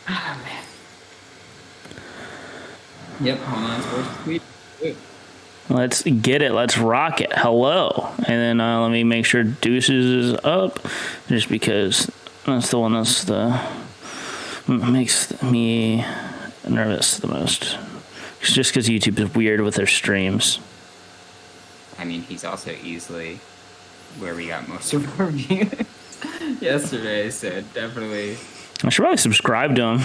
Ah, man. Yep, Homeland Sports Tweet. Let's get it. Let's rock it. Hello. And then let me make sure Deuces is up, just because that's the one makes me nervous the most. It's just because YouTube is weird with their streams. I mean, he's also easily where we got most of our views yesterday, so definitely. I should probably subscribe to him.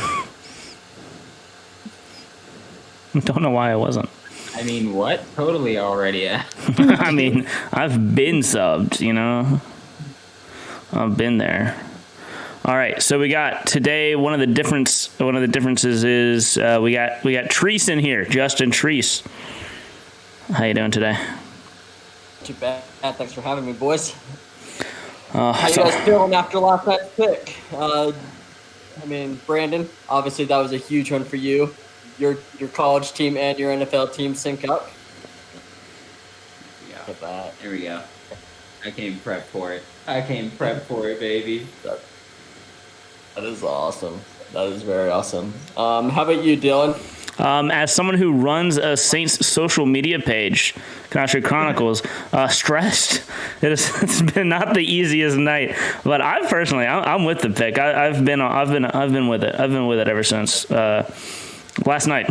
Don't know why I wasn't. I mean, what? Totally already. I mean, I've been subbed, you know? I've been there. All right, so we got today. One of the differences is we got Treese in here, Justin Treese. How you doing today? Too bad. Thanks for having me, boys. How you guys feeling after last night's pick? I mean, Brandon, obviously that was a huge one for you. Your college team and your NFL team sync up. Yeah. Here we go. I came prepped for it, baby. That is awesome. That is very awesome. How about you, Dylan? As someone who runs a Saints social media page, Canastra Chronicles, stressed. It's been not the easiest night, but I'm with the pick. I've been with it. I've been with it ever since last night.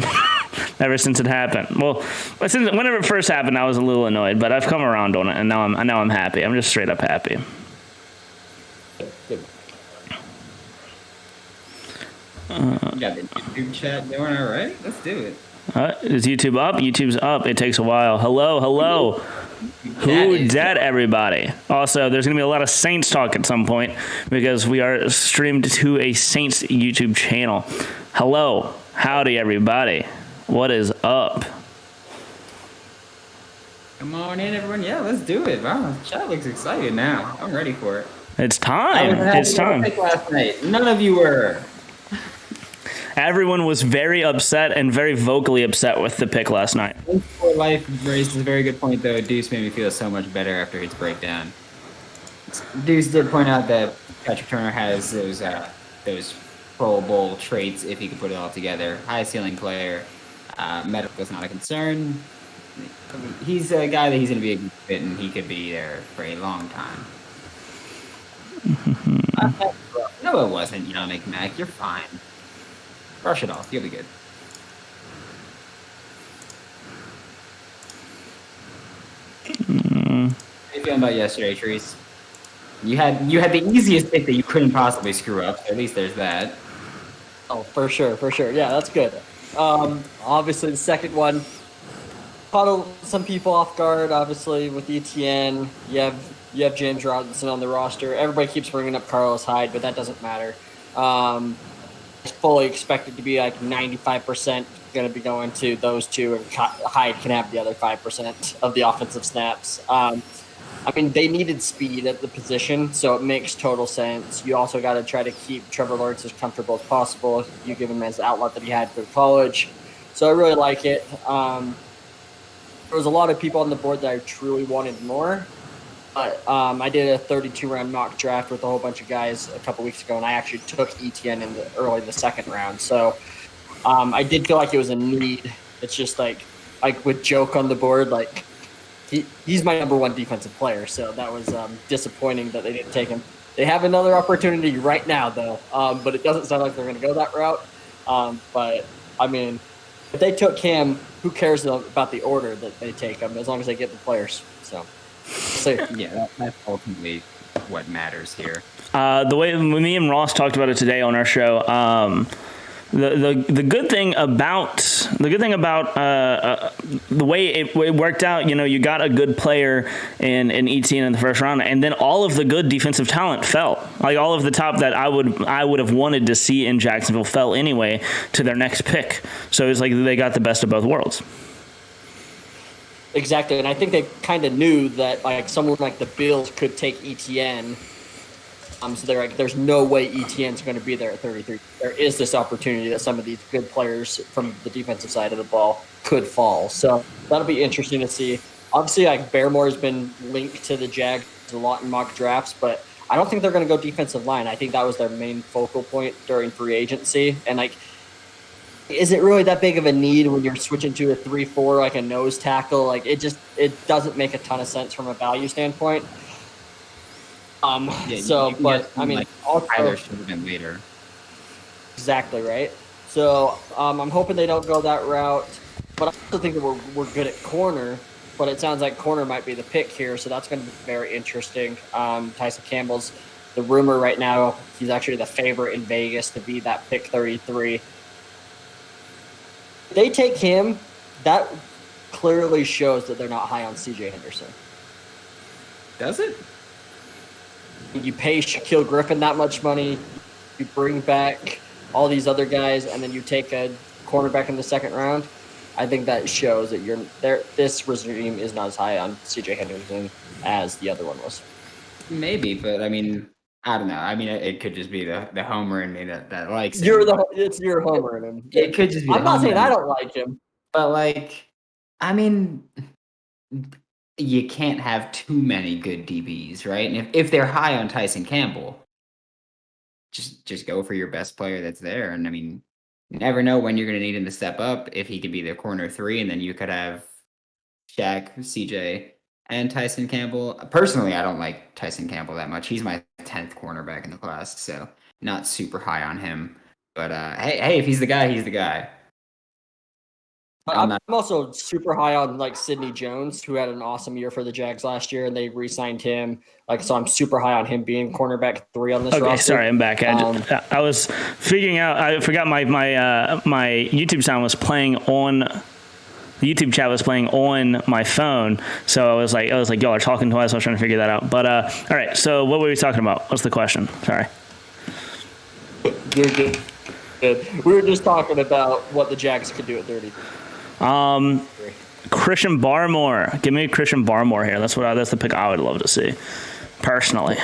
Ever since it happened. Well, whenever it first happened, I was a little annoyed, but I've come around on it, and now I'm happy. I'm just straight up happy. Good. You got the YouTube chat going all right? Let's do it. Is YouTube up? YouTube's up. It takes a while. Hello. Who dat, everybody? Also, there's going to be a lot of Saints talk at some point because we are streamed to a Saints YouTube channel. Hello. Howdy, everybody. What is up? Come on in, everyone. Yeah, let's do it. Wow, chat looks excited now. I'm ready for it. It's time. It's time. Last night. None of you were. Everyone was very upset and very vocally upset with the pick last night. For Life raised a very good point, though. Deuce made me feel so much better after his breakdown. Deuce did point out that Patrick Turner has those Pro Bowl traits if he could put it all together. High ceiling player. Medical is not a concern. I mean, he's a guy that he's going to be a good fit, and he could be there for a long time. No, it wasn't. Yannick Mack. You're fine. Brush it off. You'll be good. How you feeling about yesterday, Treese? You had the easiest pick that you couldn't possibly screw up. So at least there's that. Oh, for sure. Yeah, that's good. Obviously, the second one caught some people off guard. Obviously, with ETN, you have James Robinson on the roster. Everybody keeps bringing up Carlos Hyde, but that doesn't matter. It's fully expected to be like 95% going to be going to those two, and Hyde can have the other 5% of the offensive snaps. I mean, they needed speed at the position, so it makes total sense. You also got to try to keep Trevor Lawrence as comfortable as possible. You give him as the outlet that he had for college. So I really like it. There was a lot of people on the board that I truly wanted more. But I did a 32-round mock draft with a whole bunch of guys a couple weeks ago, and I actually took ETN early in the second round. So I did feel like it was a need. It's just like with Joke on the board, like he's my number one defensive player. So that was disappointing that they didn't take him. They have another opportunity right now, though, but it doesn't sound like they're going to go that route. But, I mean, if they took him, who cares about the order that they take him, as long as they get the players. So. Yeah, that's ultimately what matters here. The way me and Ross talked about it today on our show, the good thing about the way it worked out, you got a good player in ETN in the first round, and then all of the good defensive talent fell. Like all of the top that I would have wanted to see in Jacksonville fell anyway to their next pick. So it's like they got the best of both worlds. Exactly, and I think they kind of knew that like someone like the Bills could take ETN. So they're like, there's no way ETN's going to be there at 33. There is this opportunity that some of these good players from the defensive side of the ball could fall. So that'll be interesting to see. Obviously, like Barrymore has been linked to the Jags a lot in mock drafts, but I don't think they're going to go defensive line. I think that was their main focal point during free agency. And like, is it really that big of a need when you're switching to a 3-4, like a nose tackle? Like it doesn't make a ton of sense from a value standpoint. Yeah, So, you can but get I mean, like also, Tyler should have been later. exactly right. So I'm hoping they don't go that route. But I also think that we're good at corner. But it sounds like corner might be the pick here, so that's going to be very interesting. Tyson Campbell's the rumor right now. He's actually the favorite in Vegas to be that pick 33. If they take him, that clearly shows that they're not high on CJ Henderson. Does it? You pay Shaquille Griffin that much money, you bring back all these other guys, and then you take a cornerback in the second round. I think that shows that you're there. This regime is not as high on CJ Henderson as the other one was. Maybe, but I mean, I don't know. I mean, it could just be the homer in me that likes him. It's your homer in him. It could just be. I'm not saying homer I in me. don't like him. But like, I mean, you can't have too many good DBs, right? And if they're high on Tyson Campbell, just go for your best player that's there. And I mean, you never know when you're going to need him to step up. If he could be the corner 3, and then you could have Shaq, CJ, and Tyson Campbell. Personally, I don't like Tyson Campbell that much. He's my 10th cornerback in the class, so not super high on him. But hey, if he's the guy, he's the guy. But I'm also super high on like Sidney Jones, who had an awesome year for the Jags last year, and they re-signed him. Like, so I'm super high on him being cornerback 3 on this roster. Okay, sorry, I'm back. I was figuring out. I forgot my YouTube sound was playing on. The YouTube chat was playing on my phone, so I was like, y'all are talking twice. I was trying to figure that out. But all right. So what were we talking about? What's the question? Sorry. You're good. We were just talking about what the Jags could do at 30. Christian Barmore. Give me Christian Barmore here. That's the pick I would love to see, personally.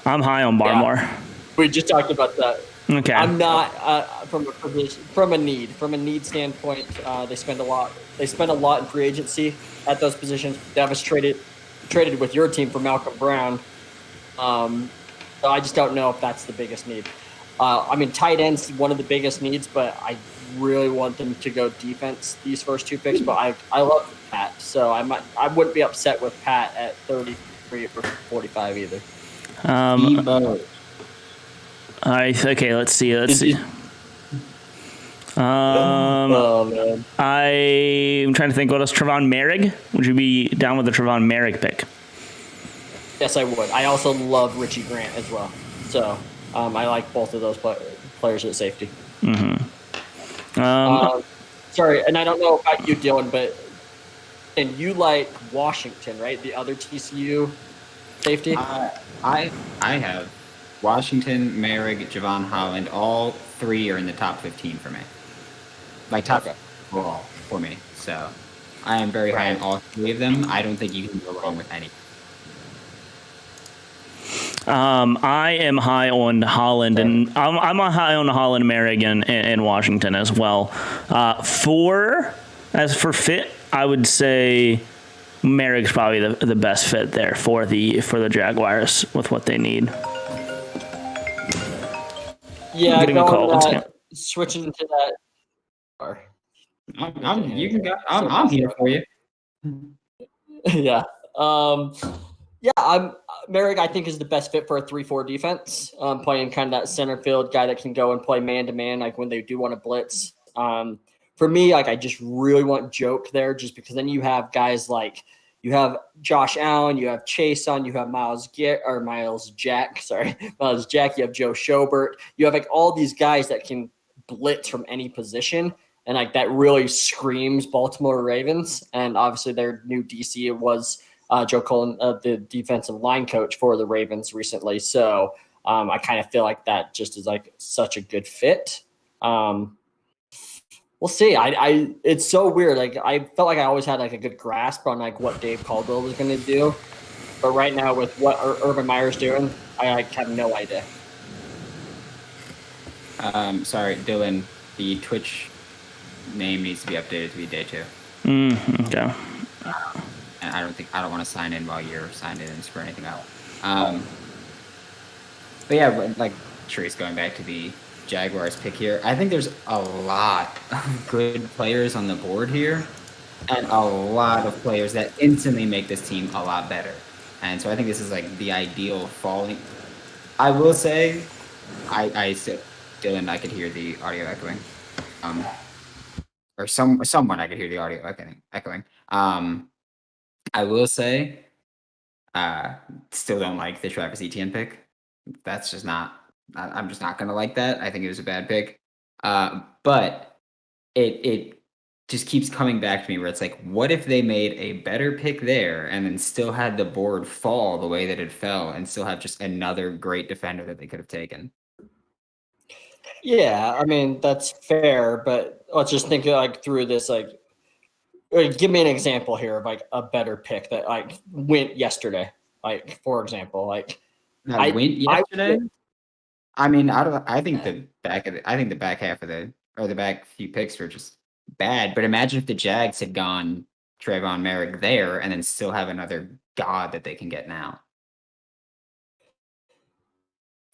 I'm high on Barmore. Yeah. We just talked about that. Okay. I'm not from a need standpoint. They spend a lot in free agency at those positions. Davis traded with your team for Malcolm Brown. So I just don't know if that's the biggest need. I mean, tight end's one of the biggest needs, but I really want them to go defense these first 2 picks. But I love Pat, so I wouldn't be upset with Pat at 33 or 45 either. Okay, let's see. Oh man, I'm trying to think. What else? Trevon Merrick. Would you be down with the Trevon Merrick pick? yes, I would. I also love Richie Grant as well. So I like both of those players at safety. Mm-hmm. Sorry, and I don't know about you, Dylan, but and you like Washington, right? The other TCU safety. I have Washington, Merrick, Javon Holland. All 3 are in the top 15 for me. Like top overall for me. So I am very high on all 3 of them. I don't think you can go wrong with any. I am high on Holland, and I'm high on Holland, Merrick, and Washington as well. As for fit, I would say Merrick's probably the best fit there for the Jaguars with what they need. Yeah, switching to that. You can go. I'm here for you. Yeah. Merrick, I think, is the best fit for a 3-4 defense. Playing kind of that center field guy that can go and play man to man, like when they do want to blitz. For me, like I just really want Joke there, just because then you have guys like you have Josh Allen, you have Chase on, you have Miles Jack. You have Joe Schobert. You have like all these guys that can blitz from any position. And like that really screams Baltimore Ravens. And obviously their new DC was Joe Cullen, the defensive line coach for the Ravens recently. So I kind of feel like that just is like such a good fit. We'll see. It's so weird. Like I felt like I always had like a good grasp on like what Dave Caldwell was going to do, but right now with what Urban Meyer's doing, I like have no idea. Sorry, Dylan. The Twitch name needs to be updated to be Day 2. Okay. And I don't want to sign in while you're signed in and screw anything out. But yeah, like Trace, going back to the Jaguars pick here, I think there's a lot of good players on the board here, and a lot of players that instantly make this team a lot better. And so I think this is like the ideal falling. I will say, I said, Dylan, I could hear the audio echoing. Or someone I could hear the audio echoing. I will say, still don't like the Travis Etienne pick. That's just not. I'm just not gonna like that. I think it was a bad pick. But it just keeps coming back to me where it's like, what if they made a better pick there and then still had the board fall the way that it fell and still have just another great defender that they could have taken? Yeah, I mean that's fair, but let's just think like through this. Like, give me an example here of like a better pick that like went yesterday. Like, for example, like That went yesterday. I mean, I think the back half of the back few picks were just bad. But imagine if the Jags had gone Trayvon Merrick there and then still have another god that they can get now.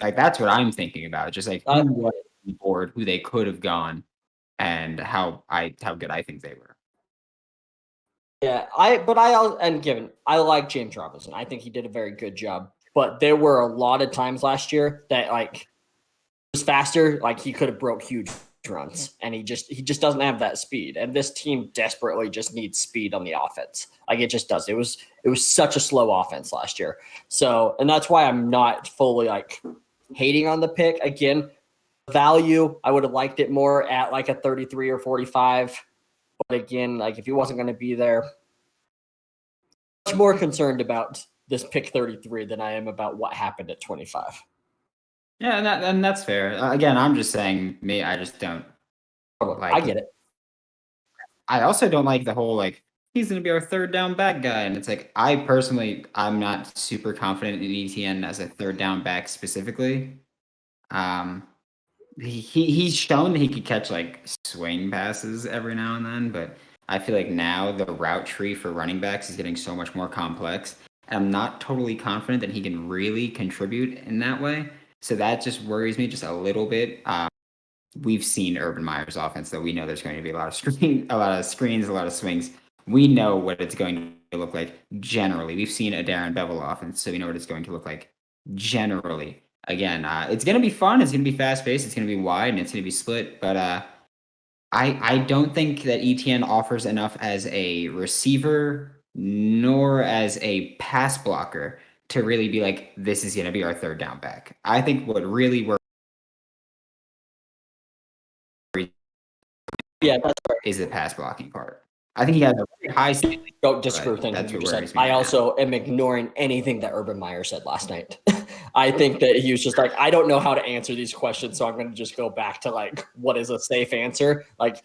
Like that's what I'm thinking about. Just like who was on the board, who they could have gone, and how good I think they were. Yeah, I like James Robinson. I think he did a very good job. But there were a lot of times last year that like was faster, like he could have broke huge runs, and he just doesn't have that speed. And this team desperately just needs speed on the offense. Like it just does. It was such a slow offense last year. So, and that's why I'm not fully like hating on the pick. Again, value, I would have liked it more at like a 33 or 45. But again, like if he wasn't going to be there, much more concerned about this pick 33 than I am about what happened at 25. Yeah, and that's fair. Again, I'm just saying, I just don't like. I get it. I also don't like the whole like he's going to be our third down back guy, and it's like I'm not super confident in ETN as a third down back specifically. He's shown that he could catch like swing passes every now and then, but I feel like now the route tree for running backs is getting so much more complex. And I'm not totally confident that he can really contribute in that way. So that just worries me just a little bit. We've seen Urban Meyer's offense, though. We know there's going to be a lot of screens, a lot of swings. We know what it's going to look like generally. We've seen a Darren Bevel offense, so we know what it's going to look like generally. Again, it's going to be fun. It's going to be fast-paced. It's going to be wide, and it's going to be split. But I don't think that ETN offers enough as a receiver nor as a pass blocker to really be like, this is going to be our third down back. I think what really works is the pass blocking part. I think he has a very high ceiling. Don't disagree with things you said. I also am ignoring anything that Urban Meyer said last night. I think that he was just like, I don't know how to answer these questions, so I'm going to just go back to like, what is a safe answer? Like,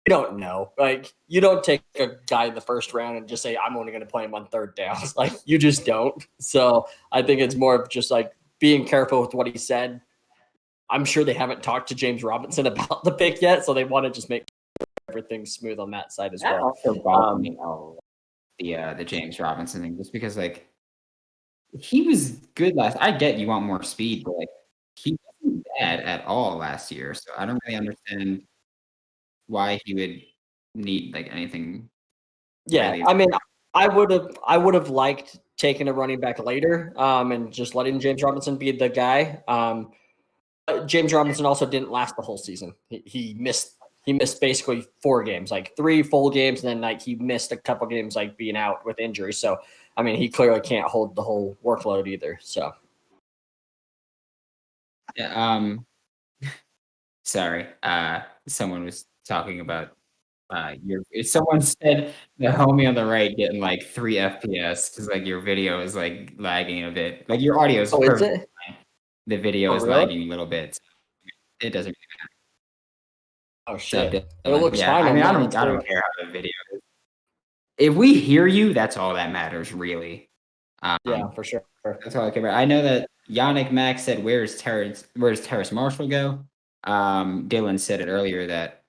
you don't know. Like, you don't take a guy in the first round and just say, I'm only going to play him on third downs. Like, you just don't. So I think it's more of just like being careful with what he said. I'm sure they haven't talked to James Robinson about the pick yet, so they want to just make everything smooth on that side as well. Also bothered me the James Robinson thing, just because like he was good last. I get you want more speed, but like he wasn't bad at all last year. So I don't really understand why he would need like anything. Yeah, really. I mean, I would have liked taking a running back later, and just letting James Robinson be the guy. James Robinson also didn't last the whole season. He missed basically 4 games, like 3 full games, and then like he missed a couple games like being out with injury. So I mean, he clearly can't hold the whole workload either. So yeah, sorry. Someone was talking about someone said the homie on the right getting like 3 FPS because like your video is like lagging a bit. Like your audio is perfect. The video is lagging a little bit. So it doesn't really matter. Oh shit! It looks fine. I mean, I don't care how the video is. If we hear you, that's all that matters, really. Yeah, for sure. That's all I care about. I know that Yannick Max said, "Where's Terrace Marshall go?" Dylan said it earlier that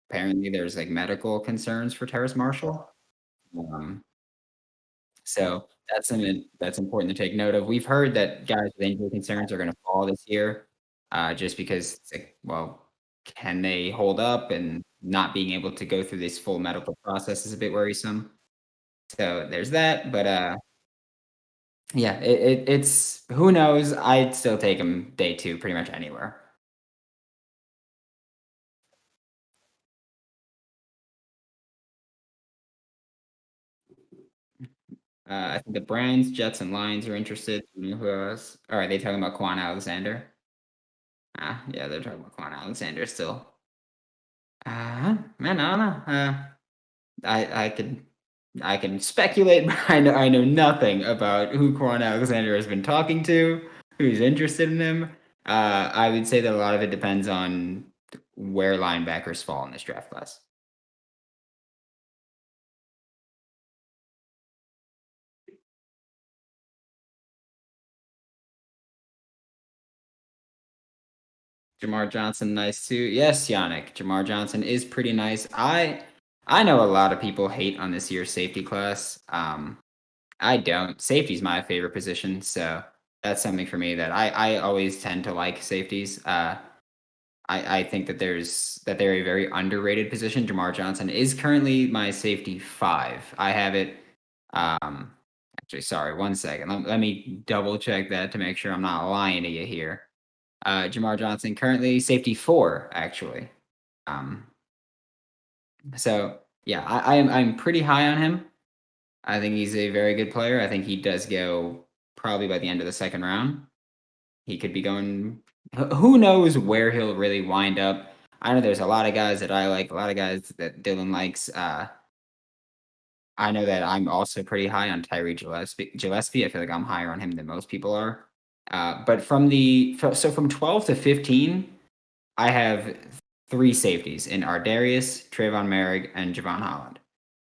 apparently there's like medical concerns for Terrace Marshall. So that's something that's important to take note of. We've heard that guys with injury concerns are going to fall this year, just because it's like, well, can they hold up? And not being able to go through this full medical process is a bit worrisome. So there's that. But yeah, it's who knows. I'd still take him day two pretty much anywhere. I think the Browns, Jets, and Lions are interested. You know who else? All right, they talking about Quan Alexander? Yeah, they're talking about Quan Alexander still. Man, I don't know. I could I can speculate, but I know nothing about who Quan Alexander has been talking to, who's interested in him. I would say that a lot of it depends on where linebackers fall in this draft class. Jamar Johnson, nice too. Yes, Yannick. Jamar Johnson is pretty nice. I know a lot of people hate on this year's safety class. I don't. Safety's my favorite position, so that's something for me that I always tend to like safeties. I think that they're a very underrated position. Jamar Johnson is currently my safety 5. I have it. Actually, sorry, 1 second. Let me double check that to make sure I'm not lying to you here. Jamar Johnson currently safety 4, actually. Um, so yeah, I'm pretty high on him. I think he's a very good player. I think he does go probably by the end of the second round. He could be going. Who knows where he'll really wind up? I know there's a lot of guys that I like, a lot of guys that Dylan likes. I know that I'm also pretty high on Tyree Gillespie. I feel like I'm higher on him than most people are. But from 12 to 15, I have 3 safeties in Ardarius, Trayvon Merrick, and Javon Holland.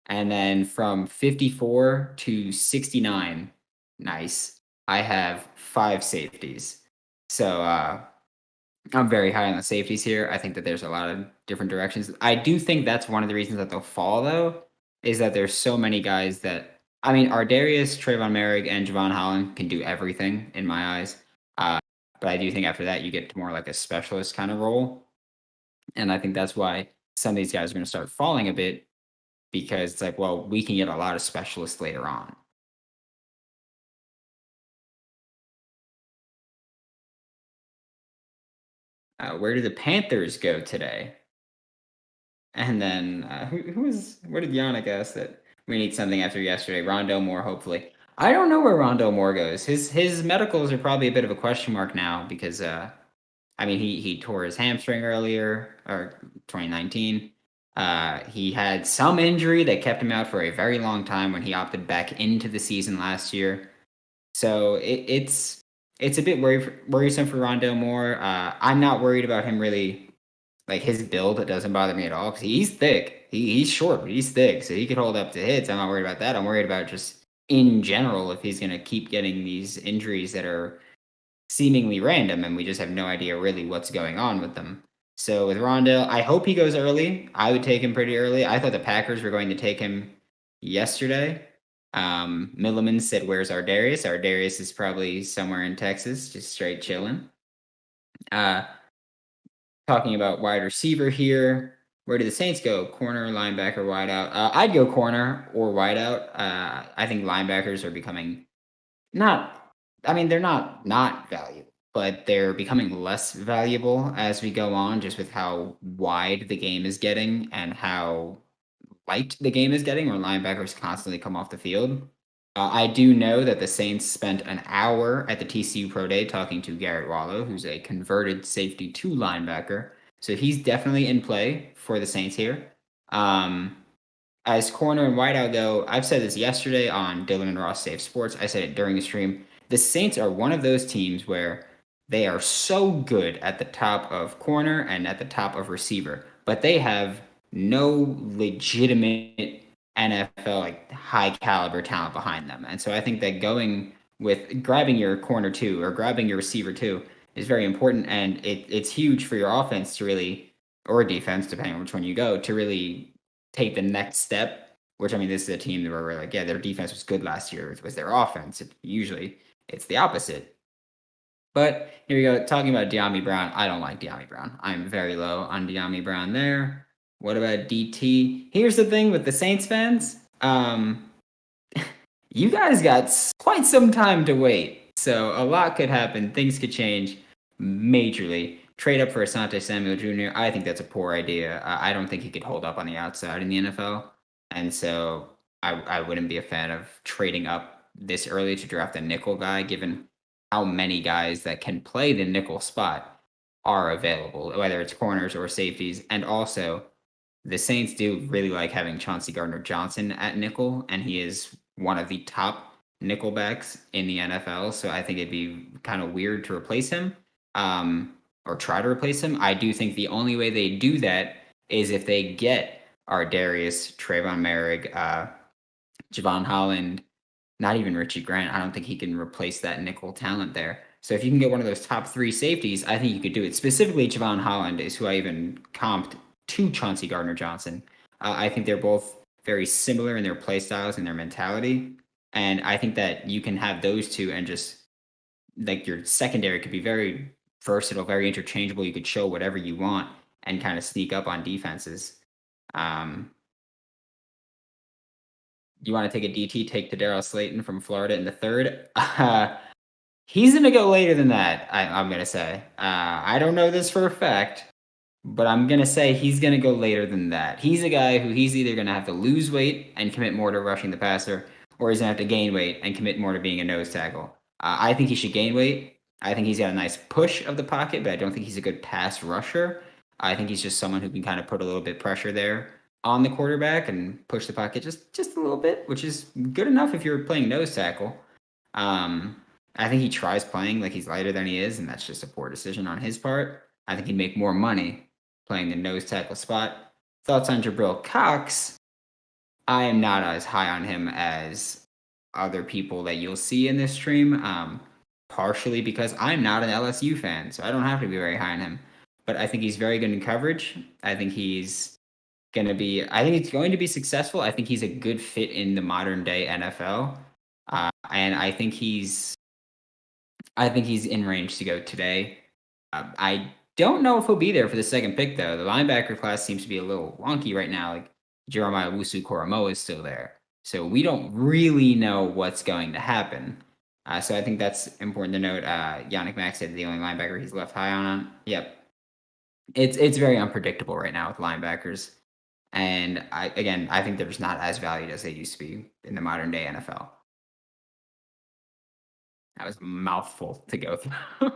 And then from 54 to 69, nice, I have 5 safeties. So I'm very high on the safeties here. I think that there's a lot of different directions. I do think that's one of the reasons that they'll fall, though, is that there's so many guys that I mean, Ardarius, Trayvon Merrick, and Javon Holland can do everything in my eyes. Uh, but I do think after that you get to more like a specialist kind of role, and I think that's why some of these guys are going to start falling a bit because it's like, well, we can get a lot of specialists later on. Where did the Panthers go today? And then where did Yannick ask that we need something after yesterday? Rondell Moore, hopefully. I don't know where Rondell Moore goes. His medicals are probably a bit of a question mark now because I mean he tore his hamstring earlier or 2019. He had some injury that kept him out for a very long time when he opted back into the season last year. So it's a bit worrisome for Rondell Moore. I'm not worried about him really, like his build. It doesn't bother me at all because he's thick. He's short, but he's thick, so he could hold up to hits. I'm not worried about that. I'm worried about just in general if he's going to keep getting these injuries that are seemingly random and we just have no idea really what's going on with them. So with Rondell, I hope he goes early. I would take him pretty early. I thought the Packers were going to take him yesterday. Milliman said, "Where's Ardarius?" Ardarius is probably somewhere in Texas, just straight chilling. Uh, Talking about wide receiver here. Where do the Saints go? Corner, linebacker, wideout. I'd go corner or wideout. I think linebackers are becoming not. I mean, they're not valuable, but they're becoming less valuable as we go on, just with how wide the game is getting and how light the game is getting, where linebackers constantly come off the field. I do know that the Saints spent an hour at the TCU Pro Day talking to Garrett Wallow, who's a converted safety to linebacker. So he's definitely in play for the Saints here. As corner and wideout go, I've said this yesterday on Dylan and Ross Save Sports. I said it during the stream. The Saints are one of those teams where they are so good at the top of corner and at the top of receiver, but they have no legitimate NFL like high caliber talent behind them. And so I think that going with grabbing your corner 2 or grabbing your receiver 2 is very important, and it's huge for your offense to really, or defense depending on which one you go, to really take the next step Which, I mean, this is a team where we're like, yeah, their defense was good last year. It was their offense. Usually it's the opposite. But here we go. Talking about De'Ami Brown. I don't like De'Ami Brown. I'm very low on De'Ami Brown there. What about DT? Here's the thing with the Saints fans. You guys got quite some time to wait. So a lot could happen. Things could change majorly. Trade up for Asante Samuel Jr. I think that's a poor idea. I don't think he could hold up on the outside in the NFL. And so I wouldn't be a fan of trading up this early to draft a nickel guy, given how many guys that can play the nickel spot are available, whether it's corners or safeties. And also, the Saints do really like having Chauncey Gardner-Johnson at nickel, and he is one of the top nickelbacks in the NFL. So I think it'd be kind of weird to replace him or try to replace him. I do think the only way they do that is if they get Darius, Trayvon Merrick, Javon Holland, not even Richie Grant. I don't think he can replace that nickel talent there. So if you can get one of those top 3 safeties, I think you could do it. Specifically, Javon Holland is who I even comped to Chauncey Gardner-Johnson. I think they're both very similar in their play styles and their mentality. And I think that you can have those two and just like your secondary could be very versatile, very interchangeable. You could show whatever you want and kind of sneak up on defenses. You want to take a DT, take Darryl Slayton from Florida in the 3rd. He's going to go later than that, I'm going to say. I don't know this for a fact, but I'm going to say he's going to go later than that. He's a guy who he's either going to have to lose weight and commit more to rushing the passer, or he's going to have to gain weight and commit more to being a nose tackle. I think he should gain weight. I think he's got a nice push of the pocket, but I don't think he's a good pass rusher. I think he's just someone who can kind of put a little bit pressure there on the quarterback and push the pocket just a little bit, which is good enough if you're playing nose tackle. I think he tries playing like he's lighter than he is, and that's just a poor decision on his part. I think he'd make more money playing the nose tackle spot. Thoughts on Jabril Cox? I am not as high on him as other people that you'll see in this stream, partially because I'm not an LSU fan, so I don't have to be very high on him. But I think he's very good in coverage. I think he's going to be successful. I think he's a good fit in the modern day NFL. And I think he's in range to go today. I don't know if he'll be there for the 2nd pick, though. The linebacker class seems to be a little wonky right now. Like Jeremiah Owusu-Koramoah is still there. So we don't really know what's going to happen. So I think that's important to note. Yannick Mack said the only linebacker he's left high on. Yep. It's very unpredictable right now with linebackers. And I think they're just not as valued as they used to be in the modern day NFL. That was a mouthful to go through.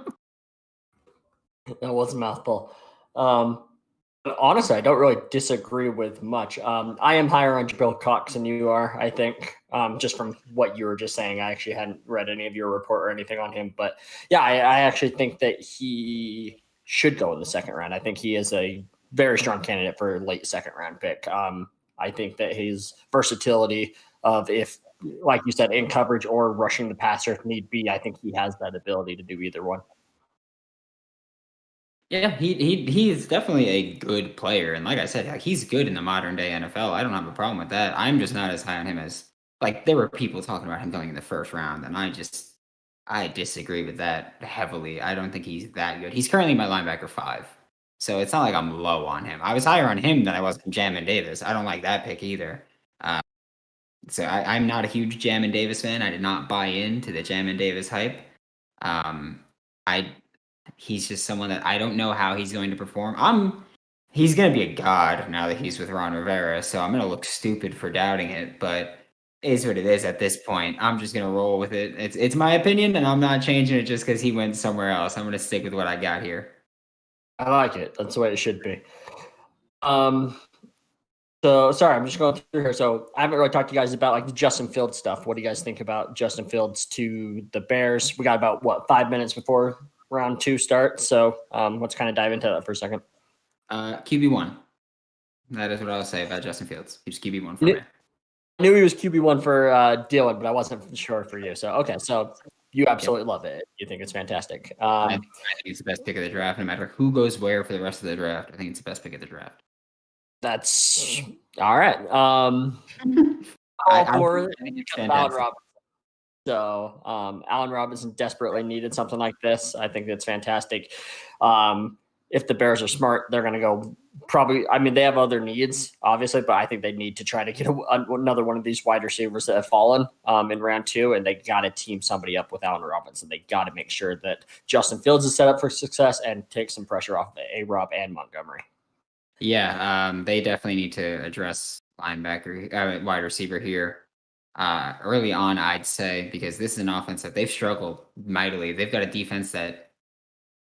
That was a mouthful. Honestly, I don't really disagree with much. I am higher on Jabril Cox than you are, I think, just from what you were just saying. I actually hadn't read any of your report or anything on him. But yeah, I actually think that he should go in the 2nd round. I think he is a very strong candidate for a late 2nd round pick. I think that his versatility of if, like you said, in coverage or rushing the passer if need be, I think he has that ability to do either one. Yeah, he's definitely a good player, and like I said, he's good in the modern day NFL. I don't have a problem with that. I'm just not as high on him as there were people talking about him going in the 1st round, and I disagree with that heavily. I don't think he's that good. He's currently my linebacker 5, so it's not like I'm low on him. I was higher on him than I was on Jamin Davis. I don't like that pick either. So I'm not a huge Jamin Davis fan. I did not buy into the Jamin Davis hype. He's just someone that I don't know how he's going to perform. He's going to be a god now that he's with Ron Rivera, so I'm going to look stupid for doubting it, but it is what it is at this point. I'm just going to roll with it. It's my opinion, and I'm not changing it just because he went somewhere else. I'm going to stick with what I got here. I like it. That's the way it should be. So, sorry, I'm just going through here. So, I haven't really talked to you guys about the Justin Fields stuff. What do you guys think about Justin Fields to the Bears? We got about, 5 minutes before round 2 starts. So, let's kind of dive into that for a second. QB1. That is what I'll say about Justin Fields. He's QB1 for me. I knew he was QB1 for Dylan, but I wasn't sure for you. So, okay. So, you absolutely love it. You think it's fantastic. I think it's the best pick of the draft, no matter who goes where for the rest of the draft. I think it's the best pick of the draft. That's all right. I, All I, for I think it's Allen fantastic. Robinson. So Allen Robinson desperately needed something like this. I think that's fantastic. If the Bears are smart, they're going to go probably. I mean, they have other needs, obviously, but I think they need to try to get another one of these wide receivers that have fallen in round 2, and they got to team somebody up with Allen Robinson. They got to make sure that Justin Fields is set up for success and take some pressure off A-Rob and Montgomery. Yeah, they definitely need to address wide receiver here early on, I'd say, because this is an offense that they've struggled mightily. They've got a defense that,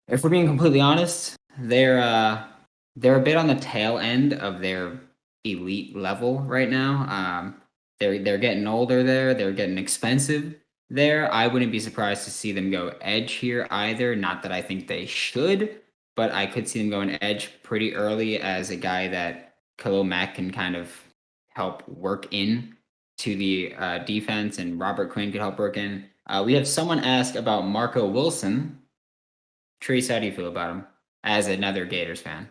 if we're being completely honest, they're a bit on the tail end of their elite level right now. They're getting older there. They're getting expensive there. I wouldn't be surprised to see them go edge here either. Not that I think they should, but I could see them going edge pretty early as a guy that Khalil Mack can kind of help work in to the defense, and Robert Quinn could help work in. We have someone ask about Marco Wilson. Trace, how do you feel about him as another Gators fan?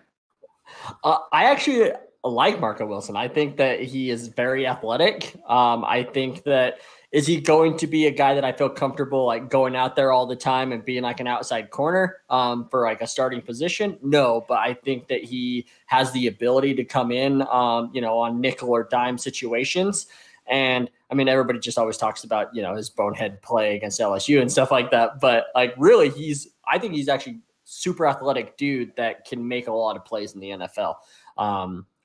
I actually like Marco Wilson. I think that he is very athletic. I think that is he going to be a guy that I feel comfortable like going out there all the time and being like an outside corner for like a starting position? No, but I think that he has the ability to come in, on nickel or dime situations. And I mean, everybody just always talks about, his bonehead play against LSU and stuff like that. But like, really, I think he's actually super athletic dude that can make a lot of plays in the NFL.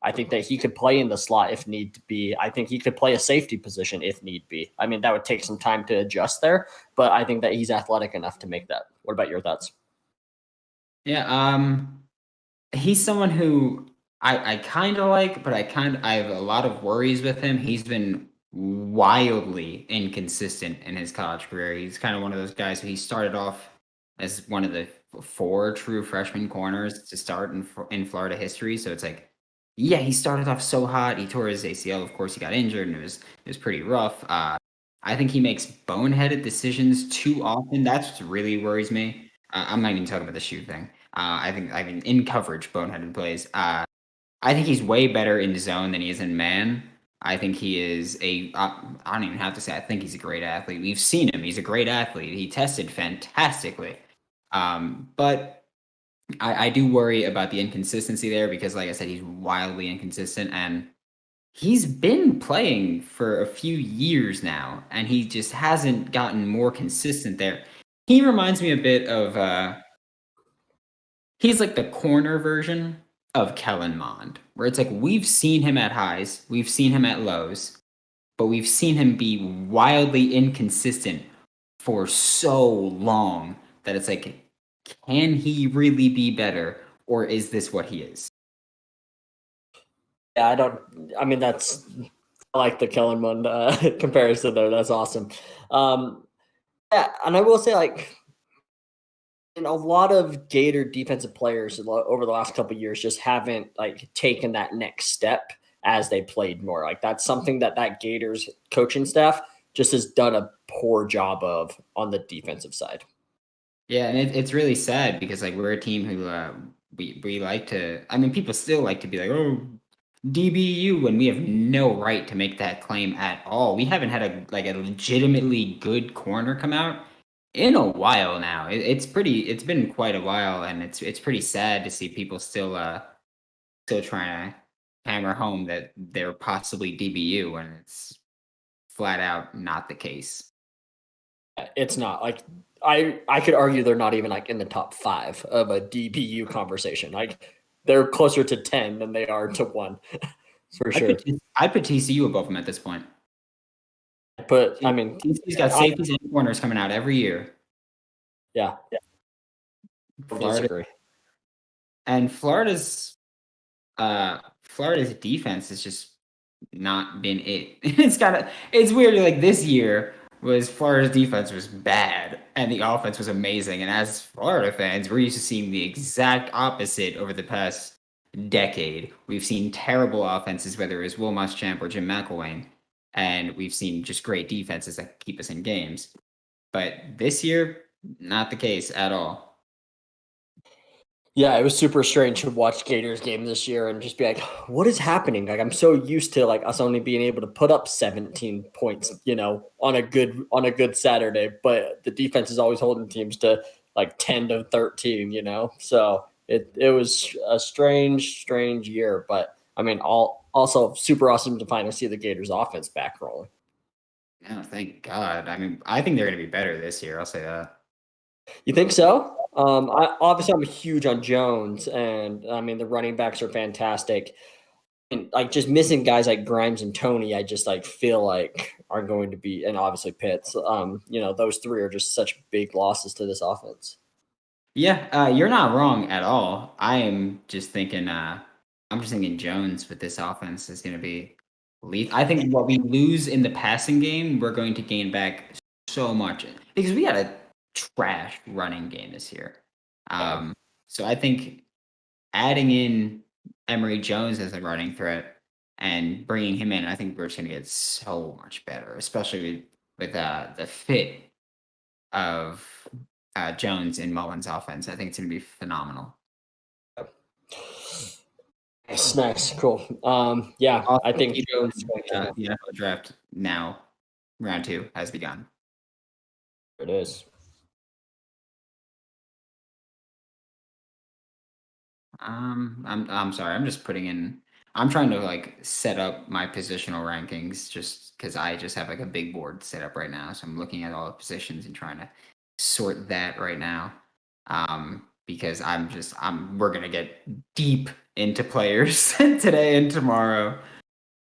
I think that he could play in the slot if need to be. I think he could play a safety position if need be. I mean, that would take some time to adjust there, but I think that he's athletic enough to make that. What about your thoughts? Yeah, he's someone who I kind of like, but I have a lot of worries with him. He's been wildly inconsistent in his college career. He's kind of one of those guys who he started off as one of the 4 true freshman corners to start in Florida history. So it's like, yeah, he started off so hot. He tore his ACL. Of course, he got injured, and it was pretty rough. I think he makes boneheaded decisions too often. That's what really worries me. I'm not even talking about the shoe thing. I think in coverage, boneheaded plays. I think he's way better in zone than he is in man. I think he is I don't even have to say, I think he's a great athlete. We've seen him. He's a great athlete. He tested fantastically. But I do worry about the inconsistency there because, like I said, he's wildly inconsistent, and he's been playing for a few years now, and he just hasn't gotten more consistent there. He reminds me a bit of he's like the corner version of Kellen Mond, where it's like we've seen him at highs, we've seen him at lows, but we've seen him be wildly inconsistent for so long that it's like, can he really be better, or is this what he is? Yeah, that's I like the Kellen Mond comparison there. That's awesome. Yeah, and I will say, like, and a lot of Gator defensive players over the last couple of years just haven't like taken that next step as they played more. Like that's something that Gators coaching staff just has done a poor job of on the defensive side. Yeah, and it's really sad because like we're a team who we like to. I mean, people still like to be like, oh, DBU, when we have no right to make that claim at all. We haven't had a legitimately good corner come out in a while now. It's been quite a while, and it's pretty sad to see people still trying to hammer home that they're possibly DBU when it's flat out not the case. It's not like I could argue they're not even like in the top 5 of a DBU conversation. Like they're closer to 10 than they are to 1 for sure. I'd put TCU above them at this point. But I mean, TCU's got safeties and corners coming out every year. Yeah. Florida, and Florida's defense has just not been it. It's weird. Like this year was Florida's defense was bad and the offense was amazing. And as Florida fans, we're used to seeing the exact opposite over the past decade. We've seen terrible offenses, whether it was Will Muschamp or Jim McElwain, and we've seen just great defenses that keep us in games. But this year, not the case at all. Yeah, it was super strange to watch Gators game this year and just be like, what is happening? Like I'm so used to like us only being able to put up 17 points, on a good Saturday, but the defense is always holding teams to like 10 to 13. So it was a strange year, but I mean all also super awesome to finally see the Gators offense back rolling. Oh, thank God. I mean, I think they're going to be better this year. I'll say that. You think so? Obviously I'm huge on Jones, and I mean the running backs are fantastic. And like just missing guys like Grimes and Tony, I just like feel like are going to be, and obviously Pitts. Those three are just such big losses to this offense. Yeah, you're not wrong at all. I'm just thinking Jones with this offense is going to be lethal. I think what we lose in the passing game, we're going to gain back so much because we had a trash running game this year. So I think adding in Emory Jones as a running threat and bringing him in, I think we're just going to get so much better, especially with the fit of Jones in Mullen's offense. I think it's going to be phenomenal. Nice, cool. Yeah, Also, I think Jones. the NFL draft now, round 2 has begun. It is. I'm sorry. I'm just putting in. I'm trying to like set up my positional rankings just because I just have like a big board set up right now. So I'm looking at all the positions and trying to sort that right now. Because we're gonna get deep into players today and tomorrow.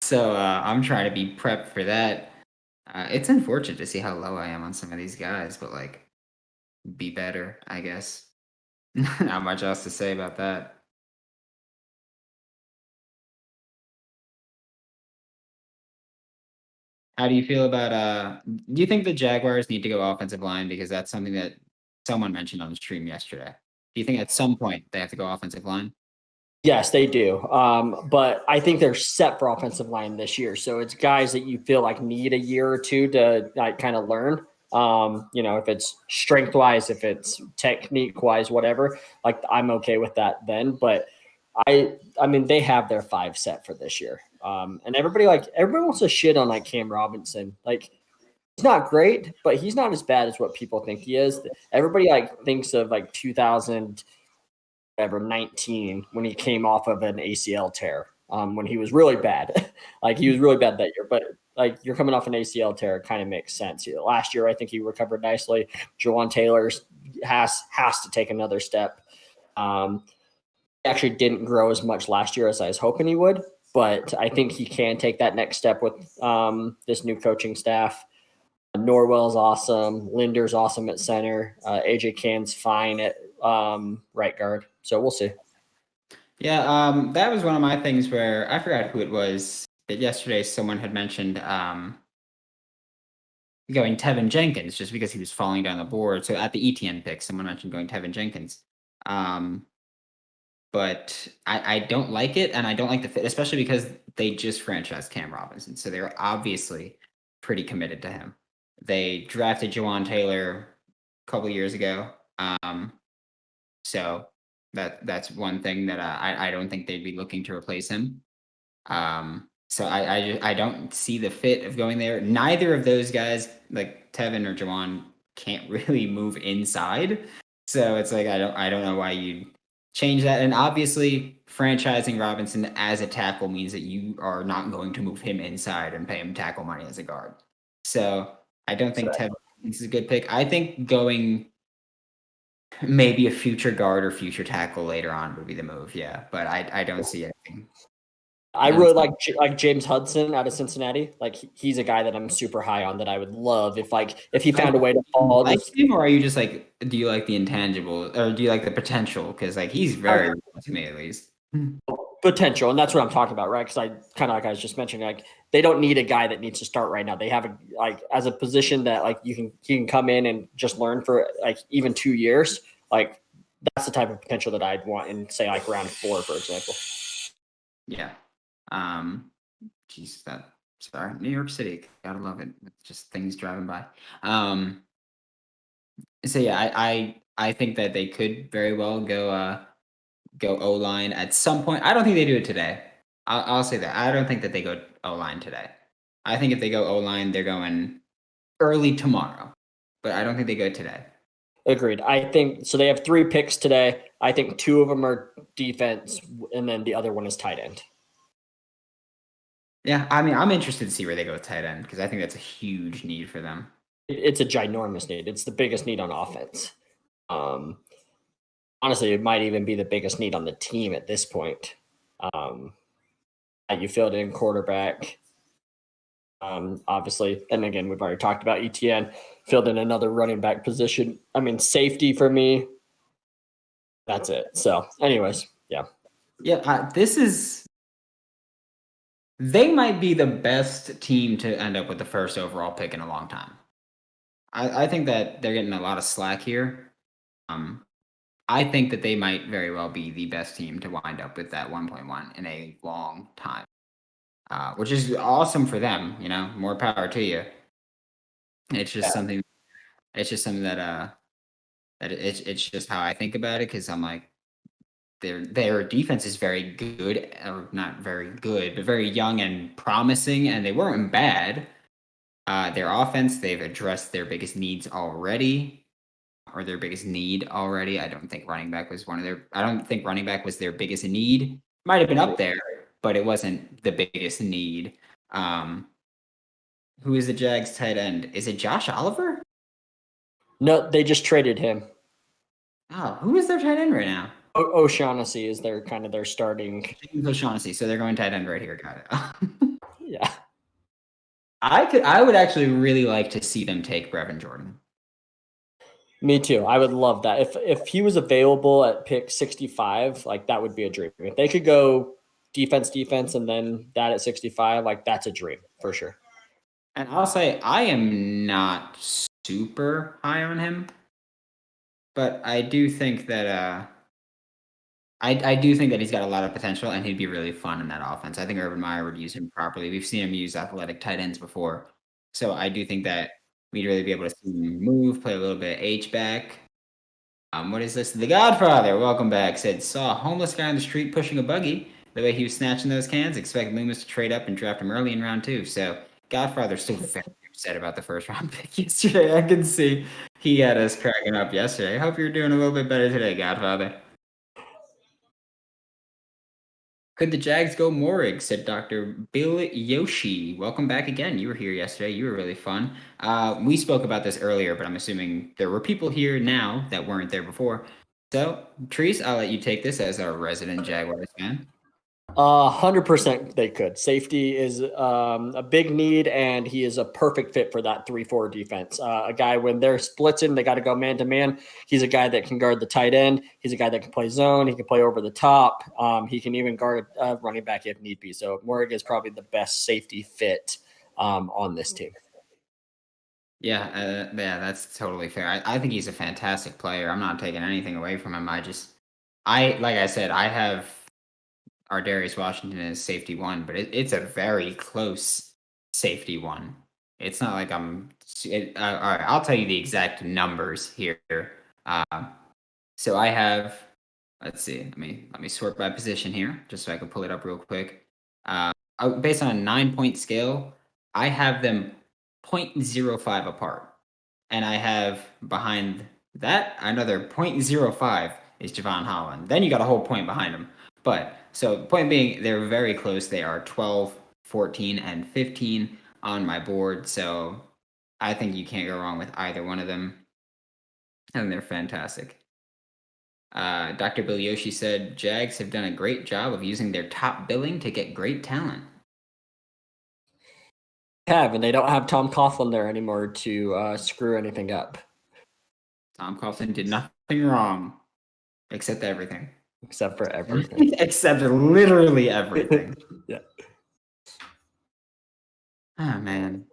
So I'm trying to be prepped for that. It's unfortunate to see how low I am on some of these guys, but like, be better, I guess. Not much else to say about that. How do you feel about do you think the Jaguars need to go offensive line because that's something that someone mentioned on the stream yesterday? Do you think at some point they have to go offensive line? Yes, they do. But I think they're set for offensive line this year. So it's guys that you feel like need a year or two to like kind of learn. If it's strength wise, if it's technique wise, whatever, like I'm okay with that then. But I mean, they have their 5 set for this year. And everybody wants to shit on like Cam Robinson. Like he's not great, but he's not as bad as what people think he is. Everybody like thinks of like 2019 when he came off of an ACL tear. When he was really bad, like he was really bad that year. But like you're coming off an ACL tear, it kind of makes sense. Last year, I think he recovered nicely. Jawan Taylor has to take another step. He actually didn't grow as much last year as I was hoping he would, but I think he can take that next step with this new coaching staff. Norwell's awesome. Linder's awesome at center. AJ Can's fine at right guard. So we'll see. Yeah, that was one of my things where I forgot who it was that yesterday someone had mentioned going Tevin Jenkins just because he was falling down the board. So at the ETN pick, someone mentioned going Tevin Jenkins. But I don't like it, and I don't like the fit, especially because they just franchised Cam Robinson. So they're obviously pretty committed to him. They drafted Jawan Taylor a couple years ago. So that's one thing that I don't think they'd be looking to replace him. So I don't see the fit of going there. Neither of those guys, like Tevin or Jawan, can't really move inside. So it's like I don't know why you change that. And obviously, franchising Robinson as a tackle means that you are not going to move him inside and pay him tackle money as a guard. So I don't think Tevin is a good pick. I think going maybe a future guard or future tackle later on would be the move. Yeah, but I don't see anything. I really like James Hudson out of Cincinnati. Like he's a guy that I'm super high on that I would love if he found a way to fall. Like him, or are you just like, do you like the intangible, or do you like the potential? Because like he's very to me at least. Potential, and that's what I'm talking about, right? Because I kind of like I was just mentioning, like they don't need a guy that needs to start right now. They have as a position that like he can come in and just learn for like even 2 years. Like that's the type of potential that I'd want in say like round 4, for example. Yeah. Geez, sorry, New York City, gotta love it. It's just things driving by. So yeah, I think that they could very well go go O-line at some point. I don't think they do it today. I'll say that. I don't think that they go O-line today. I think if they go O-line, they're going early tomorrow. But I don't think they go today. Agreed. I think so. They have 3 picks today. I think 2 of them are defense, and then the other one is tight end. Yeah, I mean, I'm interested to see where they go with tight end because I think that's a huge need for them. It's a ginormous need. It's the biggest need on offense. Honestly, it might even be the biggest need on the team at this point. You filled in quarterback, obviously, and again, we've already talked about ETN. Filled in another running back position. I mean, safety for me. That's it. So, anyways, yeah. Yeah, they might be the best team to end up with the first overall pick in a long time. I think that they're getting a lot of slack here. I think that they might very well be the best team to wind up with that 1.1 in a long time, which is awesome for them. More power to you. It's just something. It's just something that it's just how I think about it because I'm like, their defense is very good, or not very good, but very young and promising, and they weren't bad. Their offense, they've addressed their biggest needs already, or their biggest need already. I don't think running back was their biggest need. Might have been up there, but it wasn't the biggest need. Who is the Jags tight end? Is it Josh Oliver? No, they just traded him. Oh, who is their tight end right now? O'Shaughnessy is their starting. O'Shaughnessy, so they're going tight end right here. Got it. Yeah. I would actually really like to see them take Brevin Jordan. Me too. I would love that. If he was available at pick 65, like that would be a dream. If they could go defense, and then that at 65, like that's a dream for sure. And I'll say I am not super high on him, but I do think that I do think that he's got a lot of potential and he'd be really fun in that offense. I think Urban Meyer would use him properly. We've seen him use athletic tight ends before. So I do think that we'd really be able to see him move, play a little bit of H-back. What is this? The Godfather, welcome back, said, saw a homeless guy on the street pushing a buggy. The way he was snatching those cans, expect Loomis to trade up and draft him early in round 2. So Godfather's still very upset about the first round pick yesterday. I can see he had us cracking up yesterday. I hope you're doing a little bit better today, Godfather. Could the Jags go Morig? Said Dr. Bill Yoshi. Welcome back again. You were here yesterday. You were really fun. We spoke about this earlier, but I'm assuming there were people here now that weren't there before. So, Treese, I'll let you take this as our resident Jaguars fan. 100% they could. Safety is a big need, and he is a perfect fit for that 3-4 defense. A guy, when they're splitting, they got to go man-to-man. He's a guy that can guard the tight end. He's a guy that can play zone. He can play over the top. He can even guard running back if need be. So Morig is probably the best safety fit on this team. Yeah, that's totally fair. I think he's a fantastic player. I'm not taking anything away from him. Like I said, I have Darius Washington is safety 1, but it's a very close safety 1. It's not like all right, I'll tell you the exact numbers here. So I have, let's see, let me sort by position here, just so I can pull it up real quick. Based on a 9-point scale, I have them 0.05 apart. And I have behind that another 0.05 is Javon Holland. Then you got a whole point behind him. But so the point being, they're very close. They are 12, 14, and 15 on my board. So I think you can't go wrong with either one of them. And they're fantastic. Dr. Bill Yoshi said, Jags have done a great job of using their top billing to get great talent. And they don't have Tom Coughlin there anymore to screw anything up. Tom Coughlin did nothing wrong, except everything. Except for everything. Except literally everything. Yeah. Oh, man.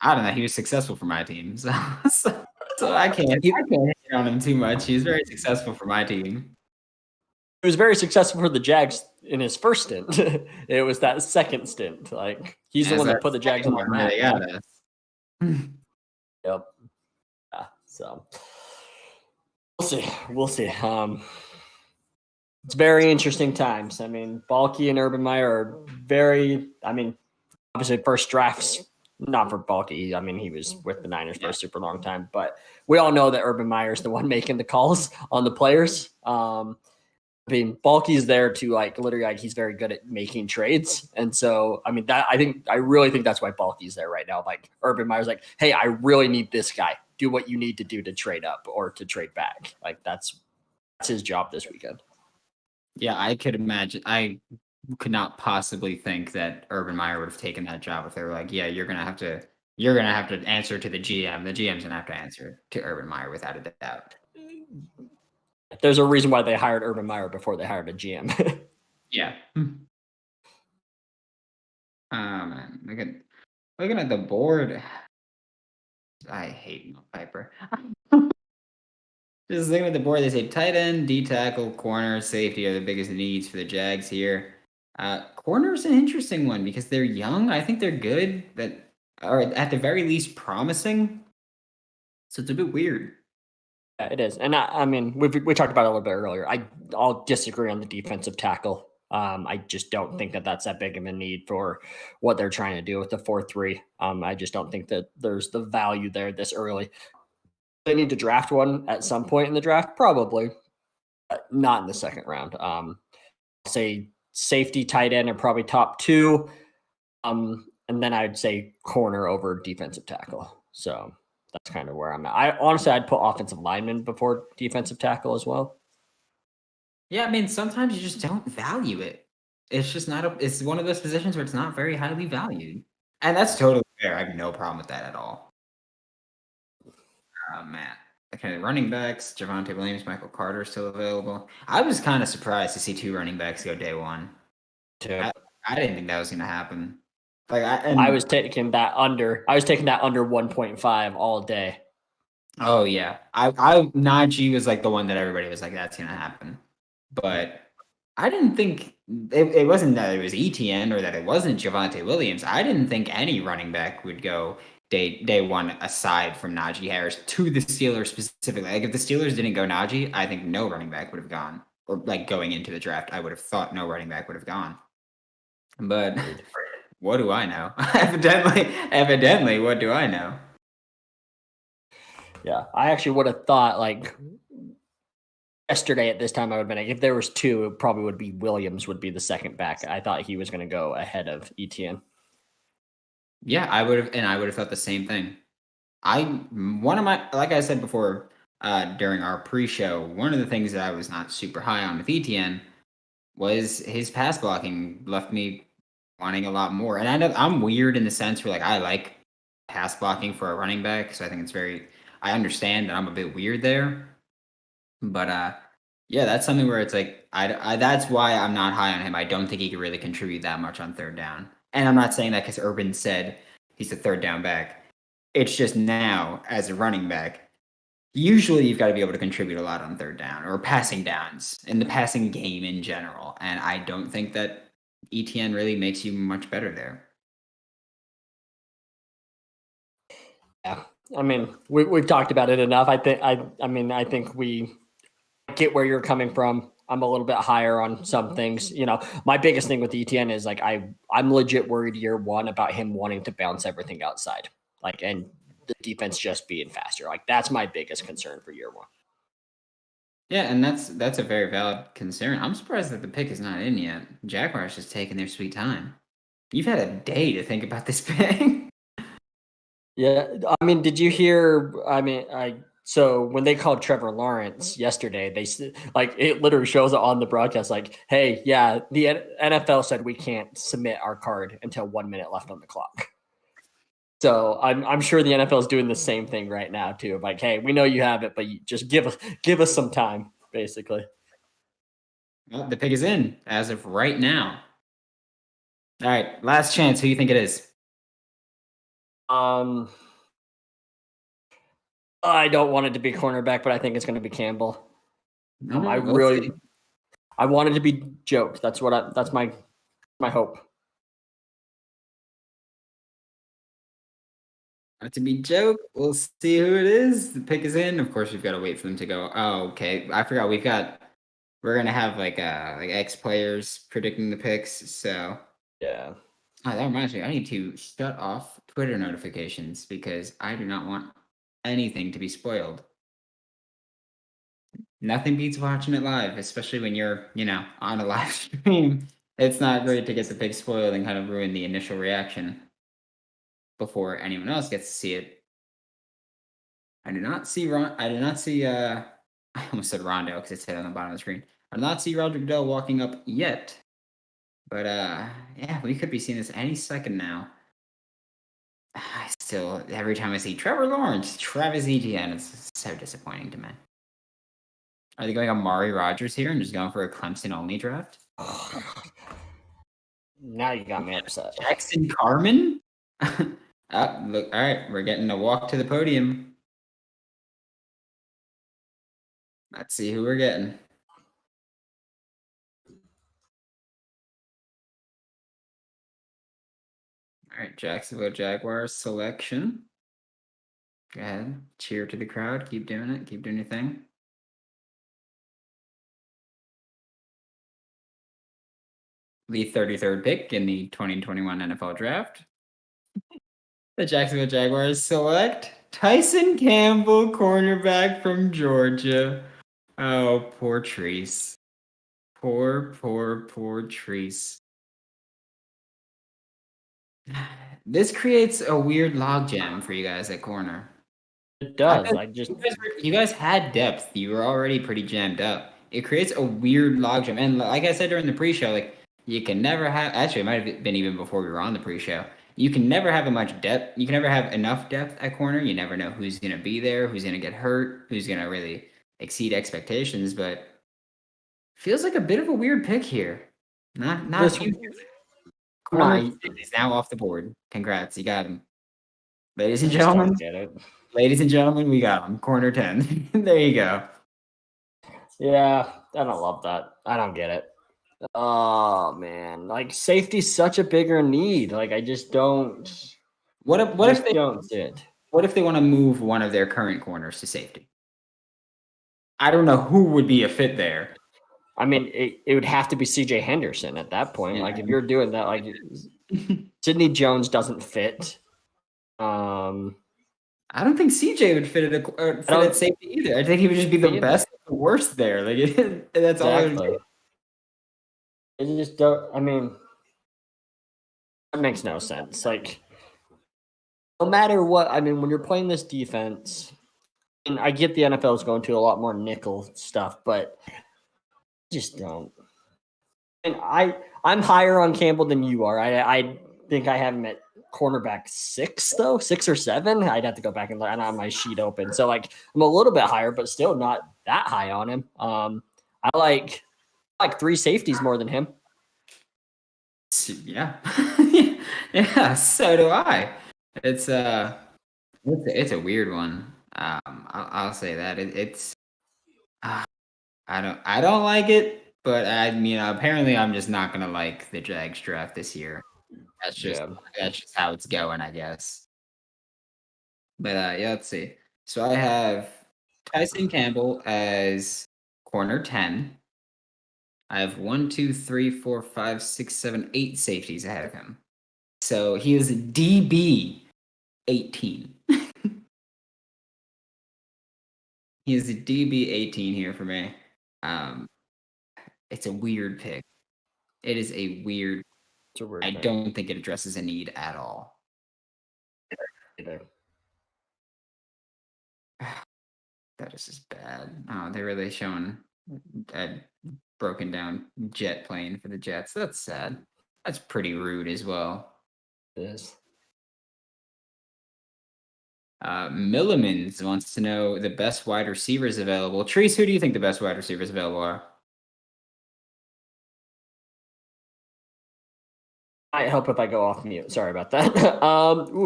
I don't know. He was successful for my team. So I can't hit on him too much. He was very successful for my team. He was very successful for the Jags in his first stint. It was that second stint. Like, he's the one that put the Jags on the map. Yep. Yeah. So we'll see. It's very interesting times. I mean, Balky and Urban Meyer are very. I mean, obviously, first drafts not for Balky. I mean, he was with the Niners for a super long time, but we all know that Urban Meyer is the one making the calls on the players. I mean, Balky's there to like literally like he's very good at making trades, and so I mean that I really think that's why Balky's there right now. Like Urban Meyer's like, hey, I really need this guy. Do what you need to do to trade up or to trade back. Like that's his job this weekend. Yeah, I could imagine. I could not possibly think that Urban Meyer would have taken that job if they were like, "Yeah, you're gonna have to answer to the GM. The GM's gonna have to answer to Urban Meyer without a doubt." There's a reason why they hired Urban Meyer before they hired a GM. Yeah. Man, looking at the board. I hate Mel Piper. Just looking at the board, they say tight end, D tackle, corner, safety are the biggest needs for the Jags here. Corner's an interesting one because they're young. I think they're good, but are at the very least promising. So it's a bit weird. Yeah, it is, and I mean we talked about it a little bit earlier. I'll disagree on the defensive tackle. I just don't think that that's that big of a need for what they're trying to do with the 4-3. I just don't think that there's the value there this early. They need to draft one at some point in the draft, probably, but not in the second round. Say safety, tight end are probably top two, and then I'd say corner over defensive tackle. So that's kind of where I'm at. I honestly, I'd put offensive lineman before defensive tackle as well. Yeah, I mean, sometimes you just don't value it. It's just not it's one of those positions where it's not very highly valued. And that's totally fair. I have no problem with that at all. Man. Okay, running backs, Javonte Williams, Michael Carter still available. I was kind of surprised to see 2 running backs go day one. Too. I didn't think that was going to happen. Like I was taking that under 1.5 all day. Oh yeah, I Najee was like the one that everybody was like that's gonna happen, but I didn't think it wasn't that it was ETN or that it wasn't Javonte Williams. I didn't think any running back would go day one aside from Najee Harris to the Steelers specifically. Like if the Steelers didn't go Najee, I think no running back would have gone. Or like going into the draft, I would have thought no running back would have gone. But what do I know? Evidently, what do I know? Yeah, I actually would have thought like yesterday at this time I would have been like, if there was 2, it probably would be Williams would be the second back. I thought he was going to go ahead of ETN. Yeah, I would have thought the same thing. Like I said before, during our pre-show, one of the things that I was not super high on with ETN was his pass blocking left me wanting a lot more. And I know I'm weird in the sense where like I like pass blocking for a running back, so I think I understand that I'm a bit weird there. But yeah, that's something where it's like I that's why I'm not high on him. I don't think he could really contribute that much on third down. And I'm not saying that because Urban said he's a third down back. It's just now as a running back, usually you've got to be able to contribute a lot on third down or passing downs in the passing game in general. And I don't think that ETN really makes you much better there. Yeah, I mean we've talked about it enough. I think we get where you're coming from. I'm a little bit higher on some things. You know, my biggest thing with ETN is like I'm legit worried year one about him wanting to bounce everything outside, like and the defense just being faster. Like that's my biggest concern for year one. Yeah, and that's a very valid concern. I'm surprised that the pick is not in yet. Jaguars just taking their sweet time. You've had a day to think about this pick. Yeah, I mean, did you hear? I mean, so when they called Trevor Lawrence yesterday, they like it literally shows it on the broadcast. Like, hey, yeah, the NFL said we can't submit our card until 1 minute left on the clock. So I'm sure the NFL is doing the same thing right now too. Like, hey, we know you have it, but you just give us some time, basically. Well, the pick is in as of right now. All right, last chance. Who do you think it is? I don't want it to be cornerback, but I think it's going to be Campbell. I want it to be Joke. That's my hope. Not to be Joke. We'll see who it is. The pick is in. Of course, we've got to wait for them to go. Oh, okay. I forgot. We've got we're gonna have like ex players predicting the picks. So Yeah. oh, that reminds me, I need to shut off Twitter notifications because I do not want anything to be spoiled. Nothing beats watching it live, especially when you're, on a live stream. It's not great to get the pick spoiled and kind of ruin the initial reaction before anyone else gets to see it. I do not see I almost said Rondo because it said on the bottom of the screen. I do not see Roger Goodell walking up yet. But yeah, we could be seeing this any second now. I still, every time I see Trevor Lawrence, Travis Etienne, it's so disappointing to me. Are they going Amari Rogers here and just going for a Clemson only draft? Now you got me upset. Jackson Carman? Look, all right, we're getting a walk to the podium. Let's see who we're getting. All right, Jacksonville Jaguars selection. Go ahead, cheer to the crowd. Keep doing it. Keep doing your thing. The 33rd pick in the 2021 NFL Draft. The Jacksonville Jaguars select Tyson Campbell, cornerback from Georgia. Oh, poor Treese. Poor Treese. This creates a weird logjam for you guys at corner. It does. You guys had depth. You were already pretty jammed up. It creates a weird logjam. And like I said during the pre-show, like you can never have. Actually, it might have been even before we were on the pre-show. You can never have much depth. You can never have enough depth at corner. You never know who's going to be there, who's going to get hurt, who's going to really exceed expectations. But feels like a bit of a weird pick here. Not corner is now off the board. Congrats, you got him, ladies and gentlemen. Ladies and gentlemen, we got him. Corner 10. There you go. Yeah, I don't love that. I don't get it. Oh man, like safety's such a bigger need. Like I just don't. What if they don't see it? What if they want to move one of their current corners to safety? I don't know who would be a fit there. I mean, it would have to be CJ Henderson at that point. Yeah. Like if you're doing that, like Sidney Jones doesn't fit. I don't think CJ would fit at safety either. I think he would just be the best, the worst there. Like that's all. Exactly. It just don't. I mean, that makes no sense. Like, no matter what. I mean, when you're playing this defense, and I get the NFL is going to a lot more nickel stuff, but just don't. And I'm higher on Campbell than you are. I think I have him at cornerback 6 or 7. I'd have to go back and look. I don't have my sheet open, so like I'm a little bit higher, but still not that high on him. I like 3 safeties more than him. Yeah, yeah. So do I. It's a weird one. I'll say that it's. I don't like it, but I mean apparently I'm just not gonna like the Jags draft this year. That's just how it's going, I guess. But yeah, let's see. So I have Tyson Campbell as corner 10. I have 1, 2, 3, 4, 5, 6, 7, 8 safeties ahead of him. So he is DB 18. He is a DB 18 here for me. It's a weird pick. It is a weird. I don't think it addresses a need at all. Either. That is just bad. Oh, they're really showing a broken down jet plane for the Jets. That's sad. That's pretty rude as well. It is. Millimans wants to know the best wide receivers available. Treese, who do you think the best wide receivers available are? I hope if I go off mute. Sorry about that.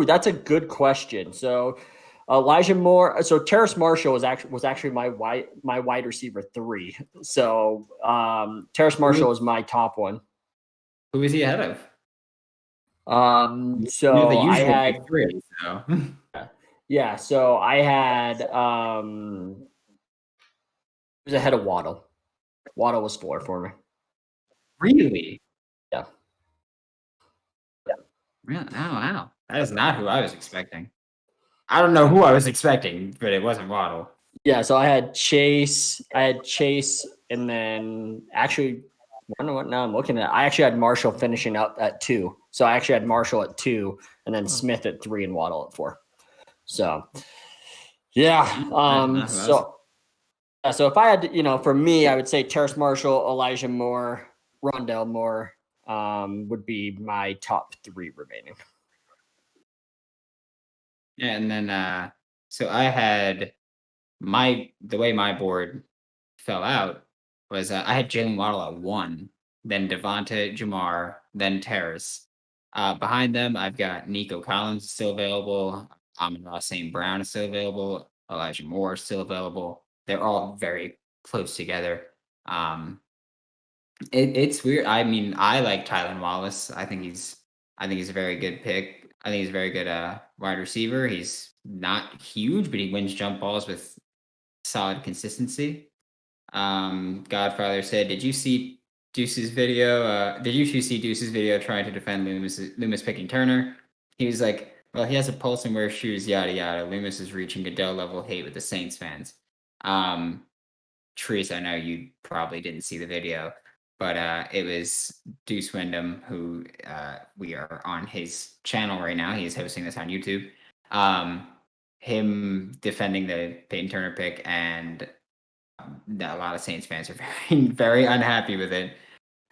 That's a good question. So Elijah Moore. So Terrace Marshall was actually my wide receiver 3. So Terrace Marshall is my top one. Who is he ahead of? So the I had 3. So. Yeah. So I had. He was ahead of Waddle. Waddle was 4 for me. Really? Yeah. Really? Oh, wow. That is not who I was expecting. I don't know who I was expecting, but it wasn't Waddle. Yeah, so I had Chase, and then actually, now I'm looking at. I actually had Marshall finishing up at 2. So I actually had Marshall at 2, and then Smith at 3, and Waddle at 4. So, yeah. So if I had to, for me, I would say Terrace Marshall, Elijah Moore, Rondell Moore would be my top 3 remaining. Yeah, and then so I had the way my board fell out was I had Jalen Waddle at 1, then Devonta, Jamar, then Terrace. Behind them, I've got Nico Collins still available. Amon-Ra St. Brown is still available. Elijah Moore is still available. They're all very close together. It's weird. I mean, I like Tylan Wallace. I think he's a very good pick. I think he's a very good wide receiver. He's not huge, but he wins jump balls with solid consistency. Godfather said, "Did you see Deuce's video? Did you see Deuce's video trying to defend Loomis picking Turner?" He was like, "Well, he has a pulse and wears shoes, yada yada. Loomis is reaching Goodell level hate with the Saints fans." Trees, I know you probably didn't see the video, but it was Deuce Wyndham, who we are on his channel right now. He is hosting this on YouTube. Him defending the Peyton Turner pick, and a lot of Saints fans are very, very unhappy with it.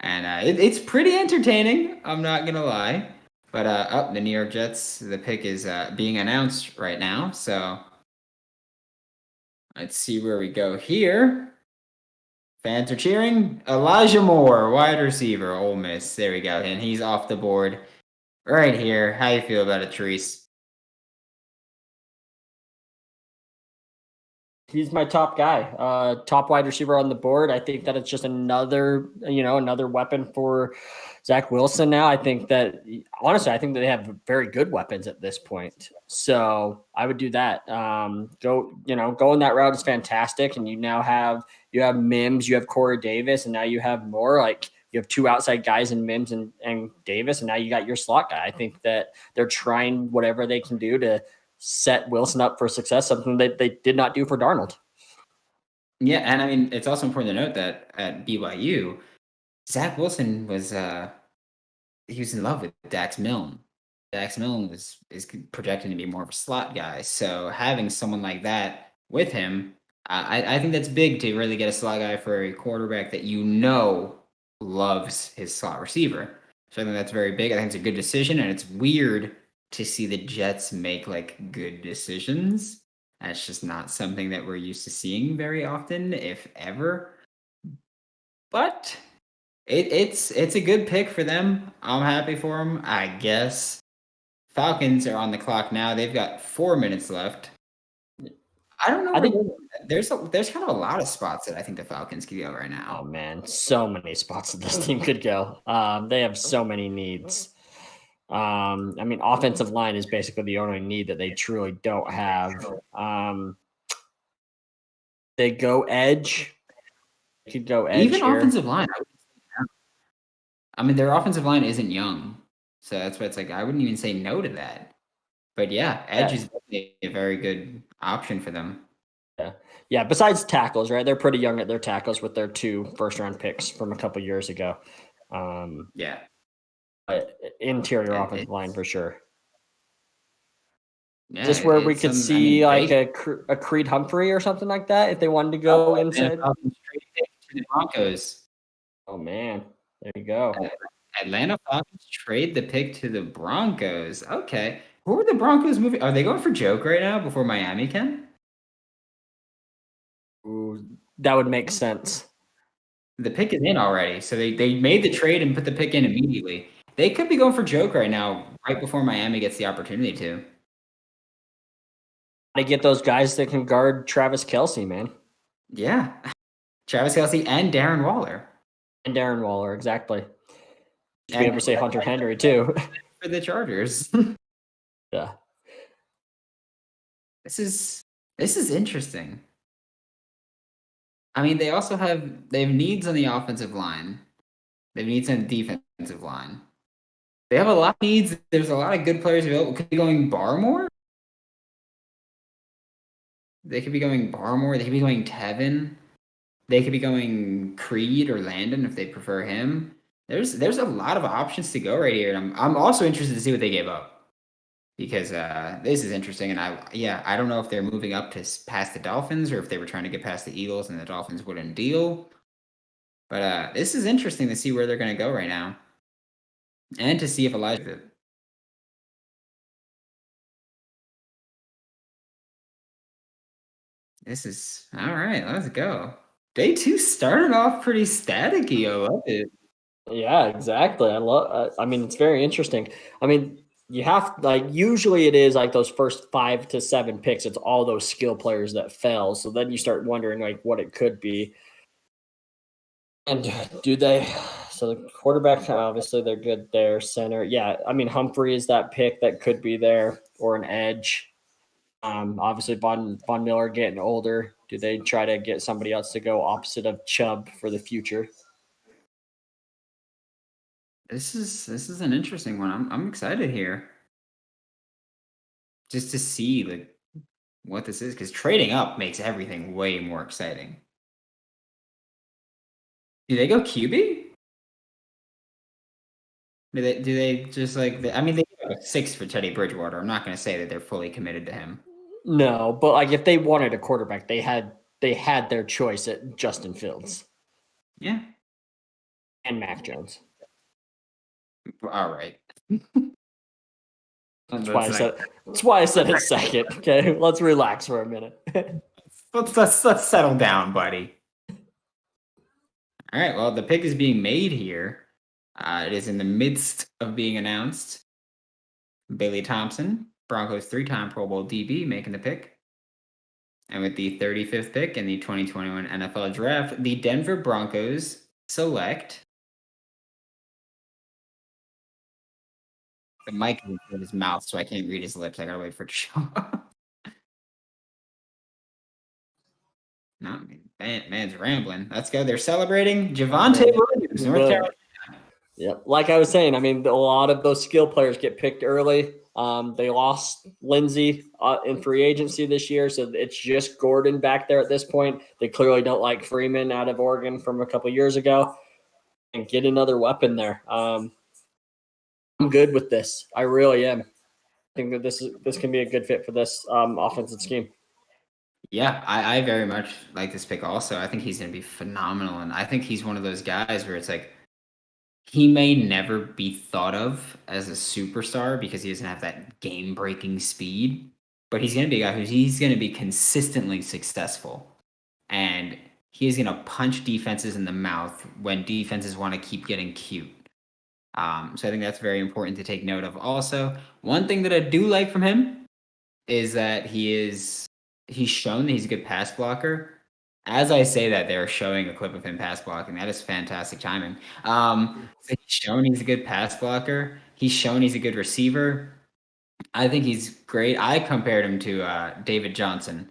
And it's pretty entertaining, I'm not going to lie. But the New York Jets, the pick is being announced right now. So let's see where we go here. Fans are cheering. Elijah Moore, wide receiver, Ole Miss. There we go. And he's off the board right here. How you feel about it, Therese? He's my top guy, top wide receiver on the board. I think that it's just another weapon for Zach Wilson now. I think that, honestly, they have very good weapons at this point. So I would do that. Going that route is fantastic. And you have Mims, you have Corey Davis, and now you have more. Like, you have 2 outside guys in Mims and Davis, and now you got your slot guy. I think that they're trying whatever they can do to set Wilson up for success, something that they did not do for Darnold. Yeah, and I mean, it's also important to note that at BYU, Zach Wilson was he was in love with Dax Milne. Dax Milne is projecting to be more of a slot guy. So having someone like that with him, I think that's big to really get a slot guy for a quarterback that loves his slot receiver. So I think that's very big. I think it's a good decision, and it's weird to see the Jets make like good decisions. That's just not something that we're used to seeing very often, if ever. But it's a good pick for them. I'm happy for them, I guess. Falcons are on the clock now. They've got 4 minutes left. I don't know. I think there's kind of a lot of spots that I think the Falcons could go right now. Oh man, so many spots that this team could go. They have so many needs. I mean, offensive line is basically the only need that they truly don't have. They go edge. They could go edge. Even here. Offensive line. I mean, their offensive line isn't young, so that's why it's like I wouldn't even say no to that. But yeah, edge is a very good option for them. Yeah. Besides tackles, right? They're pretty young at their tackles with their 2 first-round picks from a couple years ago. Yeah. Interior offensive line for sure. Yeah, just where we could see a Creed Humphrey or something like that if they wanted to go inside. To the Broncos. Oh man, there you go. Atlanta Falcons trade the pick to the Broncos. Okay, who are the Broncos moving? Are they going for Joke right now before Miami can? Ooh, that would make sense. The pick is in already, so they made the trade and put the pick in immediately. They could be going for Joke right now, right before Miami gets the opportunity to. To get those guys that can guard Travis Kelce, man. Yeah. Travis Kelce and Darren Waller. Exactly. To be able to say Hunter Henry, too. For the Chargers. Yeah. This is interesting. I mean, they have needs on the offensive line. They have needs on the defensive line. They have a lot of needs. There's a lot of good players available. Could be going Barmore. They could be going Barmore. They could be going Tevin. They could be going Creed or Landon if they prefer him. There's a lot of options to go right here, and I'm also interested to see what they gave up because this is interesting. And I don't know if they're moving up to past the Dolphins or if they were trying to get past the Eagles and the Dolphins wouldn't deal. But this is interesting to see where they're going to go right now, and to see if Elijah. This is all right. Let's go. Day 2 started off pretty staticky. I love it. Yeah, exactly. I mean, it's very interesting. I mean, you have like usually it is like those first 5 to 7 picks. It's all those skill players that fell. So then you start wondering like what it could be. And do they? So the quarterback, obviously, they're good there. Center, yeah. I mean, Humphrey is that pick that could be there, or an edge. Obviously, Von Miller getting older. Do they try to get somebody else to go opposite of Chubb for the future? This is an interesting one. I'm excited here, just to see like what this is, because trading up makes everything way more exciting. Do they go QB? Do they just like I mean they go 6 for Teddy Bridgewater. I'm not going to say that they're fully committed to him. No, but like if they wanted a quarterback, they had their choice at Justin Fields. Yeah. And Mac Jones. All right. That's why I said it second. Okay, let's relax for a minute. let's settle down, buddy. All right. Well, the pick is being made here. It is in the midst of being announced. Bailey Thompson, Broncos 3-time Pro Bowl DB, making the pick. And with the 35th pick in the 2021 NFL Draft, the Denver Broncos select. The mic is in his mouth, so I can't read his lips. I gotta wait for it to show up. No, man's rambling. Let's go. They're celebrating Javonte Williams, North Carolina. Yep. Like I was saying, I mean, a lot of those skill players get picked early. They lost Lindsey in free agency this year, so it's just Gordon back there at this point. They clearly don't like Freeman out of Oregon from a couple years ago, and get another weapon there. I'm good with this. I really am. I think that this can be a good fit for this offensive scheme. Yeah, I very much like this pick also. I think he's going to be phenomenal, and I think he's one of those guys where it's like he may never be thought of as a superstar because he doesn't have that game-breaking speed, but he's going to be a guy he's going to be consistently successful, and he's going to punch defenses in the mouth when defenses want to keep getting cute. So I think that's very important to take note of. Also, one thing that I do like from him is that he's shown that he's a good pass blocker. As I say that, they're showing a clip of him pass blocking. That is fantastic timing. So he's shown he's a good pass blocker. He's shown he's a good receiver. I think he's great. I compared him to David Johnson.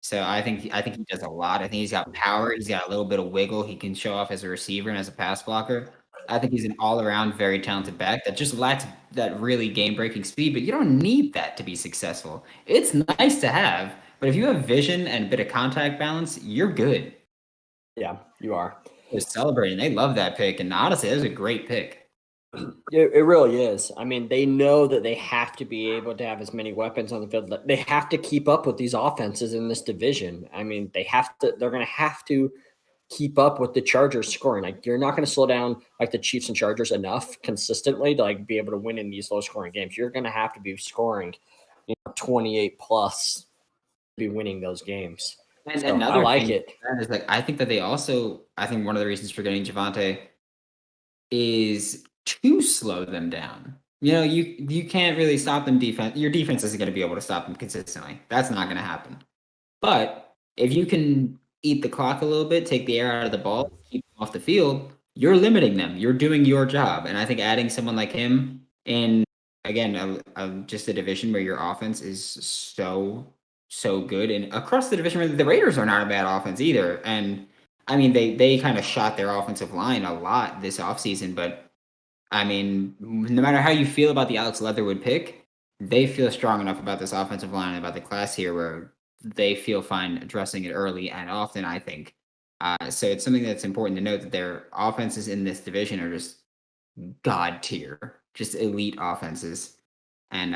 So I think he does a lot. I think he's got power. He's got a little bit of wiggle. He can show off as a receiver and as a pass blocker. I think he's an all-around very talented back that just lacks that really game-breaking speed, but you don't need that to be successful. It's nice to have, but if you have vision and a bit of contact balance, you're good. Yeah, you are. They're celebrating. They love that pick, and honestly, that was a great pick. It really is. I mean, they know that they have to be able to have as many weapons on the field. They have to keep up with these offenses in this division. I mean, they're going to have to keep up with the Chargers scoring. Like, you're not going to slow down like the Chiefs and Chargers enough consistently to like be able to win in these low scoring games. You're going to have to be scoring 28 plus to be winning those games. And so another I like thing it. is like I think that they also one of the reasons for getting Javonte is to slow them down. You can't really stop them defense. Your defense isn't going to be able to stop them consistently. That's not going to happen. But if you can eat the clock a little bit, take the air out of the ball, keep them off the field, you're limiting them. You're doing your job. And I think adding someone like him in, again, just a division where your offense is so good, and across the division where the Raiders are not a bad offense either. And I mean, they kind of shot their offensive line a lot this offseason, but I mean, no matter how you feel about the Alex Leatherwood pick, they feel strong enough about this offensive line and about the class here where they feel fine addressing it early and often, I think. So it's something that's important to note that their offenses in this division are just god tier, just elite offenses. And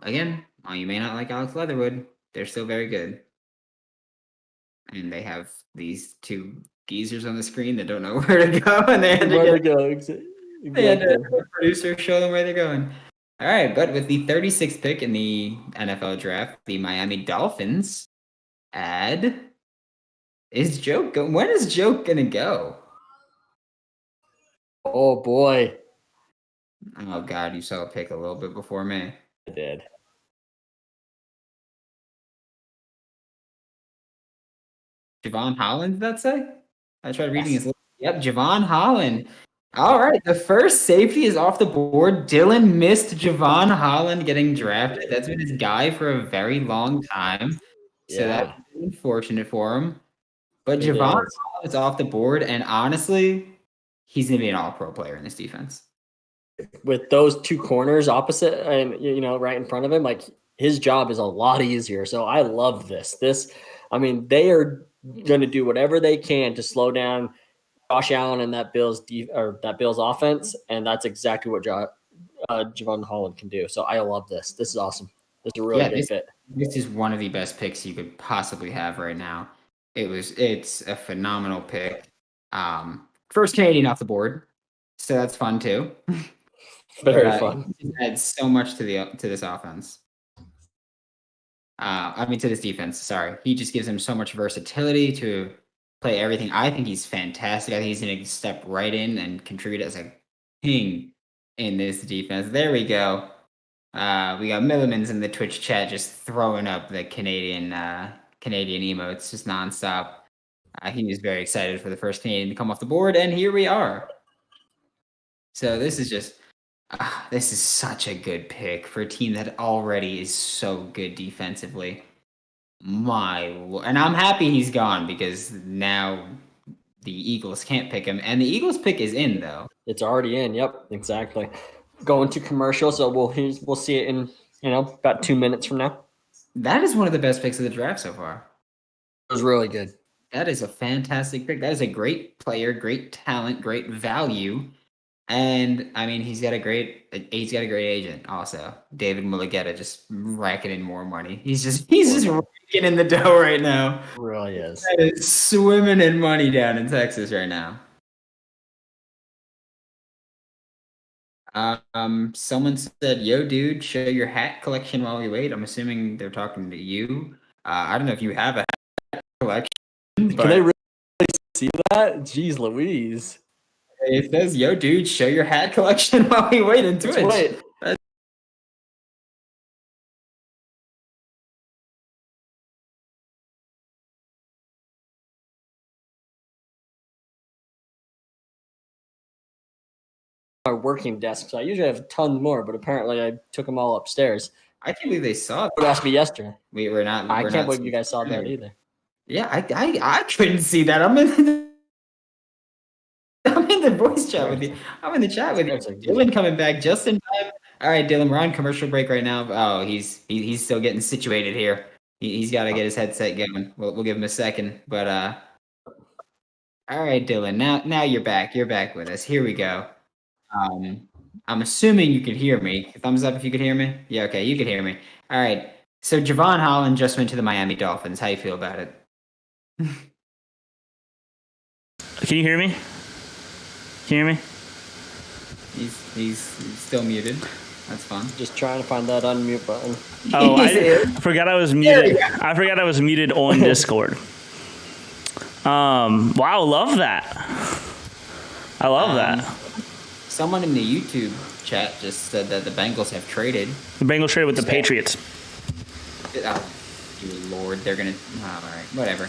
again, while you may not like Alex Leatherwood, they're still very good. And they have these two geezers on the screen that don't know where to go, and they had to Where to get go? they had to Exactly. have a producer show them where they're going. All right, but with the 36th pick in the NFL draft, the Miami Dolphins add is Joke. When is Joke gonna go? Oh boy, Oh God, you saw a pick a little bit before me. I did. Javon Holland, did that say? I tried reading Yes. his. Yep, Javon Holland. All right, the first safety is off the board. Dylan missed Javon Holland getting drafted. That's been his guy for a very long time. So Yeah, that's unfortunate for him. But it Javon is. Holland is off the board, and honestly, he's going to be an all-pro player in this defense. With those two corners opposite and right in front of him, like his job is a lot easier. So I love this. I mean, they are going to do whatever they can to slow down Josh Allen and that Bills offense, and that's exactly what Javon Holland can do. So I love this. This is awesome. This is a really good fit. This is one of the best picks you could possibly have right now. It's a phenomenal pick. First Canadian off the board, so that's fun too. Very fun. It adds so much to this offense. To this defense. Sorry, he just gives him so much versatility to play everything. I think he's fantastic. I think he's going to step right in and contribute as a king in this defense. There we go. We got Millimans in the Twitch chat just throwing up the Canadian emotes just nonstop. He was very excited for the first Canadian to come off the board, and here we are. So this is such a good pick for a team that already is so good defensively. And I'm happy he's gone because now the Eagles can't pick him, and the Eagles pick is in though. It's already in. Yep, exactly. Going to commercial, so we'll see it in about 2 minutes from now. That is one of the best picks of the draft so far. It was really good. That is a fantastic pick. That is a great player, great talent, great value. And I mean, he's got a great agent also. David Mulligetta just racking in more money. He's just raking in the dough right now. It really is. That is swimming in money down in Texas right now. Someone said, "Yo, dude, show your hat collection while we wait." I'm assuming they're talking to you. I don't know if you have a hat collection. Can they really see that? Jeez Louise. It says, "Yo, dude, show your hat collection while we wait in Twitch." Wait. Our working desk, so I usually have tons more, but apparently I took them all upstairs. I can't believe they saw it. You asked me yesterday. We're not. I can't believe you guys saw that either. Yeah, I couldn't see that. I'm in the voice chat with you. I'm in the chat with you. Dylan coming back just in time. All right, Dylan, we're on commercial break right now. Oh, he's still getting situated here. He's got to get his headset going. We'll give him a second. But all right, Dylan. Now you're back. You're back with us. Here we go. I'm assuming you can hear me. Thumbs up if you could hear me. Yeah, okay, you can hear me. All right. So Javon Holland just went to the Miami Dolphins. How you feel about it? Can you hear me? Can you hear me? He's still muted. That's fun. Just trying to find that unmute button. Oh, I forgot I was muted. I forgot I was muted on Discord. Wow, love that. I love that. Someone in the YouTube chat just said that the Bengals have traded. The Bengals traded with the Patriots. Oh, dear Lord, they're gonna. Oh, all right, whatever.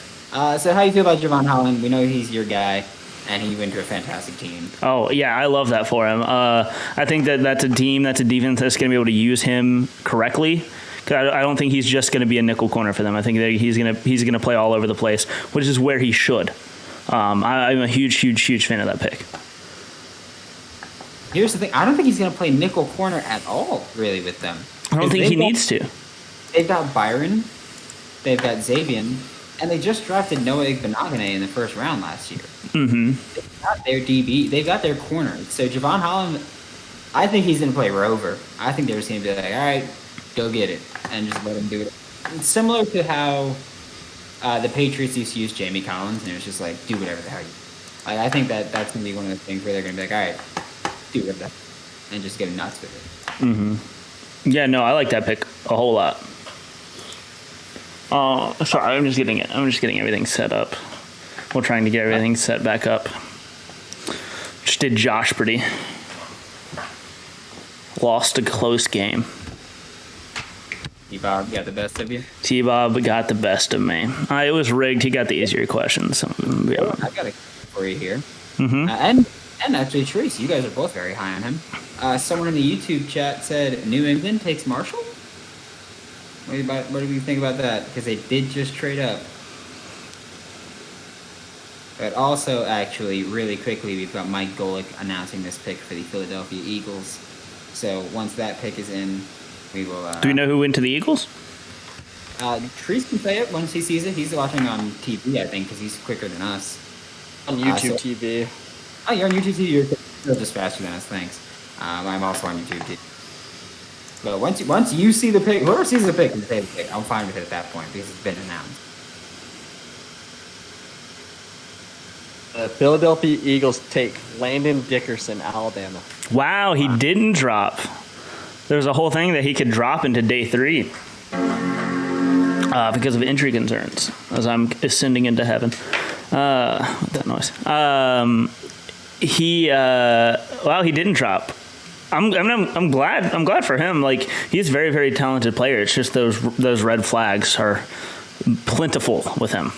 So how you feel about Javon Holland? We know he's your guy, and he went to a fantastic team. Oh yeah, I love that for him. I think that's a team, that's a defense that's going to be able to use him correctly. Cause I don't think he's just going to be a nickel corner for them. I think that he's going to play all over the place, which is where he should. I'm a huge fan of that pick. Here's the thing: I don't think he's going to play nickel corner at all, really, with them. I don't think he needs to. They've got Byron, they've got Xavier, and they just drafted Noah Igbenogany in the first round last year. Mm-hmm. They've got their DB, they've got their corner. So Javon Holland, I think he's going to play rover. I think they're just going to be like, all right, go get it, and just let him do it. It's similar to how the Patriots used to use Jamie Collins, and it was just like, do whatever the hell you. Like, I think that's going to be one of the things where they're going to be like, all right, do whatever the hell, and just get nuts with it. Mm-hmm. Yeah, no, I like that pick a whole lot. Sorry, I'm just getting everything set up. We're trying to get everything set back up. Just did Josh pretty. Lost a close game. T-Bob got the best of you. T-Bob got the best of me. It was rigged. He got the easier questions. So, yeah. I got a for you here. Mm-hmm. And actually, Trace, you guys are both very high on him. Someone in the YouTube chat said New England takes Marshall. What do you think about that? Because they did just trade up. But also, actually, really quickly, we've got Mike Golick announcing this pick for the Philadelphia Eagles. So once that pick is in, we will. Do we know who went to the Eagles? Trace can say it once he sees it. He's watching on TV, I think, because he's quicker than us. On YouTube TV. Oh, you're on YouTube TV. You're just faster than us. Thanks. I'm also on YouTube TV. But once you see the pick, whoever sees the pick can say the pick. I'm fine with it at that point because it's been announced. The Philadelphia Eagles take Landon Dickerson, Alabama. Wow, he didn't drop. There was a whole thing that he could drop into day 3 because of injury concerns. As I'm ascending into heaven. What that noise? He didn't drop. I'm glad for him. Like, he's a very, very talented player. It's just those red flags are plentiful with him.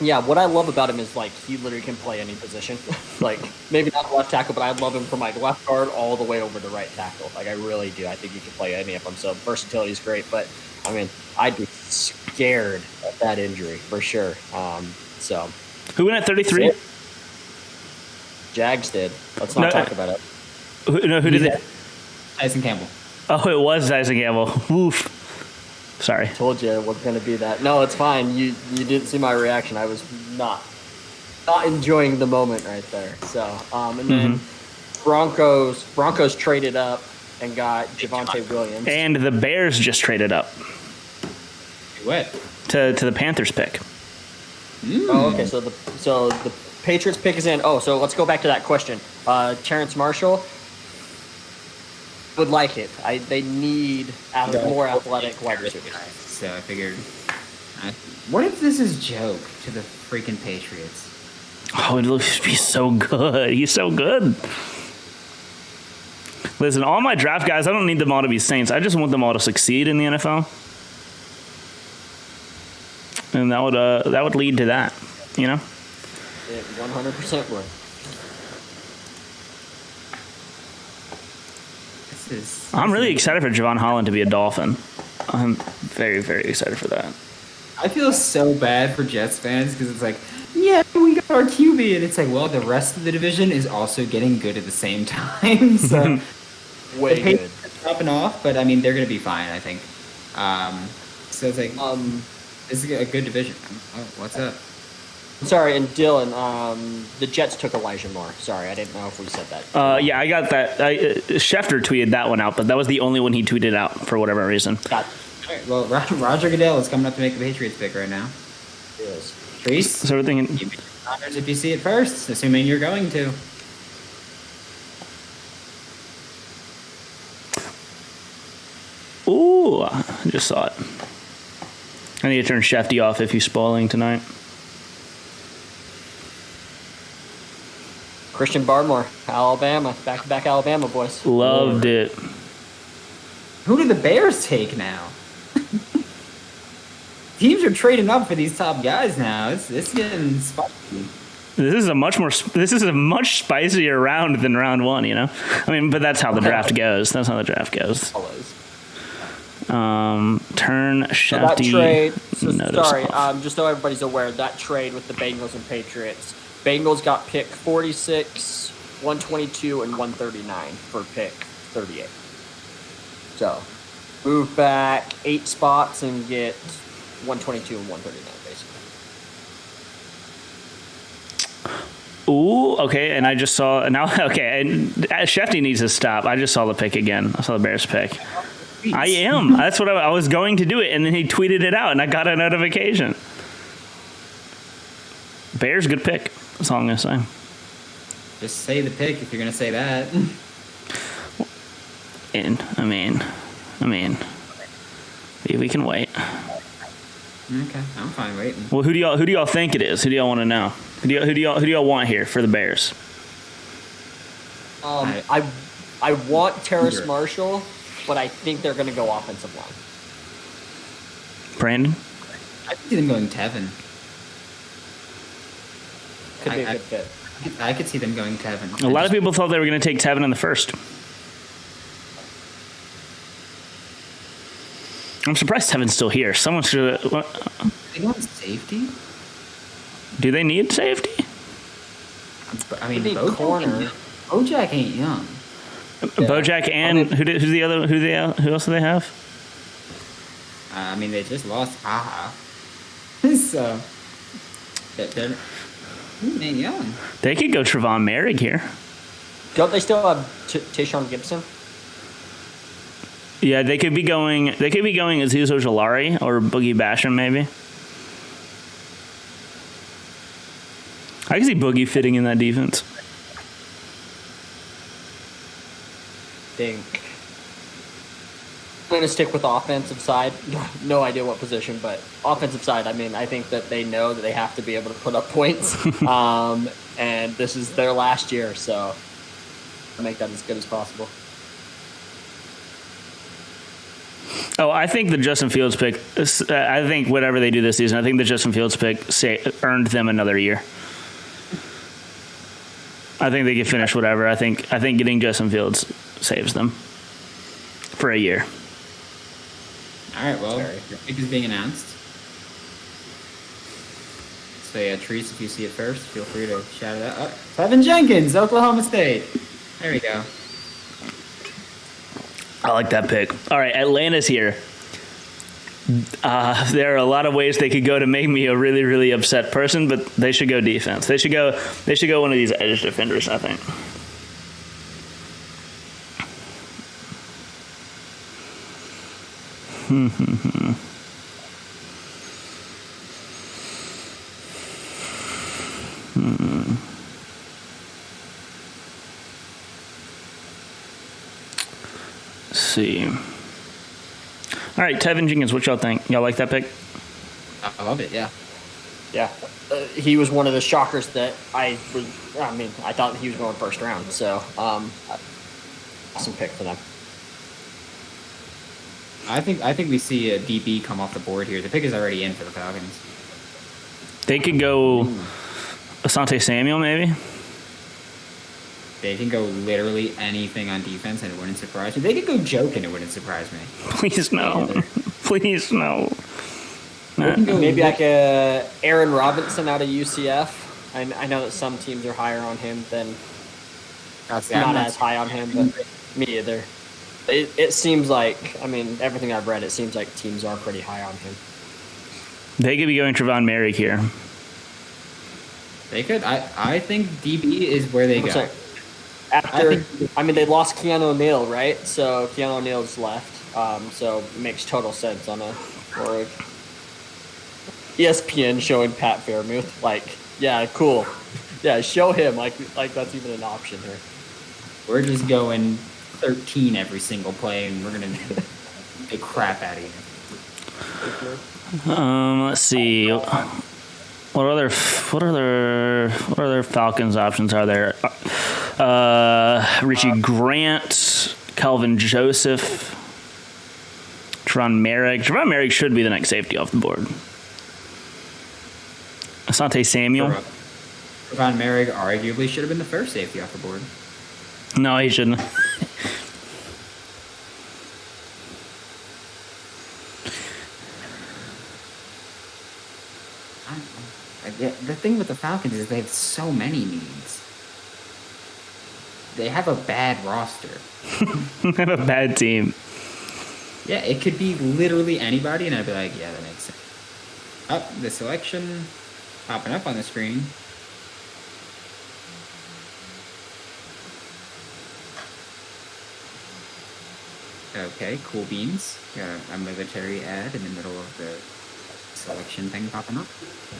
Yeah, what I love about him is, like, he literally can play any position. Like, maybe not left tackle, but I love him from, like, left guard all the way over to right tackle. Like, I really do. I think he can play any of them. So versatility is great. But, I mean, I'd be scared of that injury for sure. So Who went at 33? Jags did. Let's not talk about it. Who did it? Tyson Campbell. Oh, it was Tyson Campbell. Oof. Sorry. Told you it was going to be that. No, it's fine. You didn't see my reaction. I was not enjoying the moment right there. So, and then Broncos traded up and got Javonte Williams. And the Bears just traded up. What? To the Panthers pick. Oh, okay. So the Patriots pick is in. Oh, so let's go back to that question. Terrence Marshall would like it. They need more athletic wide receivers. So I figured, what if this is joke to the freaking Patriots? Oh, it looks to be so good. He's so good. Listen, all my draft guys, I don't need them all to be Saints. I just want them all to succeed in the NFL. And that would lead to that, you know? It 100% would. I'm really excited for Javon Holland to be a Dolphin. I'm very, very excited for that. I feel so bad for Jets fans because it's like, yeah, we got our QB, and it's like, well, the rest of the division is also getting good at the same time. So Way the good. Patriots are dropping off, but I mean, they're going to be fine, I think. So it's like, this is a good division. Oh, what's up? Sorry, and Dylan, the Jets took Elijah Moore. Sorry, I didn't know if we said that. Yeah, I got that. Schefter tweeted that one out, but that was the only one he tweeted out for whatever reason. Got All right, well, Roger Goodell is coming up to make the Patriots pick right now. is. Treese, So we're thinking, you make your honors if you see it first, assuming you're going to. ooh, I just saw it. I need to turn Shefty off if he's spoiling tonight. Christian Barmore, Alabama. Back-to-back Alabama, boys. Loved it. Who do the Bears take now? Teams are trading up for these top guys now. It's getting spicy. This is a much spicier round than round one, you know? I mean, but that's how the draft goes. That's how the draft goes. Always. Turn So that Shefty. trade. So notice sorry, off. just so everybody's aware, that trade with the Bengals and Patriots. Bengals got pick 46, 122, and 139 for pick 38. So move back 8 spots and get 122 and 139 basically. Ooh, okay, and I just saw now. Okay, and Shefty needs to stop. I just saw the pick again. I saw the Bears pick. I am. That's what I was going to do it, and then he tweeted it out, and I got a notification. Bears, good pick. That's all I'm gonna say. Just say the pick if you're gonna say that. And I mean, we can wait. Okay, I'm fine waiting. Well, who do y'all think it is? Who do y'all want to know? Who do y'all want here for the Bears? I want Terrace Peter. Marshall, but I think they're going to go offensive line. Brandon? I could see them going Tevin. Could be a I- good fit. I could see them going Tevin. A lot of people thought they were going to take Tevin in the first. I'm surprised Tevin's still here. Someone should. They want safety. Do they need safety? I mean, They need Bojack corner. Bojack ain't young. Bojack and who's the other? Who else do they have? I mean, they just lost Haha. So they're he ain't young. They could go Trevon Merrick here. Don't they still have Tayshaun Gibson? Yeah, they could be going. They could be going Azeez Ojulari or Boogie Basham, maybe. I can see Boogie fitting in that defense. Think. I'm going to stick with the offensive side. No idea what position, but offensive side, I mean, I think that they know that they have to be able to put up points. And this is their last year, so make that as good as possible. Oh, I think the Justin Fields pick. I think whatever they do this season, I think the Justin Fields pick earned them another year. I think they can finish whatever. I think getting Justin Fields saves them for a year. All right, well, your pick is being announced. So yeah, Treese, if you see it first, feel free to shout it out. Tevin Jenkins, Oklahoma State. There we go. I like that pick. All right, Atlanta's here. There are a lot of ways they could go to make me a really, really upset person, but they should go defense. They should go one of these edge defenders, I think. Let's see. All right, Tevin Jenkins, what y'all think? Y'all like that pick? I love it, yeah. Yeah. He was one of the shockers that I thought he was going first round, so awesome pick for them. I think we see a DB come off the board here. The pick is already in for the Falcons. They could go Asante Samuel, maybe. They can go literally anything on defense, and it wouldn't surprise me. They could go joke, and it wouldn't surprise me. Please no. Please no. They can go Maybe like Aaron Robinson out of UCF. I know that some teams are higher on him than I'm not as high on him, but me either. It seems like, I mean, everything I've read, it seems like teams are pretty high on him. They could be going Trevon Merrick here. They could. I think DB is where they Looks go. like after, I they lost Keanu O'Neal, right? So Keanu O'Neal's left. So it makes total sense on a org. ESPN showing Pat Fairmouth, like, yeah, cool. Yeah, show him, like that's even an option here. We're just going 13 every single play, and we're gonna the crap out of you. Let's see. What other Falcons options are there? Richie Grant, Calvin Joseph, Trevon Merrick. Trevon Merrick should be the next safety off the board. Asante Samuel. Trevon Merrick arguably should have been the first safety off the board. No, he shouldn't. Yeah, the thing with the Falcons is they have so many needs. They have a bad roster. I have a bad team. Yeah, it could be literally anybody, and I'd be like, yeah, that makes sense. Oh, the selection popping up on the screen. Okay, cool beans. Got a military ad in the middle of the selection thing popping up.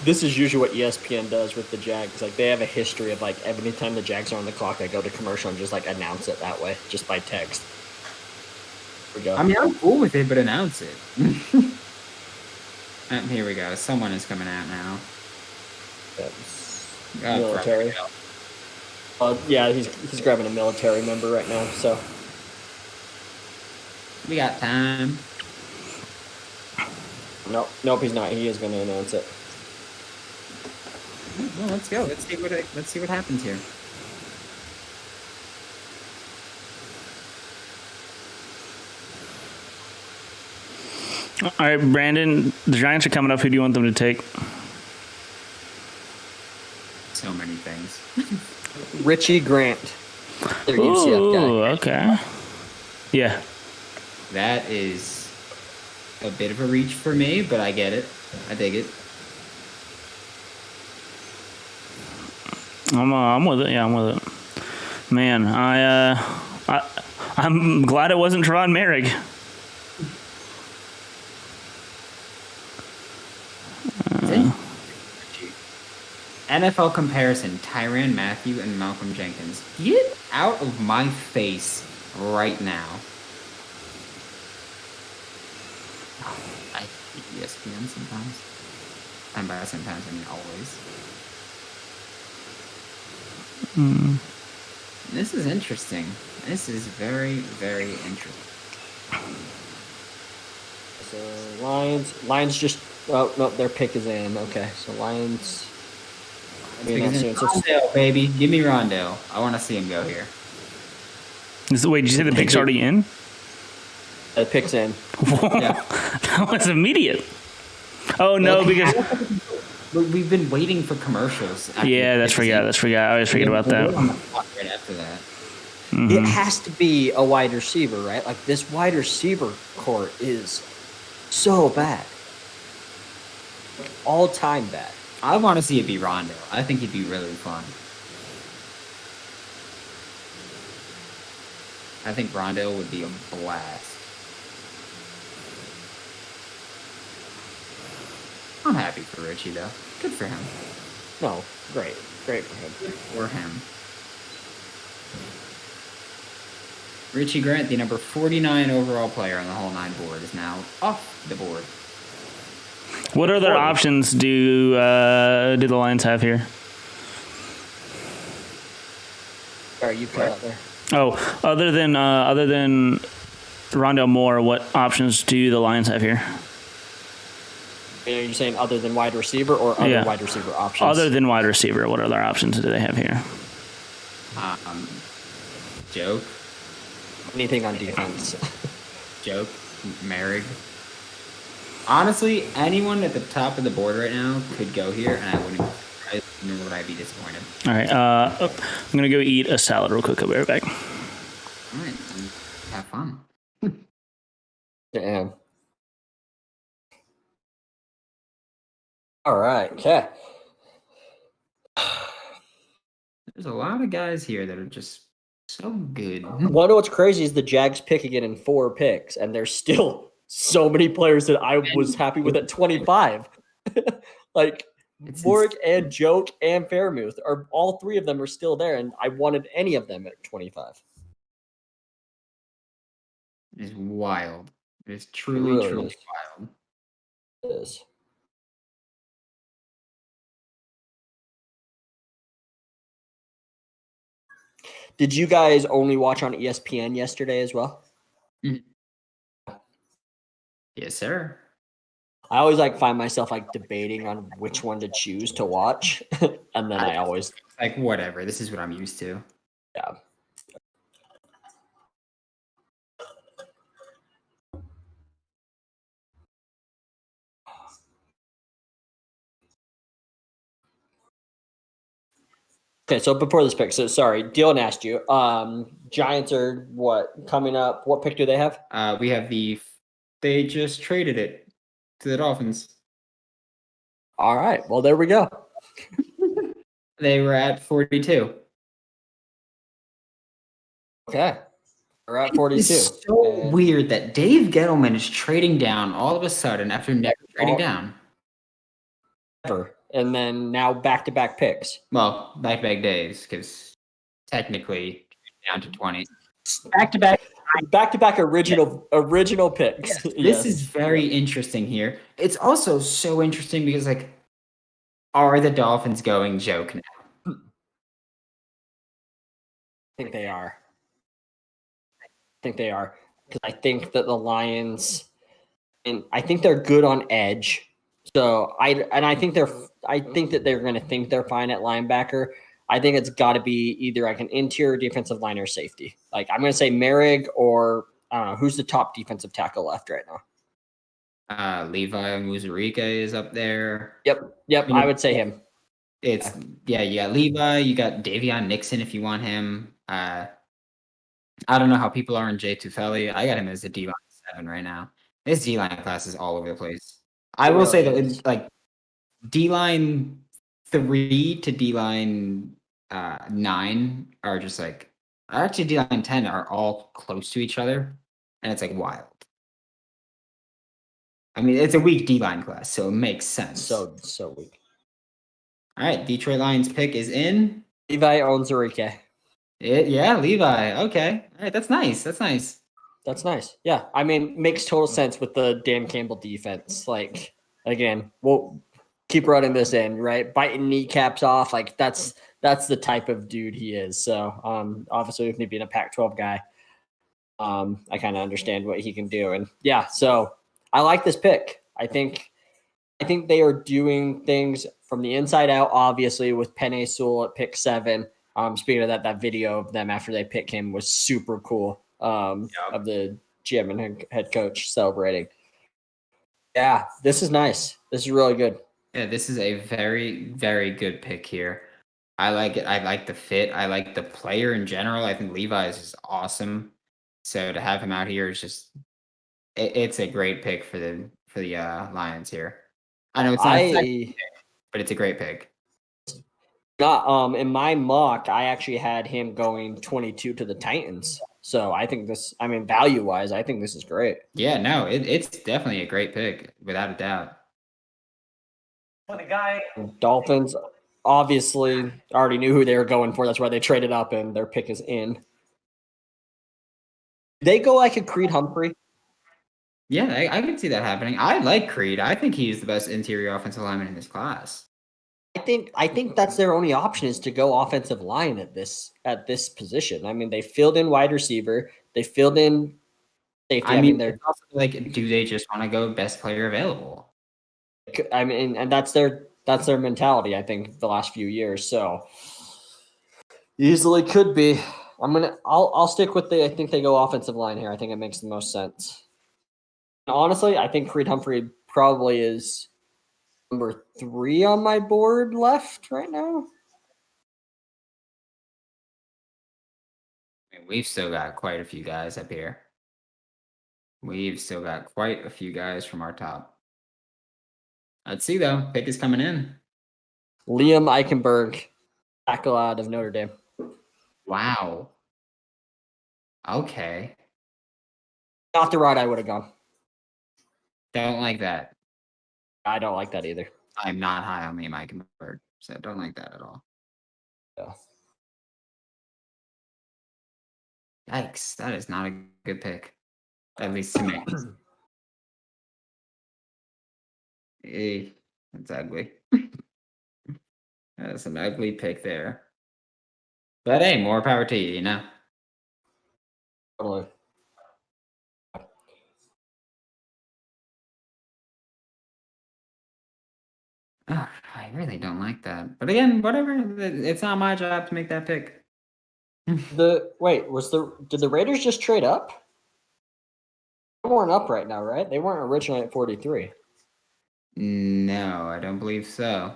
This is usually what ESPN does with the Jags. Like, they have a history of, like, every time the Jags are on the clock, they go to commercial and just, like, announce it that way, just by text. Here we go. I mean, I'm cool with it, but announce it. Here we go. Someone is coming out now. Military. Yeah, he's grabbing a military member right now, so. We got time. Nope, he's not. He is going to announce it. Well, let's go. Let's see what happens here. All right, Brandon, the Giants are coming up. Who do you want them to take? So many things. Richie Grant. Their UCF guy. Ooh, okay. Yeah. That is a bit of a reach for me, but I get it. I dig it. I'm with it. Yeah, I'm with it. Man, I'm glad it wasn't Teron Merrick. NFL comparison: Tyrann Mathieu and Malcolm Jenkins. Get out of my face right now. I hate ESPN sometimes. And by sometimes, I mean always. This is interesting. This is very, very interesting. So Lions just. Oh no, their pick is in. Okay, so Lions. Rondale, baby, give me Rondale. I want to see him go here. Wait, did you say the pick's already in? The pick's in. Yeah. That was immediate. Oh no, because we've been waiting for commercials. yeah, that's forgot. I always forget about that. Right after that. Mm-hmm. It has to be a wide receiver, right? Like, this wide receiver court is so bad, all time bad. I want to see it be Rondale. I think he'd be really fun. I think Rondale would be a blast. I'm happy for Richie, though. Good for him. No, great for him. Good for him. Richie Grant, the number 49 overall player on the whole 9 board, is now off the board. What other options do the Lions have here? All right, you cut out there. Oh, other than Rondale Moore, what options do the Lions have here? Are you saying other than wide receiver or other wide receiver options? Other than wide receiver, what other options do they have here? Joke. Anything on defense. Joke. Merrick. Honestly, anyone at the top of the board right now could go here, and I wouldn't. Nor would I be disappointed. All right, I'm gonna go eat a salad real quick. I'll be right back. All right, have fun. Damn. All right, okay. There's a lot of guys here that are just so good. One of what's crazy is the Jags pick again in 4 picks, and there's still so many players that I was happy with at 25. Like, Borg and Joke and Fairmouth are all 3 of them are still there, and I wanted any of them at 25. It's wild. It's truly wild. It is. Did you guys only watch on ESPN yesterday as well? Mm-hmm. Yes, sir. I always find myself debating on which one to choose to watch, and then I always whatever. This is what I'm used to. Yeah. Okay, so before this pick, so sorry, Dylan asked you. Giants are what coming up? What pick do they have? We have they just traded it to the Dolphins. All right, well there we go. They were at 42. Okay, we're at 42. It's so And weird that Dave Gettleman is trading down all of a sudden after never trading down. ever. And then now back-to-back picks. Well, back-to-back days, because technically down to 20. Back-to-back. Back-to-back original picks. This Yes. is very interesting here. It's also so interesting because, like, are the Dolphins going joke now? I think they are. Because I think that the Lions, and I think they're good on edge. So I think that they're going to think they're fine at linebacker. I think it's got to be either like an interior defensive line or safety. Like I'm going to say Merrick or I don't know who's the top defensive tackle left right now. Levi Muzarika is up there. Yep. I would say him. You got Levi, you got Davion Nixon if you want him. I don't know how people are in Jay Tufeli. I got him as a D-line 7 right now. This D-line class is all over the place. I will say that it's like D-line 3 to D-line 9 are just like actually D-line 10 are all close to each other, and it's like wild. I mean, it's a weak D-line class, so it makes sense. So weak. All right, Detroit Lions pick is in. Levi Onwuzurike. Yeah, Levi. Okay. All right, that's nice. That's nice. Yeah, I mean, makes total sense with the Dan Campbell defense. Like, again, we'll keep running this in, right? Biting kneecaps off. Like, that's the type of dude he is. So, obviously, with me being a Pac-12 guy, I kind of understand what he can do. And yeah, so I like this pick. I think they are doing things from the inside out. Obviously, with Penei Sewell at pick 7. Speaking of that video of them after they pick him was super cool. Of the gym and head coach celebrating. Yeah, this is nice. This is really good. Yeah, this is a very, very good pick here. I like it. I like the fit. I like the player in general. I think Levi is just awesome. So to have him out here is just it's a great pick for the Lions here. I know it's not a second pick, but it's a great pick. In my mock, I actually had him going 22 to the Titans. So I think value-wise, I think this is great. Yeah, no, it's definitely a great pick, without a doubt. But the guy Dolphins obviously already knew who they were going for. That's why they traded up, and their pick is in. They go like a Creed Humphrey. Yeah, I can see that happening. I like Creed. I think he's the best interior offensive lineman in this class. I think that's their only option is to go offensive line at this position. I mean, they filled in wide receiver, they filled in safety. I mean, they're also like, do they just want to go best player available? I mean, and that's their mentality. I think the last few years. So easily could be. I'll stick with I think they go offensive line here. I think it makes the most sense. And honestly, I think Creed Humphrey probably is number 3 on my board left right now. I mean, we've still got quite a few guys up here. We've still got quite a few guys from our top. Let's see, though. Pick is coming in. Liam Eichenberg, tackle out of Notre Dame. Wow. Okay. Not the route I would have gone. Don't like that. I don't like that either. I'm not high on Liam Eichenberg, so don't like that at all. Yeah. Yikes, that is not a good pick. At least to me. That's ugly. That's an ugly pick there. But hey, more power to you, you know? Totally. Oh, I really don't like that. But again, whatever. It's not my job to make that pick. Did the Raiders just trade up? They weren't up right now, right? They weren't originally at 43. No, I don't believe so.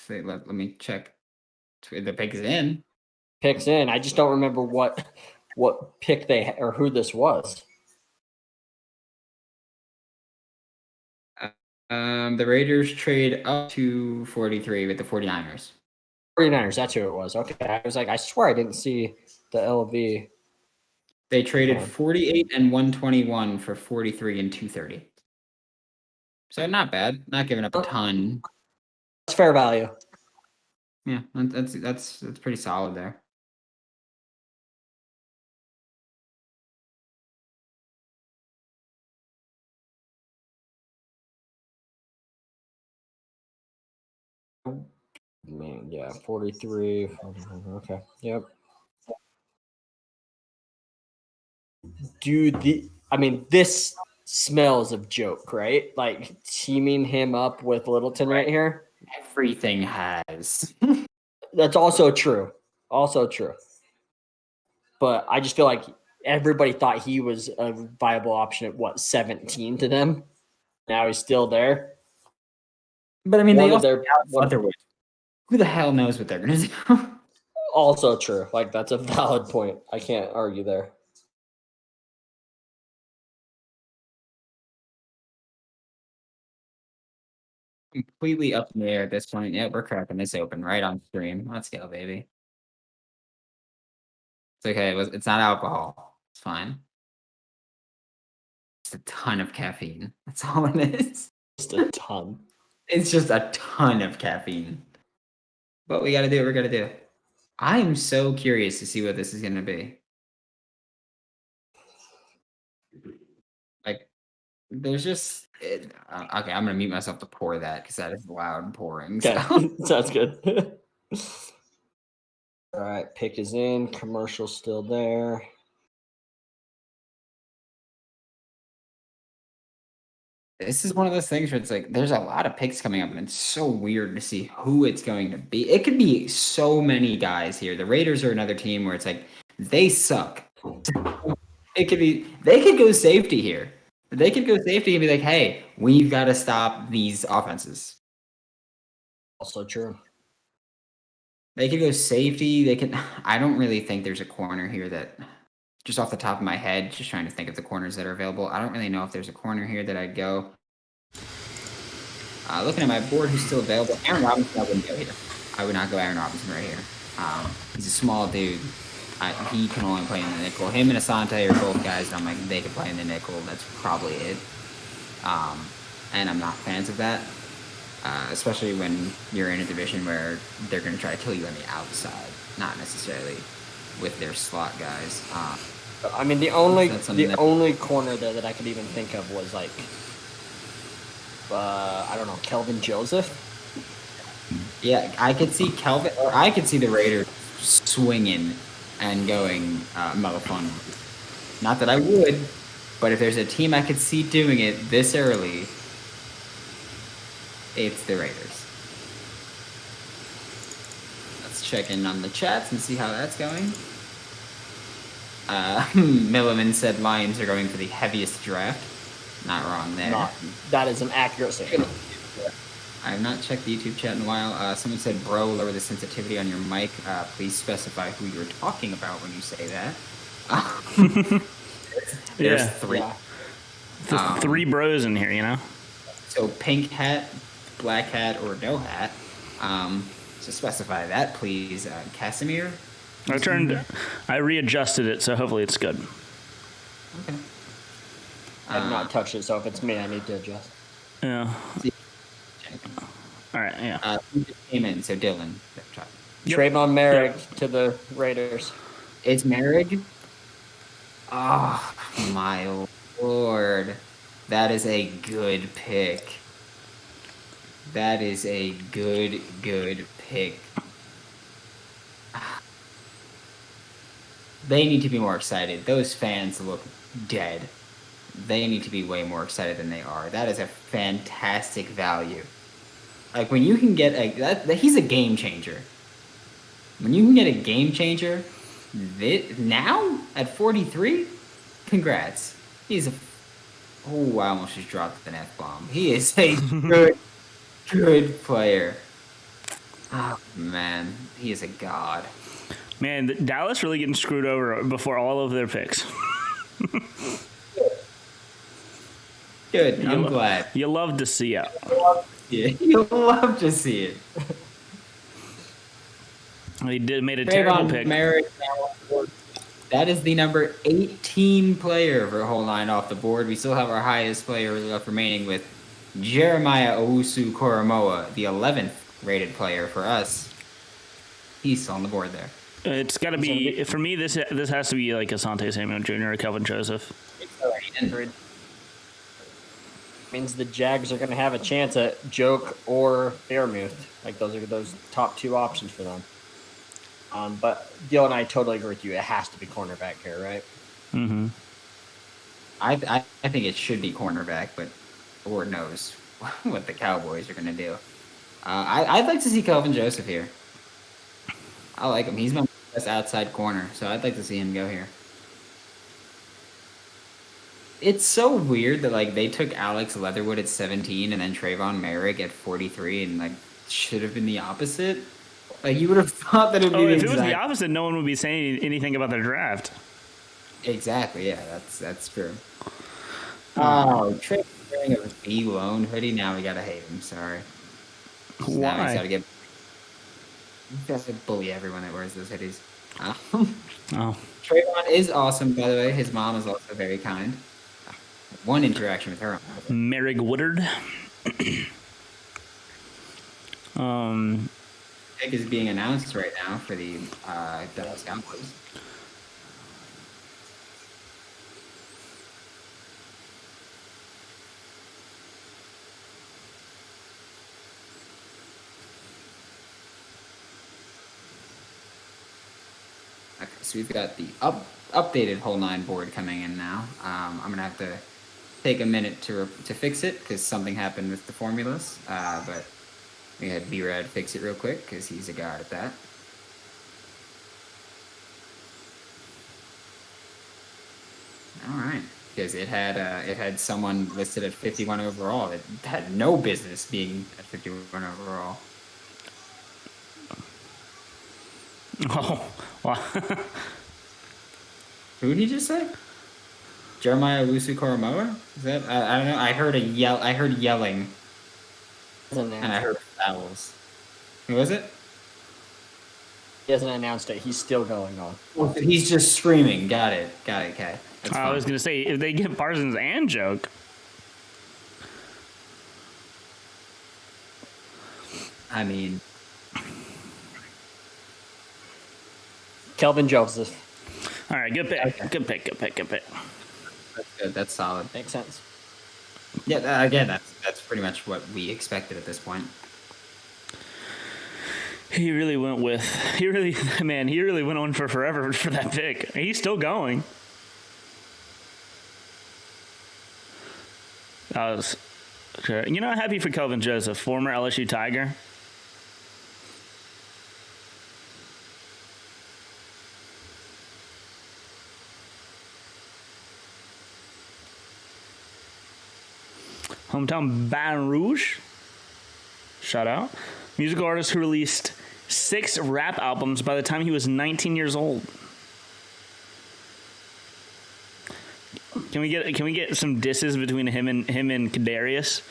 Let me check The pick is in. Picks in. I just don't remember what pick or who this was. The Raiders trade up to 43 with the 49ers. 49ers, that's who it was. Okay. I was like, I swear I didn't see the LV. They traded 48 and 121 for 43 and 230. So not bad. Not giving up a ton. That's fair value. Yeah, that's pretty solid there. Man, yeah, 43. Okay. Yep. Dude, this smells of joke, right? Like teaming him up with Littleton right here. Everything has. That's also true. Also true. But I just feel like everybody thought he was a viable option at 17 to them. Now he's still there. But I mean, One they of their- who the hell knows what they're gonna do? Also true. Like that's a valid point. I can't argue there. Completely up in the air at this point. Yeah, we're cracking this open right on stream. Let's go, baby. It's okay. It's not alcohol. It's fine. It's a ton of caffeine. That's all it is. Just a ton. It's just a ton of caffeine. But we gotta do what we're gonna do. I am so curious to see what this is gonna be. Like, there's just okay. I'm gonna mute myself to pour that because that is loud pouring. Okay, So. sounds good. All right, pick is in. Commercial still there. This is one of those things where it's like there's a lot of picks coming up, and it's so weird to see who it's going to be. It could be so many guys here. The Raiders are another team where it's like they suck. It could be they could go safety here. They could go safety and be like, "Hey, we've got to stop these offenses." Also true. They could go safety. They can. I don't really think there's a corner here that. Just off the top of my head, just trying to think of the corners that are available. I don't really know if there's a corner here that I'd go. Looking at my board, who's still available? Aaron Robinson, I wouldn't go here. I would not go Aaron Robinson right here. He's a small dude. He can only play in the nickel. Him and Asante are both guys that I'm like, they could play in the nickel. That's probably it. And I'm not fans of that. Especially when you're in a division where they're going to try to kill you on the outside, not necessarily with their slot guys. I mean, the only corner there that I could even think of was like, I don't know, Kelvin Joseph. Yeah, I could see Kelvin, or I could see the Raiders swinging and going Melifonwu. Not that I would, but if there's a team I could see doing it this early, it's the Raiders. Let's check in on the chats and see how that's going. Milliman said Lions are going for the heaviest draft. Not wrong there. That is an accurate statement. I have not checked the YouTube chat in a while. Someone said, bro, lower the sensitivity on your mic. Please specify who you're talking about when you say that. There's three. Yeah. Three bros in here, you know? So pink hat, black hat, or no hat. So specify that, please. Casimir? I readjusted it, so hopefully it's good. Okay. I have not touched it, so if it's me, I need to adjust. Yeah. All right, yeah. Came in, so Dylan. Yep. Trayvon Merrick to the Raiders. It's Merrick? Oh, my Lord. That is a good pick. That is a good pick. They need to be more excited. Those fans look dead. They need to be way more excited than they are. That is a fantastic value. Like, when you can get he's a game changer. When you can get a game changer, now at 43, congrats. He's I almost just dropped an F-bomb. He is a good player. Oh, man. he is a god. Man, Dallas really getting screwed over before all of their picks. Good. I'm glad. You love to see it. Yeah, you'll love to see it. He made a terrible pick. Merrick, that is the number 18 player for Whole Nine off the board. We still have our highest player left remaining with Jeremiah Owusu Koromoa, the 11th rated player for us. He's still on the board there. It's got to be, for me, this has to be like Asante Samuel Jr. or Kelvin Joseph. Means the Jags are going to have a chance at Joke or Fairmouth. Like those are those top two options for them. But Gil and I totally agree with you. It has to be cornerback here, right? Mm-hmm. I think it should be cornerback, but Lord knows what the Cowboys are going to do. I'd like to see Kelvin Joseph here. I like him. He's my best outside corner, so I'd like to see him go here. It's so weird that like they took Alex Leatherwood at 17 and then Trayvon Merrick at 43, and like should have been the opposite. Like you would have thought that it would be. If it was the opposite, no one would be saying anything about the draft. Exactly. Yeah, that's true. Oh, Trey wearing a B loan hoodie. Now we gotta hate him. Sorry. Why? Now he's gotta get. He has to bully everyone that wears those hoodies. Oh. Trayvon is awesome, by the way. His mom is also very kind. One interaction with her. Merrick Woodard. Pick is being announced right now for the Dallas Cowboys. Okay, so we've got the updated Whole Nine board coming in now. I'm gonna have to take a minute to fix it because something happened with the formulas. But we had B-Rad fix it real quick because he's a god at that. All right, because it had someone listed at 51 overall. It had no business being at 51 overall. Oh, wow. Who did he just say? Jeremiah Owusu Koromoa? Is that? I don't know. I heard yelling, and I heard vowels. Who was it? He hasn't announced it. He's still going on. Oh, he's just screaming. Got it. Okay. That's I was going to say, if they get Parsons and Joke. I mean, Kelvin Joseph. All right, good pick. Okay. Good pick. that's good. That's solid. Makes sense. Yeah. Again, that's pretty much what we expected at this point. He really went on for forever for that pick. He's still going. I'm happy for Kelvin Joseph, former LSU Tiger. Hometown Baton Rouge. Shout out. Musical artist who released 6 rap albums by the time he was 19 years old. Can we get some disses between him and Kadarius?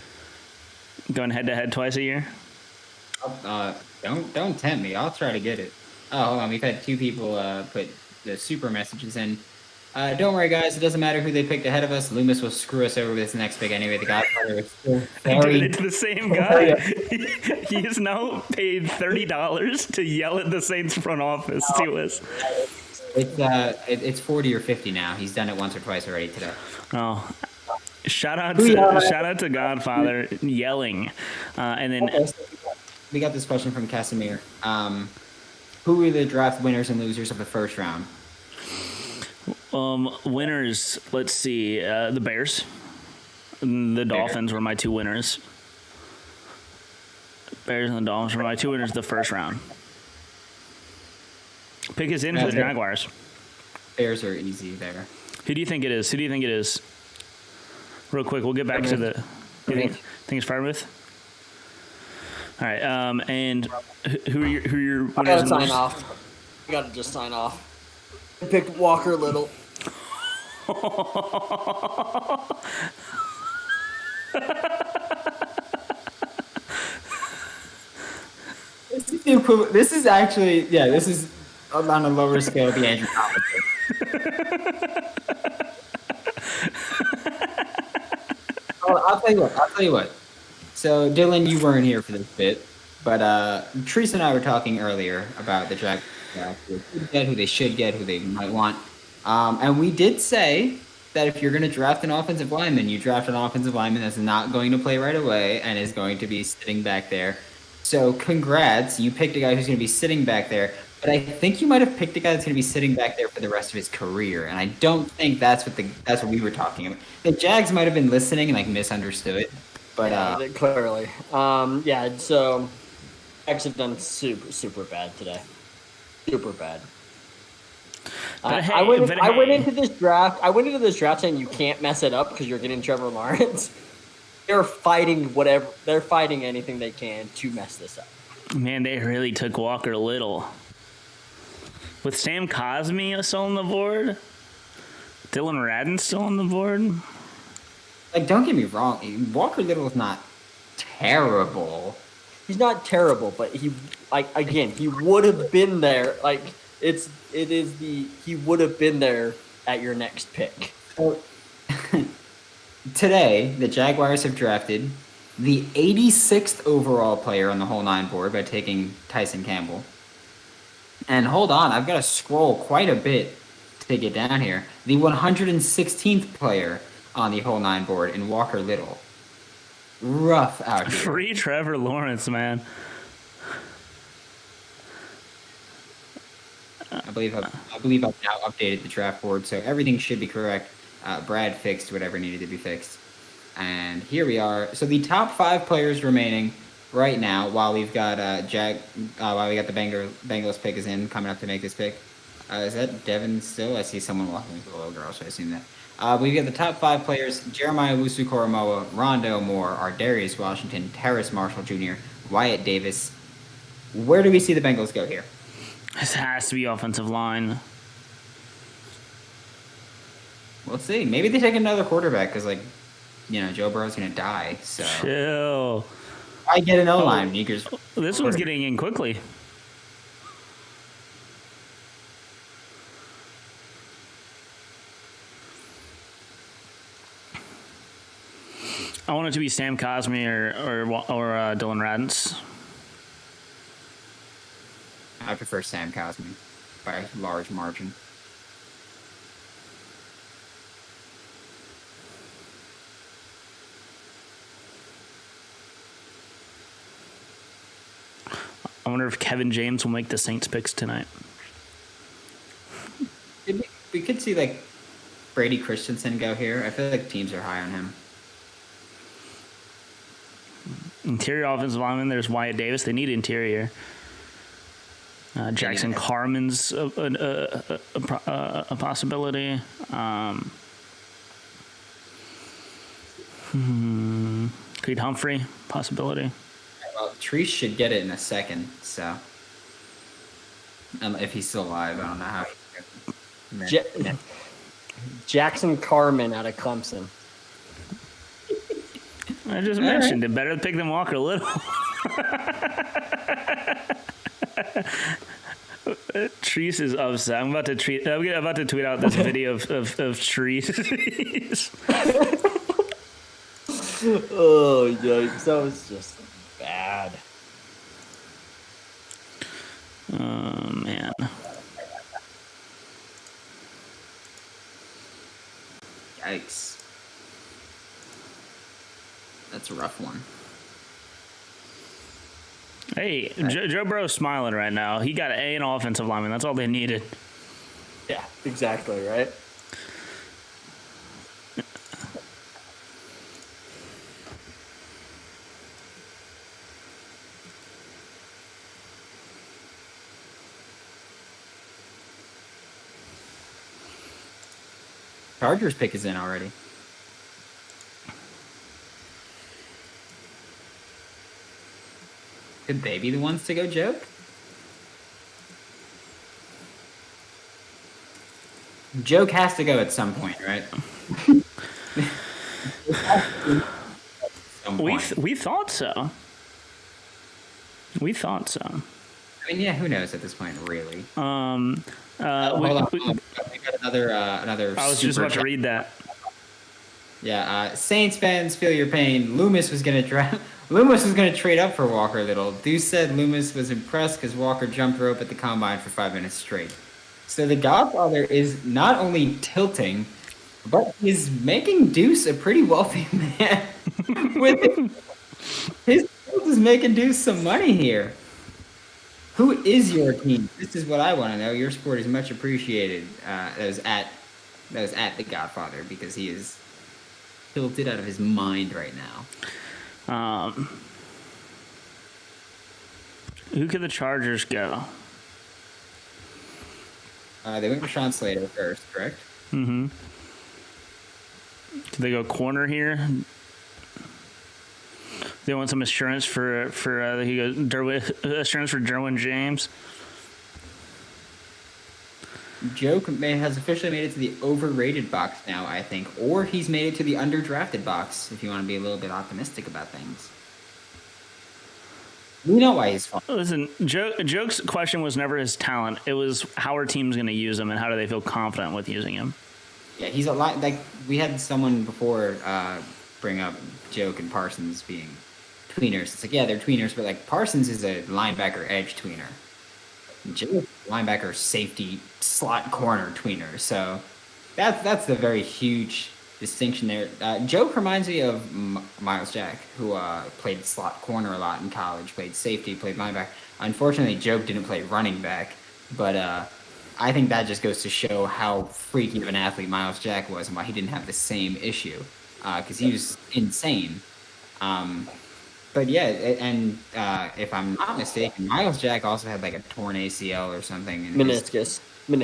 Going head to head twice a year? Don't tempt me. I'll try to get it. Oh, hold on. We've had 2 people put the super messages in. Don't worry, guys. It doesn't matter who they picked ahead of us. Loomis will screw us over with this next pick anyway. The Godfather is still very... It's the same guy. He is now paid $30 to yell at the Saints front office to us. It's 40 or 50 now. He's done it once or twice already today. Oh, shout out to Godfather yelling, and then okay, so we got this question from Casimir. Who are the draft winners and losers of the first round? Winners. Let's see. The Bears, the Dolphins were my 2 winners. Bears and the Dolphins were my 2 winners the first round. Pick is in for the Jaguars. Bears are easy there. Who do you think it is? Real quick, we'll get back to the... You think it's Freiermuth? All right. And who are your I winners gotta and sign losers? off. I gotta just sign off. I picked Walker Little. This is the equivalent. This is actually, yeah, this is on a lower scale of the Andrew Thomas. I'll tell you what. I'll tell you what. So, Dylan, you weren't here for this bit, but Teresa and I were talking earlier about the draft, who they should get, who they might want, and we did say that if you're going to draft an offensive lineman, you draft an offensive lineman that's not going to play right away and is going to be sitting back there. So, congrats, you picked a guy who's going to be sitting back there. But I think you might have picked a guy that's going to be sitting back there for the rest of his career, and I don't think that's what we were talking about. The Jags might have been listening and like misunderstood, but Clearly. Yeah, so Jags have done super bad today. Super bad. I went into this draft. I went into this draft saying you can't mess it up because you're getting Trevor Lawrence. They're fighting whatever. They're fighting anything they can to mess this up. Man, they really took Walker Little. With Sam Cosmi still on the board, Dylan Radin still on the board. like don't get me wrong, Walker Little is not terrible. He's not terrible, but he would have been there. Like he would have been there at your next pick. So, today, the Jaguars have drafted the 86th overall player on the whole nine board by taking Tyson Campbell. And hold on, I've got to scroll quite a bit to get down here. The 116th player on the whole nine board in Walker Little. Rough out here. Free Trevor Lawrence, man. I believe I've now updated the draft board, so everything should be correct. Brad fixed whatever needed to be fixed. And here we are. So the top 5 players remaining right now, while we've got while we got the Bengals pick is in, coming up to make this pick. Is that Devin still? I see someone walking with a little girl, so I assume that. We've got the top 5 players: Jeremiah Wusu-Koramoah, Rondo Moore, Ardarius Washington, Terrace Marshall Jr., Wyatt Davis. Where do we see the Bengals go here? This has to be offensive line. We'll see. Maybe they take another quarterback because, Joe Burrow's going to die. So Chill. I get an O-line. Meeker's. This one's getting in quickly. I want it to be Sam Cosmi or Dylan Radins. I prefer Sam Cosmi by a large margin. I wonder if Kevin James will make the Saints picks tonight. We could see Brady Christensen go here. I feel like teams are high on him. Interior offensive lineman, there's Wyatt Davis. They need interior. Jackson Carman's a possibility. Creed Humphrey, possibility. Well, Treese should get it in a second, so. If he's still alive, I don't know how. Jackson Carman out of Clemson. I just mentioned it. Better to pick than Walker Little. Treese is upset. I'm about to tweet out this video of Treese. Oh, yikes. That was just bad. Oh, man. Yikes. That's a rough one. Hey, Joe Burrow's smiling right now. He got an A in offensive lineman. That's all they needed. Yeah, exactly, right? Chargers pick is in already. Could they be the ones to go joke? Joke has to go at some point, right? Some point. We thought so. We thought so. I mean, yeah, who knows at this point, really? We- Hold on. We got another. I was just super about to chat. read that. Yeah, Saints fans feel your pain. Loomis was gonna trade up for Walker Little. Deuce said Loomis was impressed because Walker jumped rope at the combine for 5 minutes straight. So the Godfather is not only tilting, but he's making Deuce a pretty wealthy man. His tilt is making Deuce some money here. Who is your team? This is what I want to know. Your support is much appreciated. That was at the Godfather because he is tilted out of his mind right now. Who could the Chargers go? They went with Sean Slater first, correct? Could they go corner here? They want some assurance for assurance for Derwin James. Joke has officially made it to the overrated box now, I think, or he's made it to the underdrafted box. If you want to be a little bit optimistic about things, we know why he's fun. Listen, Joke's question was never his talent. It was how are teams going to use him and how do they feel confident with using him. Yeah, he's a lot like we had someone before bring up Joke and Parsons being tweeners. It's like, yeah, they're tweeners, but like Parsons is a linebacker edge tweener. Joke, linebacker safety slot corner tweener. So that's the very huge distinction there. Joke reminds me of Miles Jack, who played slot corner a lot in college, played safety, played linebacker. Unfortunately, Joke didn't play running back, but I think that just goes to show how freaky of an athlete Miles Jack was and why he didn't have the same issue, because he was insane. But yeah, and if I'm not mistaken, Miles Jack also had like a torn ACL or something in Meniscus. in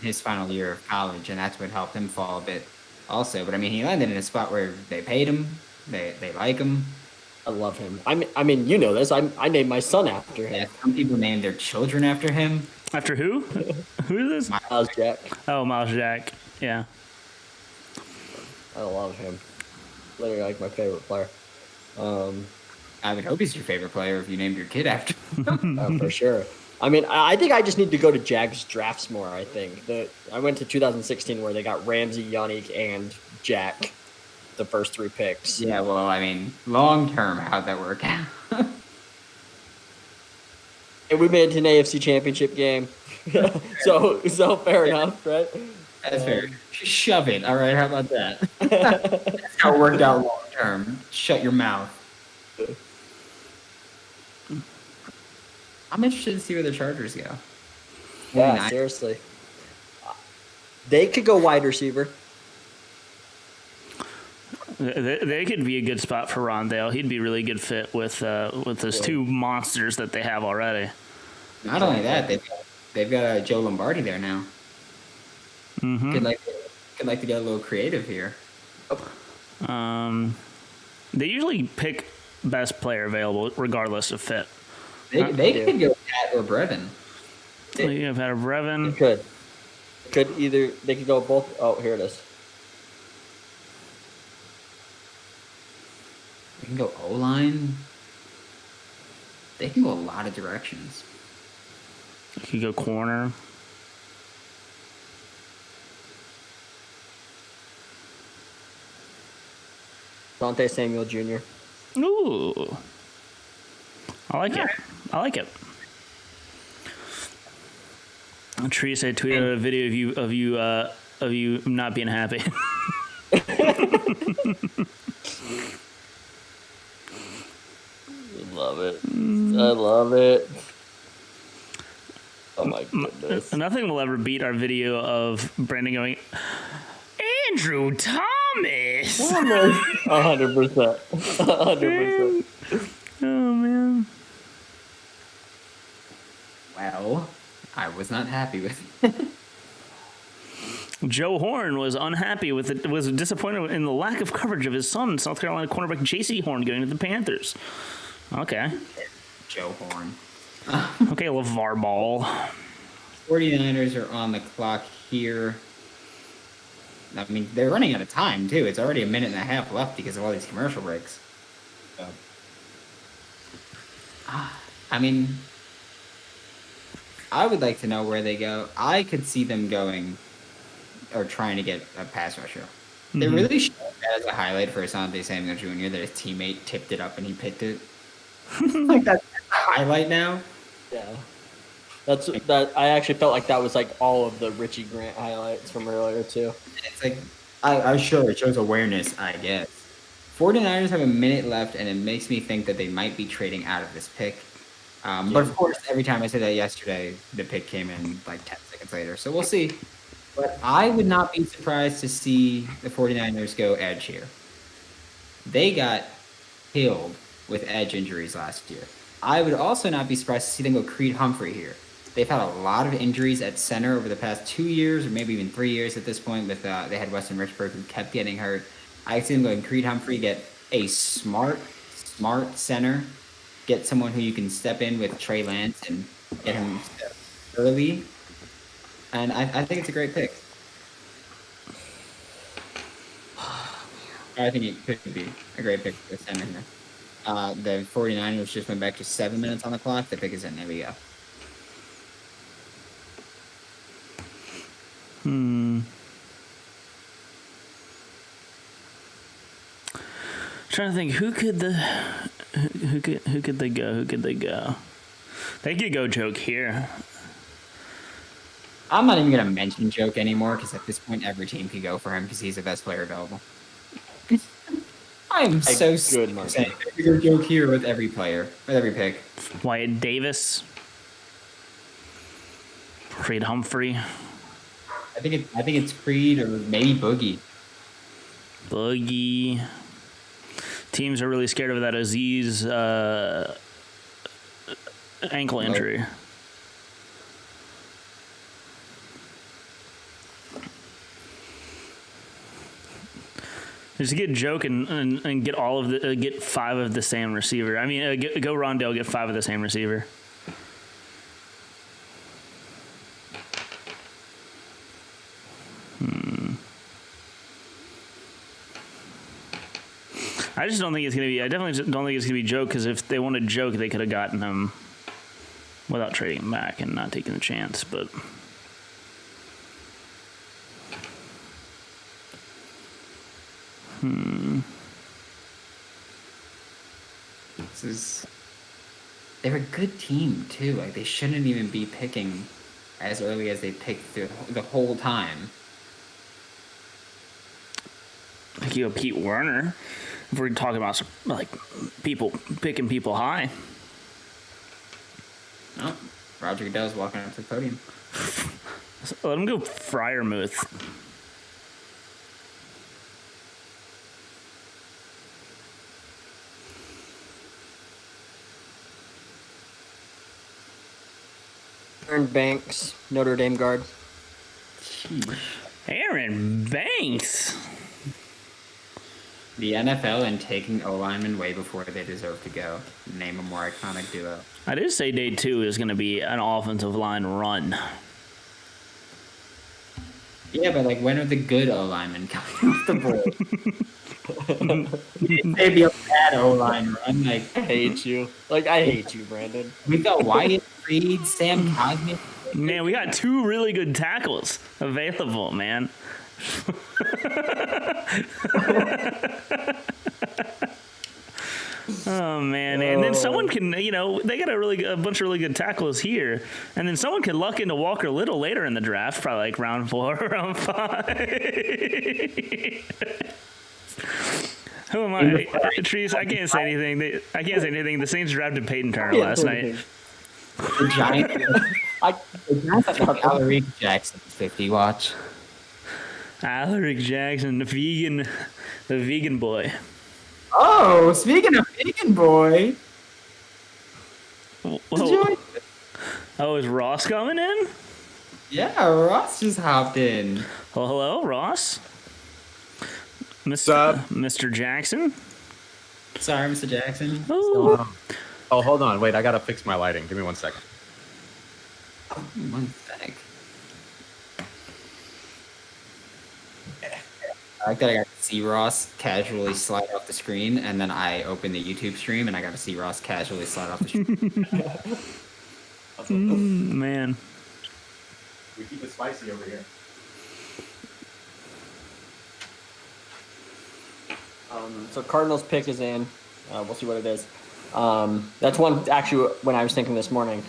his final year of college, and that's what helped him fall a bit also. But I mean, he landed in a spot where they paid him, they like him. I love him. I mean, you know this. I named my son after him. Yeah, some people named their children after him. After who? Who is this? Miles Jack. Oh, Miles Jack. Yeah. I love him. Literally like my favorite player. I would hope he's your favorite player if you named your kid after him. For sure. I mean, I think I just need to go to Jags drafts more. I think I went to 2016 where they got Ramsey, Yannick, and Jack, the first 3 picks. Yeah, well, I mean, long term, how'd that work out? And we made it to an AFC Championship game. so fair enough, right? That's fair. Shove it. All right, how about that? That's how it worked out long term. Shut your mouth. I'm interested to see where the Chargers go. Yeah, 29. seriously. They could go wide receiver. They could be a good spot for Rondale. He'd be a really good fit with those 2 monsters that they have already. Not only that, they've got Joe Lombardi there now. Mm-hmm. Could like to get a little creative here. They usually pick best player available regardless of fit. They could go Pat or Brevin. You have had a Brevin. Could either they could go both. Oh, here it is. They can go O-line. They can go a lot of directions. You could go corner. Dante Samuel Jr. Ooh. I like it. I like it. Teresa tweeted a video of you not being happy. Love it. I love it. Oh my goodness. Nothing will ever beat our video of Brandon going, Andrew Thomas. 100%. 100%. Oh man. Well, I was not happy with it. Joe Horn was unhappy with it, was disappointed in the lack of coverage of his son, South Carolina cornerback J.C. Horn, going to the Panthers. Okay. Joe Horn. Okay, LeVar Ball. 49ers are on the clock here. I mean, they're running out of time, too. It's already a minute and a half left because of all these commercial breaks. So, I mean, I would like to know where they go. I could see them going or trying to get a pass rusher. They really showed that as a highlight for Asante Samuel Jr. that his teammate tipped it up and he picked it. Like that's a highlight now. Yeah. That I actually felt like that was like all of the Richie Grant highlights from earlier too. It's like I sure it shows awareness, I guess. 49ers have a minute left, and it makes me think that they might be trading out of this pick. But of course, every time I said that yesterday, the pick came in like 10 seconds later. So we'll see. But I would not be surprised to see the 49ers go edge here. They got killed with edge injuries last year. I would also not be surprised to see them go Creed Humphrey here. They've had a lot of injuries at center over the past 2 years, or maybe even 3 years at this point. With they had Weston Richburg, who kept getting hurt. I see them going Creed Humphrey, get a smart center, get someone who you can step in with Trey Lance and get him early. And I think it's a great pick. I think it could be a great pick for the center here. The 49ers just went back to 7 minutes on the clock. The pick is in. There we go. Trying to think who could they go? They could go Joke here. I'm not even going to mention Joke anymore because at this point every team could go for him because he's the best player available. I'm so good, Mark. Saying go Joke here with every player, with every pick. Wyatt Davis, Creed Humphrey. I think it's Creed or maybe Boogie. Teams are really scared of that Aziz ankle injury. Just get Joke and get all of the get 5 of the same receiver. I mean, go Rondale, get 5 of the same receiver. I just don't think it's gonna be. I definitely don't think it's gonna be Joke because if they wanted Joke, they could have gotten him without trading him back and not taking the chance. But They're a good team too. Like they shouldn't even be picking as early as they picked the whole time. like you know, Pete Werner. If we're talking about like people picking people high. Oh, Roger Goodell's walking up to the podium. Let him go Freiermuth. Aaron Banks, Notre Dame guard. Aaron Banks. The NFL and taking O-linemen way before they deserve to go. Name a more iconic duo. I did say day 2 is going to be an offensive line run. Yeah, but like when are the good O-linemen coming off the board? Maybe a bad O-line run. Like I hate you. I hate you, Brandon. we got Wyatt Reed, Sam Cosmi. Man, we got 2 really good tackles available, man. Oh man, and then someone can, you know, they got a bunch of really good tackles here, and then someone can luck into Walker Little later in the draft, probably like round 4, round 5. Who am I? Trees, I can't say anything. I can't say anything. The Saints drafted Peyton Turner last night. The Giants. The Giants have Alaric Jackson 50. Watch. Alaric Jackson, the vegan boy. Oh, speaking of vegan boy. Whoa. Oh, is Ross coming in? Yeah, Ross just hopped in. Well, hello, Ross. What's up? Mr. Jackson. Sorry, Mr. Jackson. Oh. Oh, hold on. Wait, I gotta fix my lighting. Give me 1 second. One sec. I like that I got to see Ross casually slide off the screen, and then I open the YouTube stream, and I got to see Ross casually slide off the screen. Man. We keep it spicy over here. So Cardinals pick is in. We'll see what it is. That's one, actually, when I was thinking this morning,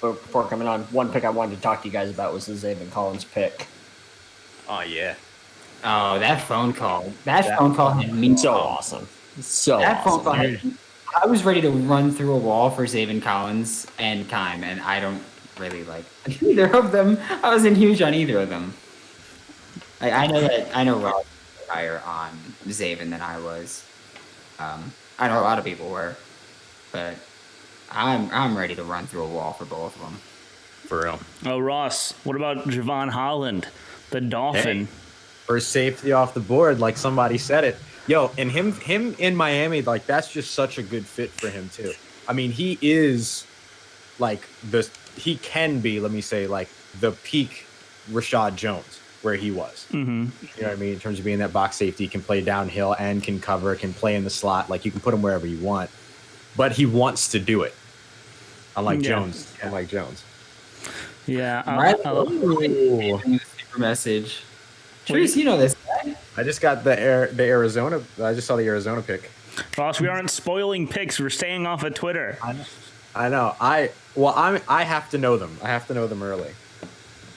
before coming on, one pick I wanted to talk to you guys about was the Zaven Collins pick. Oh yeah. Oh, that phone call. That phone call had me So awesome. So That phone awesome. call had, I was ready to run through a wall for Zaven Collins and Kime, and I don't really like either of them. I wasn't huge on either of them. I know Rob was higher on Zaven than I was. I know a lot of people were, but I'm ready to run through a wall for both of them. For real. Oh, Ross, what about Javon Holland, the Dolphin? Hey. First safety off the board, like somebody said it. Yo, and him in Miami, like that's just such a good fit for him too. I mean, he is like he can be, let me say, like the peak Rashad Jones where he was. Mm-hmm. You know what I mean? In terms of being that box safety, can play downhill and can cover, can play in the slot. Like you can put him wherever you want, but he wants to do it. Unlike Jones. Unlike Jones. Yeah. Super message. Trace, you know this guy. I just got the Arizona. I just saw the Arizona pick. Ross, we aren't spoiling picks. We're staying off of Twitter. I know. I have to know them. I have to know them early.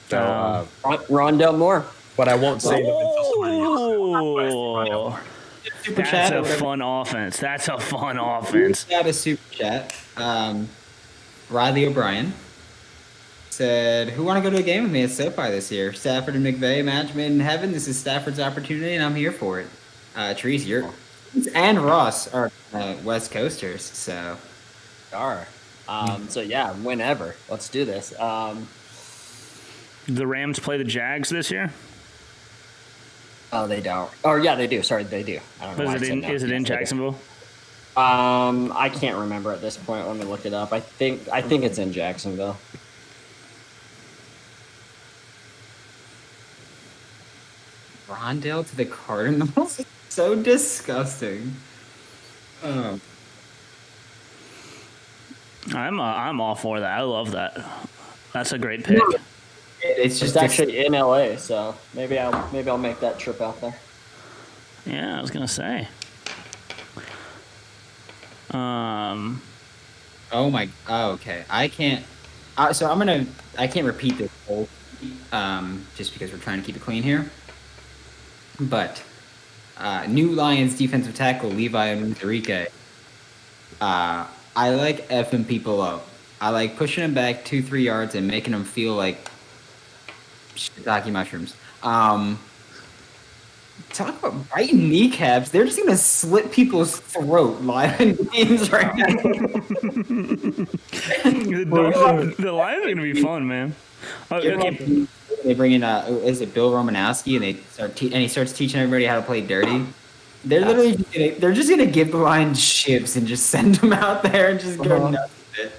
So, Rondell Moore. but I won't say them until somebody else. Oh, Super that's chat. a fun offense. That's a fun offense. Got a super chat. Riley O'Brien said, "Who want to go to a game with me at SoFi this year? Stafford and McVay match made in heaven. This is Stafford's opportunity, and I'm here for it." Therese, and Ross are West Coasters, so. So yeah, whenever. Let's do this. The Rams play the Jags this year. Oh, they don't. Oh, yeah, they do. Sorry, they do. I don't know. Why I said no. Is it in Yes, they do. Jacksonville? I can't remember at this point. Let me look it up. I think it's in Jacksonville. Rondale to the Cardinals? So disgusting. I'm all for that. I love that. That's a great pick. It's It's just actually in LA, so maybe I'll make that trip out there. Yeah, I was gonna say. Oh my. Oh, okay. I can't. So I can't repeat this whole. Just because we're trying to keep it clean here. But new Lions defensive tackle Levi Onwuzurike. I like effing people up. I like pushing them back 2-3 yards and making them feel like shiitake mushrooms. Talk about biting kneecaps. They're just gonna slit people's throat live in games right now. The Lions are gonna be fun, man. They bring in is it Bill Romanowski, and they and he starts teaching everybody how to play dirty. They're literally just gonna give the Lions shivs and just send them out there and just go nuts with it.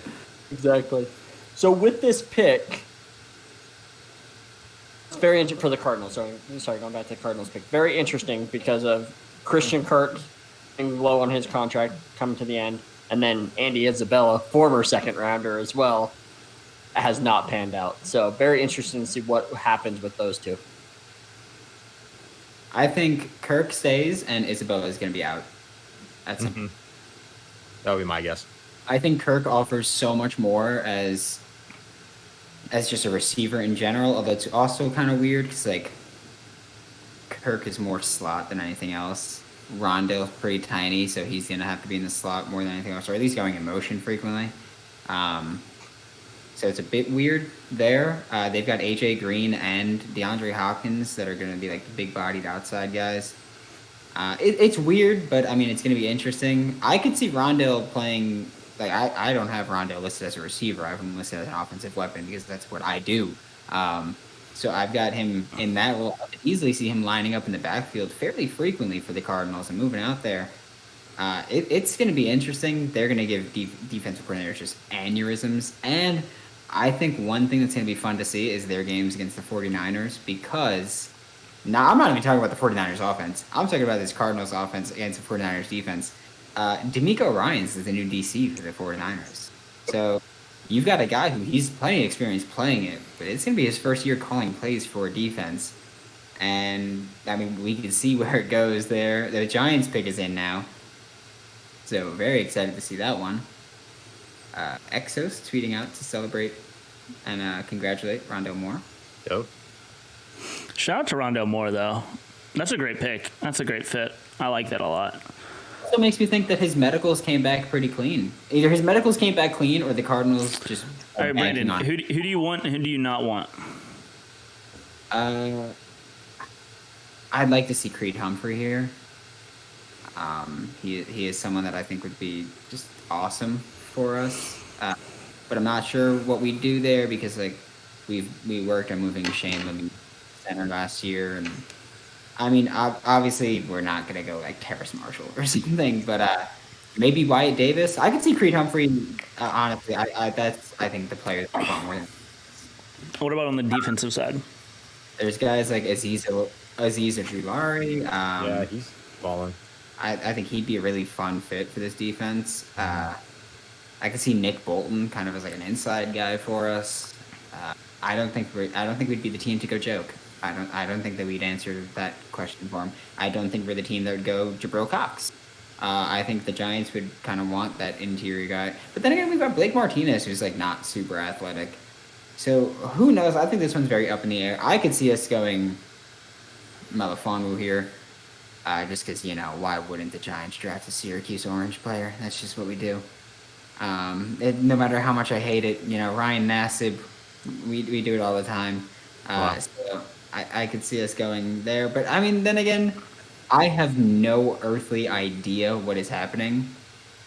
Exactly. So with this pick, it's very interesting for the Cardinals. Sorry, going back to the Cardinals pick. Very interesting because of Christian Kirk being low on his contract coming to the end, and then Andy Isabella, former second rounder as well, has not panned out. So very interesting to see what happens with those two. I think Kirk stays and Isabella is going to be out. That would be my guess. I think Kirk offers so much more as just a receiver in general, although it's also kind of weird because like Kirk is more slot than anything else. Rondale's pretty tiny, so he's going to have to be in the slot more than anything else, or at least going in motion frequently. So it's a bit weird there. They've got AJ Green and DeAndre Hopkins that are going to be like the big-bodied outside guys. It's weird, but I mean, it's going to be interesting. I could see Rondale playing. Like I don't have Rondale listed as a receiver. I have him listed as an offensive weapon because that's what I do. So I've got him in that role. I could easily see him lining up in the backfield fairly frequently for the Cardinals and moving out there. It's going to be interesting. They're going to give defensive coordinators just aneurysms. And I think one thing that's going to be fun to see is their games against the 49ers because now I'm not even talking about the 49ers offense. I'm talking about this Cardinals offense against the 49ers defense. D'Amico Ryans is the new DC for the 49ers. So you've got a guy who he's plenty of experience playing it, but it's going to be his first year calling plays for defense. And, I mean, we can see where it goes there. The Giants pick is in now. So very excited to see that one. Exos tweeting out to celebrate and congratulate Rondo Moore. Dope. Shout out to Rondo Moore, though. That's a great pick. That's a great fit. I like that a lot. Also makes me think that his medicals came back pretty clean. Either his medicals came back clean or the Cardinals just... All right, Brandon, who do you want and who do you not want? I'd like to see Creed Humphrey here. He is someone that I think would be just awesome for us. But I'm not sure what we do there because like we worked on moving Shane Lemmy center last year, and I mean obviously we're not gonna go like Terrace Marshall or something, but maybe Wyatt Davis. I could see Creed Humphrey. Honestly, I think the player that's more than. What about on the defensive side? There's guys like Aziz Ojulari. Yeah, he's balling. I think he'd be a really fun fit for this defense. I could see Nick Bolton kind of as like an inside guy for us. I don't think we'd be the team to go joke. I don't think that we'd answer that question for him. I don't think we're the team that would go Jabril Cox. I think the Giants would kind of want that interior guy. But then again, we've got Blake Martinez, who's like not super athletic. So who knows? I think this one's very up in the air. I could see us going Melifonwu here. Just because, why wouldn't the Giants draft a Syracuse Orange player? That's just what we do. No matter how much I hate it, Ryan Nassib, we do it all the time. Wow. So I could see us going there. But, I mean, then again, I have no earthly idea what is happening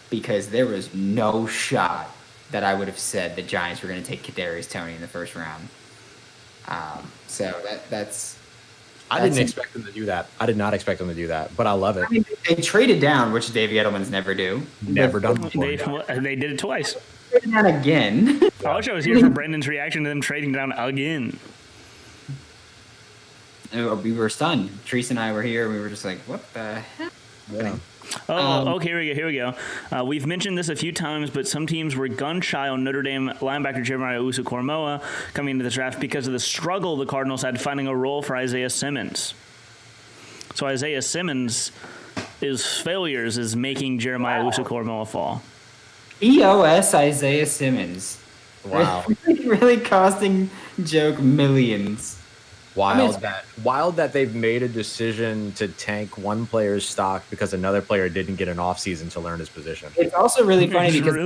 because there was no shot that I would have said the Giants were going to take Kadarius Toney in the first round. So that's... I didn't expect them to do that. I did not expect them to do that, but I love it. I mean, they traded down, which Dave Gettleman's never do. Never done before. They did it twice. Trading down again. I wish I was here for Brendan's reaction to them trading down again. We were stunned. Treese and I were here. We were just like, what the heck? Yeah. Okay, here we go. We've mentioned this a few times, but some teams were gun-shy on Notre Dame linebacker Jeremiah Owusu-Koramoah coming into the draft because of the struggle the Cardinals had finding a role for Isaiah Simmons. So Isaiah Simmons' failures is making Jeremiah Owusu-Koramoah fall. EOS Isaiah Simmons. Wow. Really costing joke millions. Wild that they've made a decision to tank one player's stock because another player didn't get an offseason to learn his position. It's also really funny because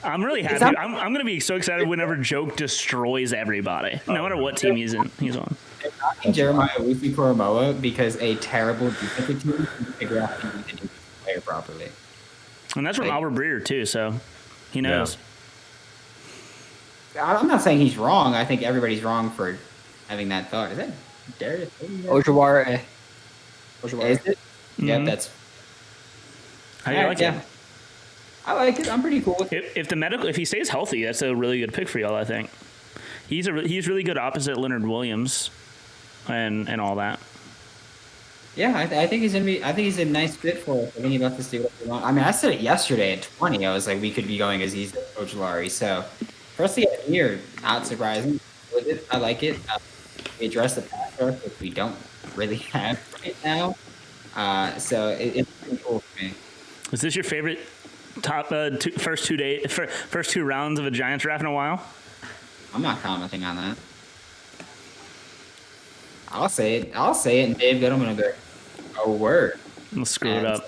I'm really happy. I'm going to be so excited whenever Joke destroys everybody, no matter what team he's on. Jeremiah Owusu-Koramoah because a terrible defensive team can figure out how to use a player properly. And that's from Albert Breer too, so he knows. Yeah. I'm not saying he's wrong. I think everybody's wrong for having that thought. Is that Darius? Ojulari. Is it? Yeah, that's. How do you like it? I like it. I'm pretty cool with it. If he stays healthy, that's a really good pick for y'all. I think he's really good opposite Leonard Williams, and all that. Yeah, I think he's gonna be. I think he's a nice fit for us. I think he left us do what we want. I mean, I said it yesterday at 20. I was like, we could be going Aziz Ojulari. So for us to get here, not surprising. With it, I like it. We address the pass rush, which we don't really have right now. So it's pretty cool for me. Is this your favorite first two rounds of a Giants draft in a while? I'm not commenting on that. I'll say it, and Dave Gettleman will go, oh, word. Let's screw it up.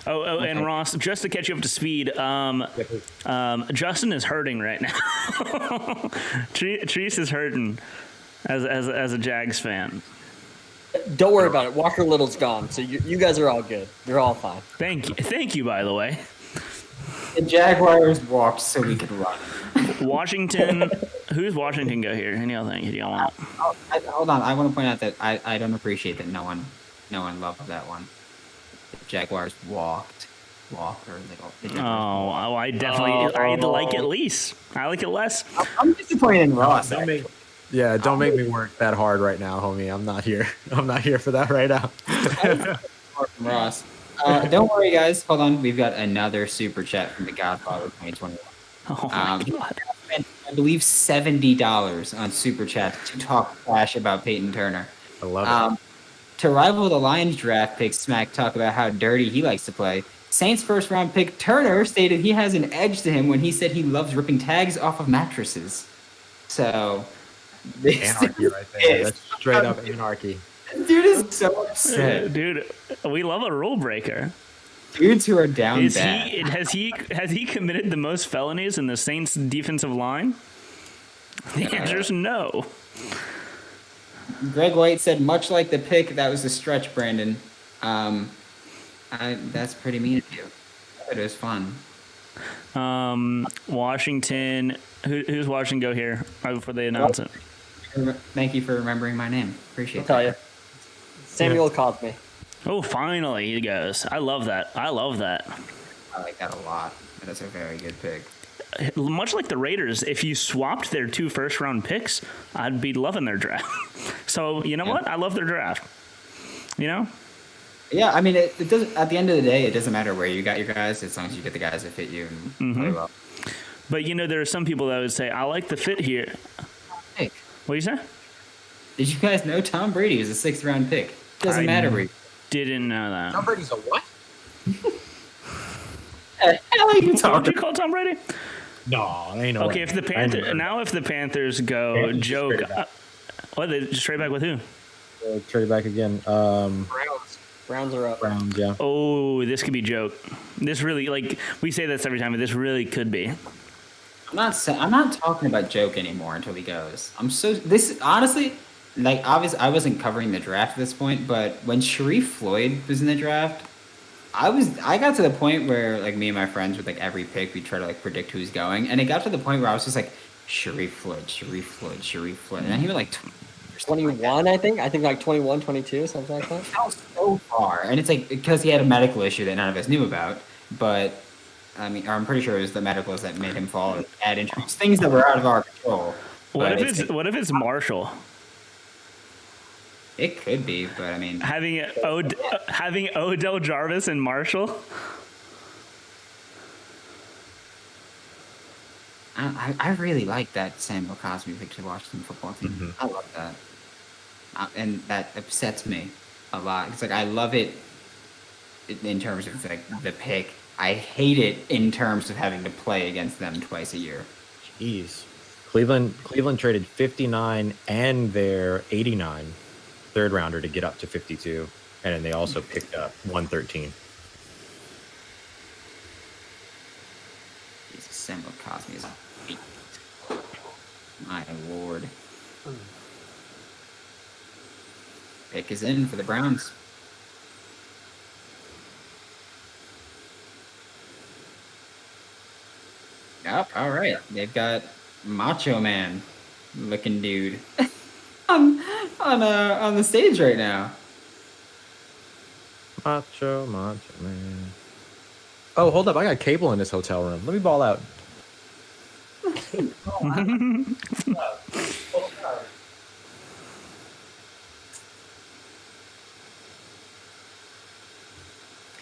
Okay. And Ross, just to catch you up to speed, Justin is hurting right now. Treese is hurting as a Jags fan. Don't worry about it. Walker Little's gone, so you guys are all good. You're all fine. Thank you, by the way. The Jaguars walked so we could run. Washington, who's Washington go here? Any other thing you don't want? Hold on, I want to point out that I don't appreciate that no one loved that one. The Jaguars walk, or the Jaguars I definitely I like it least. I like it less. I'm disappointed in Ross. Don't make, don't make me work that hard right now, homie. I'm not here. I'm not here for that right now. From Ross. Don't worry, guys. Hold on. We've got another super chat from the Godfather 2021. Oh my god. Spent, I believe $70 on super chat to talk trash about Peyton Turner. I love it. To rival the Lions draft pick, Smack talk about how dirty he likes to play. Saints first round pick Turner stated he has an edge to him when he said he loves ripping tags off of mattresses. So, this Anarchy right there. That's straight up anarchy. dude is so upset. Dude, we love a rule breaker. Dudes who are down Is bad. has he committed the most felonies in the Saints defensive line? The answer is no. Greg White said, much like the pick, that was a stretch, Brandon. That's pretty mean of you. It was fun. Washington. Who's Washington go here right before they announce it? Thank you for remembering my name. Appreciate I'll tell you. Samuel Cosme. Oh, finally he goes. I love that. I love that. I like that a lot. That's a very good pick. Much like the Raiders, if you swapped their 2 first-round picks, I'd be loving their draft. So you know what? I love their draft. You know? Yeah, I mean, it doesn't. At the end of the day, it doesn't matter where you got your guys, as long as you get the guys that fit you and play well. But you know, there are some people that would say, "I like the fit here." Pick. What do you say? Did you guys know Tom Brady was a 6th round pick? Doesn't matter where you. Didn't know that. Tom Brady's a what? The hell are you What would talking? you call Tom Brady? No, ain't no Okay, way. if the I ain't Panthers never- if the Panthers go Panthers just joke, traded back. what they just trade back with who? Trade it back again. Browns are up. Browns, yeah. Oh, this could be joke. This really we say this every time, but this really could be. I'm not talking about joke anymore until he goes. Honestly, like obviously I wasn't covering the draft at this point, but when Sharif Floyd was in the draft, I got to the point where like me and my friends with like every pick we try to like predict who's going, and it got to the point where I was just like Sharif Floyd, and then he was like 21, I think. I think like 21, 22, something like that. fell so far, and it's like because he had a medical issue that none of us knew about, but. I mean, I'm pretty sure it was the medicals that made him fall. Bad injuries, things that were out of our control. What But if it's Marshall It could be, but I mean, having Odell Jarvis and Marshall? I really like that Samuel Cosme pick to Washington football team. I love that, and that upsets me a lot. It's like I love it in terms of like the pick. I hate it in terms of having to play against them twice a year. Jeez. Cleveland traded 59 and their 89 third rounder to get up to 52, and then they also picked up 113. Jesus, Samuel Cosme is a beast. My lord. Pick is in for the Browns. Yep, all right. They've got Macho Man looking dude on the stage right now. Macho man. Oh, hold up! I got cable in this hotel room. Let me ball out. In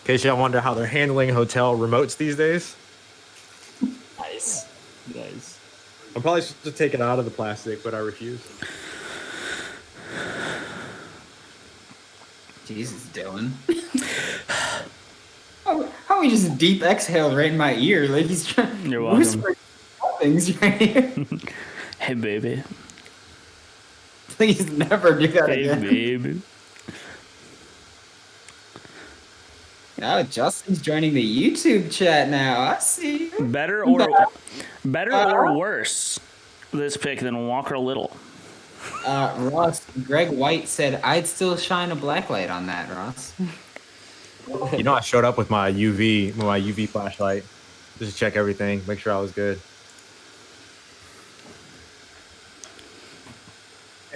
case y'all wonder how they're handling hotel remotes these days, Nice. Nice. I'm probably supposed to take it out of the plastic, but I refuse. Jesus, Dylan. How he just deep exhaled right in my ear, like he's trying You're welcome. whispering things right here. Hey baby, Please never do that hey again. baby. Oh, Justin's joining the YouTube chat now. I see you. Better or worse, this pick than Walker Little. Ross, Greg White said, I'd still shine a black light on that, Ross. You know, I showed up with my UV flashlight, just to check everything, make sure I was good.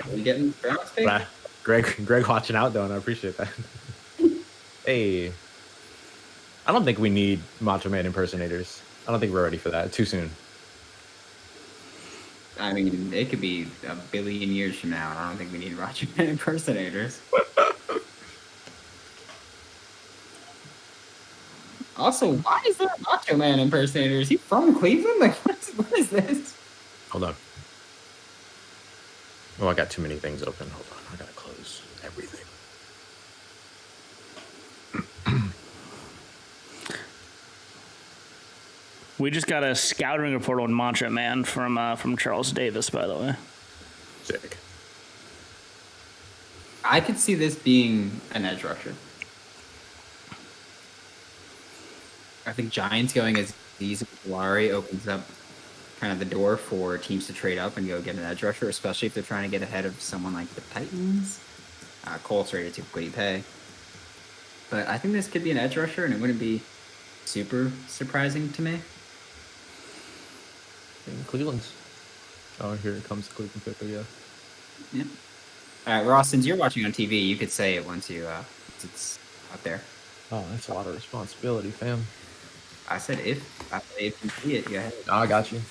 Are we getting Browns pick? But Greg watching out though, and I appreciate that. Hey, I don't think we need Macho Man impersonators. I don't think we're ready for that. Too soon. I mean, it could be a billion years from now. I don't think we need Roger Man impersonators. Also, why is there a Macho Man impersonator? Is he from Cleveland? Like, what is this? Hold on. Oh, I got too many things open. Hold on. I gotta close everything. We just got a scouting report on Macho Man from Charles Davis, by the way. Sick. I could see this being an edge rusher. I think Giants going as these Lari opens up kind of the door for teams to trade up and go get an edge rusher, especially if they're trying to get ahead of someone like the Titans. Colts ready to typically pay. But I think this could be an edge rusher, and it wouldn't be super surprising to me. In Cleveland's. Oh, here it comes, Cleveland picker, yeah. Yeah. All right, Ross, since you're watching on TV, you could say it once it's out there. Oh, that's a lot of responsibility, fam. I said if you see it, go ahead. No, I got you.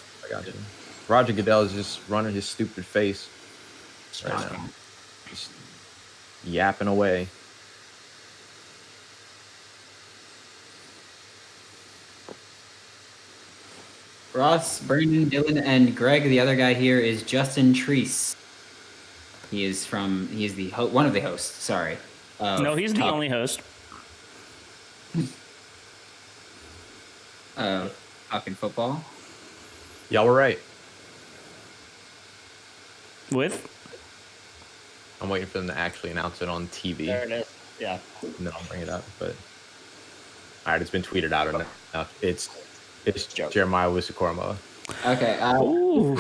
Roger Goodell is just running his stupid face right now. Just yapping away. Ross, Brandon, Dylan, and Greg. The other guy here is Justin Treese. He is the one of the hosts. Sorry. No, he's the only host. Talking football. Y'all were right. With? I'm waiting for them to actually announce it on TV. There it is. Yeah. And then I'll bring it up. But all right, it's been tweeted out enough. It's Jeremiah Wissakorma. Okay. Ooh.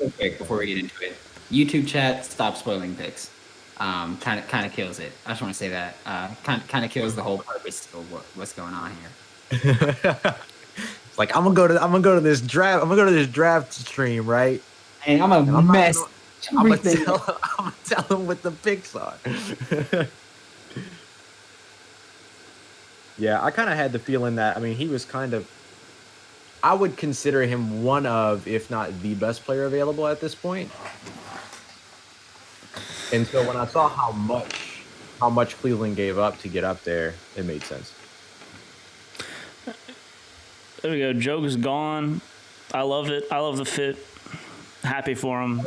Real quick before we get into it, YouTube chat, stop spoiling picks. Kind of kills it. I just want to say that. Kind of kills the whole purpose of what's going on here. It's like I'm gonna go to this draft. I'm gonna go to this draft stream, right? And I'm a mess. I'm gonna tell them what the picks are. Yeah, I kind of had the feeling that. I mean, he was kind of. I would consider him one of, if not the best player available at this point. And so when I saw how much Cleveland gave up to get up there, it made sense. There we go. Joke is gone. I love it. I love the fit. Happy for him.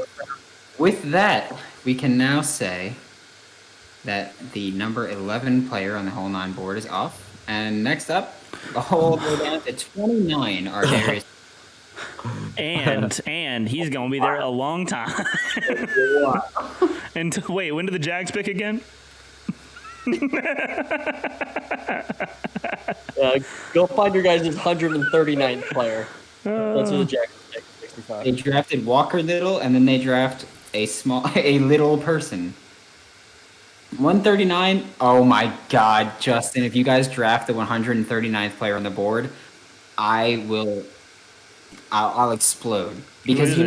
With that, we can now say that the number 11 player on the whole 9 board is off. And next up, the whole way down to 29 are Darius. And he's gonna be there a long time. And wait, when did the Jags pick again? Go find your guys' 139th player. That's who the Jackets pick. 65. They drafted Walker Little, and then they draft a little person. 139. Oh my God, Justin! If you guys draft the 139th player on the board, I'll explode because you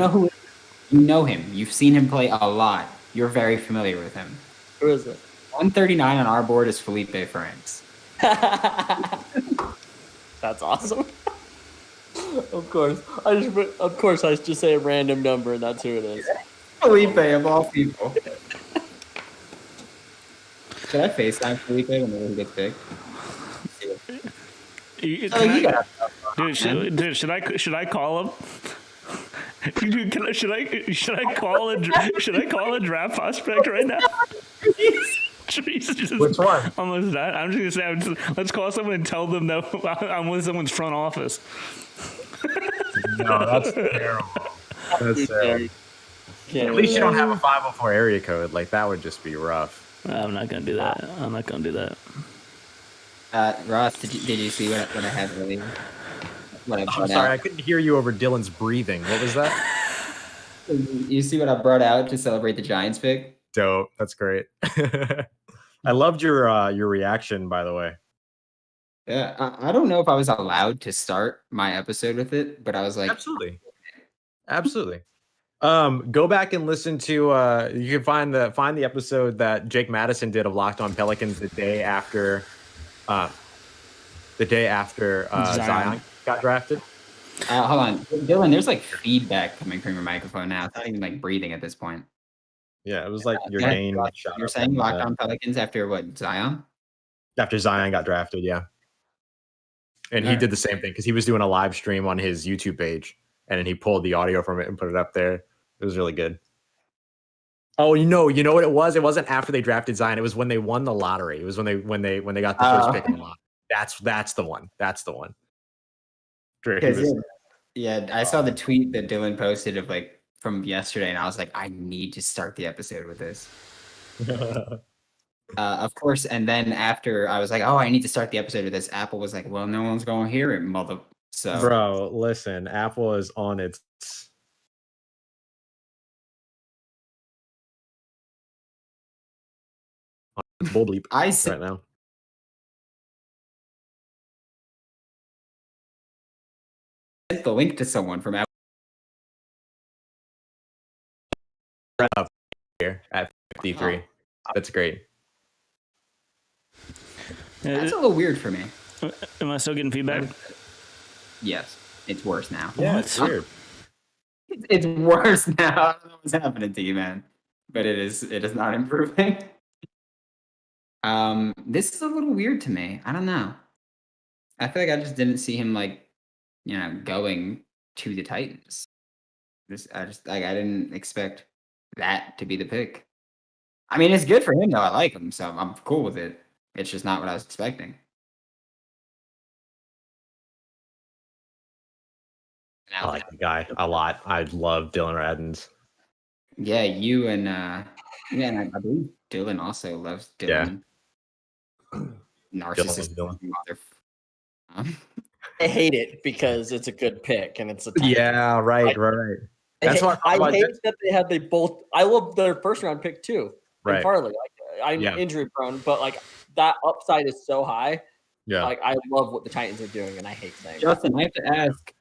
know him. You've seen him play a lot. You're very familiar with him. Who is it? 139 on our board is Felipe Franks. That's awesome. Of course, I just say a random number, and that's who it is. Felipe of all people. Should I FaceTime Felipe whenever he gets picked? Should I call him? Dude, should I call a draft prospect right now? Jesus. Which one? Almost that. I'm just gonna say, let's call someone and tell them that I'm with someone's front office. No, that's terrible. That's terrible. At least you don't have a 504 area code. Like that would just be rough. I'm not gonna do that. Ross, did you see what I had earlier? I'm sorry, I couldn't hear you over Dylan's breathing. What was that? You see what I brought out to celebrate the Giants pick? Dope. That's great. I loved your reaction, by the way. Yeah, I don't know if I was allowed to start my episode with it, but I was like, Absolutely. Go back and listen to. You can find the episode that Jake Madison did of Locked On Pelicans the day after. the day after Zion got drafted. Hold on, Dylan. There's like feedback coming from your microphone now. It's not even like breathing at this point. Yeah, it was like your Yeah, name. You're saying Locked On Pelicans after what, Zion? After Zion got drafted, yeah. And he did the same thing because he was doing a live stream on his YouTube page, and then he pulled the audio from it and put it up there. It was really good. Oh, you know what it was? It wasn't after they drafted Zion. It was when they won the lottery. It was when they got the first pick in the lottery. That's the one. That's the one. Yeah, I saw the tweet that Dylan posted of like from yesterday, and I was like, I need to start the episode with this. Of course, and then after I was like, oh, I need to start the episode with this. Apple was like, well, no one's going to hear it, mother. So, bro, listen, Apple is on its. Bull bleep I see. right now. Sent the link to someone from Apple. Here at 53. That's great. That's a little weird for me. Am I still getting feedback? Yes, it's worse now. Yeah, it's weird. It's worse now. I don't know what's happening to you, man. But it is not improving. This is a little weird to me. I don't know. I feel like I just didn't see him like, going to the Titans. I didn't expect that to be the pick. I mean, it's good for him though. I like him, so I'm cool with it. It's just not what I was expecting. I like the guy a lot. I love Dylan Radins. Yeah, you and and I believe Dylan also loves Dylan. Yeah. Narcissist Dylan. I hate it because it's a good pick and it's a Yeah, right. That's why I hate that they both. I love their first round pick too. Right. Farley, I'm injury prone, but like that upside is so high. Yeah. Like I love what the Titans are doing, and I hate saying. Justin, I have to ask,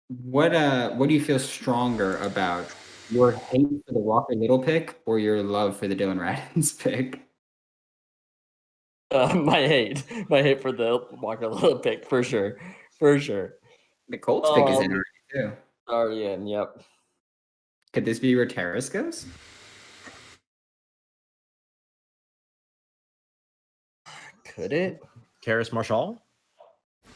what do you feel stronger about? Your hate for the Walker Little pick or your love for the Dylan Radins pick? My hate for the Walker Little pick for sure. The Colts pick is in already too. Already in, yep. Could this be where Terrace goes? Could it? Karis Marshall?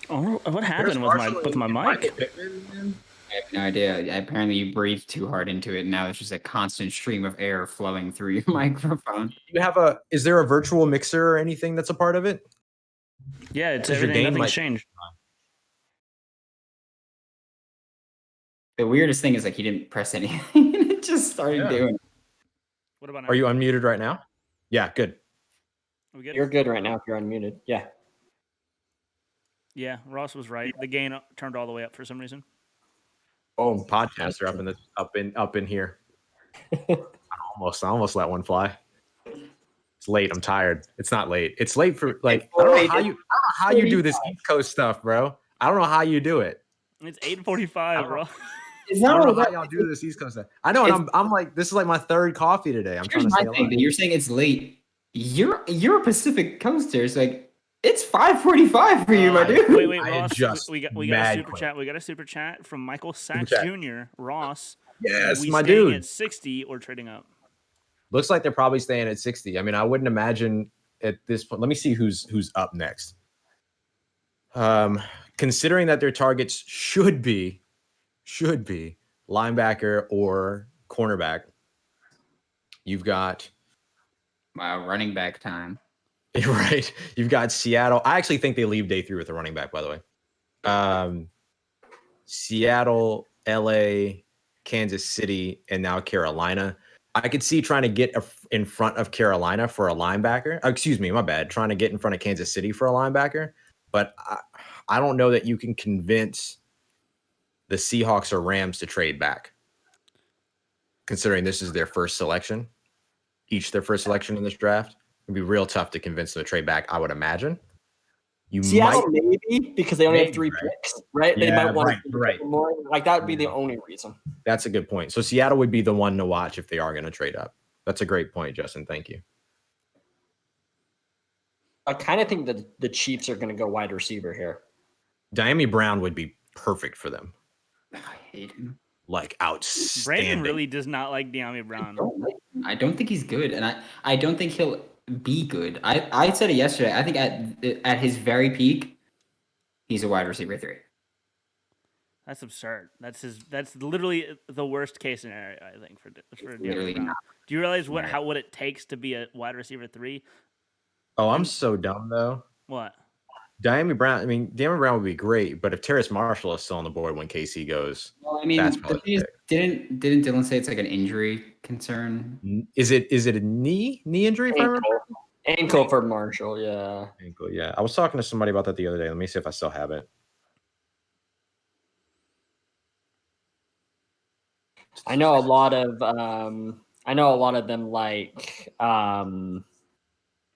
Oh, what happened with my mic? I have no idea. Apparently, you breathed too hard into it, and now it's just a constant stream of air flowing through your microphone. Is there a virtual mixer or anything that's a part of it? Yeah, it's everything. Nothing's changed. The weirdest thing is like he didn't press anything, and it just started doing it. What about now? Are you unmuted right now? Yeah, good. Are we good? You're good right now if you're unmuted. Yeah. Yeah, Ross was right. The gain turned all the way up for some reason. Oh, podcasts are up in here. I almost let one fly. It's late. I'm tired. It's not late. It's late for like I don't know how you do this East Coast stuff, bro. I don't know how you do it. It's 8:45, bro. It's I not don't know how y'all do this East Coast stuff. I know, and I'm like, this is like my third coffee today. I'm trying to say that you're saying it's late. You're a Pacific Coaster, so like it's 5:45 for you, my dude. Wait, Ross. We got a super chat. We got a super chat from Michael Sachs Jr. Ross. Yes, we my staying dude. At 60 or trading up. Looks like they're probably staying at 60. I mean, I wouldn't imagine at this point. Let me see who's up next. Considering that their targets should be linebacker or cornerback, you've got running back time. Right. You've got Seattle. I actually think they leave day 3 with a running back, by the way. Seattle, LA, Kansas City, and now Carolina. I could see trying to get in front of Carolina for a linebacker. Excuse me, my bad. Trying to get in front of Kansas City for a linebacker. But I don't know that you can convince the Seahawks or Rams to trade back, considering this is their first selection, their first selection in this draft. It'd be real tough to convince them to trade back, I would imagine. Seattle maybe because they only have 3 picks, right? They might want right. more. Like that would be the only reason. That's a good point. So Seattle would be the one to watch if they are going to trade up. That's a great point, Justin. Thank you. I kind of think that the Chiefs are going to go wide receiver here. Diami Brown would be perfect for them. I hate him. Like outstanding. Brandon really does not like De'Ami Brown. I don't think he's good, and I don't think he'll be good. I said it yesterday. I think at his very peak, he's a wide receiver 3. That's absurd. That's literally the worst case scenario, I think, for De'Ami Literally Brown. not. Do you realize what Right. what it takes to be a wide receiver 3? Oh, I'm so dumb though. What? Diami Brown. I mean, Diami Brown would be great, but if Terrace Marshall is still on the board when KC goes, Well, I mean, That's the probably thing is, didn't Dylan say it's like an injury concern? is it a knee injury? If I remember? Ankle for Marshall, yeah. Ankle, yeah. I was talking to somebody about that the other day. Let me see if I still have it. I know a lot of them like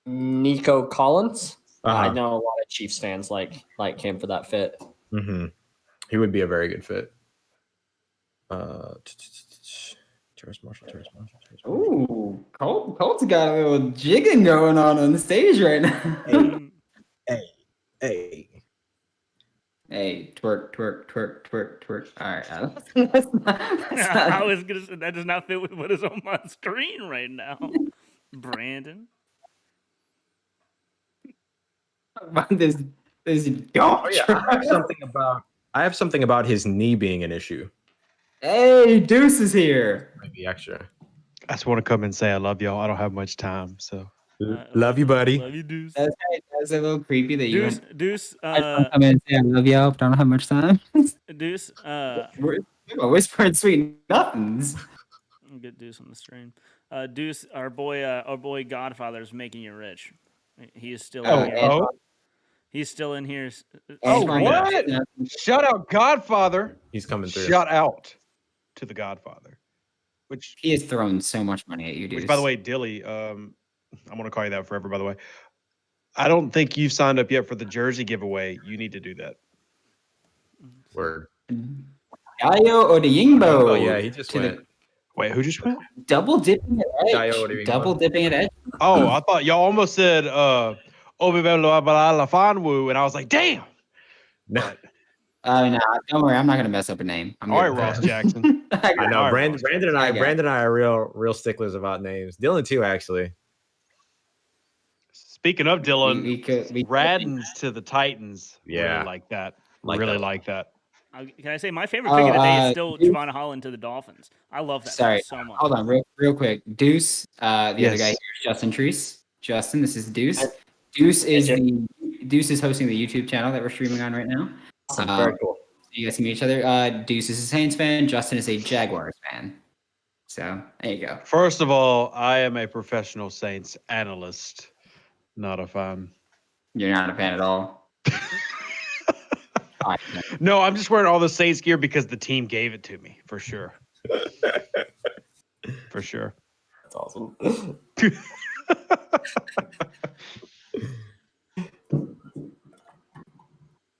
Nico Collins. I Uh-huh. know a lot of Chiefs fans like him for that fit. Mm-hmm. He would be a very good fit. Terrace Marshall. Ooh, Colt's got a little jigging going on the stage right now. Hey. Hey, twerk. All right, that's not, I was gonna say that does not fit with what is on my screen right now. Brandon. about this don't. Oh yeah, I have something about his knee being an issue. Hey, Deuce is here. Maybe extra. I just want to come and say I love y'all. I don't have much time, so Love you, buddy. Love you, Deuce. That's a little creepy that you. Deuce. I come in and say I love y'all, but I don't have much time. Deuce. We're whispering sweet nothings. I'll get Deuce on the stream. Deuce, our boy Godfather is making you rich. He is still in here. He's still in here. Oh, Trying to- what? Shout out Godfather. He's coming through. Shout out to the Godfather. Which, He has thrown so much money at you, Deuce. by the way, Dilly, I'm going to call you that forever, by the way. I don't think you've signed up yet for the jersey giveaway. You need to do that. Word. Gaio Odeyingbo. Oh yeah, he just to the- went. Wait, who just went? double dipping at Gaio edge. Odeyingbo. Double dipping at edge. Oh, I thought y'all almost said Lafanwu, and I was like, damn. No, No, don't worry. I'm not gonna mess up a name. I'm All right, good. Ross Jackson. I know. All right, Brandon and I got it. Brandon and I are real sticklers about names. Dylan too, actually. Speaking of Dylan, we Raddens to the Titans. Yeah. Really like that. Like really that. like that. Can I say my favorite pick of the day is still Deuce- Javon Holland to the Dolphins. I love that Sorry, pick so much. hold on, real quick. Deuce, the other Yes. guy here is Justin Treese. Justin, this is Deuce. Deuce is hosting the YouTube channel that we're streaming on right now. Very cool. You guys can meet each other. Deuce is a Saints fan. Justin is a Jaguars fan. So there you go. First of all, I am a professional Saints analyst, not a fan. You're not a fan at all. All right, No, I'm just wearing all the Saints gear because the team gave it to me, for sure. For sure. That's awesome.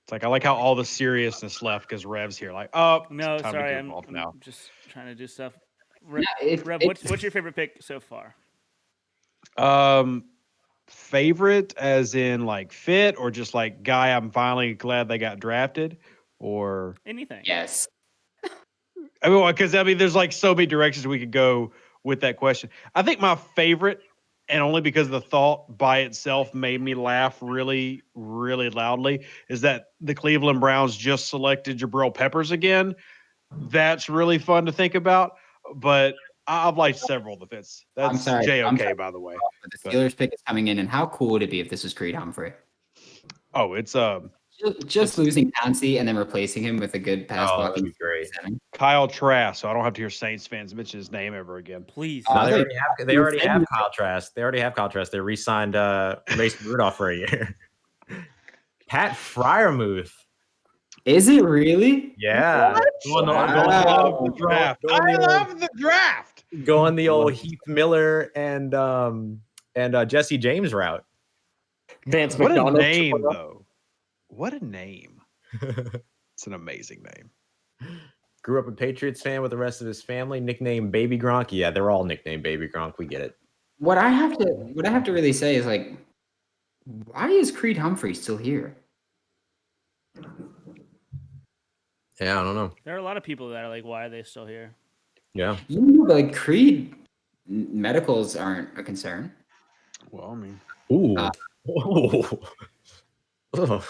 It's like I like how all the seriousness left because Rev's here. Like, oh No, it's time to sorry, do I'm golf now. just trying to do stuff. Rev, if- what's your favorite pick so far? Favorite as in like fit or just like guy I'm finally glad they got drafted or Anything. Yes. I mean because there's like so many directions we could go with that question. I think my favorite, and only because the thought by itself made me laugh really, really loudly, is that the Cleveland Browns just selected Jabril Peppers again. That's really fun to think about, but I've liked several of the fits. I'm That's sorry. JOK, by the way. But the Steelers pick is coming in, and how cool would it be if this was Creed Humphrey? Oh, it's Just losing Pouncey and then replacing him with a good pass Oh, that'd blocking be great. seven. Kyle Trask, so I don't have to hear Saints fans mention his name ever again. Please. Uh, No, they already have Kyle Trask. They re-signed Mason Rudolph for a year. Pat Fryermuth. Is it really? Yeah. Going the, Wow. Love the draft. Going I the old- love the draft. going the old Heath Miller and Jesse James route. Vance What a McDonald. name, though. What a name. It's an amazing name. Grew up a Patriots fan with the rest of his family. Nicknamed Baby Gronk. Yeah, they're all nicknamed Baby Gronk. We get it. What I have to really say is like Why is Creed Humphrey still here? Yeah, I don't know. There are a lot of people that are like, why are they still here? Yeah. You know, like Creed medicals aren't a concern. Well, I mean, Ooh. Uh, Ugh.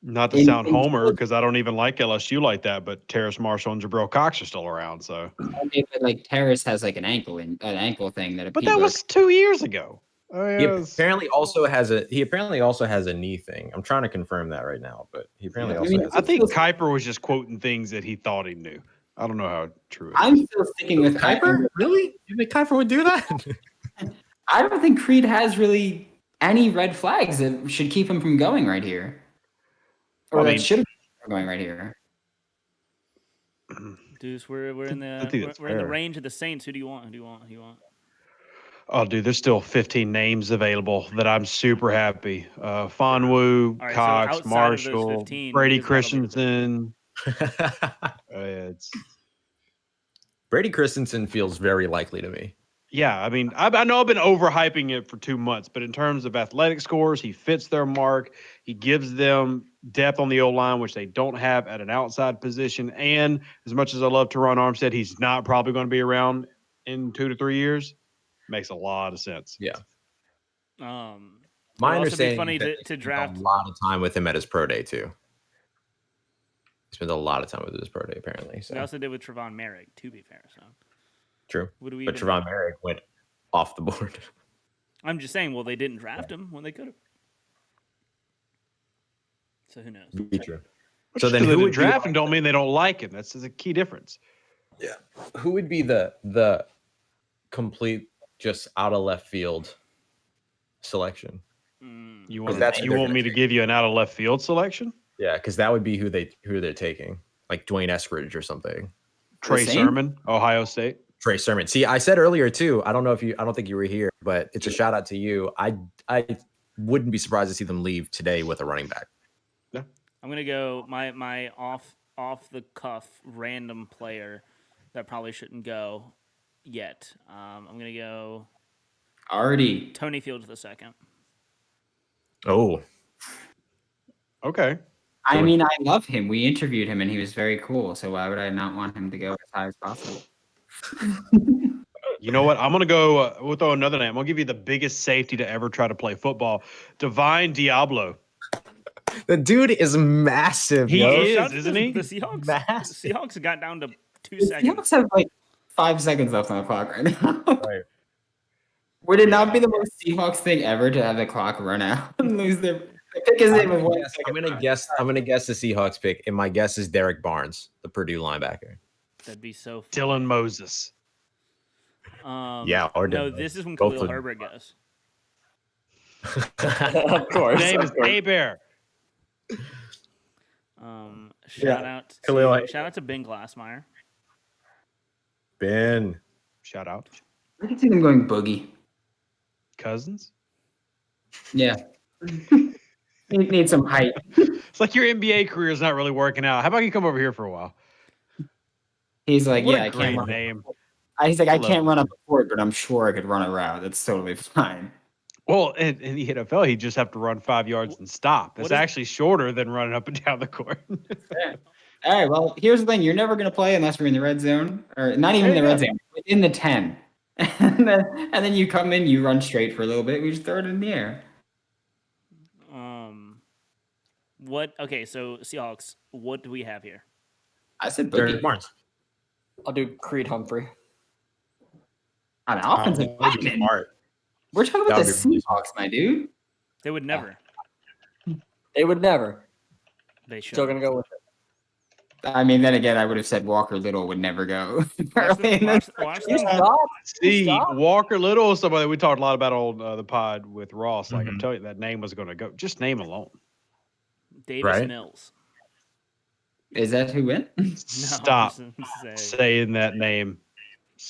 not to In- sound in- homer because I don't even like LSU like that, but Terrace Marshall and Jabril Cox are still around. So, I mean, but like Terrace has like an ankle thing that. but that was 2 years ago. He apparently also has a knee thing. I'm trying to confirm that right now, but he apparently Yeah, I also mean, has. I think Kuiper was just quoting things that he thought he knew. I don't know how true it is. I'm still sticking with Kuiper? Really? You think Kuiper would do that? I don't think Creed has really any red flags that should keep him from going right here, or I that mean- should have kept him from going right here. Dudes, we're in I the think that's we're in the fair. range of the Saints. Who do you want? Who do you want? Oh, dude, there's still 15 names available that I'm super happy. Fonwu, All right, so Cox, outside of those Marshall, 15, Brady because that'll be Christensen. It's Brady Christensen feels very likely to me. yeah. I mean, I know I've been overhyping it for 2 months, but in terms of athletic scores, he fits their mark. He gives them depth on the O line, which they don't have at an outside position. And as much as I love Teron Armstead, he's not probably going to be around in 2 to 3 years. Makes a lot of sense. Yeah. My My also be understanding funny is that to they spent draft. a lot of time with him at his pro day too. He spent a lot of time with his pro day apparently. So We also did with Trevon Merrick, to be fair. So true. what do we? But even Trevon know? Merrick went off the board. I'm just saying. Well, they didn't draft him when they could have. So who knows? Be true. So then then who who would would be draft like- him don't mean they don't like him. That's a key difference. Who would be the complete just out of left field selection? You Because want that's who you they're want gonna me to take. give you an out of left field selection? Yeah, because that would be who they're taking, like Dwayne Eskridge or something. Trey same? Sermon, Ohio State. Trey Sermon. See, I said earlier too. I don't think you were here, but it's a shout out to you. I wouldn't be surprised to see them leave today with a running back. I'm gonna go my off the cuff random player that probably shouldn't go yet. I'm gonna go Already, Tony Fields the second. Oh, Okay. I mean, I love him. We interviewed him, and he was very cool. So why would I not want him to go as high as possible? You know what? I'm gonna go. We'll throw another name. I'm gonna give you the biggest safety to ever try to play football, Divine Diablo. the dude is massive. He yo. is, Shout out to isn't the, he? The Seahawks. Massive. The Seahawks got down to 2 The seconds. Seahawks have like 5 seconds left on the clock right now. Right. Would it not be the most Seahawks thing ever to have the clock run out and lose their pick his name with 1 second? I'm gonna guess. I'm gonna guess the Seahawks pick, and my guess is Derek Barnes, the Purdue linebacker. That'd be so. Dylan Moses. Yeah, or no. Dylan. This is when Both Khalil of- Herbert goes. Of course. Name is of course. A Bear. Shout out to Ben Glassmeyer. Ben. Shout out. I can see them going boogie. Cousins. Yeah. need some height. It's like your NBA career is not really working out. How about you come over here for a while? He's like, What yeah, a I great can't run. name. He's like, I Love can't it. run up a court, but I'm sure I could run a route. That's totally fine. Well, in the NFL, he'd just have to run 5 yards and stop. That's What is- actually shorter than running up and down the court. Yeah. All right. Well, here's the thing: you're never going to play unless we're in the red zone, or not even in the red zone, within the 10. and then you come in, you run straight for a little bit. We just throw it in the air. What? Okay, so Seahawks. What do we have here? I said Derek boogie Barnes. I'll do Creed Humphrey. on an offensive lineman. Smart. We're talking about the That would be- Seahawks, my dude. They would never. They would never. They should. Still gonna go with it. I mean, then again, I would have said Walker Little would never go. early in the- Watch You them. stop. See, Stop. Walker Little is somebody we talked a lot about on the pod with Ross. Like, I'm Mhm. telling you, that name was going to go. Just name alone. Davis Right. Mills. Is that who went? No, Stop I'm just saying. saying that name.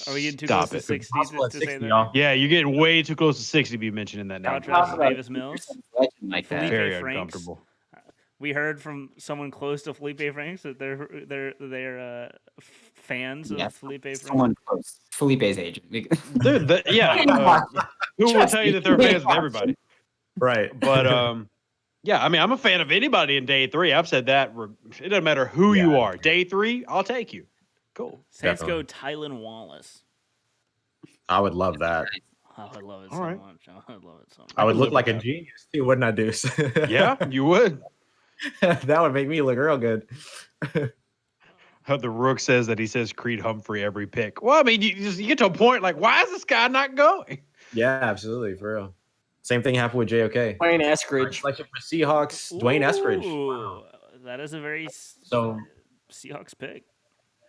Are we getting too Stop close to it. 60 Possible at to say 60, that? y'all. Yeah, you're getting way too close to 60 to be mentioning that name. Contrast Davis Mills. Legend like that. Felipe Very Franks. uncomfortable. We heard from someone close to Felipe Franks that they're fans of Yeah, Felipe Franks. Someone close. Felipe's agent. Dude, yeah. Who will tell you that they're fans of everybody? Right. But yeah, I mean, I'm a fan of anybody in day 3. I've said that. It doesn't matter who you are. Day 3, I'll take you. Cool. Saints Definitely. go Tylan Wallace. I would love that. Oh, I love it All so right. much. I love it so much. I would can look live like with a that. genius too, wouldn't I, Deuce? Yeah, you would. That would make me look real good. How the Rook says that he says Creed Humphrey every pick. Well, I mean, you get to a point like, why is this guy not going? Yeah, absolutely, for real. Same thing happened with JOK. Dwayne Eskridge. Selection for Seahawks, Dwayne Eskridge. Ooh, that is a very So Seahawks pick.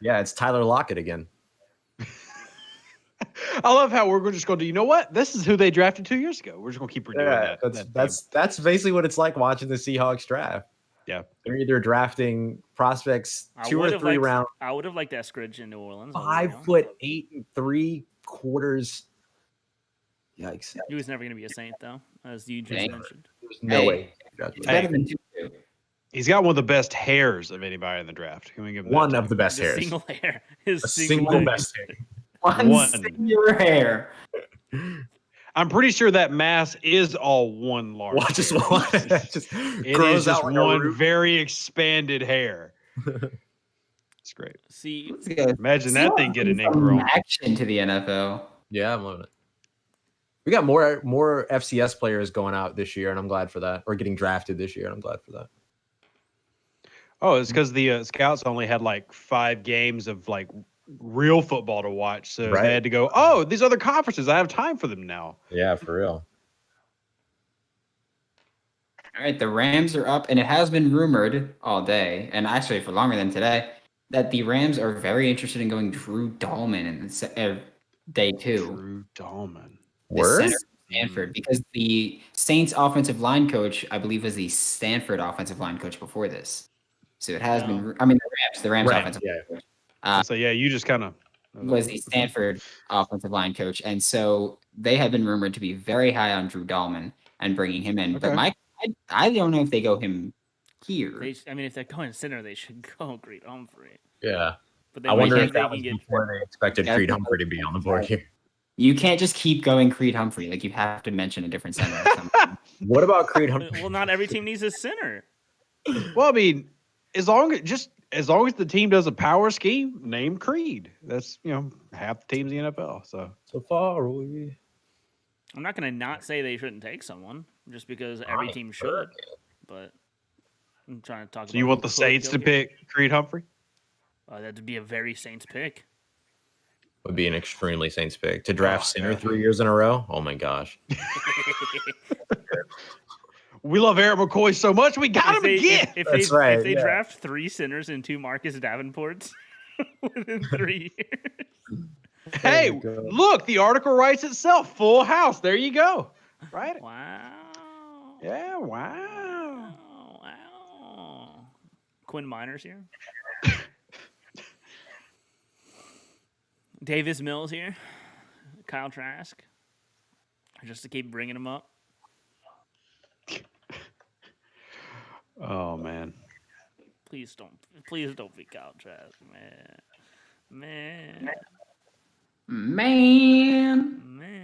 yeah, it's Tyler Lockett again. I love how we're just going to, you know what? This is who they drafted 2 years ago. We're just going to keep redoing Yeah, that. that's basically what it's like watching the Seahawks draft. Yeah. They're either drafting prospects I 2 or would've 3 liked- rounds, I would have liked Eskridge in New Orleans. 5'8" 3/4. Yikes! He was never going to be a Saint, though, as you just Dang. mentioned. There's no Hey. way. It's better than Tutu. He's got one of the best hairs of anybody in the draft. Can we give him One that of the best The hairs. single hair. His A single single best hair. One. singular hair. I'm pretty sure that mass is all one large. Well, just hair. one. Just It grows is just out like a one root. very expanded hair. It's great. See, Let's go. Imagine that thing getting Some ingrown. action to the NFL. Yeah, I'm loving it. We got more FCS players going out this year, and I'm glad for that. Or getting drafted this year, and I'm glad for that. Oh, it's because the scouts only had like 5 games of like real football to watch, so Right. they had to go. Oh, these other conferences, I have time for them now. Yeah, for real. All right, the Rams are up, and it has been rumored all day, and actually for longer than today, that the Rams are very interested in going Drew Dahlman in day 2. Drew Dahlman. The Word? center from Stanford, because the Saints offensive line coach, I believe, was the Stanford offensive line coach before this. So it has been. I mean, the Rams Rams, offensive yeah. line coach So yeah, you just kind of was the Stanford offensive line coach, and so they have been rumored to be very high on Drew Dahlman and bringing him in. Okay. But I don't know if they go him here. I mean, if they're going center, they should go Creed Humphrey. Yeah. But they I wonder might if think that they was can get. before they expected Yeah. Creed Humphrey to be on the board here. You can't just keep going Creed Humphrey. Like, you have to mention a different center. Or something. What about Creed Humphrey? Well, not every team needs a center. Well, I mean, as long as the team does a power scheme, name Creed. That's half the teams in the NFL. So So far away. I'm not going to not say they shouldn't take someone just because every Right. team should. But I'm trying to talk. you want the Saints to pick Creed Humphrey? That'd be a very Saints pick. Would be an extremely Saints pick. To draft Oh, center yeah. 3 years in a row? Oh my gosh. We love Eric McCoy so much, we got him again. If That's they, right, If they yeah. draft 3 centers and 2 Marcus Davenports within 3 years. Hey, my God. look, the article writes itself. Full house. There you go. Right? Wow. Yeah, wow. Wow. Quinn Miners here. Davis Mills here. Kyle Trask. Just to keep bringing him up. Oh, man. Please don't be Kyle Trask, man. Man.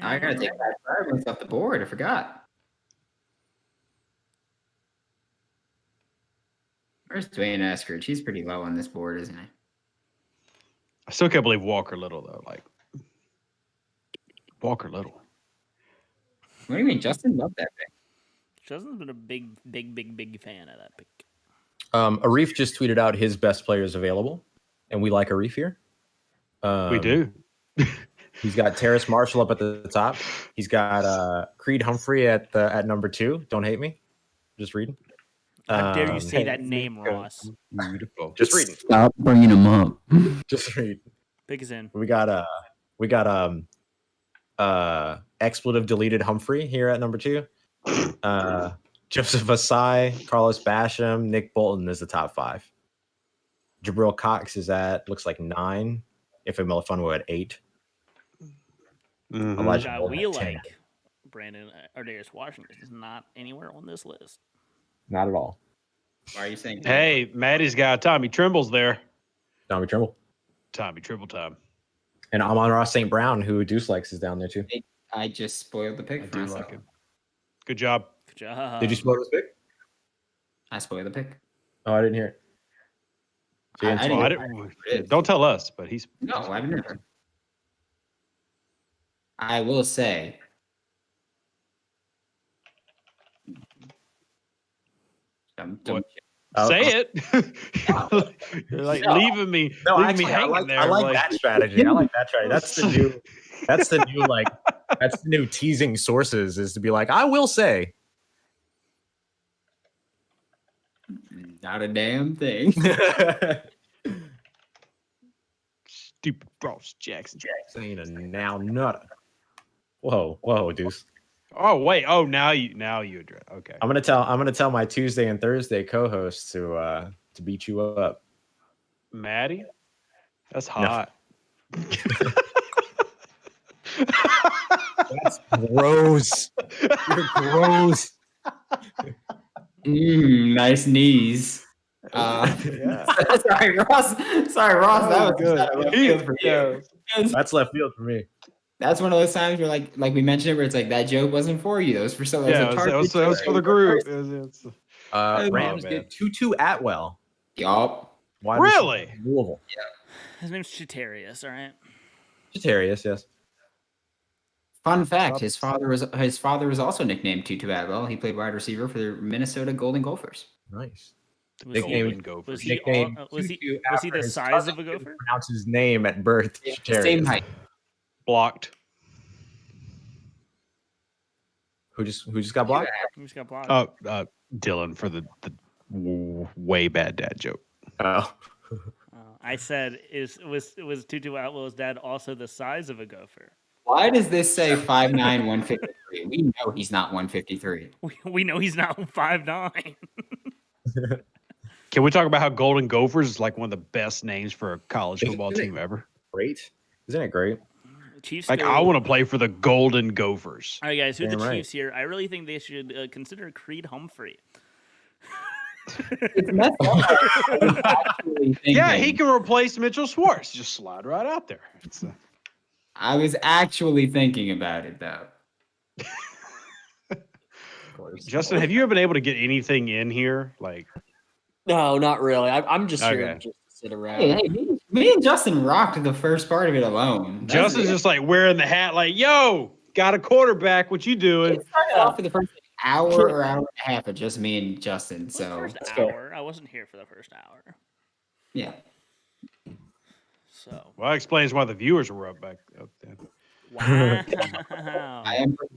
I gotta take that Fireman's off the board. I forgot. Where's Dwayne Eskridge? He's pretty low on this board, isn't he? I still can't believe Walker Little, though. Like, Walker Little. What do you mean? Justin loved that pick. Justin's been a big fan of that pick. Arif just tweeted out his best players available, and we like Arif here. We do. He's got Terrace Marshall up at the top. He's got Creed Humphrey at number 2. Don't hate me. Just reading. How dare you Um, say that name, Ross? Beautiful. Just reading. Stop bringing him up. Just read. Pick is in. We got expletive deleted Humphrey here at number 2. Joseph Asai, Carlos Basham, Nick Bolton is the top 5. Jabril Cox is looks like 9. If Melifonwu at 8. Mhm. Elijah Guy Moore we at 10. like, Brandon Ardarius Washington, is not anywhere on this list. Not at all. Why are you saying? Hey, Maddie's got Tommy Trimble's there. Tommy Trimble. Tommy Trimble time. And Amon-Ra St. Brown, who Deuce likes, is down there too. I just spoiled the pick I for do myself. like him. Good job. Good job. Did you spoil this pick? I spoiled the pick. Oh, I didn't hear it. I Well, didn't- I didn't, don't tell us, but he's No, I didn't. I will say. What? Oh, say it. You're like No. leaving me, No, leaving actually, me hanging there. I like like, that strategy. I like that strategy. That's the new. That's the new like. That's the new teasing sources is to be like, I will say. Not a damn thing. Stupid Ross Jackson. Saying a now nutter. Whoa, Deuce. Oh wait. Oh, now you address. Okay. I'm gonna tell my Tuesday and Thursday co-hosts to beat you up. Maddie, that's hot. That's gross. You're gross. Nice knees. Yeah. Sorry, Ross. That was good. out of left field for you. That's left field for me. That's one of those times where, like we mentioned, where it's like that joke wasn't for you. That was for someone. Yeah, that was for the group. Rams man. get Tutu Atwell. Yup. Wide receiver Really? from Louisville. His name's Chitarius, all right? Chitarius, yes. Fun fact: his father was also nicknamed Tutu Atwell. He played wide receiver for the Minnesota Golden Gophers. Nice. Was Nickname- he, Gophers. was he, Nickname was he, Tutu was he after the his size cousin of a couldn't gopher? Pronounce his name at birth. Chitarius. Same height. Blocked. Who just got blocked? He just got blocked. Dylan for the way bad dad joke. Oh. I said, was Tutu Atwell's dad also the size of a gopher? Why does this say 5'9", 153? We know he's not 153. We know he's not 5'9". Can we talk about how Golden Gophers is like one of the best names for a college football Isn't it team ever? Great. Isn't it great? Chiefs. Like, go- I want to play for the Golden Gophers. All right, guys, who are the Damn right. Chiefs here? I really think they should consider Creed Humphrey. It's messed up. I was actually Yeah, thinking- he can replace Mitchell Schwartz. Just slide right out there. I was actually thinking about it though. Of course. Justin, have you ever been able to get anything in here? Like, No, not really. I'm just here Okay. just to sit around. Hey, me and Justin rocked the first part of it alone. That's Justin's it. just like wearing the hat, like, yo, got a quarterback. What you doing? It started off for the first hour or hour and a half of just me and Justin. So First let's go. hour. I wasn't here for the first hour. Yeah. So, Well, that explains why the viewers were up there. wow. I am pretty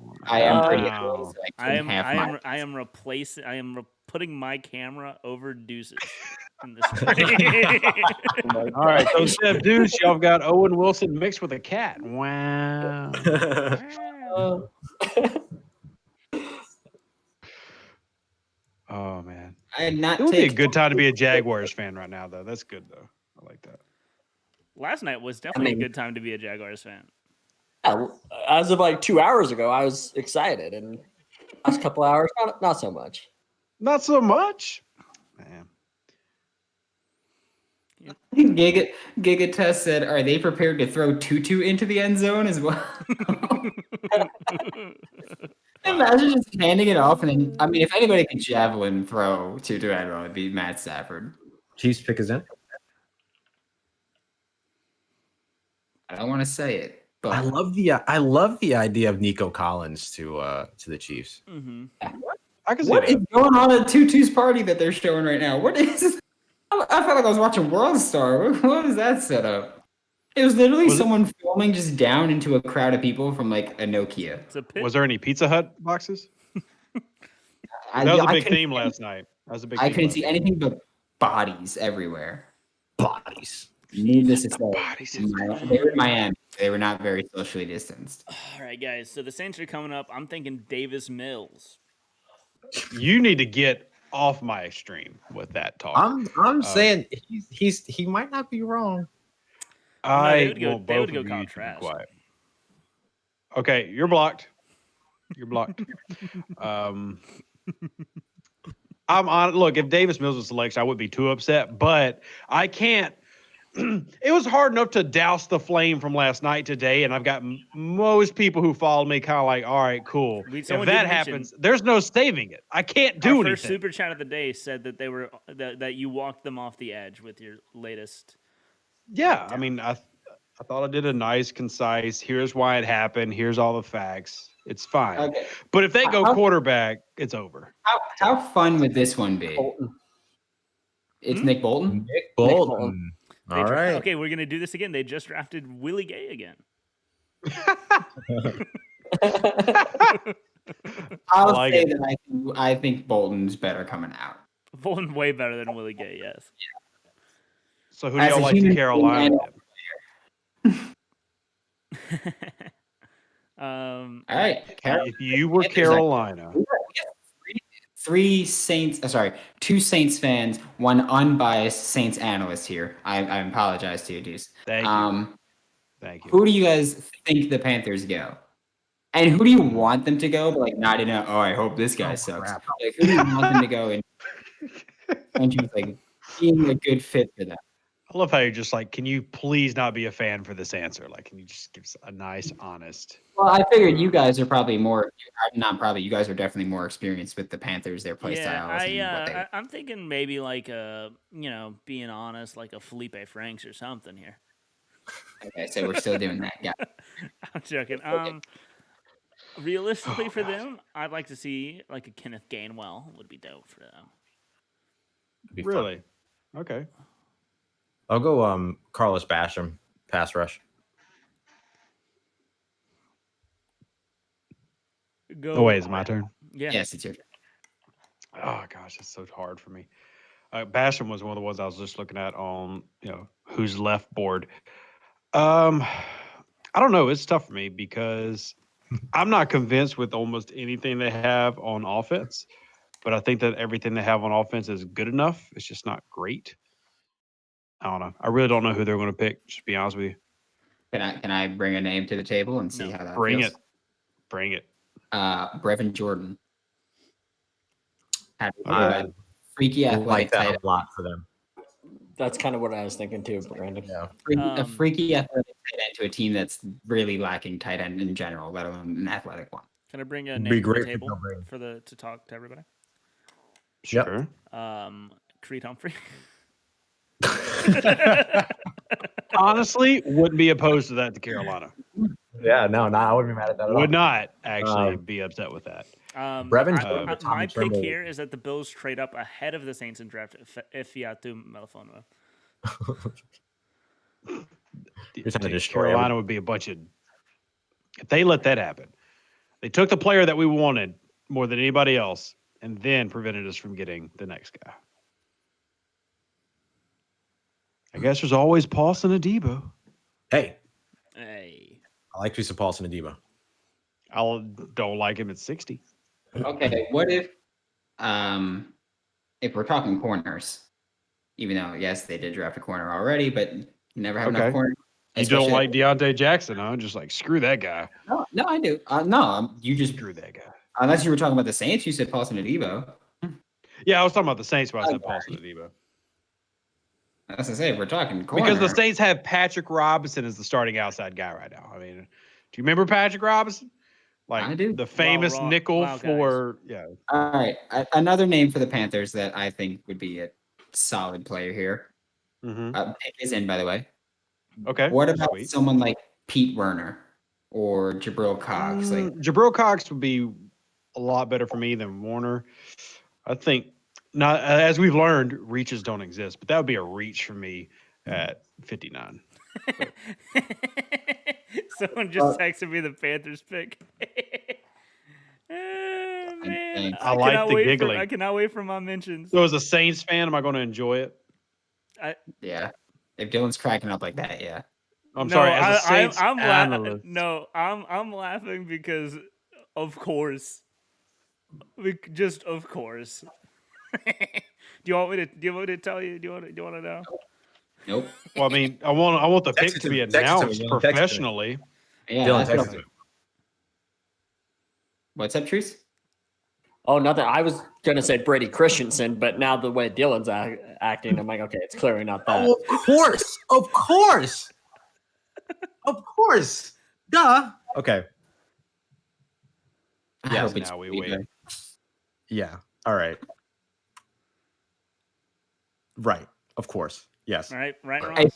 Wow. early, so I couldn't have my- replacing. Putting my camera over Deuce's in this. All right, so Seb Deuce, y'all got Owen Wilson mixed with a cat. Wow. Oh man, I had not it would be a taken good time to be a Jaguars fan right now, though. That's good, though. I like that. Last night was definitely mean- a good time to be a Jaguars fan. Yeah, as of like 2 hours ago, I was excited, and last couple hours, not so much. Not so much, man. Giga Test said, "Are they prepared to throw Tutu into the end zone as well?" Imagine just handing it off, and then I mean, if anybody can javelin throw Tutu Atwell, it'd be Matt Stafford. Chiefs pick is in. I don't want to say it, but I love the idea of Nico Collins to the Chiefs. Mm-hmm. I can see what that. is going on at Tutu's party that they're showing right now? What is? I felt like I was watching World Star. What was that setup? It was literally Was it- someone filming just down into a crowd of people from like a Nokia. It's a pit. Was there any Pizza Hut boxes? I, That was a I big couldn't- theme last night. That was a big. I theme couldn't last see night. anything but bodies everywhere. Bodies. Needless to say, Bodies. they were in Miami. They were not very socially distanced. All right, guys. So the Saints are coming up. I'm thinking Davis Mills. You need to get off my stream with that talk. I'm saying he might not be wrong. I they would go- want they would both go of call you to be trash. quiet. Okay, you're blocked. You're blocked. I'm on. Look, if Davis Mills was selection, I wouldn't be too upset. But I can't it was hard enough to douse the flame from last night today, and I've got most people who follow me kind of like, all right, cool. If Someone that did mention- happens, there's no saving it. I can't do Our first anything. super chat of the day said that they were that you walked them off the edge with your latest. Yeah, I mean, I thought I did a nice, concise. Here's why it happened. Here's all the facts. It's fine. Okay. But if they go How- quarterback, it's over. How fun would this one be? Bolton. It's Nick Bolton. Nick Bolton. Bolton. They All right. Okay, we're gonna do this again. They just drafted Willie Gay again. I'll like say it. that I think Bolton's better coming out. Bolton way better than Willie Gay. Yes. So who do As y'all a like to human Carolina? being Um. All right, If you were Carolina, two Saints fans, one unbiased Saints analyst here. I apologize to you, Deuce. thank you. Thank you. Who do you guys think the Panthers go? And who do you want them to go? But like not in a I hope this guy sucks. crap. Like who do you want them to go and just like being a good fit for them? I love how you're just like, can you please not be a fan for this answer? Like, can you just give us a nice, honest? Well, I figured you guys are probably more not probably you guys are definitely more experienced with the Panthers, their play styles. and what they, I'm thinking maybe like being honest, like a Felipe Franks or something here. okay, so we're still doing that. Yeah. I'm joking. Realistically for them, I'd like to see like a Kenneth Gainwell would be dope for them. Be fun. Really? Okay. I'll go Carlos Basham, pass rush. Go. Oh, wait, it's my turn. Yeah. Yes, it's your turn. Oh gosh, it's so hard for me. Basham was one of the ones I was just looking at on who's left board. I don't know. It's tough for me because I'm not convinced with almost anything they have on offense, but I think that everything they have on offense is good enough. It's just not great. I don't know. I really don't know who they're going to pick. Just to be honest with you. Can I bring a name to the table and see No. how that Bring feels? it. Bring it. Brevin Jordan. Had I a freaky I athletic like tight that end. a lot for them. That's kind of what I was thinking too, Brandon. Yeah. A freaky athletic tight end to a team that's really lacking tight end in general, let alone an athletic one. Can I bring a Be name to the great for table Joe Brady. to talk to everybody? Yep. Sure. Creed Humphrey. Honestly, wouldn't be opposed to that to Carolina. Yeah, no, I wouldn't be mad at that at all. Would not actually be upset with that. Brevin Jordan or my Tommy pick Tremble? here is that the Bills trade up ahead of the Saints and draft Ifeatu Melifonwu. You're trying to Dude, destroy Carolina would be a bunch of. If they let that happen, they took the player that we wanted more than anybody else, and then prevented us from getting the next guy. I guess there's always Paulson Adebo. Hey, Hey. I like Teresa Paulson and Debo. I don't like him at 60. Okay, what if we're talking corners, even though yes they did draft a corner already, but you never have enough Okay. corners. You don't like Deontay Jackson, huh? Just like screw that guy. No, I do. No, you just Screw that guy. unless you were talking about the Saints, you said Paulson Adebo. Yeah, I was talking about the Saints when I said Okay. Paulson Adebo. As I say, if we're talking corner. Because the Saints have Patrick Robinson as the starting outside guy right now. I mean, do you remember Patrick Robinson? Like I do. the famous Wow, nickel wow, guys. for yeah. All right, another name for the Panthers that I think would be a solid player here. Mm-hmm. Pick is in, by the way. Okay. What about sweet. someone like Pete Werner or Jabril Cox? Like, Jabril Cox would be a lot better for me than Warner. I think not as we've learned, reaches don't exist, but that would be a reach for me at 59. Someone just texted me the Panthers pick. Man, I like cannot the wait giggling. I cannot wait for my mentions. So as a Saints fan, am I going to enjoy it? yeah, if Dylan's cracking up like that, yeah. I'm sorry, as a Saints I'm analyst. I'm laughing because, of course, just of course. Do you want me to tell you? Do you want to know? Nope. Well, I mean, I want the Text pick it to be to me, text it to me, announced Dylan, text it to me. professionally. Yeah. Dylan, that's text what- it. What's up, Truce? Oh, nothing. I was gonna say Brady Christensen, but now the way Dylan's acting, I'm like, okay, it's clearly not that. Oh, of course. Of course. Of course. Duh. Okay. I Yes, hope it's now we Felipe. wait. Yeah. All right. Right. Of course. Yes. Right, Ross?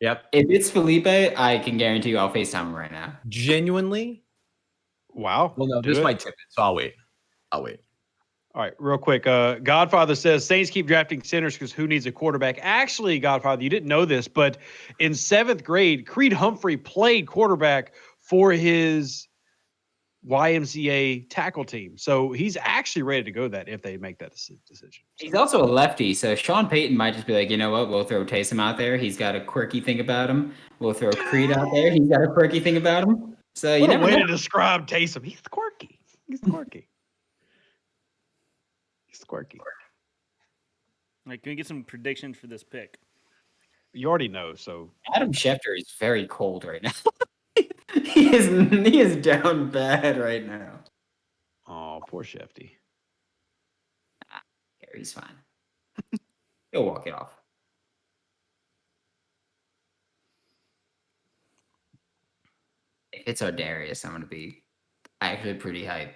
Yep. If it's Felipe, I can guarantee you I'll FaceTime him right now. Genuinely. Wow. Well, no, Do this it. might tip it, so I'll wait. I'll wait. All right, real quick. Godfather says Saints keep drafting centers because who needs a quarterback? Actually, Godfather, you didn't know this, but in 7th grade, Creed Humphrey played quarterback for his YMCA tackle team. So he's actually ready to go that if they make that decision. He's also a lefty, so Sean Payton might just be like, you know what? We'll throw Taysom out there. He's got a quirky thing about him. We'll throw Creed out there. He's got a quirky thing about him. So you What a never way know. to describe Taysom. He's quirky. He's quirky. He's quirky. Like, can we get some predictions for this pick? You already know, so Adam Schefter is very cold right now. he is down bad right now. oh, poor Shefty. Yeah, he's fine. He'll walk it off. If it's Ardarius, I'm gonna be actually pretty hyped.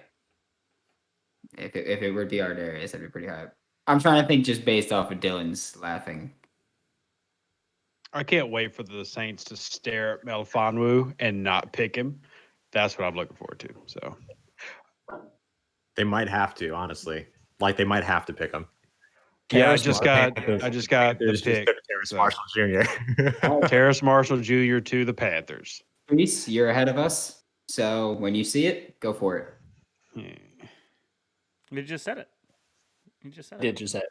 If it would be Ardarius, I'd be pretty hyped. I'm trying to think just based off of Dylan's laughing. I can't wait for the Saints to stare at Melifonwu and not pick him. That's what I'm looking forward to. So They might have to, honestly. Like they might have to pick him. yeah, I Terrace just Marshall. got the There's just pick. Terrace so. Marshall Jr. Terrace Marshall Jr. to the Panthers. Reese, you're ahead of us. So when you see it, go for it. Yeah. You just said it. You just said it. Did you say?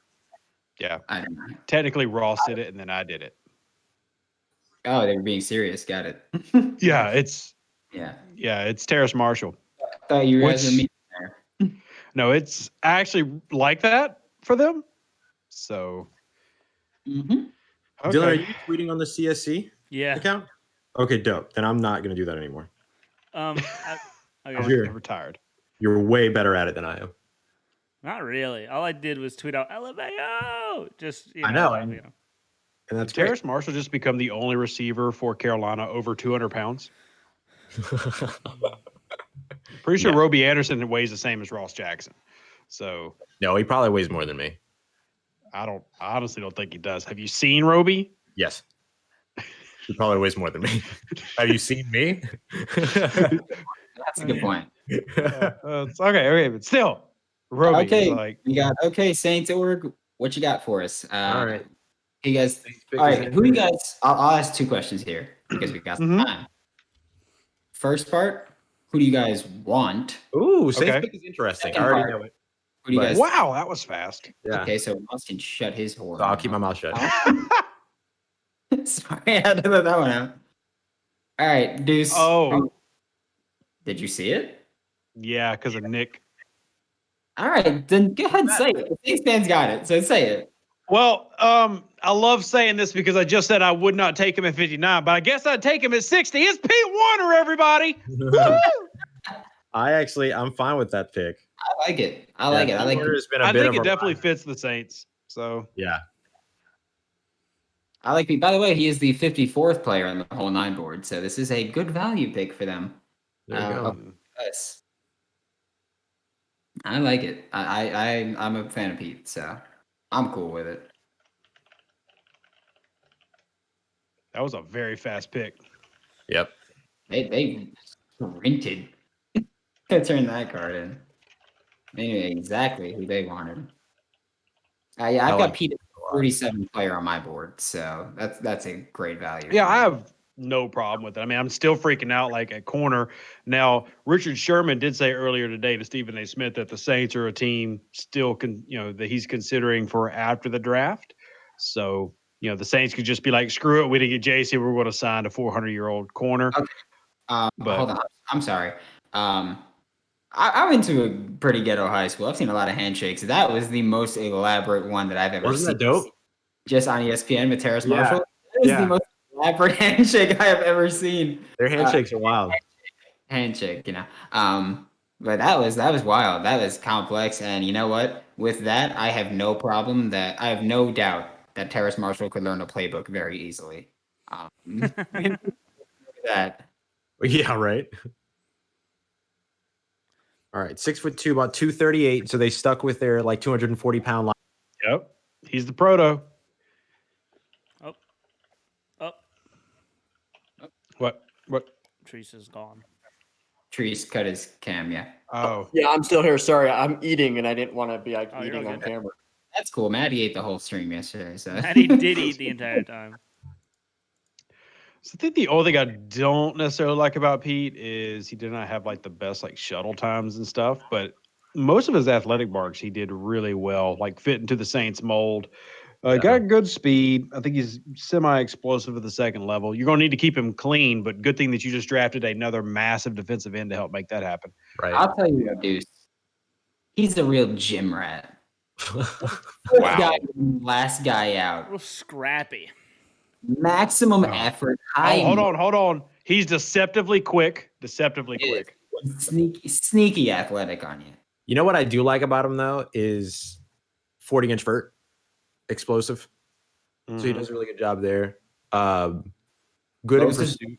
Yeah. I don't know. Technically, Ross did it, and then I did it. Oh, they were being serious. Got it. Yeah, it's Yeah. Terrace Marshall. Thought you guys were Which- mean there. No, it's actually like that for them. So, Mm-hmm. okay. Dylan, are you tweeting on the CSC Yeah. account? Okay, dope. Then I'm not going to do that anymore. Okay. Here. I'm retired. You're way better at it than I am. Not really. All I did was tweet out LMAO. Just I know, you and- know. And that's Did Terrace Marshall just become the only receiver for Carolina over 200 pounds? great. Pretty sure Yeah. Roby Anderson weighs the same as Ross Jackson. So No, he probably weighs more than me. I honestly don't think he does. Have you seen Roby? Yes. He probably weighs more than me. Have you seen me? That's a good point. It's okay, but still, Roby Okay. is like You got Saints org. What you got for us? All right. You guys. All right. Who do you guys? I'll ask two questions here because we got some Mhm. time. First part. Who do you guys want? Ooh, Saints Okay. pick is interesting. I Second already part. know it. Who do you But- guys? wow, that was fast. Yeah. Okay, so Ross can shut his whore. So I'll keep my mouth shut. Sorry, I had to let that one out. All right, Deuce. Oh. Did you see it? Yeah, because of Nick. All right, then go ahead and say it. The Saints fans got it, so say it. Well, I love saying this because I just said I would not take him at 59, but I guess I'd take him at 60. It's Pete Warner, everybody. I'm fine with that pick. I like it. I like it. I like it. Warner's been a I bit think of it a definitely ride. fits the Saints. So Yeah. I like Pete. By the way, he is the 54th player on the whole nine board, so this is a good value pick for them. There you go. Yes. I like it. I'm a fan of Pete, so I'm cool with it. that was a very fast pick. Yep. They sprinted to turn that card in. They knew exactly who they wanted. Yeah, I've I got like Pete as a 47 player on my board, so that's a great value. Yeah, I have no problem with it. I mean, I'm still freaking out like at corner. Now, Richard Sherman did say earlier today to Stephen A. Smith that the Saints are a team still that he's considering for after the draft. So, the Saints could just be like, screw it, we didn't get JC, we're going to sign a 400-year-old corner. Okay. But- Hold on, I'm sorry. I went to a pretty ghetto high school. I've seen a lot of handshakes. That was the most elaborate one that I've ever Wasn't seen. that dope? Just on ESPN with Terrace Yeah. Marshall. That is Yeah. the most elaborate handshake I have ever seen. Their handshakes are wild. Handshake, But that was wild. That was complex. And you know what? With that, I have no problem that I have no doubt that Terrace Marshall could learn a playbook very easily. That Yeah, right. All right, 6'2", about 238. So they stuck with their like 240-pound line. Yep. He's the proto. Oh, oh, What? What? Teresa's gone. Trees cut his cam. Yeah, Oh. Yeah, I'm still here. Sorry, I'm eating, and I didn't want to be like Oh, you're eating all on good. camera. that's cool. Maddie ate the whole stream yesterday. So And he did eat the entire time. So I think the only thing I don't necessarily like about Pete is he did not have like the best like shuttle times and stuff, but most of his athletic marks he did really well, like fit into the Saints mold. Got good speed. I think he's semi-explosive at the second level. You're going to need to keep him clean, but good thing that you just drafted another massive defensive end to help make that happen. Right. I'll tell you what, Deuce. He's a real gym rat. Wow. Last guy out. Real scrappy. Maximum Oh. effort. High Hold on. He's deceptively quick. Is. Sneaky athletic on you. You know what I do like about him though is 40-inch vert, explosive. So he does a really good job there. Good What in was his- pursuit,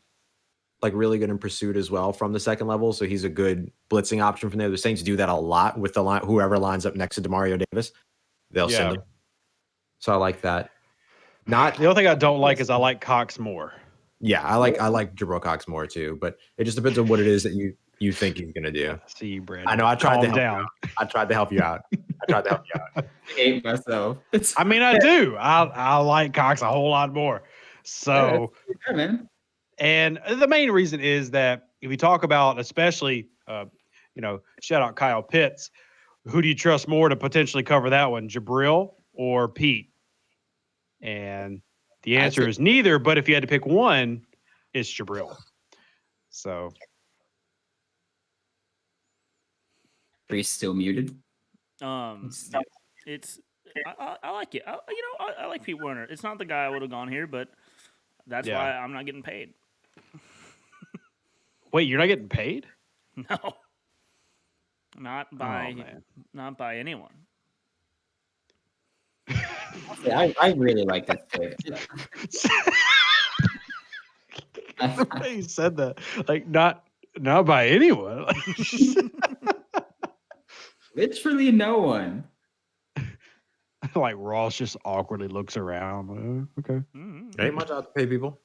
like really good in pursuit as well from the second level. So he's a good blitzing option from there. The Saints do that a lot with the line. Whoever lines up next to Demario Davis, they'll Yeah. send him. So I like that. Not The only thing I don't like is I like Cox more. yeah, I like Jabril Cox more too, but it just depends on what it is that you think he's gonna do. See you, Brandon. I know I tried to Calm help down. I tried to help you out. I hate myself. It's I mean, I do. I like Cox a whole lot more. So, fair, man. and the main reason is that if we talk about, especially, shout out Kyle Pitts, who do you trust more to potentially cover that one, Jabril or Pete? And the answer is neither. But if you had to pick one, it's Jabril. So, Tree's still muted. It's I like it. I like Pete Werner. It's not the guy I would have gone here, but that's Yeah. why I'm not getting paid. wait, you're not getting paid? No, not by man. not by anyone. Yeah, I really like this pick. The way you said that, like not by anyone. Literally no one. Like Ross just awkwardly looks around. Okay. Mm-hmm. Ain't much out to pay people.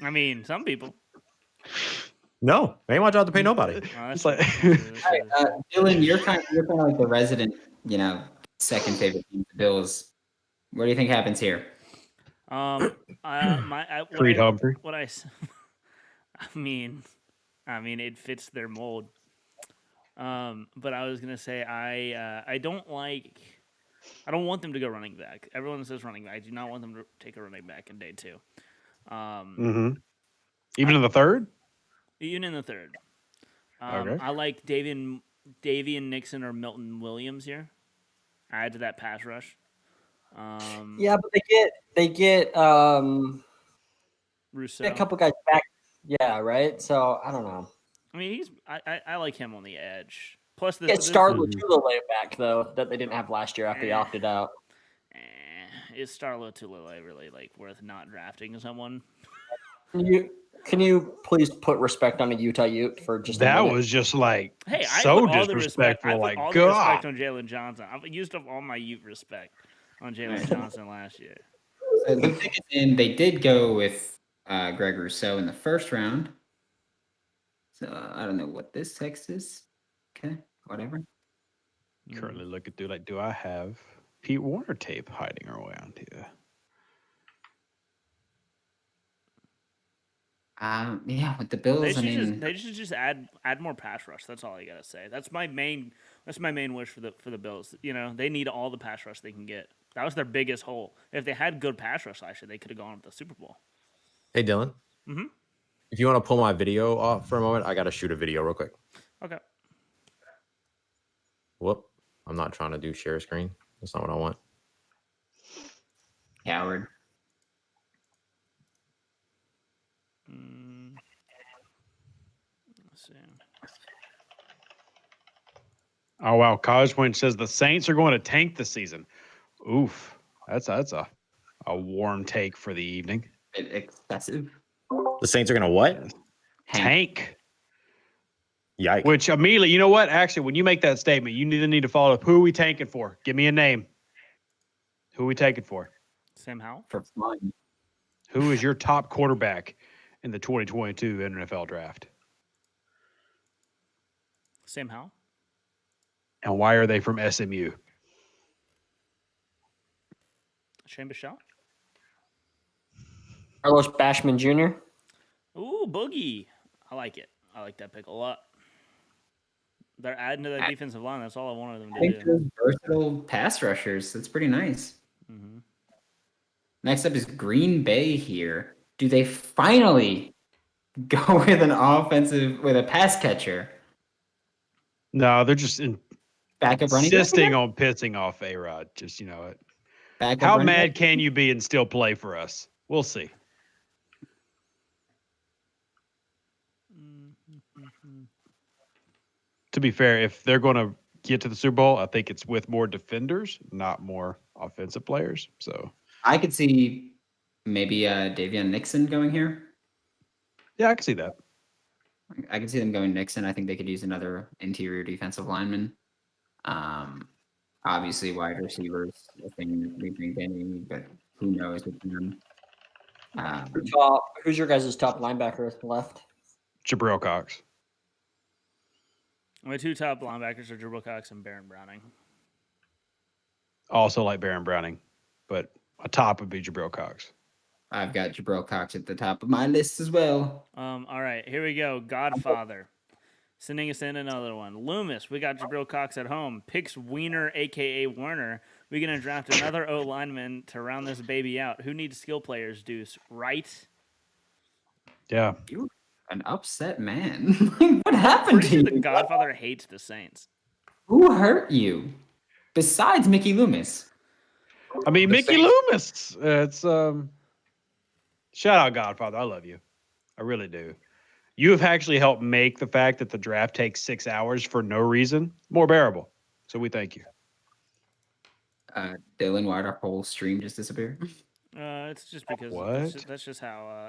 I mean, some people. No, ain't much out to pay nobody. That's It's like- true. That's All right, true. Dylan, you're kind of like the resident, second favorite team, the Bills. What do you think happens here? Creed Humphrey. What I mean, it fits their mold. But I was gonna say I don't want them to go running back. Everyone says running back. I do not want them to take a running back in day 2. Even in the third? Even in the third. Okay. I like Davian Nixon or Milton Williams here. Add to that pass rush. Yeah, but they get Rousseau. a couple guys back. Yeah, right. So I don't know. I mean, I like him on the edge. Plus, Get Star Lotulelei back though that they didn't have last year after he opted out. Is Star Lotulelei really worth not drafting someone? Can you please put respect on a Utah Ute for just a That minute? was just Hey, I so put all the respect. I disrespectful. put Like, all the respect God. on Jalen Johnson. I've used up all my Ute respect on Jalen Johnson last year. So the thing is, they did go with Greg Rousseau in the first round. So I don't know what this text is. Okay, whatever. Currently looking through, do I have Pete Warner tape hiding around here? Yeah, with the Bills, They should just add more pass rush. That's all I gotta say. That's my main wish for the Bills. They need all the pass rush they can get. That was their biggest hole. If they had good pass rush last year, they could have gone to the Super Bowl. Hey Dylan. Mhm. If you want to pull my video off for a moment, I gotta shoot a video real quick. Okay. Whoop. I'm not trying to do share screen. That's not what I want. Coward. Let's see. Oh wow, College Point says the Saints are going to tank this season. Oof, that's a warm take for the evening. Excessive. The Saints are gonna what? Hank. Tank. Yikes. Which immediately, you know what? Actually, when you make that statement, you need to follow up. Who are we tanking for? Give me a name. Who are we taking for? Sam Howell. For fun. Who is your top quarterback in the 2022 NFL draft? Sam Howell. And why are they from SMU? Shane Bichelle. Carlos Bashman Jr. Ooh, Boogie. I like it. I like that pick a lot. They're adding to that defensive line. That's all I wanted them I to think do. those versatile pass rushers. That's pretty nice. Mm-hmm. Next up is Green Bay here. Do they finally go with with a pass catcher? No, they're just Backup running back insisting again? on pissing off A-Rod. Just, it. Backup How running mad back? can you be and still play for us? We'll see. To be fair, if they're going to get to the Super Bowl, I think it's with more defenders, not more offensive players. So, I could see maybe Davion Nixon going here. yeah, I can see that. I could see them going Nixon. I think they could use another interior defensive lineman. Obviously wide receivers. I think we bring any, but who knows with them. Who's your guys' top linebacker left? Jabril Cox. My two top linebackers are Jabril Cox and Baron Browning. Also like Baron Browning, but a top would be Jabril Cox. I've got Jabril Cox at the top of my list as well. All right, here we go. Godfather. Sending us in another one. Loomis, we got Jabril Cox at home. Picks Wiener, a.k.a. Werner. We're going to draft another O-lineman to round this baby out. Who needs skill players, Deuce? Right? Yeah. You're an upset man. What happened Pretty to sure you? the Godfather hates the Saints. Who hurt you? Besides Mickey Loomis. I mean, The Mickey Saints- Loomis. It's shout out Godfather. I love you. I really do. You have actually helped make the fact that the draft takes 6 hours for no reason more bearable. So we thank you. Dylan, why'd our whole stream just disappear? It's just because What? that's just how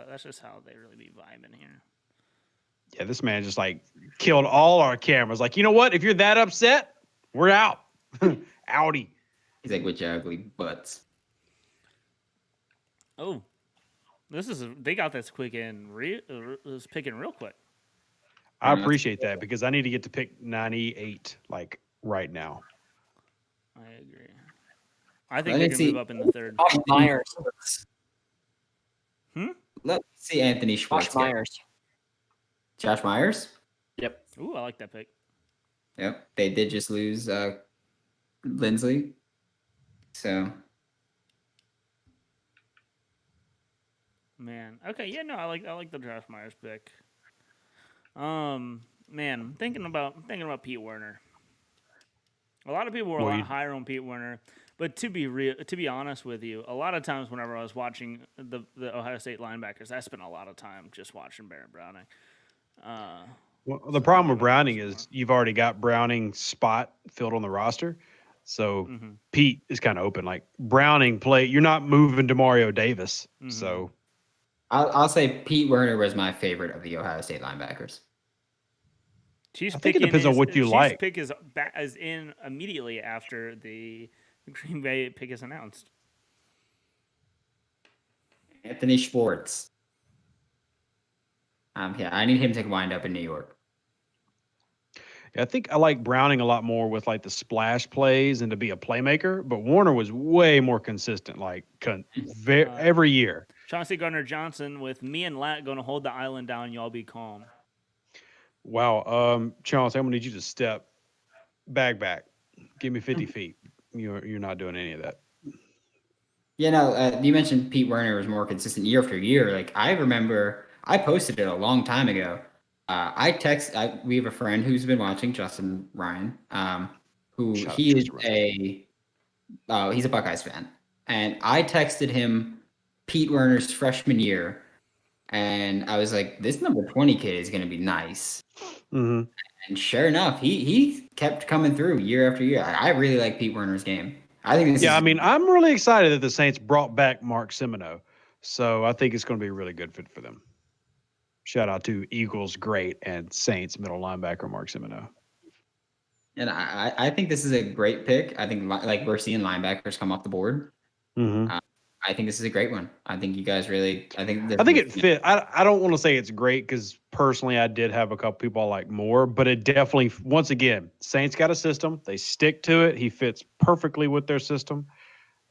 they really be vibing here. Yeah, this man just like killed all our cameras. Like, you know what? If you're that upset, we're out. Outie. He's like, with your ugly butts. Oh, they got this quick in. This picking real quick. I appreciate that because I need to get to pick 98 like right now. I agree. I think Let they me can see. move up in the third. Josh Myers. Let's see Anthony Schwartz. Josh Myers. Josh Myers? Yep. Ooh, I like that pick. Yep. They did just lose Lindsley. So Man. Okay, yeah, no, I like the Josh Myers pick. Man, thinking about Pete Werner. A lot of people were a lot higher on Pete Werner, but to be honest with you, a lot of times whenever I was watching the Ohio State linebackers, I spent a lot of time just watching Baron Browning. Well, the problem with Browning is you've already got Browning's spot filled on the roster. So Pete is kind of open. Like Browning you're not moving to Mario Davis. So I'll say Pete Werner was my favorite of the Ohio State linebackers. Chiefs I think it depends on what you Chiefs like. pick is in immediately after the Green Bay pick is announced. Anthony Schwartz. Yeah, I need him to wind up in New York. I think I like Browning a lot more with like the splash plays and to be a playmaker, but Warner was way more consistent, like every year. Chauncey Gardner-Johnson with me and Lat going to hold the island down. Y'all be calm. Wow. Chauncey, I'm going to need you to step back. Give me 50 feet. You're not doing any of that. You know, you mentioned Pete Werner was more consistent year after year. Like, I remember I posted it a long time ago. We have a friend who's been watching, Justin Ryan, he's a Buckeyes fan. And I texted him Pete Werner's freshman year. And I was like, this number 20 kid is going to be nice. Mm-hmm. And sure enough, he kept coming through year after year. I really like Pete Werner's game. I think this Yeah, is I mean, I'm really excited that the Saints brought back Mark Semino. So I think it's going to be a really good fit for them. Shout out to Eagles great and Saints middle linebacker Mark Semino. and I think this is a great pick. I think like we're seeing linebackers come off the board. Mm-hmm. I think this is a great one. I think you guys really. I think it fit. I don't want to say it's great because personally I did have a couple people I like more, but it definitely, once again, Saints got a system. They stick to it. He fits perfectly with their system.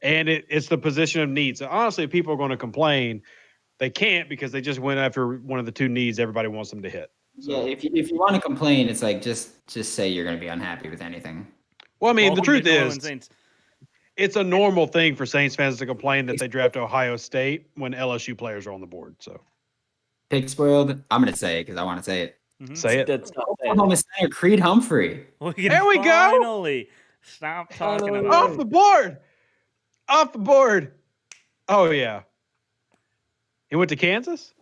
And it's the position of needs. So honestly, if people are going to complain, they can't because they just went after one of the two needs everybody wants them to hit. So, Yeah, if you want to complain, it's like just say you're going to be unhappy with anything. well, I mean, the Welcome to truth New Orleans is, Saints. it's a normal thing for Saints fans to complain that they draft Ohio State when LSU players are on the board. So Pick spoiled. I'm going to say it because I want to say it. say it. That's not saying Oklahoma Center Creed Humphrey. We can There we go. finally stop talking Finally. about Off the board. Off the board. Oh, yeah. He went to Kansas?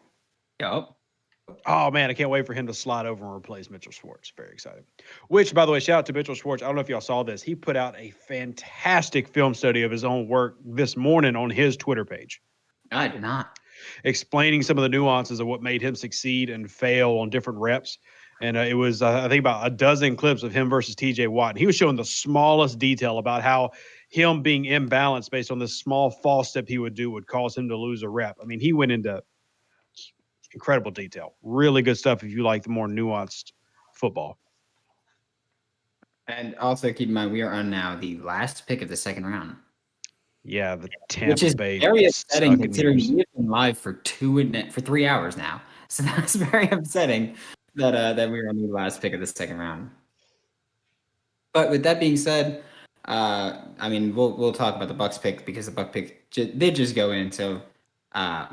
Yup. Oh, man, I can't wait for him to slide over and replace Mitchell Schwartz. Very excited. Which, by the way, shout out to Mitchell Schwartz. I don't know if y'all saw this. He put out a fantastic film study of his own work this morning on his Twitter page, I did not. explaining some of the nuances of what made him succeed and fail on different reps. And it was, I think, about a dozen clips of him versus TJ Watt. And he was showing the smallest detail about how him being imbalanced based on this small false step he would do would cause him to lose a rep. I mean, he went into incredible detail. Really good stuff if you like the more nuanced football. And also keep in mind, we are on now the last pick of the second round, Yeah, the Tampa which is Bay very upsetting sucking considering years. we've been live for 3 hours now. So that's very upsetting that we were on the last pick of the second round. But with that being said, I mean we'll talk about the Bucks pick because the Buck pick did just go in. So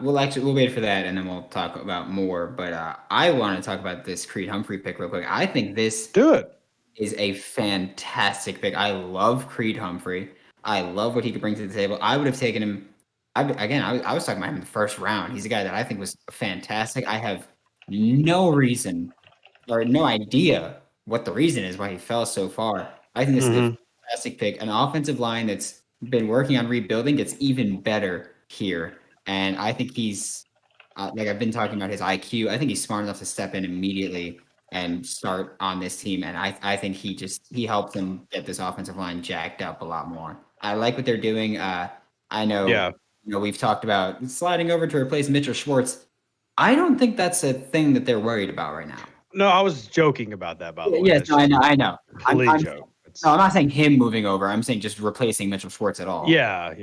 we'll wait for that and then we'll talk about more. But I want to talk about this Creed Humphrey pick real quick. I think this Do it. is a fantastic pick. I love Creed Humphrey. I love what he could bring to the table. I would have taken him. I was talking about him in the first round. He's a guy that I think was fantastic. I have no reason or no idea what the reason is why he fell so far. I think this is a fantastic pick. An offensive line that's been working on rebuilding gets even better here. And I think he's, like I've been talking about his IQ, I think he's smart enough to step in immediately and start on this team. And I think he helped them get this offensive line jacked up a lot more. I like what they're doing. I know, Yeah. We've talked about sliding over to replace Mitchell Schwartz. I don't think that's a thing that they're worried about right now. No, I was joking about that, by the way. Yes, That's no, I just know. I know. a complete I'm joke. It's- No, I'm not saying him moving over. I'm saying just replacing Mitchell Schwartz at all. yeah.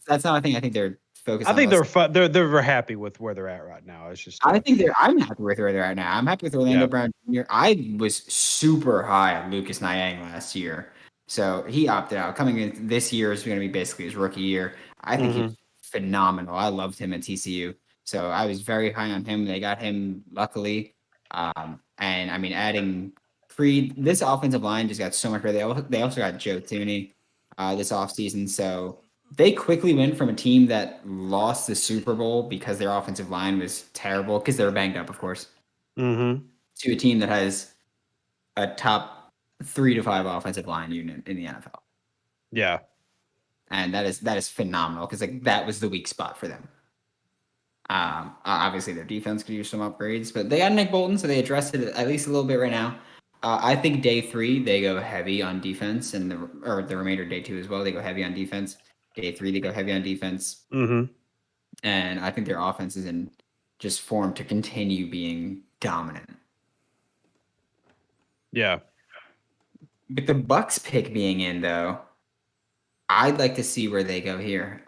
That's not a thing. I think they're focused. I on think those. they're happy with where they're at right now. It's just I think I'm happy with where they're at now. I'm happy with Orlando Yeah. Brown Jr. I was super high on Lucas Nyang last year, so he opted out. Coming in this year is going to be basically his rookie year. I think he's phenomenal. I loved him at TCU, so I was very high on him. They got him luckily, and I mean adding Creed. This offensive line just got so much better. They also got Joe Thuney this offseason, so they quickly went from a team that lost the Super Bowl because their offensive line was terrible because they were banged up, of course, to a team that has a top 3 to 5 offensive line unit in the NFL, yeah. and that is phenomenal because like that was the weak spot for them. Obviously, their defense could use some upgrades, but they got Nick Bolton, so they addressed it at least a little bit right now. I think day 3 they go heavy on defense, and the remainder of day 2 as well. They go heavy on defense. Day 3 they go heavy on defense, and I think their offense is in just form to continue being dominant. Yeah. With the Bucks pick being in, though, I'd like to see where they go here.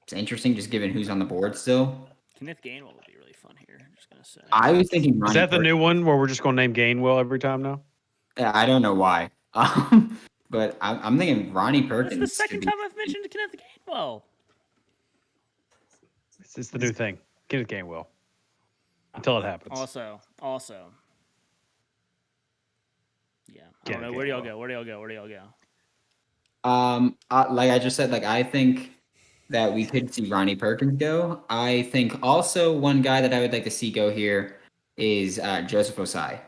It's interesting, just given who's on the board still. Kenneth Gainwell would be really fun here. I'm just gonna say. I was thinking Ronnie Is that the Perkins. new one where we're just going to name Gainwell every time now? Yeah, I don't know why, but I'm thinking Ronnie Perkins. This is the could second be- time I've mentioned Kenneth Gainwell. It's the new thing. Kenneth Gainwell. Until it happens. Also. Yeah. I don't Kenneth know. Where do y'all Gainwell. go? Where do y'all go? Like I just said, like I think that we could see Ronnie Perkins go. I think also one guy that I would like to see go here is Joseph Osai.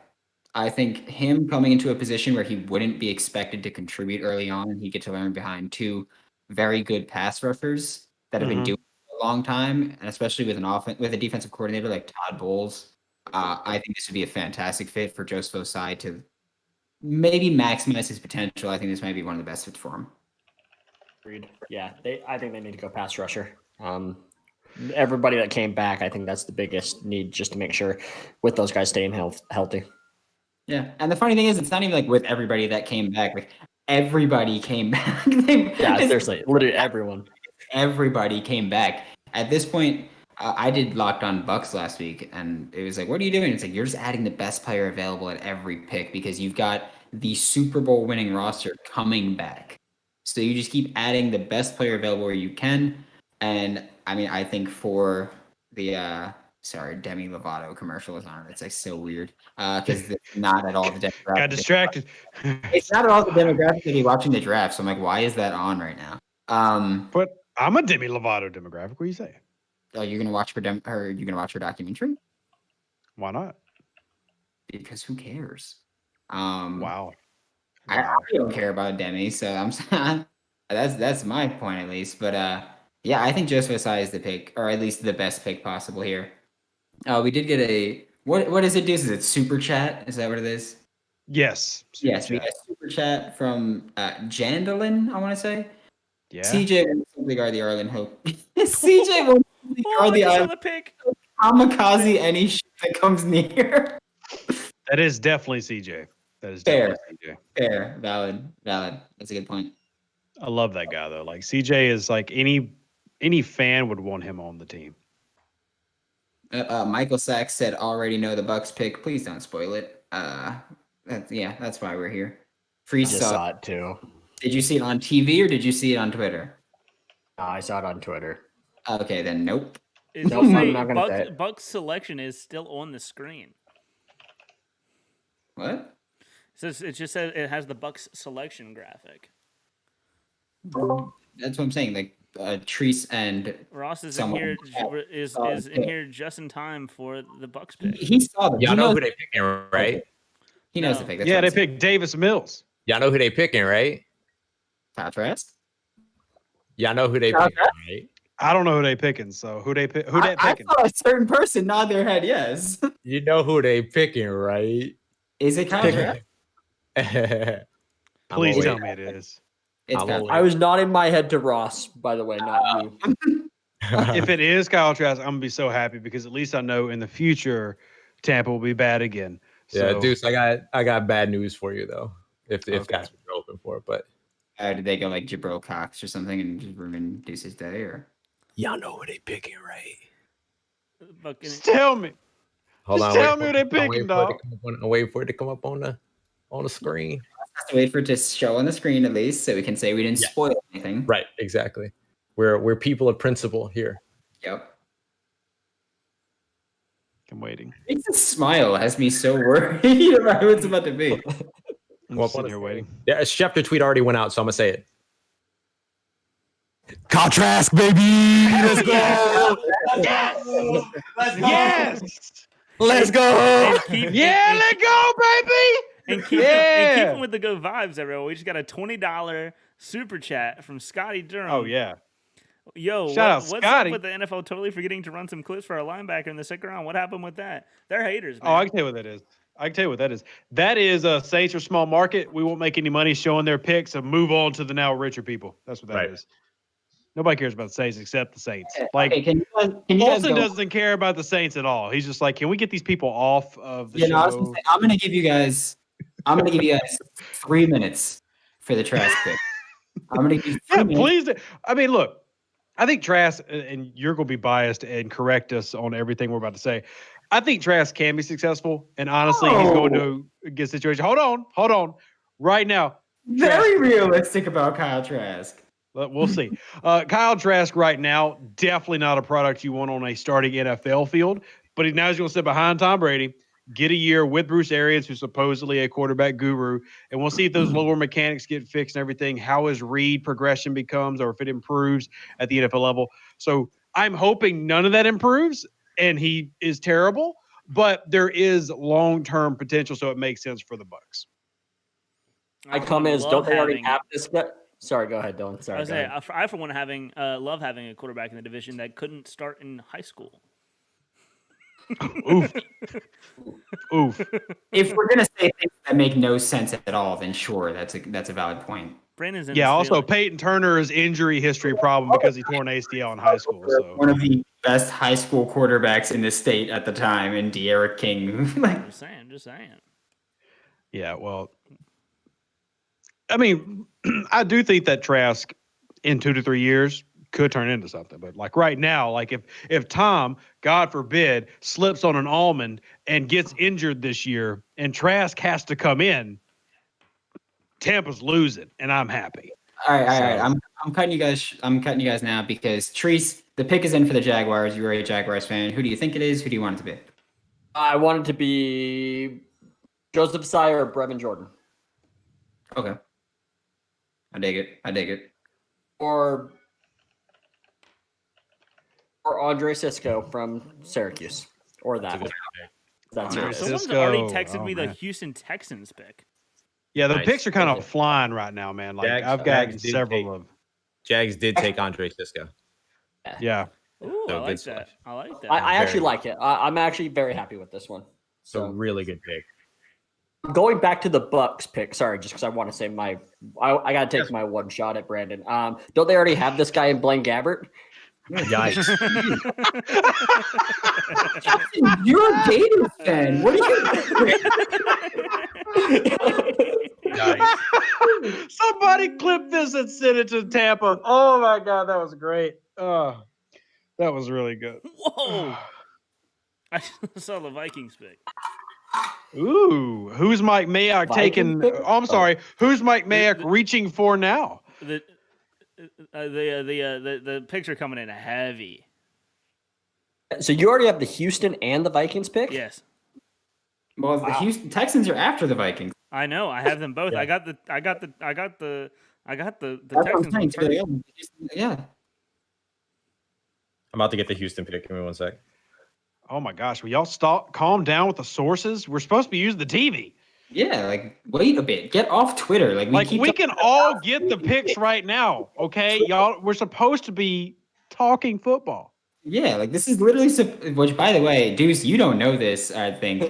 I think him coming into a position where he wouldn't be expected to contribute early on, and he get to learn behind two very good pass rushers that have been doing it for a long time, and especially with with a defensive coordinator like Todd Bowles, I think this would be a fantastic fit for Joseph Osai to maybe maximize his potential. I think this might be one of the best fits for him. Agreed. Yeah, I think they need to go pass rusher. Everybody that came back, I think that's the biggest need, just to make sure with those guys staying healthy. Yeah, and the funny thing is, it's not even like with everybody that came back. Like everybody came back. Yeah, seriously, literally everyone. Everybody came back. At this point, I did Locked On Bucks last week, and it was like, "What are you doing?" It's like you're just adding the best player available at every pick because you've got the Super Bowl winning roster coming back. So you just keep adding the best player available where you can. And I mean, I think for the Demi Lovato commercial is on it. It's like so weird because it's not at all the demographic. Got distracted. It's not at all the demographic to be watching the draft. So I'm like, why is that on right now? But I'm a Demi Lovato demographic. What do you say? Oh, you're gonna watch you're gonna watch her documentary? Why not? Because who cares? Wow. I don't care about Demi, so I'm that's my point at least. But yeah, I think Joseph Osai is the pick, or at least the best pick possible here. We did get a what is it, Deuce? Is it super chat? Is that what it is? Yes. Yes, we got a super chat from Jandalin, I want to say. Yeah. CJ will simply guard the Arlen Hope. CJ will simply guard the Arlen pick. Kamikaze any shit that comes near. That is definitely CJ. That is Fair. definitely CJ. Fair, valid. That's a good point. I love that guy though. Like CJ is like any fan would want him on the team. Michael Sachs said, "Already know the Bucks pick. Please don't spoil it." That's why we're here. Free I just saw. saw it too. Did you see it on TV or did you see it on Twitter? I saw it on Twitter. Okay, then nope. It's Nope, I'm not gonna say it. Buck's selection is still on the screen. What? It just says it has the Bucks selection graphic. That's what I'm saying. Like Treese and Ross is in someone- here is in here just in time for the Bucks pick. he saw them. Y'all He know knows, who they picking, right? he knows No. the pick. That's Yeah, what they I'm saying. picked Davis Mills. Y'all know who they picking, right? Kyle Trask? Y'all know who they Okay. picking, right? I don't know who they picking. So who they pick? Who they I picking? saw a certain person nod their head yes. You know who they picking, right? Is it Kyle Trask? Please I'm tell away. me it is. It's I'm Kyle away. Trask. I was nodding my head to Ross, by the way, not you. If it is Kyle Trask, I'm gonna be so happy because at least I know in the future Tampa will be bad again. Yeah, So, Deuce, I got bad news for you though. If Okay. that's what you're hoping for, but Did they go like Jabril Cox or something and just ruin Deuce's day? Or y'all know who they picking, right? Buck- just tell me. Hold Just on, tell wait me for who they it- I'm picking, waiting for it dog. to come up on- I'm waiting for it to come up on the screen. have to wait for it to show on the screen at least, so we can say we didn't Yeah. spoil anything. Right, exactly. We're people of principle here. Yep. I'm waiting. It's a smile has me so worried about who it's about to be. I'm Well, just sitting here waiting. Yeah, Schefter tweet already went out, so I'm gonna say it. Kyle Trask, baby! Let's go! Yes. Let's go! And keep, Yeah, let go, baby. and keep, and keep with the good vibes, everyone. We just got a $20 super chat from Scotty Durham. Oh yeah. Yo, Shout out, what's Scotty. up with the NFL totally forgetting to run some clips for our linebacker in the second round? What happened with that? They're haters, man. Oh, I can tell you what that is. That is a Saints are small market. We won't make any money showing their picks, so move on to the now richer people. That's what that is. Right. Nobody cares about the Saints except the Saints. Like Okay, can you guys Olsen go? doesn't care about the Saints at all. He's just like, can we get these people off of the Yeah, no, I was show? gonna say, I'm gonna give you guys 3 minutes for the Trask pick. I'm gonna give you 3 Yeah, minutes. please. I mean, look, I think Trask, and you're going to be biased and correct us on everything we're about to say. I think Trask can be successful, and honestly, he's going to get a situation. Hold on. Right now, Very realistic about Kyle Trask. but we'll see. Kyle Trask right now, definitely not a product you want on a starting NFL field, but now he's going to sit behind Tom Brady, get a year with Bruce Arians, who's supposedly a quarterback guru, and we'll see if those lower mechanics get fixed and everything, how his read progression becomes, or if it improves at the NFL level. So I'm hoping none of that improves and he is terrible, but there is long-term potential, so it makes sense for the Bucks. My comment is, don't they already have this guy? Sorry, go ahead, Dylan. Sorry. Go ahead. I for one love having a quarterback in the division that couldn't start in high school. Oof. Oof. If we're gonna say things that make no sense at all, then sure, that's a valid point. Brandon's in Yeah, this also field. Peyton Turner's injury history problem because he tore an ACL in high school. So One of the best high school quarterbacks in the state at the time, and De'Ara King. Like, Just saying. yeah, well, I mean, I do think that Trask in 2 to 3 years could turn into something. But like right now, like if Tom, God forbid, slips on an almond and gets injured this year and Trask has to come in, Tampa's losing, and I'm happy. all right. I'm cutting you guys. I'm cutting you guys now because Treese, the pick is in for the Jaguars. You're a Jaguars fan. Who do you think it is? Who do you want it to be? I want it to be Joseph Sire or Brevin Jordan. Okay. I dig it. Or Andre Cisco from Syracuse. Or that. That's Andre it. Someone's Cisco. already texted Oh, me the man. Houston Texans pick. Yeah, the Nice. picks are kind of flying right now, man. Like Jags- I've got Jags did several take- of. Jags did take Andre Cisco. Yeah. Ooh, So I like good that. stuff. I like that. I actually Very like it. I'm actually very happy with this one. It's a So really good pick. going back to the Bucks pick, sorry, just because I want to say I got to take my one shot at Brandon. Don't they already have this guy in Blaine Gabbert? Yikes. You're a Gators fan. What are you? Yikes. Somebody clip this and send it to Tampa. Oh my God, that was great. Oh, that was really good. Whoa! I saw the Vikings pick. Ooh, who's Mike Mayock Vikings taking? pick? Oh, I'm sorry. Who's Mike Mayock reaching for now? The picture coming in heavy. So you already have the Houston and the Vikings pick? Yes, Well, the Houston Texans are after the Vikings. I know. I have them both. Yeah. I got the That's what I'm Texans saying. one first. Yeah. I'm about to get the Houston pick. Give me one sec. Oh my gosh, will y'all stop? Calm down with the sources. We're supposed to be using the TV. Yeah, like wait a bit. Get off Twitter. Like We can all get the picks right now, okay? Y'all, we're supposed to be talking football. Yeah, like this is literally which by the way, Deuce, you don't know this, I think.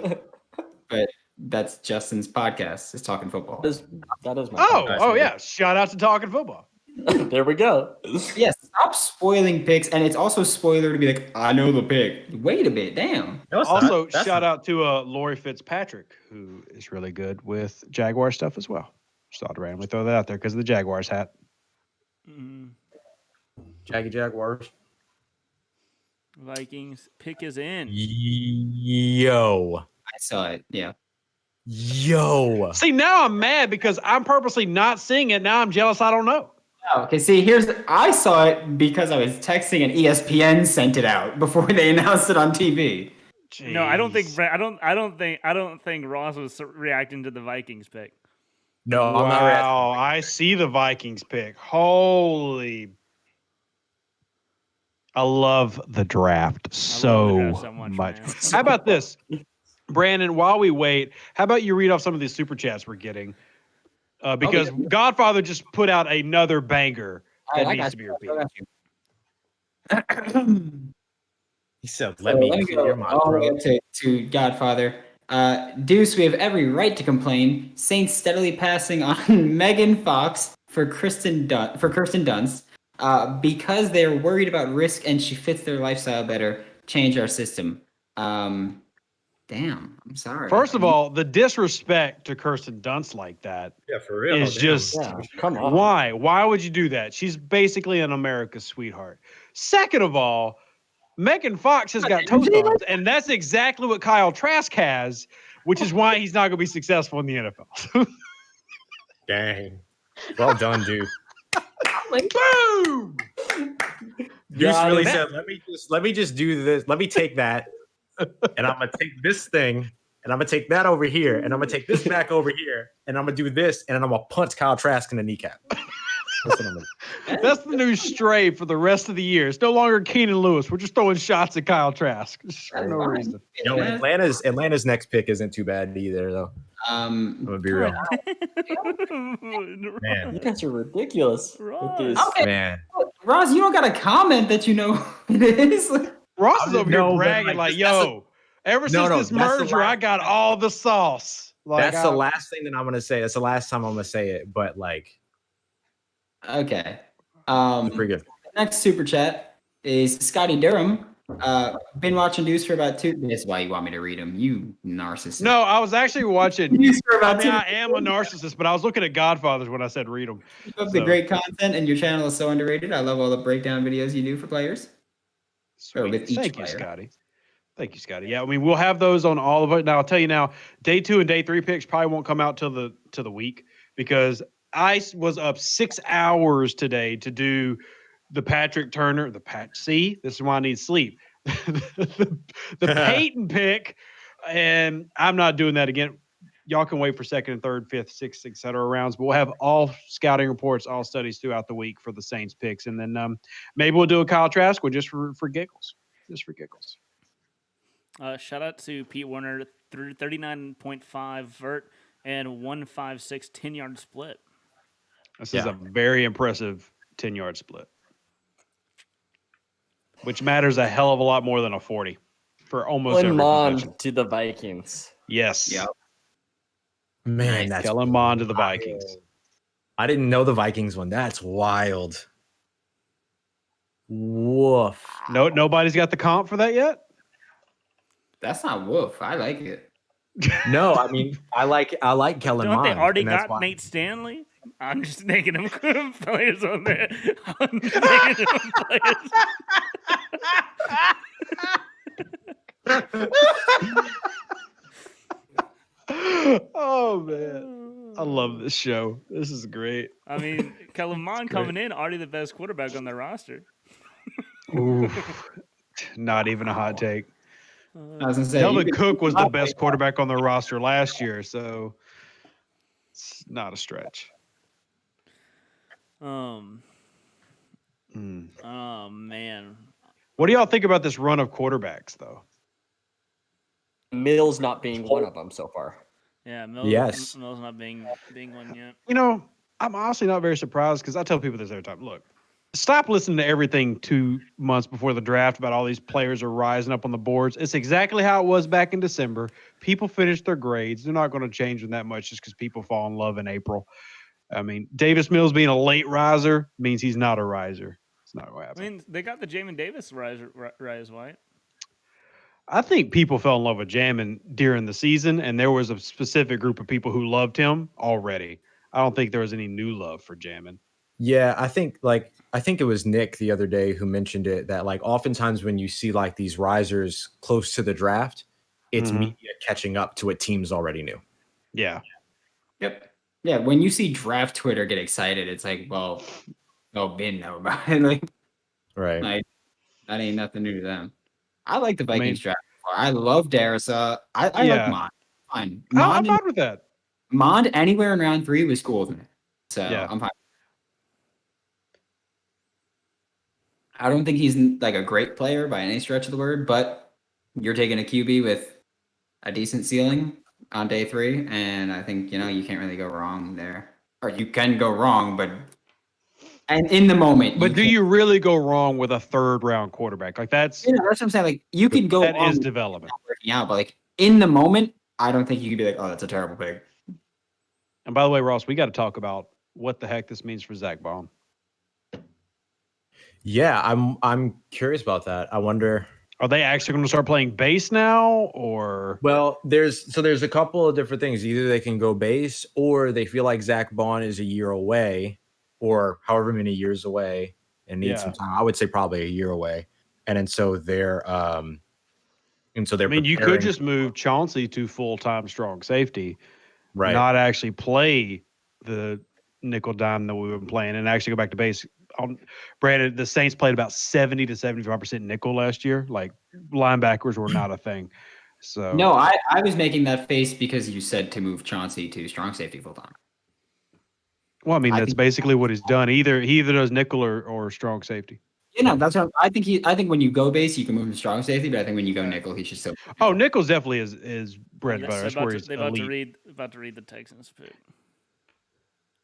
But that's Justin's podcast. It's talking football. That is my Oh yeah. Shout out to talking football. There we go. Yes, stop spoiling picks, and it's also spoiler to be like, I know the pick. Wait a bit, damn. No, it's Also, not. That's shout not- out to Lori Fitzpatrick, who is really good with Jaguar stuff as well. Just thought to randomly throw that out there because of the Jaguars hat. Mm, Jaggy Jaguars. Vikings pick is in. Yo. I saw it. Yeah. Yo. See, now I'm mad because I'm purposely not seeing it. Now I'm jealous I don't know. Oh, okay, see, I saw it because I was texting and ESPN sent it out before they announced it on TV. No, I don't think. Jeez. I don't think Ross was reacting to the Vikings pick. No, I'm not ready. Wow, I see the Vikings pick. Holy. I love the draft so much. Man. How about this, Brandon? While we wait, how about you read off some of these super chats we're getting? Because Godfather just put out another banger that I needs got to be you. repeated. I got you. He said, So let me go clear my all the way throat. up to Godfather. Deuce, we have every right to complain. Saints steadily passing on Megan Fox for Kirsten Dunst because they're worried about risk and she fits their lifestyle better. Change our system. Damn, I'm sorry. First of all, the disrespect to Kirsten Dunst like that Yeah, for real. is damn. just Yeah, come on. why? Why would you do that? She's basically an America's sweetheart. Second of all, Megan Fox has got toe stones, and that's exactly what Kyle Trask has, which is why he's not going to be successful in the NFL. Dang. Well done, dude. Boom! Deuce Got really it. said, let me just do this. Let me take that, and I'm gonna take this thing, and I'm gonna take that over here, and I'm gonna take this back over here, and I'm gonna do this, and then I'm gonna punch Kyle Trask in the kneecap. That's what I'm gonna That's the new stray for the rest of the year. It's no longer Keenan Lewis. We're just throwing shots at Kyle Do. Just for no reason. You know, Atlanta's next pick isn't too bad either, though. I'm gonna be real, man. You guys are ridiculous. With this. Okay. Man, Ross, you don't got a comment that you know who it is. Ross is over here No, but, bragging like, like, that's yo, ever No, since no, this that's the merger, I got all the sauce. Like, that's the last thing that I'm gonna say. That's the last time I'm gonna say it. But like, Okay. pretty good. Next super chat is Scotty Durham. Been watching news for about 2. That's why you want me to read them, you narcissist. No, I was actually watching. News for I about mean, 2. I am a narcissist, but I was looking at Godfathers when I said read them. Keep up the great content, and your channel is so underrated. I love all the breakdown videos you do for players. Or with each Thank you, player. Scotty. Thank you, Scotty. Yeah, I mean, we'll have those on all of it. Now, I'll tell you now, day 2 and day 3 picks probably won't come out till the week because I was up 6 hours today to do the Patrick Turner, See, this is why I need sleep. the Peyton pick, and I'm not doing that again. Y'all can wait for 2nd and 3rd, 5th, 6th, etc. rounds, but we'll have all scouting reports, all studies throughout the week for the Saints picks, and then maybe we'll do a Kyle Trask one just for giggles, Shout out to Pete Warner, 39.5 vert and 156 10-yard split. This is a very impressive 10-yard split, which matters a hell of a lot more than a 40 for almost every Mond position. to the Vikings. Yes. Yep. Man, that's Kellen Mond to the Vikings. I didn't know the Vikings one. That's wild. Woof. No, nobody's got the comp for that yet. That's not woof. I like it. No, I mean, I like Kellen Don't they Mond. already and that's got why- Nate Stanley? I'm just making him players on there. I'm just making him players. Oh man, I love this show. This is great. I mean, Kellen Mond coming in, already the best quarterback on their roster. Not even a hot take. I was gonna say, you Delvin could- Cook was the best quarterback on their roster last year, so it's not a stretch. Oh man. What do y'all think about this run of quarterbacks, though? Mills not being one of them so far. Yeah, Mills, Yes. Mills not being one yet. You know, I'm honestly not very surprised because I tell people this every time. Look, stop listening to everything 2 months before the draft about all these players are rising up on the boards. It's exactly how it was back in December. People finish their grades. They're not going to change them that much just because people fall in love in April. I mean, Davis Mills being a late riser means he's not a riser. It's not what I happened. mean, they got the Jamin Davis rise, White. I think people fell in love with Jamin during the season, and there was a specific group of people who loved him already. I don't think there was any new love for Jamin. Yeah, I think it was Nick the other day who mentioned it that like oftentimes when you see like these risers close to the draft, it's Mhm. media catching up to what teams already knew. Yeah. Yep. Yeah, when you see draft Twitter get excited, it's like, well, Ben know about it. Right. Like, that ain't nothing new to them. I like the Vikings draft. I love Darrisaw. I Yeah. like Mond. Fine. I'm Mond, fine with that. Mond anywhere in round 3 was cool with me. So Yeah. I'm fine. I don't think he's like a great player by any stretch of the word, but you're taking a QB with a decent ceiling on day 3, and I think you can't really go wrong there. Or you can go wrong, but and in the moment. But do can't- you really go wrong with a third round quarterback? Like that's that's what I'm saying. Like you can go that wrong is with development. not working out, but like in the moment, I don't think you could be like, oh, that's a terrible pick. And by the way, Ross, we got to talk about what the heck this means for Zach Baum. Yeah, I'm curious about that. I wonder. Are they actually going to start playing base now, or Well, there's a couple of different things. Either they can go base, or they feel like Zach Bond is a year away, or however many years away, and needs some time. I would say probably a year away, and so they're I mean, you could preparing- just move Chauncey to full time strong safety, right. not actually play the nickel dime that we've been playing, and actually go back to base. Brandon, the Saints played about 70 to 75% nickel last year. Like linebackers were not a thing. So No, I was making that face because you said to move Chauncey to strong safety full time. Well, I mean, I that's think- basically what he's done. He either does nickel or strong safety. That's what I think. I think when you go base, you can move him strong safety, but I think when you go nickel, he should still. Oh, nickel's definitely is bread and butter. They're That's where he's about to elite. read the Texans pick.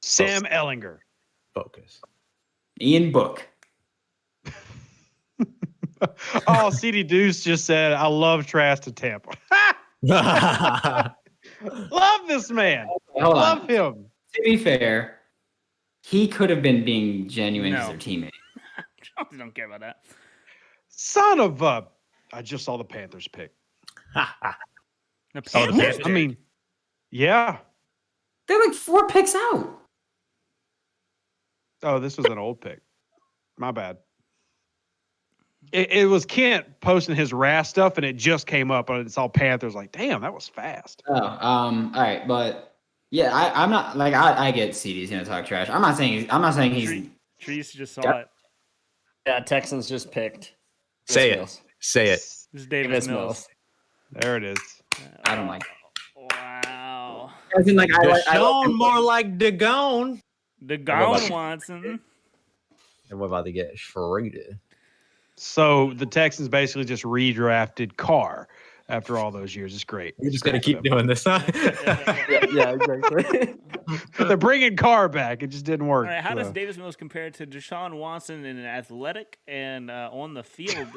Sam Ellinger. Focus. Ian Book. Oh, CD Deuce just said, "I love trash to Tampa." Love this man. Hold Love on. him. To be fair, he could have been being genuine as No. their teammate. I don't care about that. Son of a. I just saw the Panthers pick. The Oh, the Panthers? Panthers. I mean, yeah. They're like 4 picks out. Oh, this was an old pick. My bad. It was Kent posting his RAS stuff, and it just came up, and it's all Panthers. Like, damn, that was fast. Oh, all right, but yeah, I'm not like I get CD's gonna talk trash. I'm not saying he's. Trees just saw Yep. it. Yeah, Texans just picked. Say Davis it. Mills. Say it. This is Davis Davis Mills. Mills. There it is. I don't like. Wow. As in, like Deshaun more like Dagone. The about Gone you? Watson. And we're about to get shredded. So the Texans basically just redrafted Carr after all those years. It's great. We're It's just gonna great for keep them. doing this, huh? Yeah, exactly. But they're bringing Carr back. It just didn't work. All right, how does so. Davis Mills compare to Deshaun Watson in an athletic and on the field?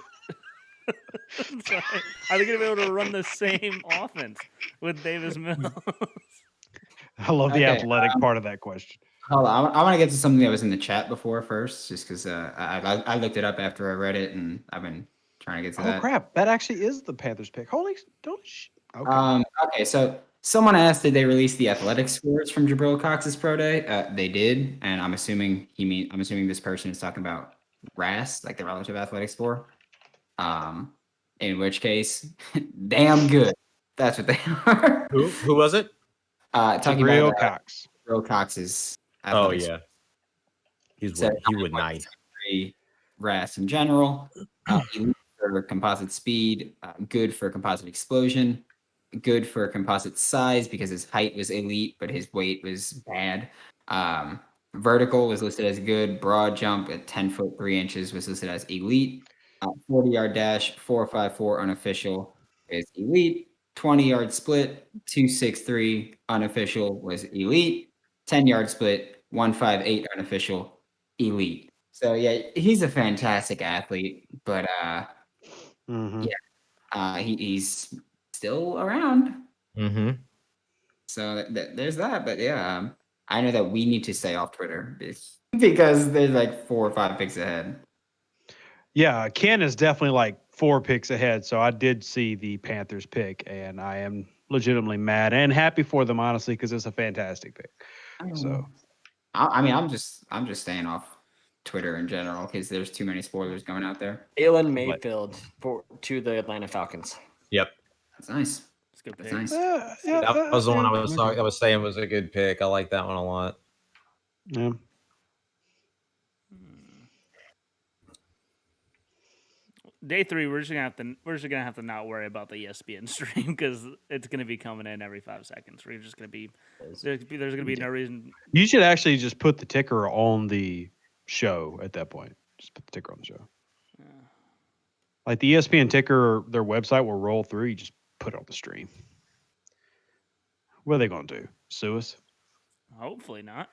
Sorry. Are they going to be able to run the same offense with Davis Mills? I love the Okay, athletic part of that question. Hold on, I want to get to something that was in the chat before first, just because I looked it up after I read it, and I've been trying to get to Oh that. crap! That actually is the Panthers pick. Holy, don't. Okay. Okay, so someone asked, did they release the athletic scores from Jabril Cox's pro day? They did, and I'm assuming this person is talking about RAS, like the relative athletic score. In which case, damn good. That's what they are. Who was it? Talking Jabril about Cox. Jabril Cox's. Oh athletic yeah. So- He would nice. three RAS in general. Elite for composite speed, good for composite explosion, good for composite size because his height was elite, but his weight was bad. Vertical was listed as good. Broad jump at 10 foot 3 inches was listed as elite. 40-yard dash 4.54 unofficial is elite. 20-yard split 2.63 unofficial was elite. 10-yard split 1.58 unofficial elite. So yeah, he's a fantastic athlete, but Mhm. he's still around. Mm-hmm. So there's that. But yeah, I know that we need to stay off Twitter because there's like 4 or 5 picks ahead. Yeah, Ken is definitely like 4 picks ahead. So I did see the Panthers pick, and I am legitimately mad and happy for them, honestly, because it's a fantastic pick. So I mean, I'm just staying off Twitter in general because there's too many spoilers going out there. Jalen Mayfield to the Atlanta Falcons. Yep. That's nice. It's a good That's pick. nice. That was the one I was saying was a good pick. I like that one a lot. Yeah. Day 3, we're just gonna have to not worry about the ESPN stream because it's gonna be coming in every 5 seconds. We're just gonna be there's gonna be no reason. You should actually just put the ticker on the show at that point. Just put the ticker on the show. Like the ESPN ticker, their website will roll through. You just put it on the stream. What are they going to do? Sue us? Hopefully not.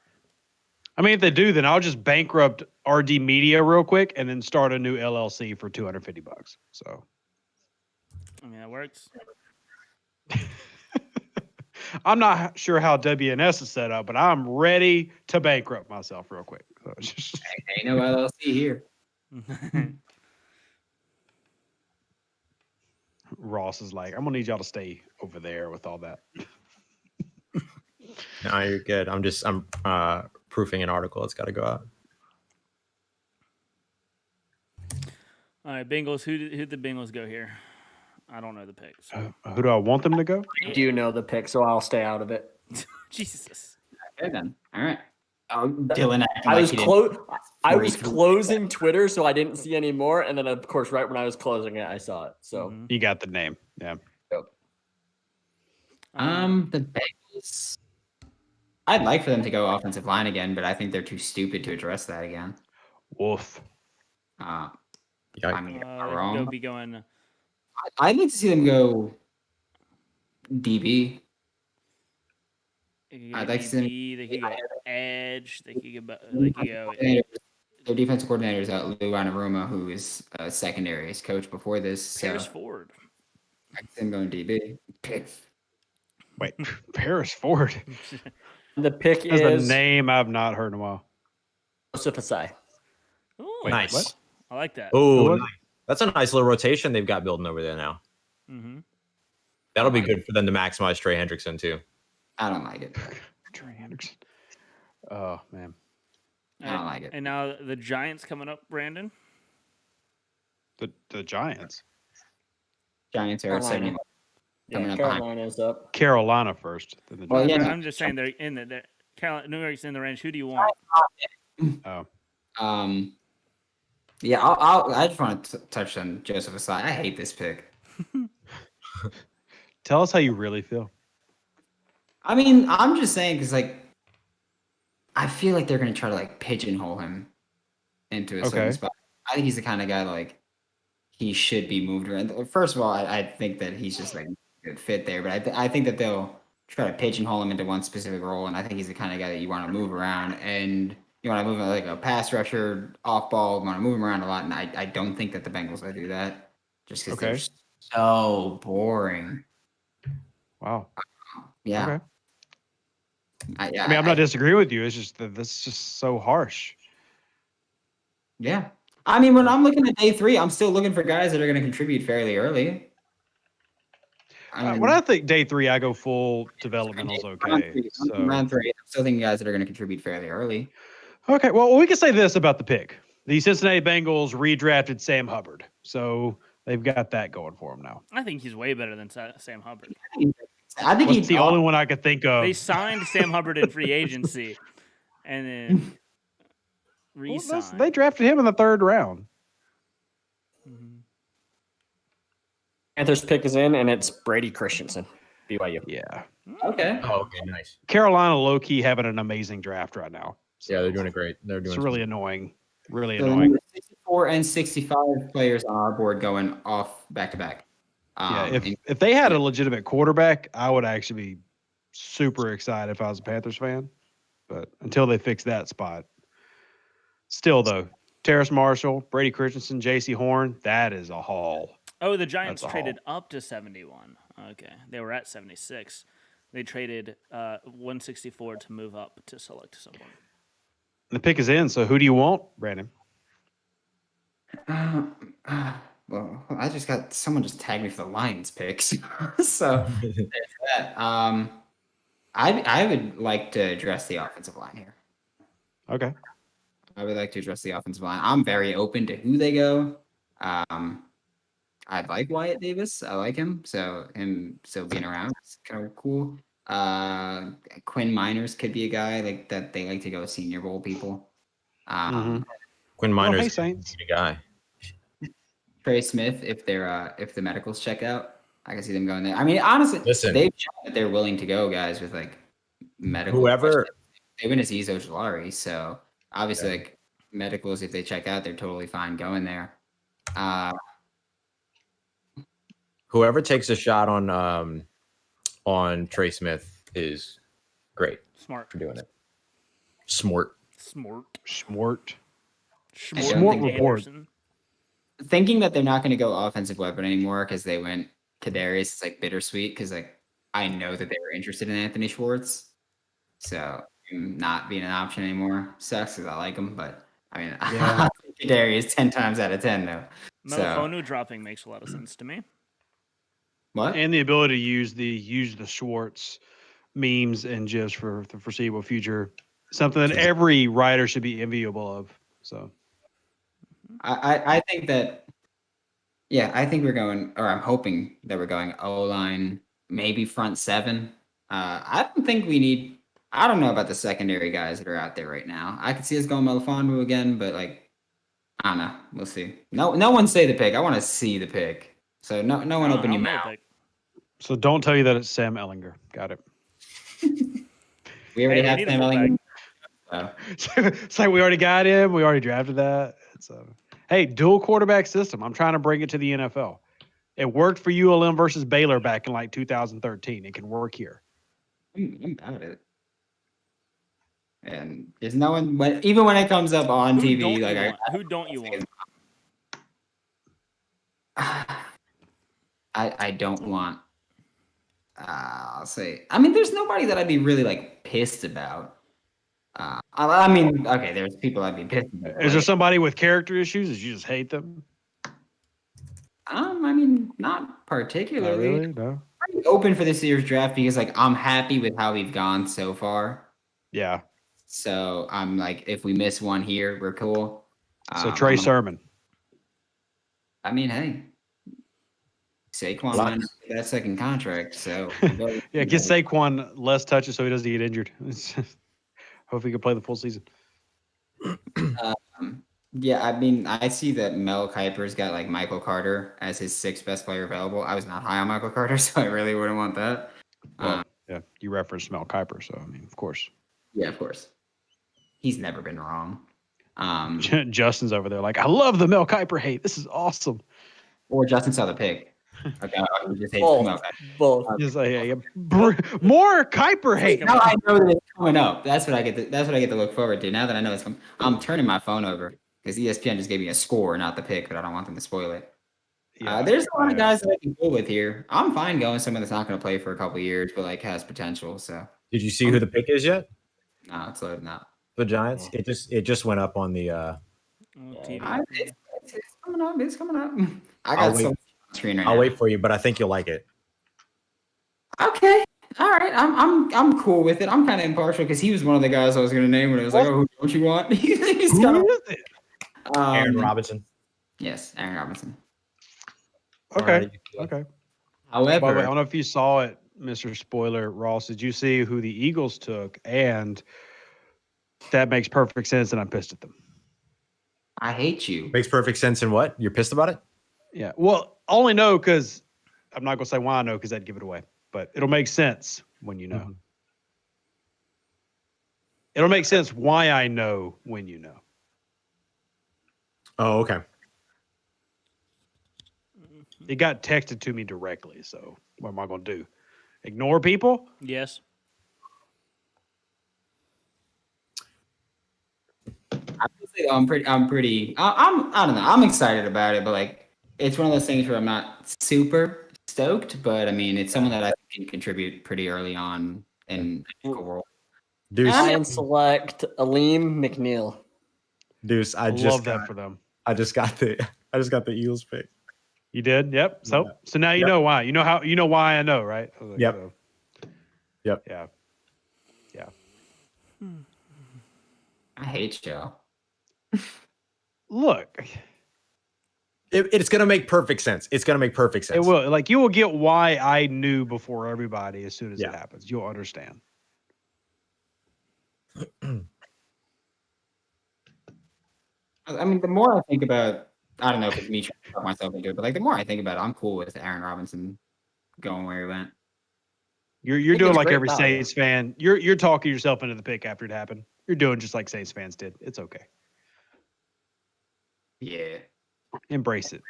I mean, if they do, then I'll just bankrupt RD Media real quick and then start a new LLC for $250. So I mean that works. I'm not sure how WNS is set up, but I'm ready to bankrupt myself real quick. So just, Ain't no LLC here. Ross is like, I'm gonna need y'all to stay over there with all that. No, you're good. I'm proofing an article. It's got to go out. All right, Bengals. Who did the Bengals go here? I don't know the picks. Who do I want them to go? Do you know the pick? So I'll stay out of it. Jesus. Okay then. All right. Oh, Dylan. acting I like was he didn't- close. I was 43. closing Twitter, so I didn't see any more. And then, of course, right when I was closing it, I saw it. So Mhm. You got the name. Yeah. The Bengals. I'd like for them to go offensive line again, but I think they're too stupid to address that again. Woof. I Yeah, mean, am I They'll wrong? be going. I'd like to see them go DB. They could I'd go like to see them. DB, they could go edge. They could go. Their defensive coordinator is Lou Anarumo, who is a secondaries coach before this. Paris So Ford. I can see them going DB. Wait, Paris Ford. The pick That's is a name I've not heard in a while. Joseph Asai. Ooh, nice. what? I like that. Oh, What? nice. That's a nice little rotation they've got building over there now. Mm-hmm. That'll be good for them to maximize Trey Hendrickson too. I don't like it. Trey Hendrickson. Oh man. I don't like it. And now the Giants coming up, Brandon. The Giants. Giants are at Carolina. 71. Coming Yeah, up behind. Carolina's up. Carolina first. Then the Well, Giants. yeah, no. I'm just saying they're in New York's in the range. Who do you want? Oh. Yeah, I just want to touch on Joseph Asai. I hate this pick. Tell us how you really feel. I mean, I'm just saying because I feel like they're gonna try to pigeonhole him into a certain Okay. spot. I think he's the kind of guy he should be moved around. First of all, I think that he's just a good fit there, but I think that they'll try to pigeonhole him into one specific role, and I think he's the kind of guy that you want to move around, and you want to move him like a pass rusher, off ball. You want to move him around a lot, and I don't think that the Bengals will do that just because they're Okay. so boring. Wow. Yeah. Okay. I I mean, I'm not disagreeing with you. It's just that this is just so harsh. Yeah. I mean, when I'm looking at day 3, I'm still looking for guys that are going to contribute fairly early. When I think day 3, I go full developmental's okay. So Round 3, I'm still thinking guys that are going to contribute fairly early. okay, well, we can say this about the pick: the Cincinnati Bengals redrafted Sam Hubbard, so they've got that going for them now. I think he's way better than Sam Hubbard. I think What's he's the only one I could think of? They signed Sam Hubbard in free agency, and then Well, re-signed. they drafted him in the 3rd round. Mhm. Panthers pick is in, and it's Brady Christensen, BYU. Yeah, Okay. Oh, okay, nice. Carolina low key having an amazing draft right now. Yeah, they're doing it great. They're doing It's really annoying. Really So annoying. 64 and 65 players on our board going off back to back. Yeah, if they had a legitimate quarterback, I would actually be super excited if I was a Panthers fan. But until they fix that spot, still though, Terrace Marshall, Brady Christensen, J.C. Horn, that is a haul. Oh, the Giants That's a traded up to 71. Okay, they were at 76. They traded 164 to move up to select someone. The pick is in. So who do you want, Brandon? Well, I just got someone just tagged me for the Lions picks. So there's that. I would like to address the offensive line here. Okay. I would like to address the offensive line. I'm very open to who they go. I like Wyatt Davis. I like him. So him still being around is kind of cool. Quinn Miners could be a guy that they like to go Senior Bowl people. Quinn Oh, Miners hey, is Saints. a guy. Trey Smith, if the medicals check out, I can see them going there. I mean, honestly, Listen. they've shown that they're willing to go guys with medical. Whoever- questions. They went as Izo Jalari, so obviously medicals, if they check out, they're totally fine going there. Whoever takes a shot on Trey Smith is great Smart. for doing it. Smart. Smart. Schmort. Smart report. Anderson. Thinking that they're not going to go offensive weapon anymore because they went Kadarius, it's bittersweet because I know that they were interested in Anthony Schwartz, so him not being an option anymore sucks because I like him, but I mean, Yeah. Kadarius 10 times out of 10 though. So Mofonu dropping makes a lot of sense to me. what? And the ability to use the Schwartz memes and gifs for the foreseeable future. Something that every writer should be enviable of. So I think that, yeah, I think we're going, or I'm hoping that we're going O-line, maybe front 7. I don't think we need, I don't know about the secondary guys that are out there right now. I could see us going Melifonwu again, but I don't know. We'll see. No one say the pick. I want to see the pick. So no one open your I'll mouth. pick. don't tell you that it's Sam Ellinger. Got it. We already Hey, have we need a Sam fullback. Ellinger. So. It's like we already got him. We already drafted that. So, hey, dual quarterback system. I'm trying to bring it to the NFL. It worked for ULM versus Baylor back in like 2013. It can work here. I'm about it. And there's no one, but even when it comes up on Who TV, don't like you want? Who don't you want? I don't want. I'll say. I mean, there's nobody that I'd be really like pissed about. I mean, okay, there's people I'd be pissed about. Is there like, somebody with character issues? Did you just hate them? I mean, not Not particularly. really. No. I'm open for this year's draft because like I'm happy with how we've gone so far. Yeah. So I'm like, if we miss one here, we're cool. So Trey I'm- Sermon. I mean, hey, Saquon Lots. might not get that second contract, so Yeah, get Saquon less touches so he doesn't get injured. Hopefully he can play the full season. Yeah, I mean, I see that Mel Kiper's got like Michael Carter as his sixth best player available. I was not high on Michael Carter, so I really wouldn't want that. Well, yeah, you referenced Mel Kiper, so I mean, of course. Yeah, of course. He's never been wrong. Justin's over there like, I love the Mel Kiper hate. This is awesome. Or Justin saw the pick. Okay, I would just hate Both. Mel Kiper. Both. He's like, yeah, more Kiper hate. Now I know that it's coming up. That's what I get. That's what I get to look forward to. Now that I know it's coming, I'm turning my phone over because ESPN just gave me a score, not the pick, but I don't want them to spoil it. There's a lot of guys that I can go with here. I'm fine going someone that's not going to play for a couple of years, but like has potential. So Did you see who the pick is yet? no, it's loading up. The Giants. It just went up on the. TV. It's coming up. It's coming up. I I'll got wait. so much on the screen right I'll now. wait for you, but I think you'll like it. Okay. All right. I'm cool with it. I'm kind of impartial because he was one of the guys I was going to name when it was like, oh, who don't you want? He's kind of. Who is it? Aaron Robinson. Yes, Aaron Robinson. Okay. Okay. By the way, I However, don't know if you saw it, Mr. Spoiler Ross. Did you see who the Eagles took? And that makes perfect sense, and I'm pissed at them. I hate you. Makes perfect sense. In what? You're pissed about it? Yeah. Well, I only know because I'm not going to say why I know because I'd give it away, but it'll make sense when you know. Mhm. It'll make sense why I know when you know. Oh, okay. It got texted to me directly, so what am I going to do? Ignore people? Yes. Obviously, I don't know. I'm excited about it, but like, it's one of those things where I'm not super stoked. But I mean, it's someone that I think can contribute pretty early on in a role. Deuce, Lions select Aleem McNeil. Deuce. I I just love that got, for them. I just got the Eagles pick. You did? Yep. So now you Yep. know why. You know why I know, right? I was like, Yep. so, Yep. yeah. I hate Joe. Look, It's gonna make perfect sense. It's gonna make perfect sense. it will. Like you will get why I knew before everybody as soon as Yeah. it happens. You'll understand. I mean, the more I think about, I don't know if it's me trying to talk myself into it, but like the more I think about it, I'm cool with Aaron Robinson going where he went. You're think doing it's like great every value. Saints fan. You're talking yourself into the pick after it happened. You're doing just like Saints fans did. It's okay. Yeah. Embrace it.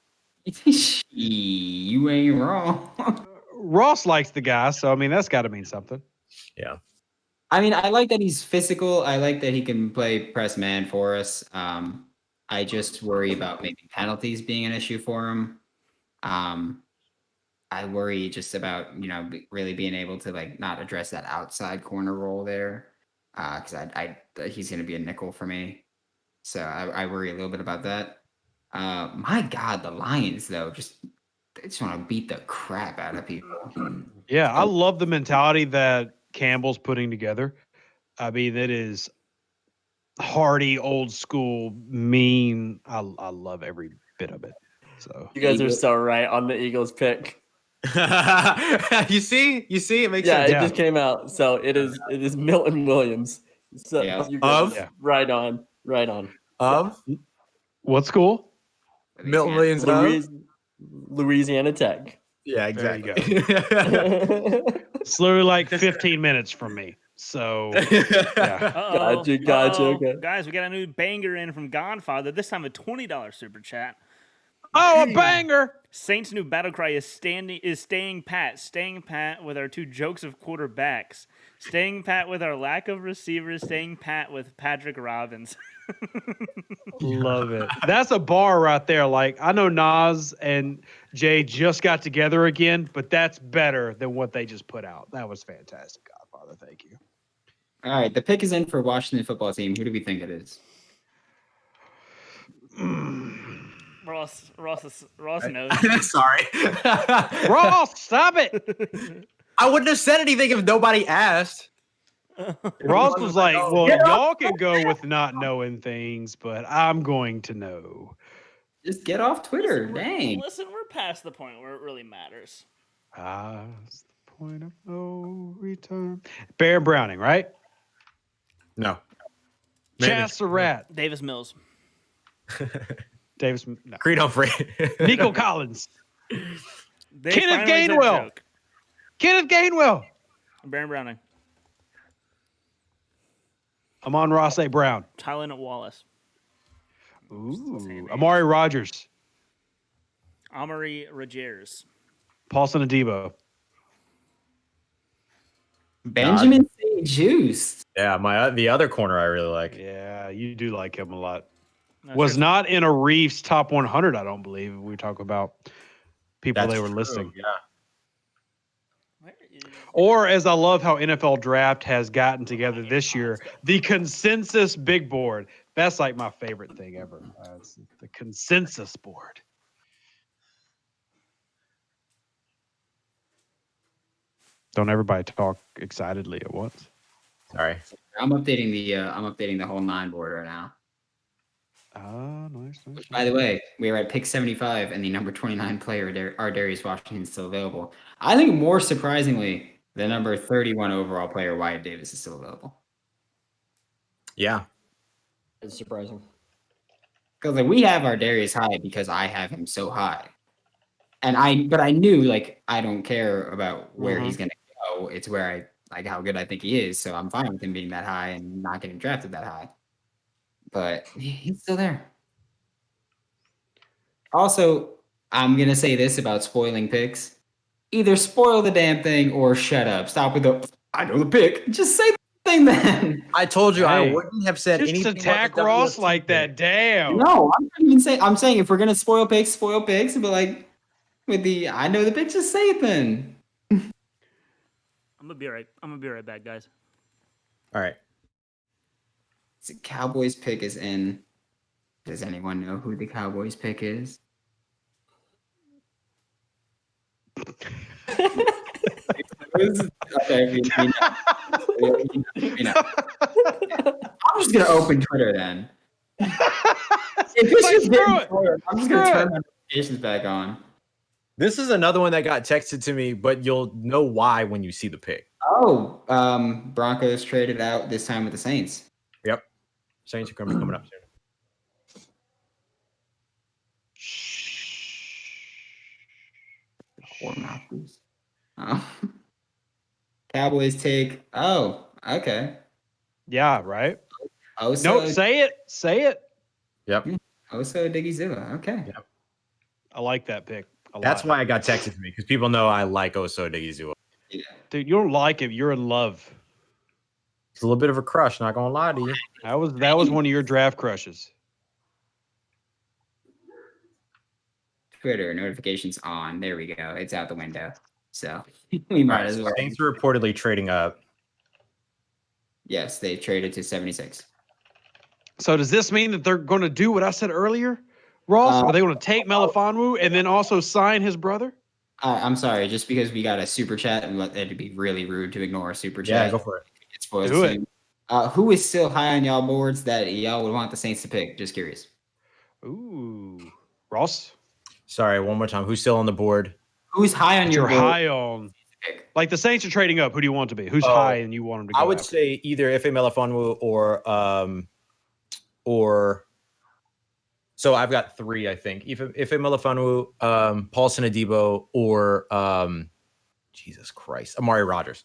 You ain't wrong. Ross likes the guy, so I mean that's got to mean something. I mean, I like that he's physical. I like that he can play press man for us. I just worry about maybe penalties being an issue for him. I worry just about really being able to like not address that outside corner role there, because he's going to be a nickel for me. So I worry a little bit about that. My God, the Lions though they just want to beat the crap out of people. Yeah, I love the mentality that Campbell's putting together. I mean, it is hardy, old school, mean. I love every bit of it. So You guys are so right on the Eagles pick. you see, it makes Yeah, sense. it Yeah. just came out. So it is Milton Williams. So Yeah. you guys Of? are right on. Right on. Of what school? Milton Williams. Of? Louisiana Tech. Yeah, There you exactly. It's literally like 15 minutes from me. So yeah. Uh-oh. Gotcha, Uh-oh. okay. Guys, we got a new banger in from Godfather. This time a $20 super chat. Oh, a banger! Saints' new battle cry is staying pat with our two jokes of quarterbacks, staying pat with our lack of receivers, staying pat with Patrick Robbins. Love it. That's a bar right there. Like, I know Nas and Jay just got together again, but that's better than what they just put out. That was fantastic, Godfather. Thank you. All right, the pick is in for Washington football team. Who do we think it is? Ross knows. Sorry. Ross, stop it. I wouldn't have said anything if nobody asked. Ross was like, well, Yeah. y'all can go with not knowing things, but I'm going to know. Just get off Twitter. Dang. Listen, we're past the point where it really matters. That's the point of no return. Bear Browning, right? No. Chance the Rat. Davis Mills. Davis. No. Creed Humphrey. Nico Collins. They Kenneth finally did Gainwell. joke. Kenneth Gainwell. Baron Browning. Amon-Ra St. Brown. Tylen Wallace. Ooh. Amari Rogers. Amari Rogers. Paulson Adebo. Benjamin St. Juice. Yeah, the other corner I really like. Yeah, you do like him a lot. No, Was sure. not in a Reefs top 100, I don't believe. We talk about people That's they were true, listing. Yeah. Where is- Or as I love how NFL Draft has gotten together this year, the consensus big board. That's like my favorite thing ever. It's the consensus board. Don't everybody talk excitedly at once. Sorry. I'm updating the whole 9 board right now. Ah, nice. Which, by the way, we are at pick 75, and the number 29 player, Darius Washington, is still available. I think more surprisingly, the number 31 overall player, Wyatt Davis, is still available. Yeah. It's surprising. Because like we have our Darius high because I have him so high, but I knew like I don't care about where he's gonna go. It's where I like how good I think he is. So I'm fine with him being that high and not getting drafted that high. But he's still there. Also, I'm gonna say this about spoiling picks: either spoil the damn thing or shut up. Stop with the I know the pick. Just say the thing then. I told you I Hey, wouldn't have said Just anything. attack about the Ross WFT like that. Damn. No, I'm not even saying. I'm saying if we're gonna spoil picks. But like with the I know the pick, just say it then. I'm gonna be right back, guys. All right. The Cowboys pick is in. Does anyone know who the Cowboys pick is? Okay, we know. I'm just gonna open Twitter then. If this Like, is screw getting it. spoiled, I'm just Screw gonna it. turn my notifications back on. This is another one that got texted to me, but you'll know why when you see the pick. Oh, Broncos traded out this time with the Saints. Yep. Saints are coming up soon. Poor mouthpiece. Oh. Cowboys take. Oh, okay. Yeah, right? Oso, No, say it. Say it. Yep. Oso Digizua. Okay. Yeah. I like that pick. A That's lot. why it got texted to me, because people know I like Oso Digizua. Yeah. Dude, you don't like him. You're in love. It's a little bit of a crush, not gonna lie to you. That was one of your draft crushes. Twitter notifications on. There we go. It's out the window. So we might as well. Saints are reportedly trading up. Yes, they traded to 76. So does this mean that they're going to do what I said earlier, Ross? Are they going to take Melifonwu and then also sign his brother? I'm sorry, just because we got a super chat and it'd be really rude to ignore a super chat. Yeah, go for it. Get spoiled Do it. soon. Who is still high on y'all boards that y'all would want the Saints to pick? Just curious. Ooh. Ross? Sorry, one more time. Who's still on the board? Who's high on You're your board? high on. Pick? Like the Saints are trading up. Who do you want to be? Who's Oh, high and you want him to go I would after? say either Ife Melifonwu or so I've got three, I think. Ife Melifonwu, Paulson Adebo, or Jesus Christ, Amari Rogers.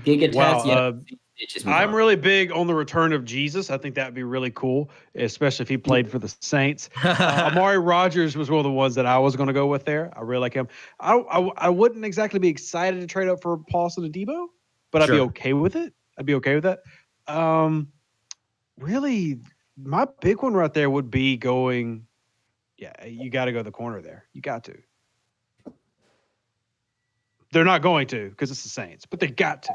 Giga Wow, Test, yeah. It just moved I'm on. really big on the return of Jesus. I think that would be really cool, especially if he played for the Saints. Amari Rogers was one of the ones that I was going to go with there. I really like him. I wouldn't exactly be excited to trade up for Paulson Adebo, but I'd be Sure. okay with it. I'd be okay with that. Really, my big one right there would be going. Yeah, you got to go the corner there. You got to. They're not going to because it's the Saints, but they got to.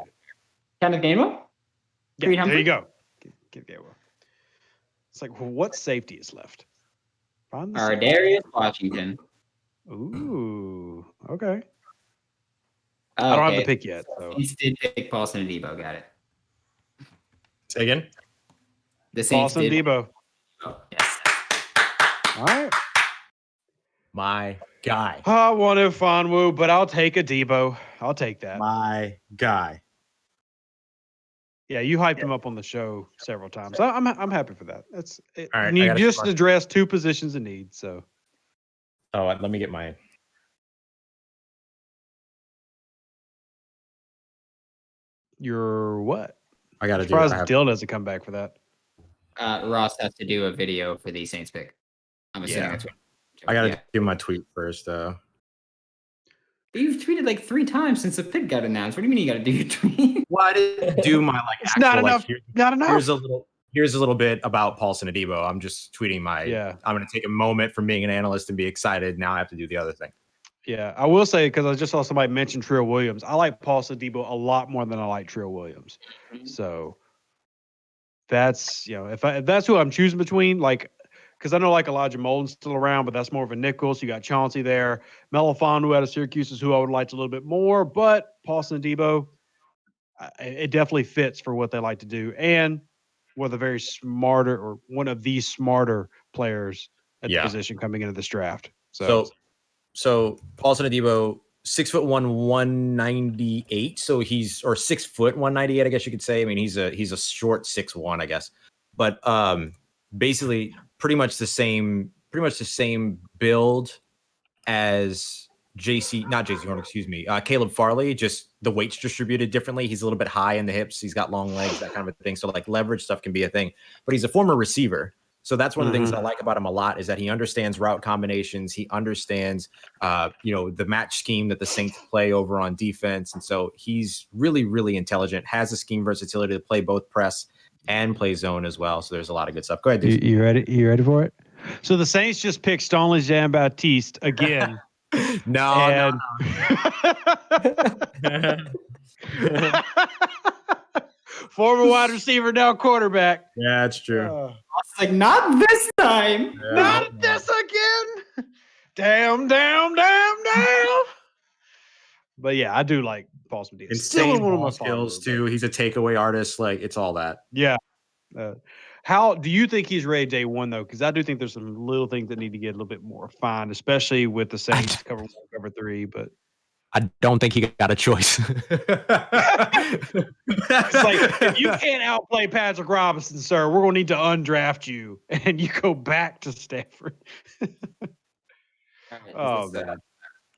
Kenneth Gainwell? Yeah, Creed there Humphrey? you go. Get Gainwell. It's like, well, what safety is left? Find the safety. Darius Washington. Ooh, okay. Oh, I don't have okay. the pick yet. So. Saints did pick Paulson Adebo. Got it. Say again. The Saints Paulson did. Debo. Oh, yes. All right. My guy. I wanted Fonwu, but I'll take a Debo. I'll take that. My guy. Yeah, you hyped him up on the show several times. I'm happy for that. That's it. All right, And I you got a just question. addressed two positions in need. So Oh, let me get my. you're what? I got to I'm do. I surprised have, Dill doesn't come back for that. Ross has to do a video for the Saints pick. I'm assuming Yeah. that's what. I got to Yeah. do my tweet first. You've tweeted like 3 times since the pick got announced. What do you mean you got to do your tweet? Well, I didn't do my like. It's actual, not like, enough. Not enough. Here's a little bit about Paulson Adebo. I'm just tweeting my. Yeah. I'm going to take a moment from being an analyst and be excited. Now I have to do the other thing. Yeah, I will say because I just saw somebody mention Trill Williams. I like Paul Debo a lot more than I like Trill Williams. So that's if that's who I'm choosing between, like, because I know like Elijah Molden's still around, but that's more of a nickel. So you got Chauncey there. Melifonu out of Syracuse is who I would like a little bit more, but Paulson Debo, it definitely fits for what they like to do, and with a very smarter or one of the smarter players at the position coming into this draft. So Paulson Adebo, 6'1", 198. So he's 6 foot 198, I guess you could say. I mean, he's a short 6'1", I guess. But basically pretty much the same build as Caleb Farley, just the weight's distributed differently. He's a little bit high in the hips, he's got long legs, that kind of a thing. So like leverage stuff can be a thing. But he's a former receiver. So that's one of the things that I like about him a lot is that he understands route combinations. He understands, the match scheme that the Saints play over on defense. And so he's really, really intelligent, has a scheme versatility to play both press and play zone as well. So there's a lot of good stuff. Go ahead, dude. You ready? You ready for it? So the Saints just picked Stanley Jean-Baptiste again. No. Former wide receiver, now quarterback. Yeah, it's true. It's like, not this time. Not this again. Damn. But yeah, I do like Paulson Debo. Insane ball skills too. He's a takeaway artist. Like it's all that. Yeah. How do you think he's ready day one though? Because I do think there's some little things that need to get a little bit more refined, especially with the Saints cover 1, cover 3. But I don't think he got a choice. it's like if you can't outplay Patrick Robinson, sir, we're gonna need to undraft you and you go back to Stanford. Oh man.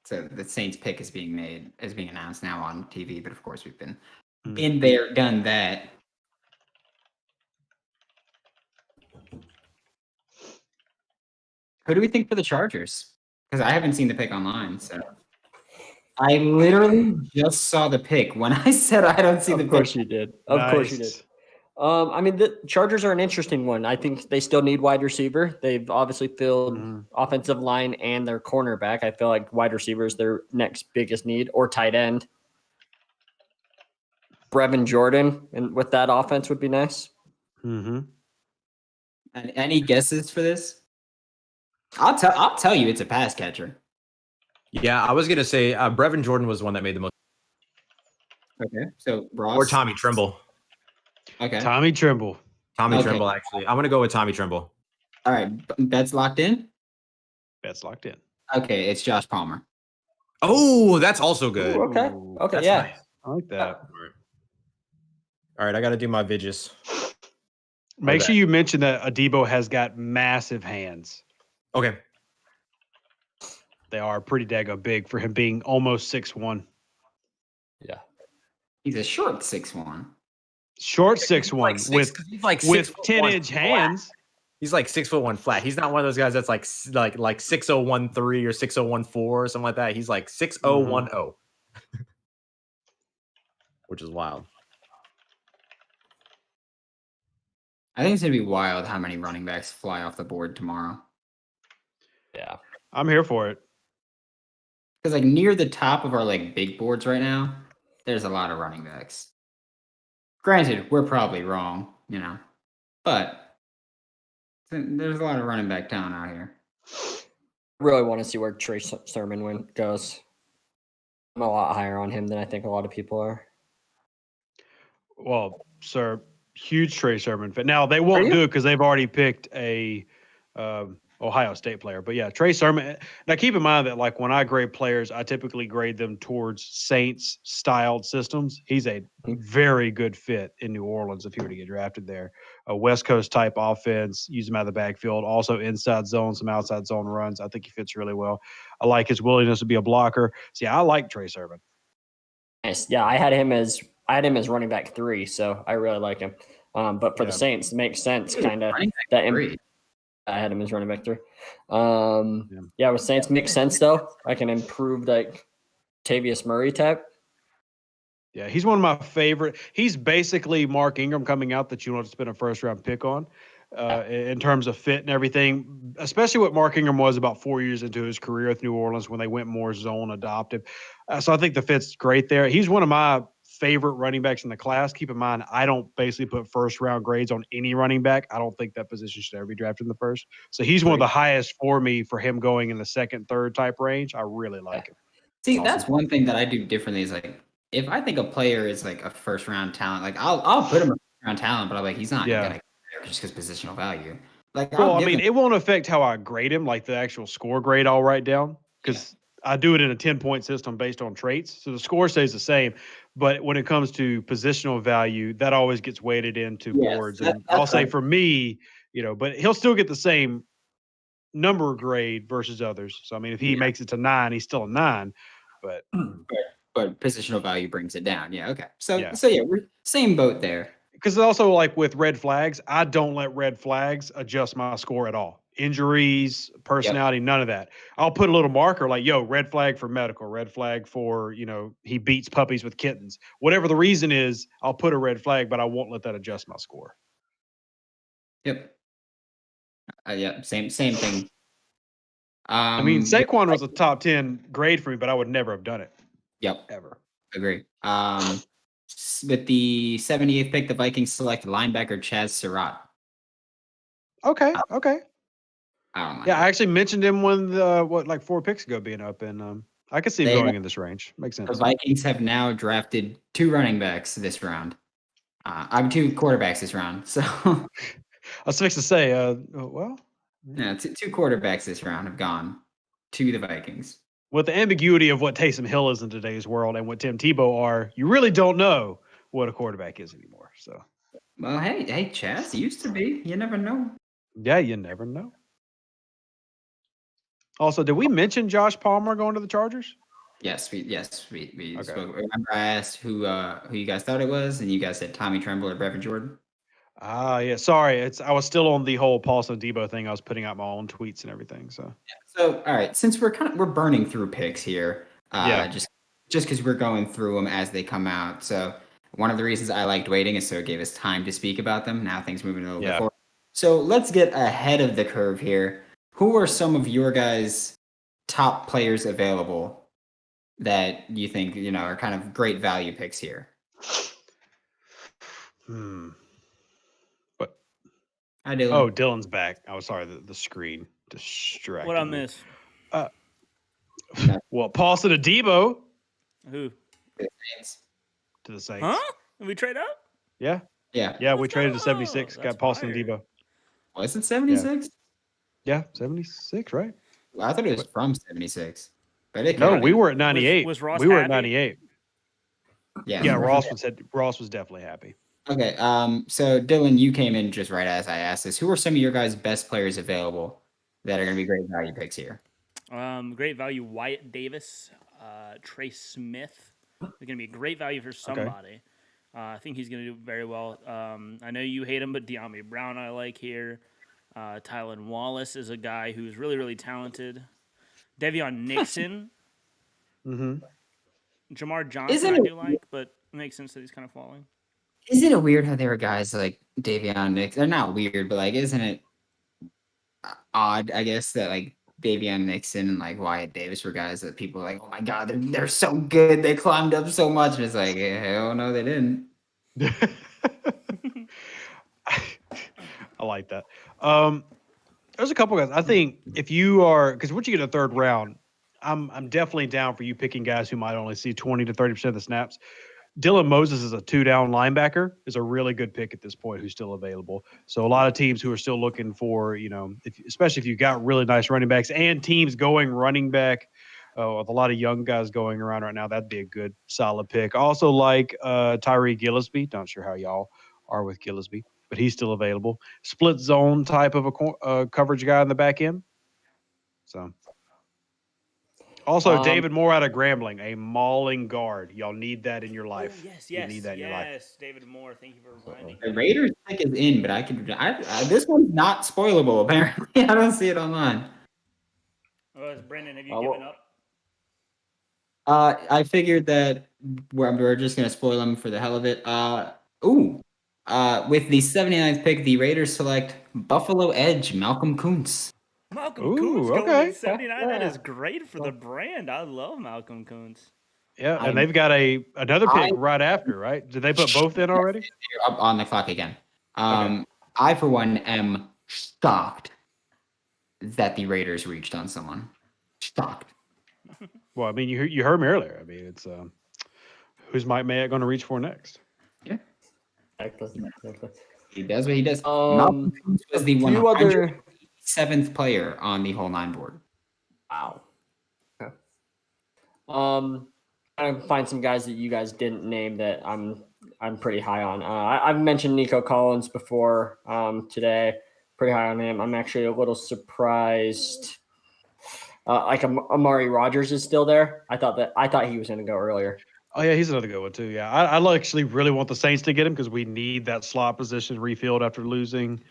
So the Saints pick is being announced now on TV, but of course we've been there, done that. Who do we think for the Chargers? Because I haven't seen the pick online, so I literally just saw the pick when I said I don't see the pick. Of course you did. Of course you did. I mean, the Chargers are an interesting one. I think they still need wide receiver. They've obviously filled offensive line and their cornerback. I feel like wide receiver is their next biggest need, or tight end. Brevin Jordan and with that offense would be nice. Mm-hmm. And any guesses for this? I'll tell you, it's a pass catcher. Yeah, I was gonna say Brevin Jordan was the one that made the most. Okay, so Ross Or Tommy Trimble. Okay, Tommy Trimble. Tommy Okay. Trimble, actually. I'm gonna go with Tommy Trimble. all right, bet's locked in. That's locked in. Okay, it's Josh Palmer. Oh, that's also good. Ooh, okay. Ooh, Okay, That's yeah. nice. I like that. All right, I got to do my Vigis. Make sure you mention that Adebo has got massive hands. Okay. They are pretty daggone big for him being almost 6'1". Yeah. He's a short 6'1". Short 6'1" he's like with 6'1" 10-inch flat. hands. He's like 6'1" flat. He's not one of those guys that's like 6013 or 6014 or something like that. He's like 6010, which is wild. I think it's gonna be wild how many running backs fly off the board tomorrow. Yeah. I'm here for it. Because like near the top of our like big boards right now, there's a lot of running backs. Granted, we're probably wrong, but there's a lot of running back talent out here. I really want to see where Trey Sermon goes. I'm a lot higher on him than I think a lot of people are. Well, sir, huge Trey Sermon fan. Now they won't do it because they've already picked a Ohio State player. But yeah, Trey Sermon. Now keep in mind that like when I grade players, I typically grade them towards Saints styled systems. He's a very good fit in New Orleans if he were to get drafted there. A West Coast type offense, use him out of the backfield, also inside zone, some outside zone runs. I think he fits really well. I like his willingness to be a blocker. So yeah, I like Trey Sermon. Nice. Yeah, I had him as running back 3, so I really like him. But for the Saints, it makes sense kind of that. I had him as running back 3. With Saints makes sense though. I can improve like Tavius Murray type. Yeah, he's one of my favorite. He's basically Mark Ingram coming out that you want to spend a first round pick on in terms of fit and everything, especially what Mark Ingram was about 4 years into his career with New Orleans when they went more zone adoptive. So I think the fit's great there. He's one of my favorite running backs in the class. Keep in mind, I don't basically put first round grades on any running back. I don't think that position should ever be drafted in the first. So he's one of the highest for me for him going in the second, third type range. I really like him. See, that's one thing that I do differently is like if I think a player is like a first round talent, like I'll put him a first round talent, but I'm like he's not gonna get there just because positional value. Like well, I mean, it won't affect how I grade him, like the actual score grade I'll write down because I do it in a 10-point system based on traits. So the score stays the same. But when it comes to positional value, that always gets weighted into boards. And I'll say for me, but he'll still get the same number grade versus others. So, I mean, if he makes it to 9, he's still a 9. But positional value brings it down. Yeah, okay. So we're same boat there. Because also, like with red flags, I don't let red flags adjust my score at all. Injuries, personality, none of that. I'll put a little marker like, red flag for medical, red flag for, he beats puppies with kittens. Whatever the reason is, I'll put a red flag, but I won't let that adjust my score. Yep. Same thing. I mean, Saquon was a top 10 grade for me, but I would never have done it. Yep. Ever. Agree. With the 78th pick, the Vikings select linebacker Chaz Surratt. Okay. I don't know. Yeah, I actually mentioned him when 4 picks ago being up, and I could see him going in this range. Makes sense. The Vikings have now drafted 2 running backs this round. 2 quarterbacks this round. So I was fixed to say, 2 quarterbacks this round have gone to the Vikings. With the ambiguity of what Taysom Hill is in today's world and what Tim Tebow are, you really don't know what a quarterback is anymore. So, well, hey, Chaz used to be. You never know. Yeah, you never know. Also, did we mention Josh Palmer going to the Chargers? Yes, we Okay. spoke. Remember, I asked who you guys thought it was, and you guys said Tommy Tremble or Brevin Jordan. Yeah. Sorry, I was still on the whole Paulson Debo thing. I was putting out my own tweets and everything. So, all right. Since we're burning through picks here, just because we're going through them as they come out. So one of the reasons I liked waiting is so it gave us time to speak about them. Now things moving a little bit forward. So let's get ahead of the curve here. Who are some of your guys' top players available that you think are kind of great value picks here? What? Hi, Dylan. Oh, Dylan's back. I was sorry. The screen distracted. What I miss? Well, Paulson Adebo. Who? To the Saints. To the Saints. Huh? Did we trade up? Yeah. Yeah. We traded to 76. Got Paulson Adebo. Was it 76? Yeah, 76, right? Well, I thought it was from 76. But we were at 98. Was Ross we were happy? at 98. Yeah, Ross was definitely happy. Okay, so Dylan, you came in just right as I asked this. Who are some of your guys' best players available that are going to be great value picks here? Great value: Wyatt Davis, Trey Smith, going to be a great value for somebody. I think he's going to do very well. I know you hate him, but De'Ami Brown I like here. Tylan Wallace is a guy who's really, really talented. Devion Nixon. Jamar Johnson Isn't I it- do like, but it makes sense that he's kind of falling. Isn't it weird how there were guys like Davion Nixon? They're not weird, but like, isn't it odd? I guess that like Davion Nixon and like Wyatt Davis were guys that people were like, oh my god, they're so good. They climbed up so much, and it's like, hell no, they didn't. I like that. There's a couple guys. I think if you are, because once you get to the third round, I'm definitely down for you picking guys who might only see 20 to 30% of the snaps. Dylan Moses is a 2-down linebacker, is a really good pick at this point who's still available. So a lot of teams who are still looking for, especially if you've got really nice running backs and teams going running back, with a lot of young guys going around right now, that'd be a good solid pick. Also like Tyree Gillespie. Not sure how y'all are with Gillespie, but he's still available. Split zone type of a coverage guy in the back end. So. Also, David Moore out of Grambling, a mauling guard. Y'all need that in your life. Yes, you need that in your life. David Moore. Thank you for reminding me. The Raiders pick is in, but this one's not spoilable. Apparently, I don't see it online. Brendan, have you given up? I figured that we're just gonna spoil them for the hell of it. With the 79th pick, the Raiders select Buffalo Edge Malcolm Kuntz. Malcolm Ooh, Kuntz going okay. to 79. That is great for the brand. I love Malcolm Kuntz. Yeah, and they've got another pick right after, right? Did they put both in already? You're up on the clock again. I, for one, am shocked that the Raiders reached on someone. Shocked. Well, I mean, you heard me earlier. I mean, it's who's Mike Mayock going to reach for next? Yeah. Exactly. He does what he does. Malcolm Kuntz was the few other 107th player on the whole 9 board. Wow. Okay. I find some guys that you guys didn't name that I'm pretty high on. I've mentioned Nico Collins before today. Pretty high on him. I'm actually a little surprised. Amari Rogers is still there. I thought he was going to go earlier. Oh yeah, he's another good one too. Yeah, I actually really want the Saints to get him because we need that slot position refilled after losing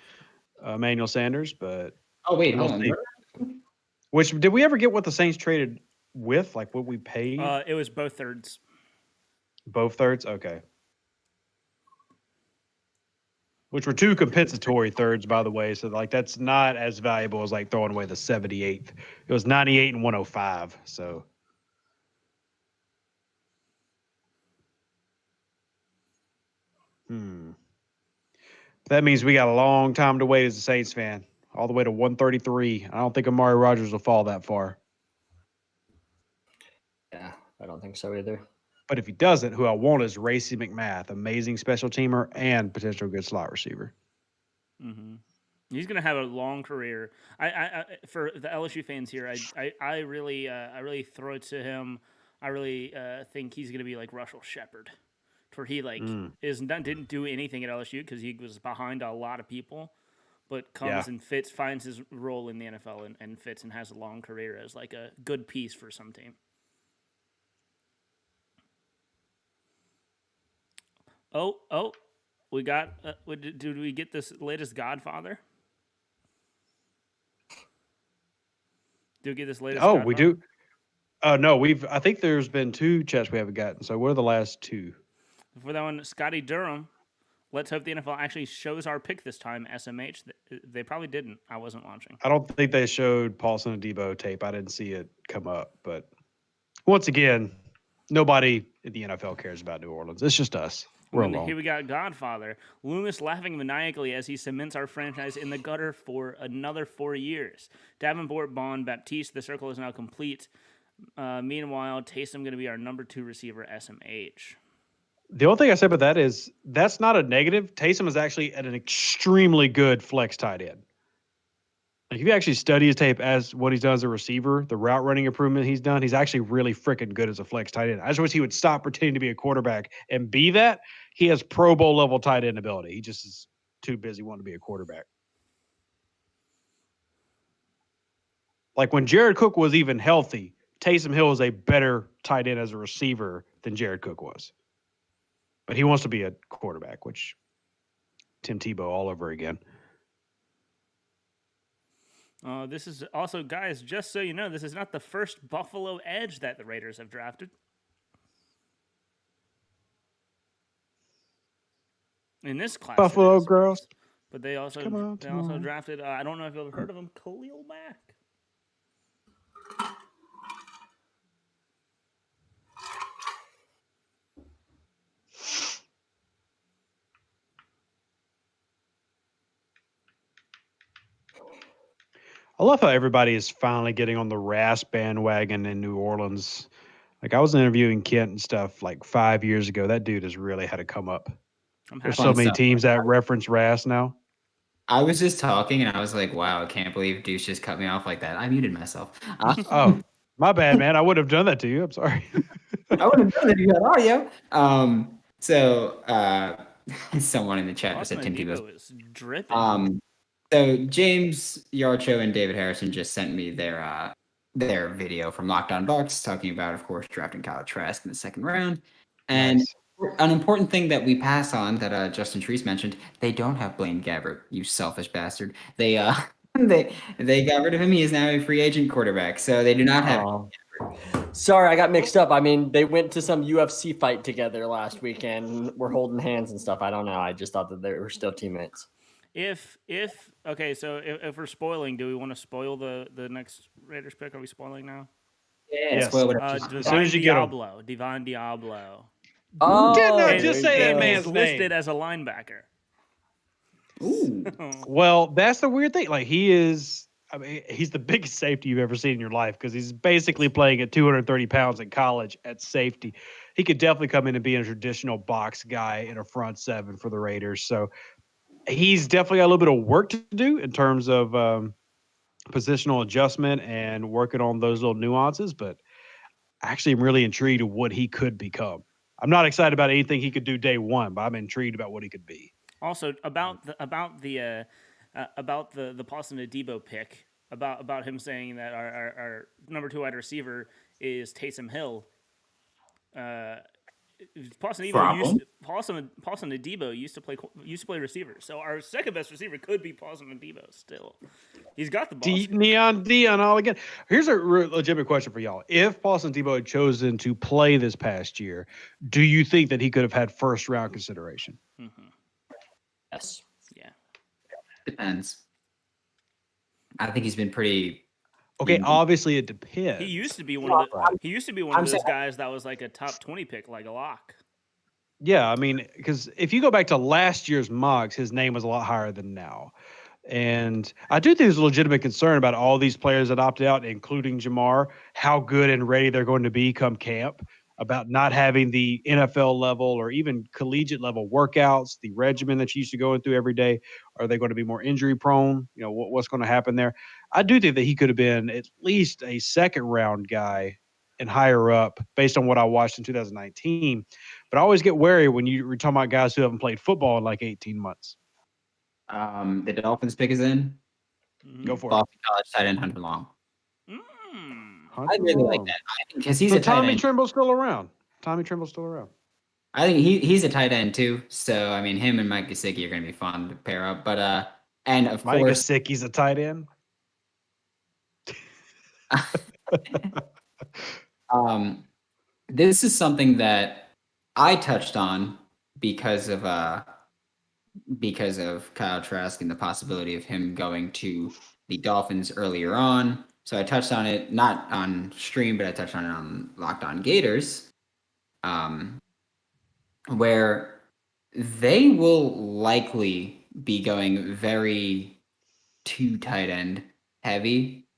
Emmanuel Sanders. But Oh wait, hold on. which did we ever get what the Saints traded with? Like what we paid? It was both thirds. Both thirds? Okay. Which were 2 compensatory thirds, by the way. So, like, that's not as valuable as, like, throwing away the 78th. It was 98 and 105. So. That means we got a long time to wait as a Saints fan. All the way to 133. I don't think Amari Rogers will fall that far. Yeah, I don't think so either. But if he doesn't, who I want is Racey McMath, amazing special teamer and potential good slot receiver. Mm-hmm. He's going to have a long career. I for the LSU fans here, I really throw it to him. I really think he's going to be like Russell Shepard, where he didn't do anything at LSU because he was behind a lot of people, but comes and finds his role in the NFL and fits and has a long career as like a good piece for some team. Oh, we got. Did we get this latest Godfather? Do we get this latest? Oh, Godfather? we do. No, I think there's been 2 chats we haven't gotten. So what are the last 2? For that one, Scotty Durham. Let's hope the NFL actually shows our pick this time. SMH. They probably didn't. I wasn't watching. I don't think they showed Paulson and Debo tape. I didn't see it come up. But once again, nobody in the NFL cares about New Orleans. It's just us. We're alone. Here we got Godfather. Loomis laughing maniacally as he cements our franchise in the gutter for another 4 years. Davenport, Bond, Baptiste. The circle is now complete. Meanwhile, Taysom going to be our number 2 receiver, SMH. The only thing I say about that is that's not a negative. Taysom is actually at an extremely good flex tight end. Like if you actually study his tape as what he's done as a receiver, the route running improvement he's done, he's actually really freaking good as a flex tight end. I just wish he would stop pretending to be a quarterback and be that. He has Pro Bowl level tight end ability. He just is too busy wanting to be a quarterback. Like when Jared Cook was even healthy, Taysom Hill is a better tight end as a receiver than Jared Cook was. But he wants to be a quarterback, which Tim Tebow all over again. This is also, guys, just so you know, this is not the first Buffalo edge that the Raiders have drafted. In this class, Buffalo it is, girls. but they also drafted. I don't know if you've ever heard of him, Khalil Mack. I love how everybody is finally getting on the Rass bandwagon in New Orleans. Like I was interviewing Kent and stuff like 5 years ago. That dude has really had to come up. There's so many teams that reference Rass now. I was just talking and I was like, wow, I can't believe Deuce just cut me off like that. I muted myself. Oh, my bad, man. I would have done that to you. I'm sorry. I would have done it if you had audio. Someone in the chat just said Tim Tebow is dripping. So James Yarcho and David Harrison just sent me their video from Locked On Bucks talking about, of course, drafting Kyle Trask in the second round. And Nice. an important thing that we pass on that Justin Treese mentioned, they don't have Blaine Gabbert, you selfish bastard. They they got rid of him. He is now a free agent quarterback. So they do not have Sorry, I got mixed up. I mean, they went to some UFC fight together last weekend. We're holding hands and stuff. I don't know. I just thought that they were still teammates. If we're spoiling, do we want to spoil the next Raiders pick? Are we spoiling now? Yes. Well, as soon as you get 'em. Devon Diablo. Oh, Did not there just you say that go. man's He's name. listed as a linebacker. ooh. Well, that's the weird thing. Like he is, I mean, he's the biggest safety you've ever seen in your life because he's basically playing at 230 pounds in college at safety. He could definitely come in and be a traditional box guy in a front seven for the Raiders. So he's definitely got a little bit of work to do in terms of positional adjustment and working on those little nuances. But actually, I'm really intrigued of what he could become. I'm not excited about anything he could do day one, but I'm intrigued about what he could be. Also, about the Paulson Adebo pick, about him saying that our number 2 wide receiver is Taysom Hill. Paulson Adebo used to play receiver, so our second best receiver could be Paulson Adebo. Still, he's got the ball. Neon Dion all again. Here's a legitimate question for y'all: if Paulson Adebo had chosen to play this past year, do you think that he could have had first round consideration? Mm-hmm. Yes. Yeah. Depends. I think he's been pretty. Okay, obviously it depends. He used to be one of those guys that was like a top 20 pick, like a lock. Yeah, I mean, because if you go back to last year's mocks, his name was a lot higher than now. And I do think there's a legitimate concern about all these players that opted out, including Jamar, how good and ready they're going to be come camp, about not having the NFL level or even collegiate level workouts, the regimen that you used to go through every day. Are they going to be more injury prone? You know, what's going to happen there? I do think that he could have been at least a second round guy and higher up based on what I watched in 2019. But I always get wary when you're talking about guys who haven't played football in like 18 months. The Dolphins pick is in. Go for Boston College tight end Hunter Long. it. I really like that because he's So a tight Tommy end. Trimble's still around. I think he's a tight end too. So I mean, him and Mike Gesicki are going to be fun to pair up. But and of Mike course, Gesicki's a tight end. this is something that I touched on because of Kyle Trask and the possibility of him going to the Dolphins earlier on. So I touched on it, not on stream, but I touched on it on Locked On Gators, where they will likely be going very two tight end heavy.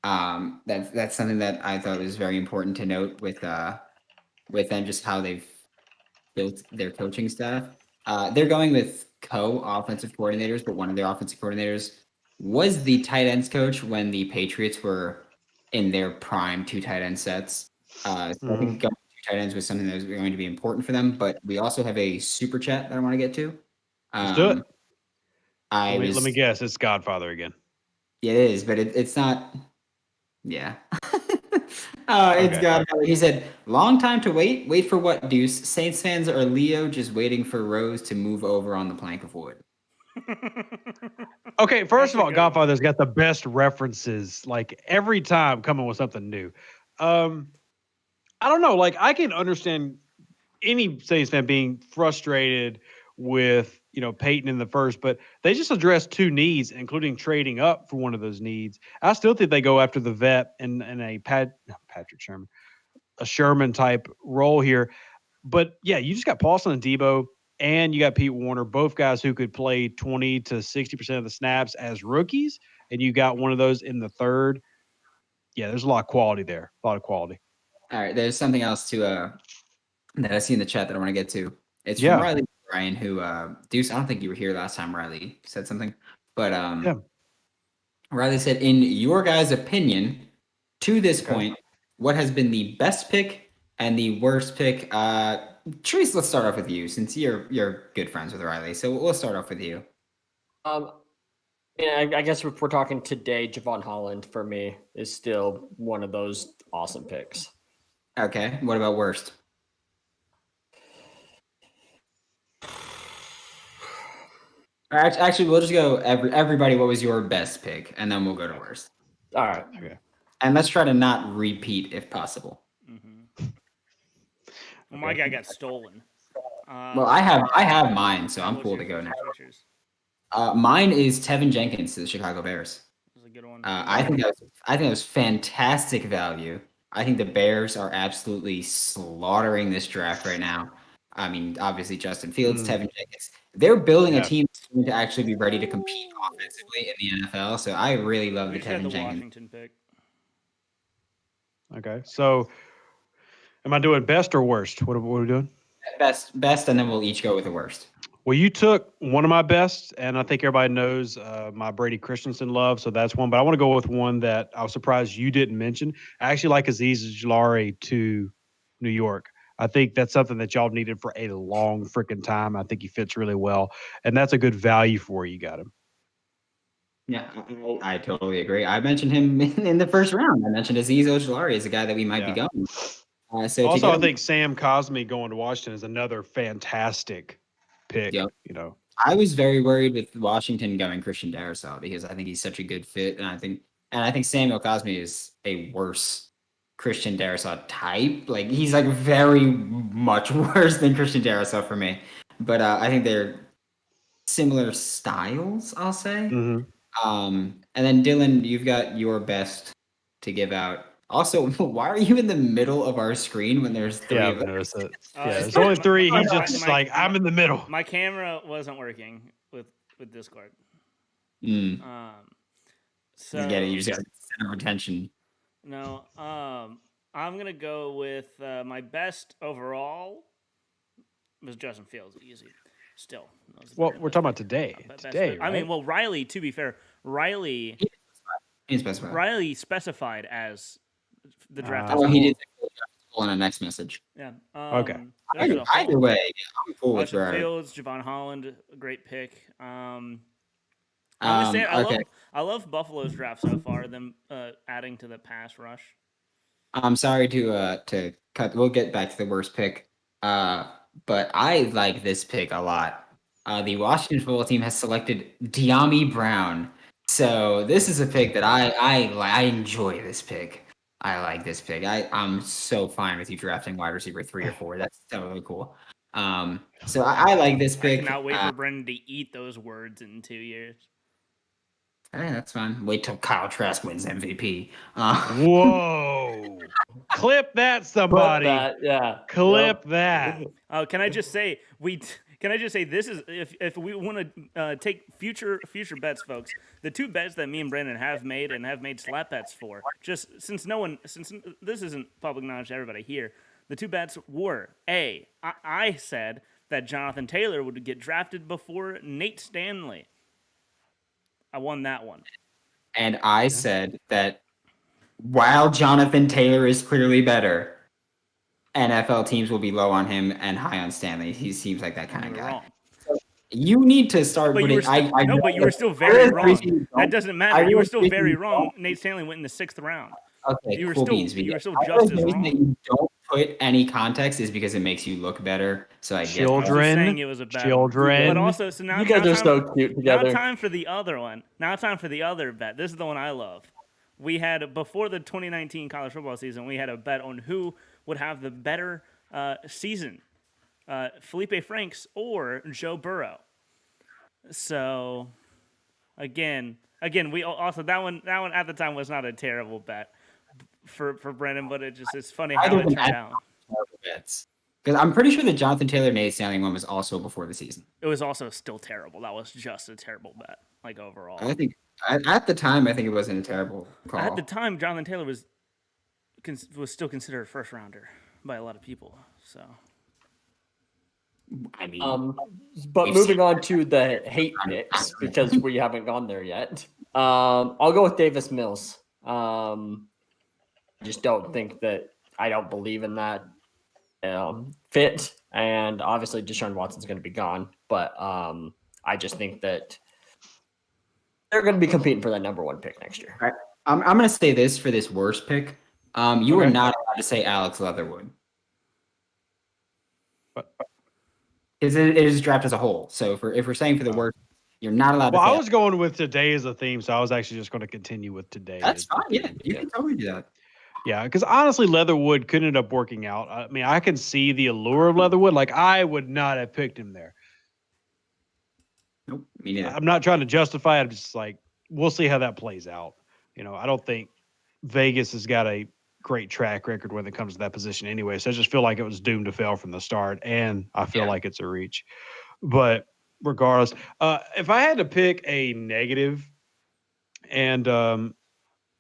That's something that I thought was very important to note with them, just how they've built their coaching staff. They're going with co-offensive coordinators, but one of their offensive coordinators was the tight ends coach when the Patriots were in their prime two tight end sets. So I think going two tight ends was something that was going to be important for them. But we also have a super chat that I want to get to. Let's do it. Let me guess. It's Godfather again. Yeah, it is, but it's not. Yeah. It's Okay. God. He said, "Long time to wait. Wait for what, Deuce? Saints fans are Leo just waiting for Rose to move over on the plank of wood." Okay, first That's of a all, good Godfather's got the best references, like every time coming with something new. I don't know, like I can understand any Saints fan being frustrated with Peyton in the first, but they just addressed two needs, including trading up for one of those needs. I still think they go after the vet in a Patrick Sherman, a Sherman type role here. But yeah, you just got Paulson and Debo, and you got Pete Warner, both guys who could play 20 to 60% of the snaps as rookies, and you got one of those in the third. Yeah, there's a lot of quality there. A lot of quality. All right, there's something else to that I see in the chat that I want to get to. It's from Yeah. Riley Ryan, who Deuce. I don't think you were here last time. Riley said something, but Yeah. Riley said, "In your guys' opinion, to this Okay. point, what has been the best pick and the worst pick?" Trace, let's start off with you, since you're good friends with Riley. So we'll start off with you. Yeah, I guess if we're talking today, Javon Holland for me is still one of those awesome picks. Okay, what about worst? Actually, we'll just go everybody. What was your best pick, and then we'll go to worst. All right. Okay. And let's try to not repeat if possible. Well, my guy got stolen. Well, I have mine, so I'm what's cool your- to go now. what's yours? Mine is Tevin Jenkins to the Chicago Bears. This is a good one. I think that was fantastic value. I think the Bears are absolutely slaughtering this draft right now. I mean, obviously Justin Fields, Tevin Jenkins. They're building a Yeah. team that's going to actually be ready to compete offensively in the NFL. So I really love We the just got Tevin the Jenkins. Washington pick. Okay. So, am I doing best or worst? What are we doing? Best, and then we'll each go with the worst. Well, you took one of my best, and I think everybody knows my Brady Christensen love, so that's one. But I want to go with one that I was surprised you didn't mention. I actually like Aziz Ojulari to New York. I think that's something that y'all needed for a long freaking time. I think he fits really well, and that's a good value for you. Got him. Yeah, I totally agree. I mentioned him in the first round. I mentioned Aziz Ojulari as a guy that we might be Yeah. going. So to Also, go- I think Sam Cosmi going to Washington is another fantastic pick. Yep. I was very worried with Washington going Christian Darrisaw because I think he's such a good fit, and I think Samuel Cosme is a worse Christian Darrisaw type. Like he's like very much worse than Christian Darrisaw for me. But I think they're similar styles, I'll say. Mhm. And then Dylan, you've got your best to give out. Also, why are you in the middle of our screen when there's three Yeah, of I've us? noticed it. Uh, Yeah, there's only three. He's my- just my- like, I'm in the middle. My camera wasn't working with Discord. Mm, So you get it. You just got center of attention. no. I'm gonna go with my best overall was Justin Fields. Easy. Still. That was the Well, better we're pick. talking about today. Best Today, pick. right? I mean, well, Riley. To be fair, Riley He's specified. specified as the draft. Oh, he did on a next message. Yeah. Okay. there's a whole- Either way, yeah, I'm cool with Justin your. Fields, Javon Holland, a great pick. I'm gonna say Okay. I love Buffalo's draft so far. Them adding to the pass rush. I'm sorry to cut. We'll get back to the worst pick. But I like this pick a lot. The Washington football team has selected De'Ami Brown. So this is a pick that I enjoy this pick. I like this pick. I'm so fine with you drafting wide receiver 3 or 4. That's totally cool. So I like this I pick. cannot wait for Brendan to eat those words in 2 years. Hey, that's fine. Wait till Kyle Trask wins MVP. Whoa. Clip that, somebody. Yeah. Clip that. Can I just say Can I just say this is if we want to take future bets, folks. The 2 bets that me and Brandon have made and have made slap bets for, just since this isn't public knowledge to everybody here, the 2 bets were I said that Jonathan Taylor would get drafted before Nate Stanley. I won that one. And I said that while Jonathan Taylor is clearly better, NFL teams will be low on him and high on Stanley. He seems like that kind You of were guy. wrong. You need to start But you were putting. still, but you were still very wrong. That doesn't matter. You were still very wrong. Nate Stanley went in the 6th round. Okay, You were cool still beans. you were still I just think as the reason that wrong. you don't put any context is because it makes you look better. So I get I was that. just Children, saying it was a bad one. children. But also, so now You guys now are time, so cute now together. time for the other one. Now time for the other bet. This is the one I love. We had before the 2019 college football season, we had a bet on who would have the better season, Felipe Franks or Joe Burrow. So, again, we also that one at the time was not a terrible bet for Brendan, but it's funny how Either it than turned that- out. Because I'm pretty sure the Jonathan Taylor Nate Stanley one was also before the season. It was also still terrible. That was just a terrible bet, like overall. I think at the time, I think it wasn't a terrible call. At the time, Jonathan Taylor was still considered a first rounder by a lot of people. So I mean, But We've moving seen- on to the hate picks because we haven't gone there yet. I'll go with Davis Mills. I just don't think that I don't believe in that fit, and obviously Deshaun Watson's going to be gone. But I just think that they're going to be competing for that number 1 pick next year. I'm going to say this for this worst pick. You are Okay. not allowed to say Alex Leatherwood. But- Because it is draft as a whole. So if we're saying for the worst, you're not allowed Well, to say I was going with today as a theme, so I was actually just going to continue with today. that's as the fine. Yeah, theme. you can totally do that. Yeah, because honestly, Leatherwood could end up working out. I mean, I can see the allure of Leatherwood. Like, I would not have picked him there. Nope, me neither. I'm not trying to justify it. I'm just like, we'll see how that plays out. You know, I don't think Vegas has got a great track record when it comes to that position anyway. So I just feel like it was doomed to fail from the start, and I feel like it's a reach. But regardless, if I had to pick a negative, and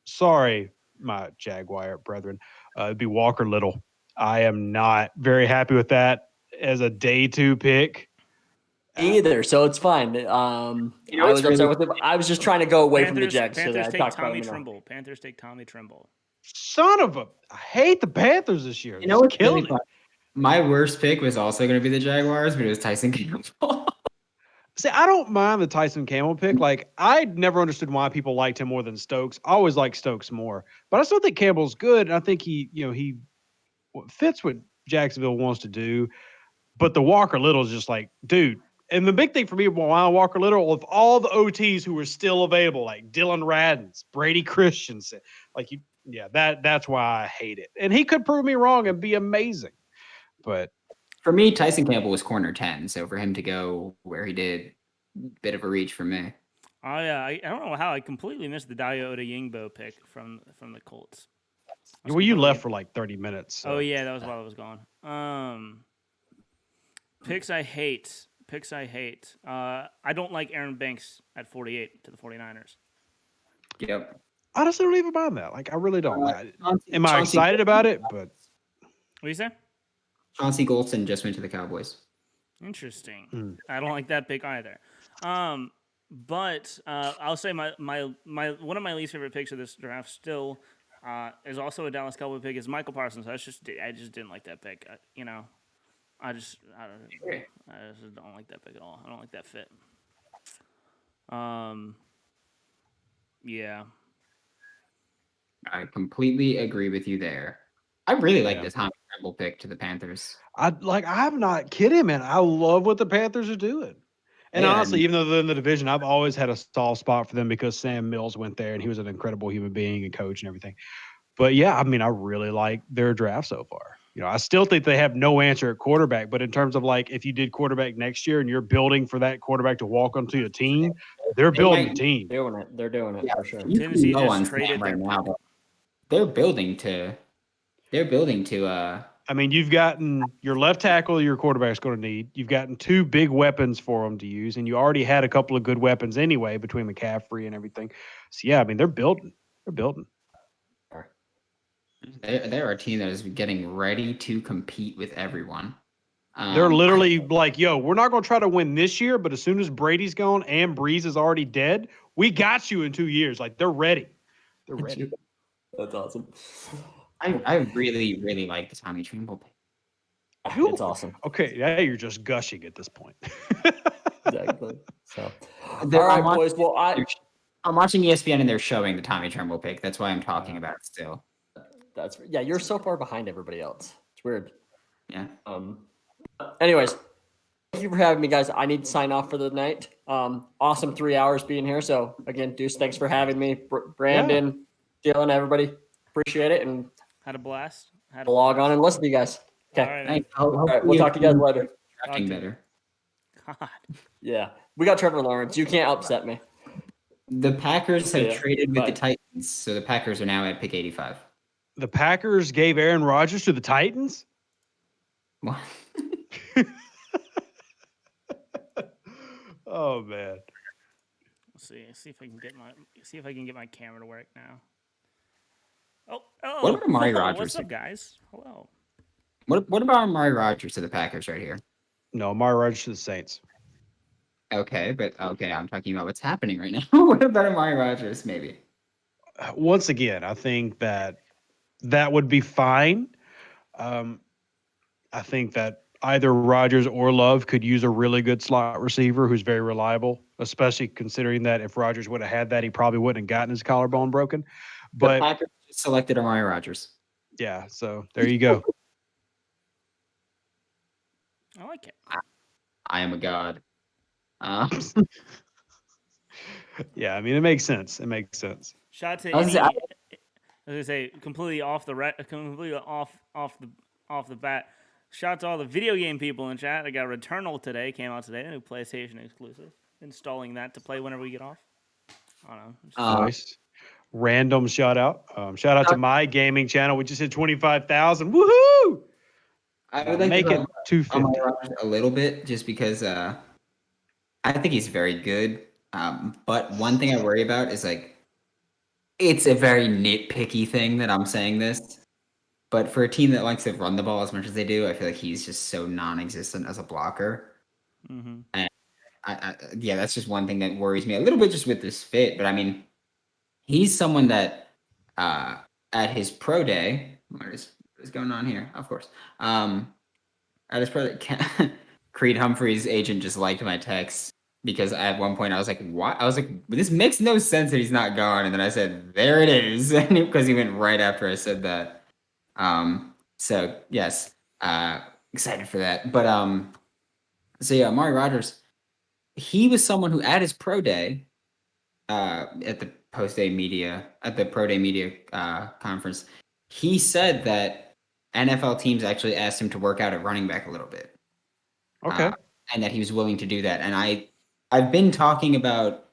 sorry, my Jaguar brethren, it'd be Walker Little. I am not very happy with that as a day 2 pick. Either, so it's fine. You know, I was it's upset really- with it. I was just trying to go away from the Panthers, Jags. So Panthers that I take talked about Tommy them. Trimble. Panthers take Tommy Trimble. Son of a, I hate the Panthers this year. You know It's what's killing really me. fun? My worst pick was also going to be the Jaguars, but it was Tyson Campbell. See, I don't mind the Tyson Campbell pick. Like, I never understood why people liked him more than Stokes. I always liked Stokes more, but I still think Campbell's good. And I think he fits what Jacksonville wants to do. But the Walker Little is just like, dude. And the big thing for me, why Walker Little, of all the OTs who were still available, like Dylan Radins, Brady Christensen, that's why I hate it. And he could prove me wrong and be amazing. But For me, Tyson Campbell was corner 10, so for him to go where he did, bit of a reach for me. I don't know how I completely missed the Dayo Odeyingbo pick from the Colts. well, you left for like 30 minutes. So. Oh yeah, that was while I was gone. Picks I hate. I don't like Aaron Banks at 48 to the 49ers. Yep. Honestly, I don't even mind that. Like, I really don't. Am I Chauncey- excited about it? But What do you say? Chauncey Golston just went to the Cowboys. Interesting. I don't like that pick either. But I'll say my one of my least favorite picks of this draft still is also a Dallas Cowboy pick is Michael Parsons. I just didn't like that pick. I just don't like that pick at all. I don't like that fit. Yeah. I completely agree with you there. I really like Yeah. the Tommy Tremble pick to the Panthers. I'm not kidding, man. I love what the Panthers are doing. And Yeah, honestly, even though they're in the division, I've always had a soft spot for them because Sam Mills went there and he was an incredible human being and coach and everything. But yeah, I mean, I really like their draft so far. You know, I still think they have no answer at quarterback, but in terms of like if you did quarterback next year and you're building for that quarterback to walk onto your team, they're building a team. They're doing it for sure. You Tennessee can go just on traded Sam right their now, but they're building to I mean, you've gotten your left tackle your quarterback's going to need. You've gotten 2 big weapons for them to use, and you already had a couple of good weapons anyway between McCaffrey and everything. So, yeah, I mean, they're building. They're building. they're a team that is getting ready to compete with everyone. They're literally like, yo, we're not going to try to win this year, but as soon as Brady's gone and Breeze is already dead, we got you in 2 years. Like, they're ready. They're ready. That's awesome. I really, really like the Tommy Tremble pick. It's awesome. Okay, yeah, you're just gushing at this point. Exactly. So, They're- all right, I'm watching- boys. Well, I'm watching ESPN and they're showing the Tommy Tremble pick. That's why I'm talking about it still. Yeah, you're so far behind everybody else. It's weird. Yeah. Anyways, thank you for having me, guys. I need to sign off for the night. Awesome 3 hours being here. So again, Deuce, thanks for having me. Brandon, Dylan, everybody, appreciate it, and Had a blast. I'll log on and listen to you guys. Okay. All right, man. Thanks. All right, we'll talk to you guys later. Drafting better. God. Yeah, we got Trevor Lawrence. You can't upset me. The Packers have Yeah, traded with the but- Titans, so the Packers are now at pick 85. The Packers gave Aaron Rodgers to the Titans. What? Oh man. Let's see if I can get my camera to work now. Oh, What about Amari hello, Rodgers? What's up, guys? Hello. What about Amari Rodgers to the Packers right here? No, Amari Rodgers to the Saints. Okay, but okay, I'm talking about what's happening right now. What about Amari Rodgers, maybe? Once again, I think that would be fine. I think that either Rodgers or Love could use a really good slot receiver who's very reliable, especially considering that if Rodgers would have had that, he probably wouldn't have gotten his collarbone broken. The But Packers just selected Amari Rodgers. yeah, so there you go. I like it. I am a god. Yeah, I mean it makes sense. It makes sense. Shout out to I was- any, I- I was gonna say completely off the bat. Shout out to all the video game people in chat. I got Returnal today. Came out today. A new PlayStation exclusive. Installing that to play whenever we get off. I don't know. Just- Nice. Random shout out. Shout out to my gaming channel. We just hit 25,000. Woohoo! I would like Make to it talk 250. Amari Rodgers a little bit, just because I think he's very good. But one thing I worry about is like, it's a very nitpicky thing that I'm saying this. But for a team that likes to run the ball as much as they do, I feel like he's just so non-existent as a blocker. Mhm. Yeah, that's just one thing that worries me a little bit just with this fit. But I mean, he's someone that at his pro day, what is going on here? Of course, at his pro day, Creed Humphrey's agent just liked my text because at one point I was like, "What?" I was like, "This makes no sense that he's not gone." And then I said, "There it is," because he went right after I said that. So yes, excited for that. But so yeah, Amari Rodgers, he was someone who at his pro day, at the pro day media conference, he said that NFL teams actually asked him to work out at running back a little bit. Okay. And that he was willing to do that. And I've been talking about,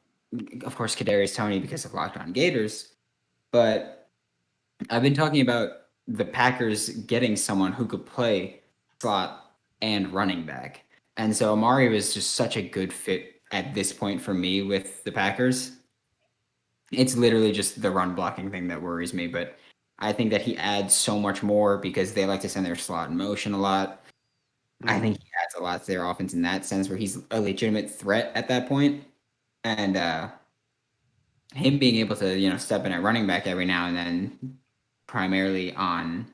of course, Kadarius Toney because of Locked On Gators, but I've been talking about the Packers getting someone who could play slot and running back. And so Amari was just such a good fit at this point for me with the Packers. It's literally just the run blocking thing that worries me, but I think that he adds so much more because they like to send their slot in motion a lot. I think he adds a lot to their offense in that sense where he's a legitimate threat at that point. And him being able to, step in at running back every now and then, primarily on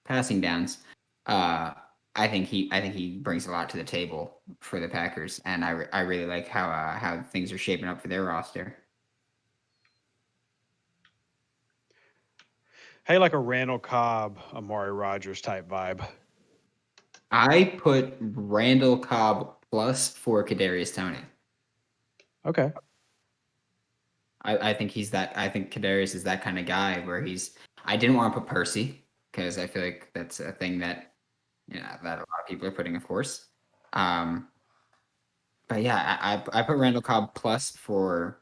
passing downs, I think he brings a lot to the table for the Packers, and I really like how things are shaping up for their roster. Hey, like a Randall Cobb, Amari Rodgers type vibe. I put Randall Cobb plus for Kadarius Toney. Okay. I think he's that. I think Kadarius is that kind of guy where I didn't want to put Percy because I feel like that's a thing that that a lot of people are putting, of course. But yeah, I put Randall Cobb plus for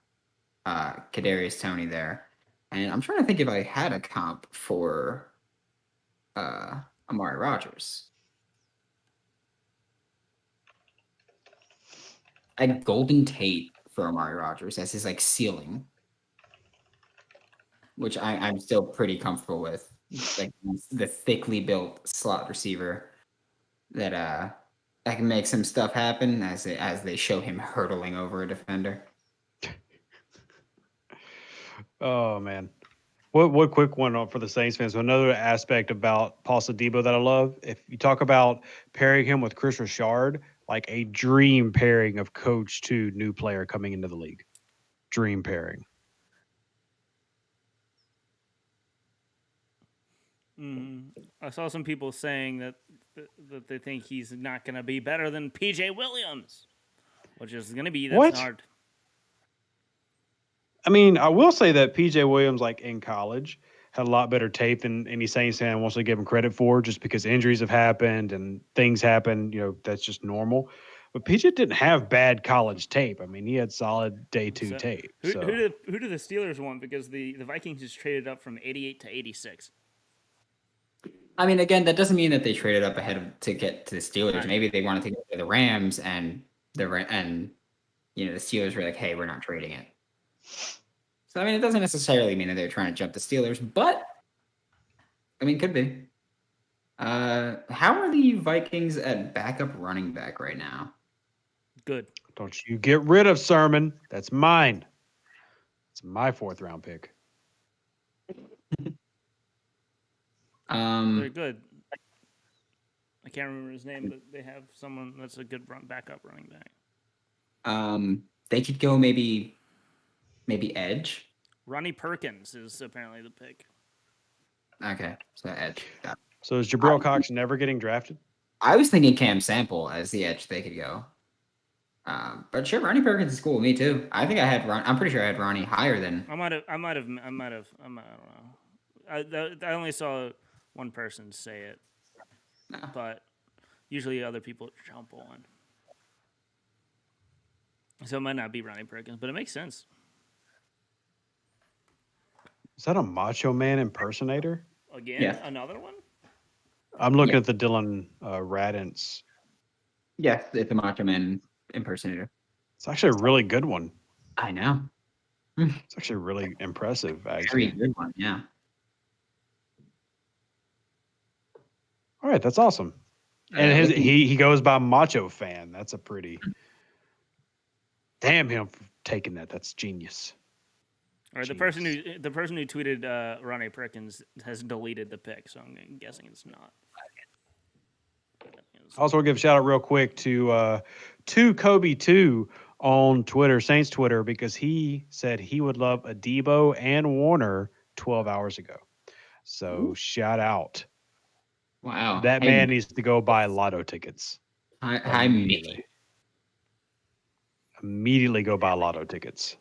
Kadarius Toney there, and I'm trying to think if I had a comp for Amari Rodgers. I had Golden Tate for Amari Rodgers as his ceiling, which I'm still pretty comfortable with. Like the thickly built slot receiver that can make some stuff happen as they show him hurtling over a defender. Oh man. What quick one for the Saints fans. Another aspect about Paul Debo that I love, if you talk about pairing him with Chris Richard, like a dream pairing of coach to new player coming into the league. Dream pairing. I saw some people saying that they think he's not going to be better than PJ Williams, which is going to be What? hard. I mean, I will say that PJ Williams, like in college, had a lot better tape than any Saints fan wants to give him credit for, just because injuries have happened and things happen. That's just normal. But PJ didn't have bad college tape. I mean, he had solid day two tape. Who So. do the Steelers want? Because the Vikings just traded up from 88 to 86. I mean, again, that doesn't mean that they traded up to get to the Steelers. Maybe they wanted to go to the Rams, and the Steelers were like, "Hey, we're not trading it." So I mean, it doesn't necessarily mean that they're trying to jump the Steelers, but I mean, could be. How are the Vikings at backup running back right now? Good. Don't you get rid of Sermon. That's mine. It's my 4th round pick. They're good. I can't remember his name, but they have someone that's a good backup running back. They could go maybe edge. Ronnie Perkins is apparently the pick. Okay, so edge. Got it. So is Jabril Cox never getting drafted? I was thinking Cam Sample as the edge they could go. But sure, Ronnie Perkins is cool with me too. I think I had I'm pretty sure I had Ronnie higher than. I might have. I don't know. I only saw one person say it, but usually other people jump on. So it might not be Ronnie Perkins, but it makes sense. Is that a Macho Man impersonator? Again, Yeah. Another one? I'm looking at the Dylan Radins. Yes, it's a Macho Man impersonator. It's actually a really good one. I know. It's actually really impressive. Very Actually. good one. Yeah. All right, that's awesome. And he goes by Macho Fan. That's a pretty. Damn him for taking that. That's genius. Or the person who tweeted Ronnie Perkins has deleted the pic, so I'm guessing it's not. Also, I'll give a shout out real quick to Kobe2 on Twitter, Saints Twitter, because he said he would love a Debo and Warner 12 hours ago. So shout out. Wow. That man needs to go buy lotto tickets. Hi, Mickey. Immediately go buy lotto tickets.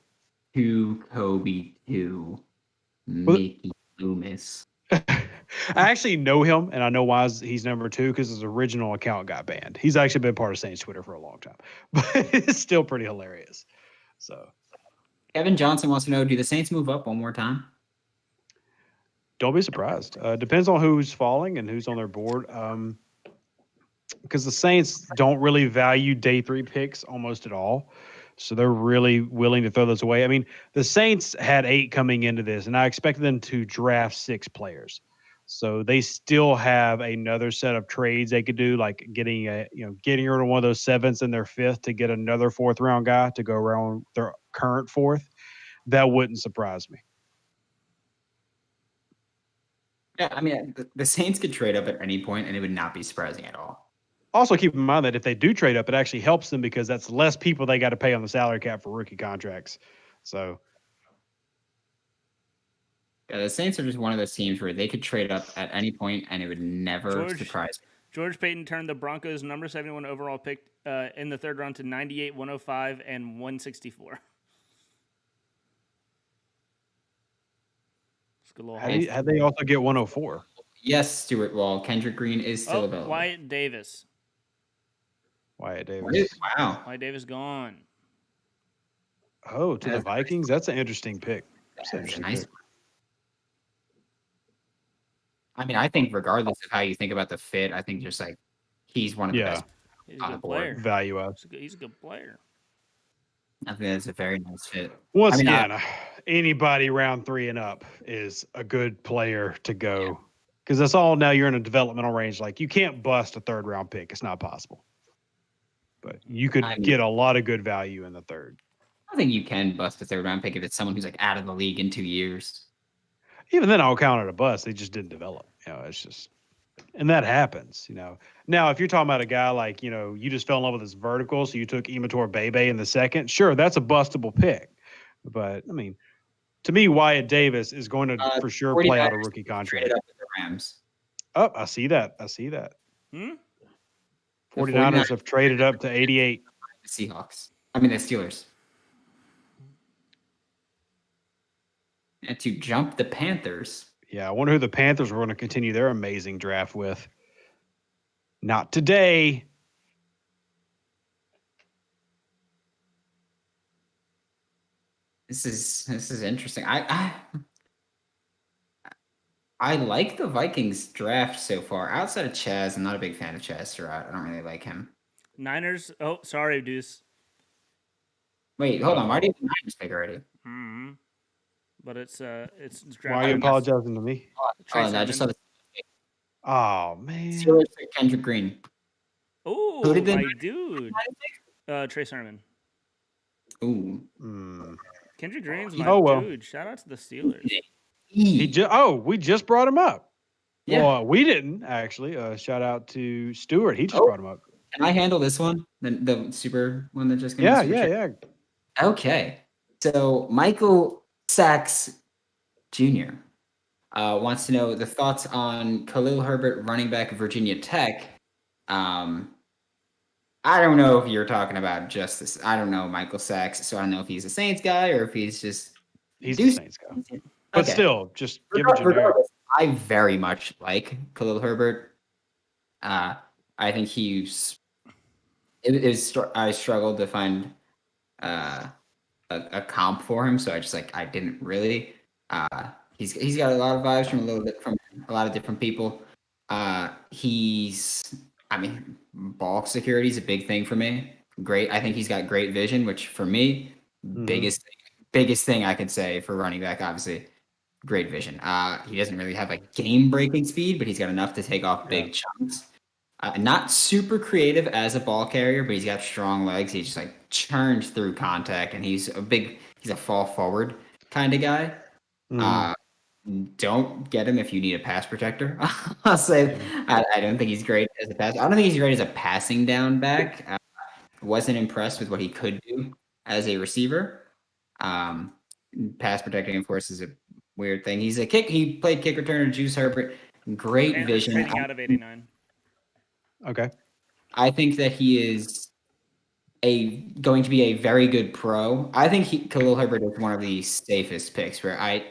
To Kobe to Mickey Loomis. I actually know him, and I know why he's number 2, because his original account got banned. He's actually been part of Saints Twitter for a long time, but it's still pretty hilarious. So, Kevin Johnson wants to know: do the Saints move up one more time? don't be surprised. Depends on who's falling and who's on their board. Because the Saints don't really value day 3 picks almost at all. So they're really willing to throw those away. I mean, the Saints had 8 coming into this, and I expected them to draft 6 players. So they still have another set of trades they could do, like getting rid of one of those 7s in their 5th to get another 4th round guy to go around their current 4th. That wouldn't surprise me. Yeah, I mean, the Saints could trade up at any point, and it would not be surprising at all. Also, keep in mind that if they do trade up, it actually helps them because that's less people they got to pay on the salary cap for rookie contracts. So, yeah, the Saints are just one of those teams where they could trade up at any point, and it would never surprise me. George Payton turned the Broncos' number 71 overall pick in the 3rd round to 98, 105, and 164. How they also get 104? Yes, Stuart Wall. Kendrick Green is still available. Wyatt Davis. Wyatt Davis. Wow. Wyatt Davis gone. Oh, to the Vikings? That's an interesting pick. That's a nice one. I mean, I think regardless of how you think about the fit, I think just like he's one of the best He's a on the good board. player. Value up. He's a good player. I think that's a very nice fit. Once again, anybody round 3 and up is a good player to go. Because that's all now you're in a developmental range. Like, you can't bust a 3rd round pick. It's not possible. But you could get a lot of good value in the 3rd. I think you can bust a 3rd round pick if it's someone who's like out of the league in 2 years. Even then, I'll count it a bust. They just didn't develop. It's just, and that happens. Now if you're talking about a guy like you just fell in love with his vertical, so you took Imator Bebe in the 2nd. Sure, that's a bustable pick. But I mean, to me, Wyatt Davis is going to for sure play out a rookie contract. Traded up with the Rams. Oh, I see that. I see that. Hmm? 49ers have traded up to 88. The Seahawks. I mean, the Steelers. And to jump the Panthers. Yeah, I wonder who the Panthers were going to continue their amazing draft with. Not today. This is interesting. I like the Vikings draft so far. Outside of Chaz, I'm not a big fan of Chaz Surratt. I don't really like him. Niners. Oh, sorry, Deuce. Wait, hold on. Why do you have the Niners pick already? Hmm. But it's Why are you apologizing to me? Oh, no, I just saw the Oh, man. Steelers pick Kendrick Green. Oh, Who did they- my dude. Trey Sermon. Ooh. Kendrick Green's my Oh, well. dude. Shout out to the Steelers. We just brought him up. Yeah. Well, we didn't actually. Shout out to Stewart. He just brought him up. Can I handle this one? The super one that just came Yeah, super yeah, chat? yeah. Okay. So Michael Sachs Jr. Wants to know the thoughts on Khalil Herbert, running back of Virginia Tech. I don't know if you're talking about justice. I don't know Michael Sachs, so I don't know if he's a Saints guy or if he's just He's the Saints guy. But Okay. still, just give it generic. Regardless, I very much like Khalil Herbert. I think I struggled to find a comp for him, so I didn't really. He's got a lot of vibes from a lot of different people. Ball security is a big thing for me. Great. I think he's got great vision, which for me, biggest thing I could say for running back, obviously, great vision. He doesn't really have game-breaking speed, but he's got enough to take off big chunks. Not super creative as a ball carrier, but he's got strong legs. He just churns through contact, and he's a fall forward kind of guy. Don't get him if you need a pass protector. I'll say I don't think he's great as a pass. I don't think he's great as a passing down back. Wasn't impressed with what he could do as a receiver. Pass protecting, of course, is a weird thing. He played kick returner. Juice Herbert, great Panthers vision. trading out of 89. Okay. I think that he is going to be a very good pro. I think Khalil Herbert is one of the safest picks. Where I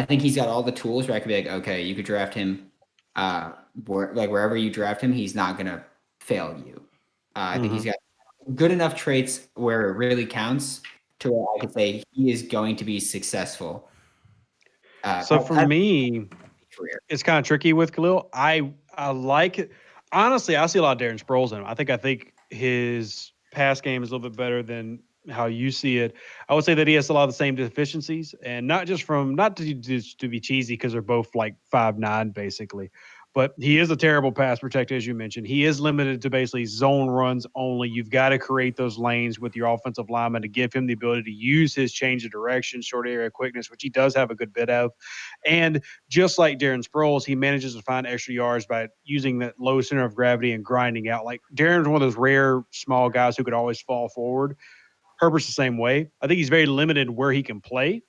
think he's got all the tools where I could be okay, you could draft him, wherever you draft him, he's not gonna fail you. I think he's got good enough traits where it really counts to where I could say he is going to be successful. So for me, it's kind of tricky with Khalil. I like it. Honestly, I see a lot of Darren Sproles in him. I think his pass game is a little bit better than how you see it. I would say that he has a lot of the same deficiencies, and not to be cheesy because they're both 5'9" basically, but he is a terrible pass protector, as you mentioned. He is limited to basically zone runs only. You've got to create those lanes with your offensive lineman to give him the ability to use his change of direction, short area quickness, which he does have a good bit of. And just like Darren Sproles, he manages to find extra yards by using that low center of gravity and grinding out. Darren's one of those rare small guys who could always fall forward. Herbert's the same way. I think he's very limited where he can play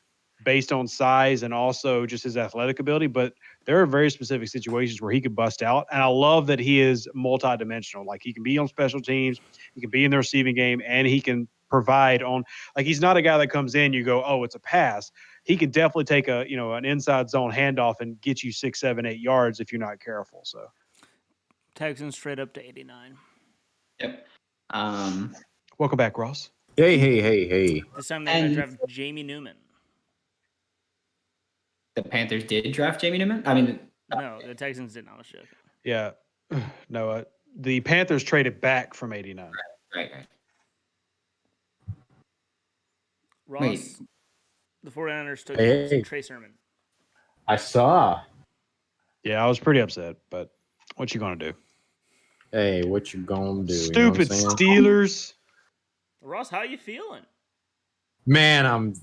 based on size and also just his athletic ability, but there are very specific situations where he could bust out. And I love that he is multidimensional. He can be on special teams, he can be in the receiving game, and he can provide on he's not a guy that comes in, you go, oh, it's a pass. He can definitely take an inside zone handoff and get you 6, 7, 8 yards if you're not careful. So Texans straight up to 89. Yep. Welcome back, Ross. Hey. This time they're going to draft Jamie Newman. The Panthers did draft Jamie Newman? No, the Texans didn't. I was joking. Yeah. No, the Panthers traded back from 89. Right. Ross, Wait. the 49ers took Hey. Trey Sermon. I saw. Yeah, I was pretty upset, but what you going to do? Hey, what you gonna do? Stupid you know what I'm saying? Steelers. Ross, how you feeling? Man, I'm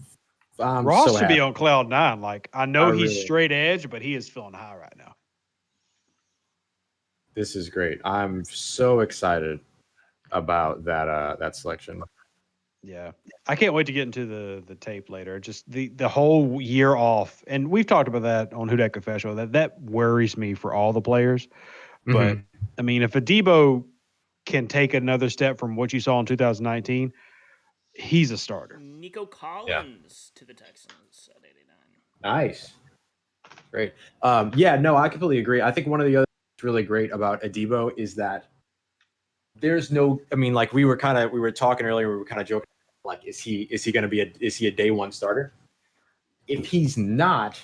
Ross so should happy. be on cloud nine. I know he's really- straight edge, but he is feeling high right now. This is great. I'm so excited about that selection. Yeah, I can't wait to get into the tape later. Just the whole year off, and we've talked about that on Who Dat Confessional. That worries me for all the players. But Mhm. I mean, if Adebo can take another step from what you saw in 2019, he's a starter. Nico Collins to the Texans at 89. Nice. Great. Yeah, no, I completely agree. I think one of the other things really great about Adebo is that there's no, I mean, like we were talking earlier, we were kind of joking, like, is he going to be is he a day one starter? If he's not,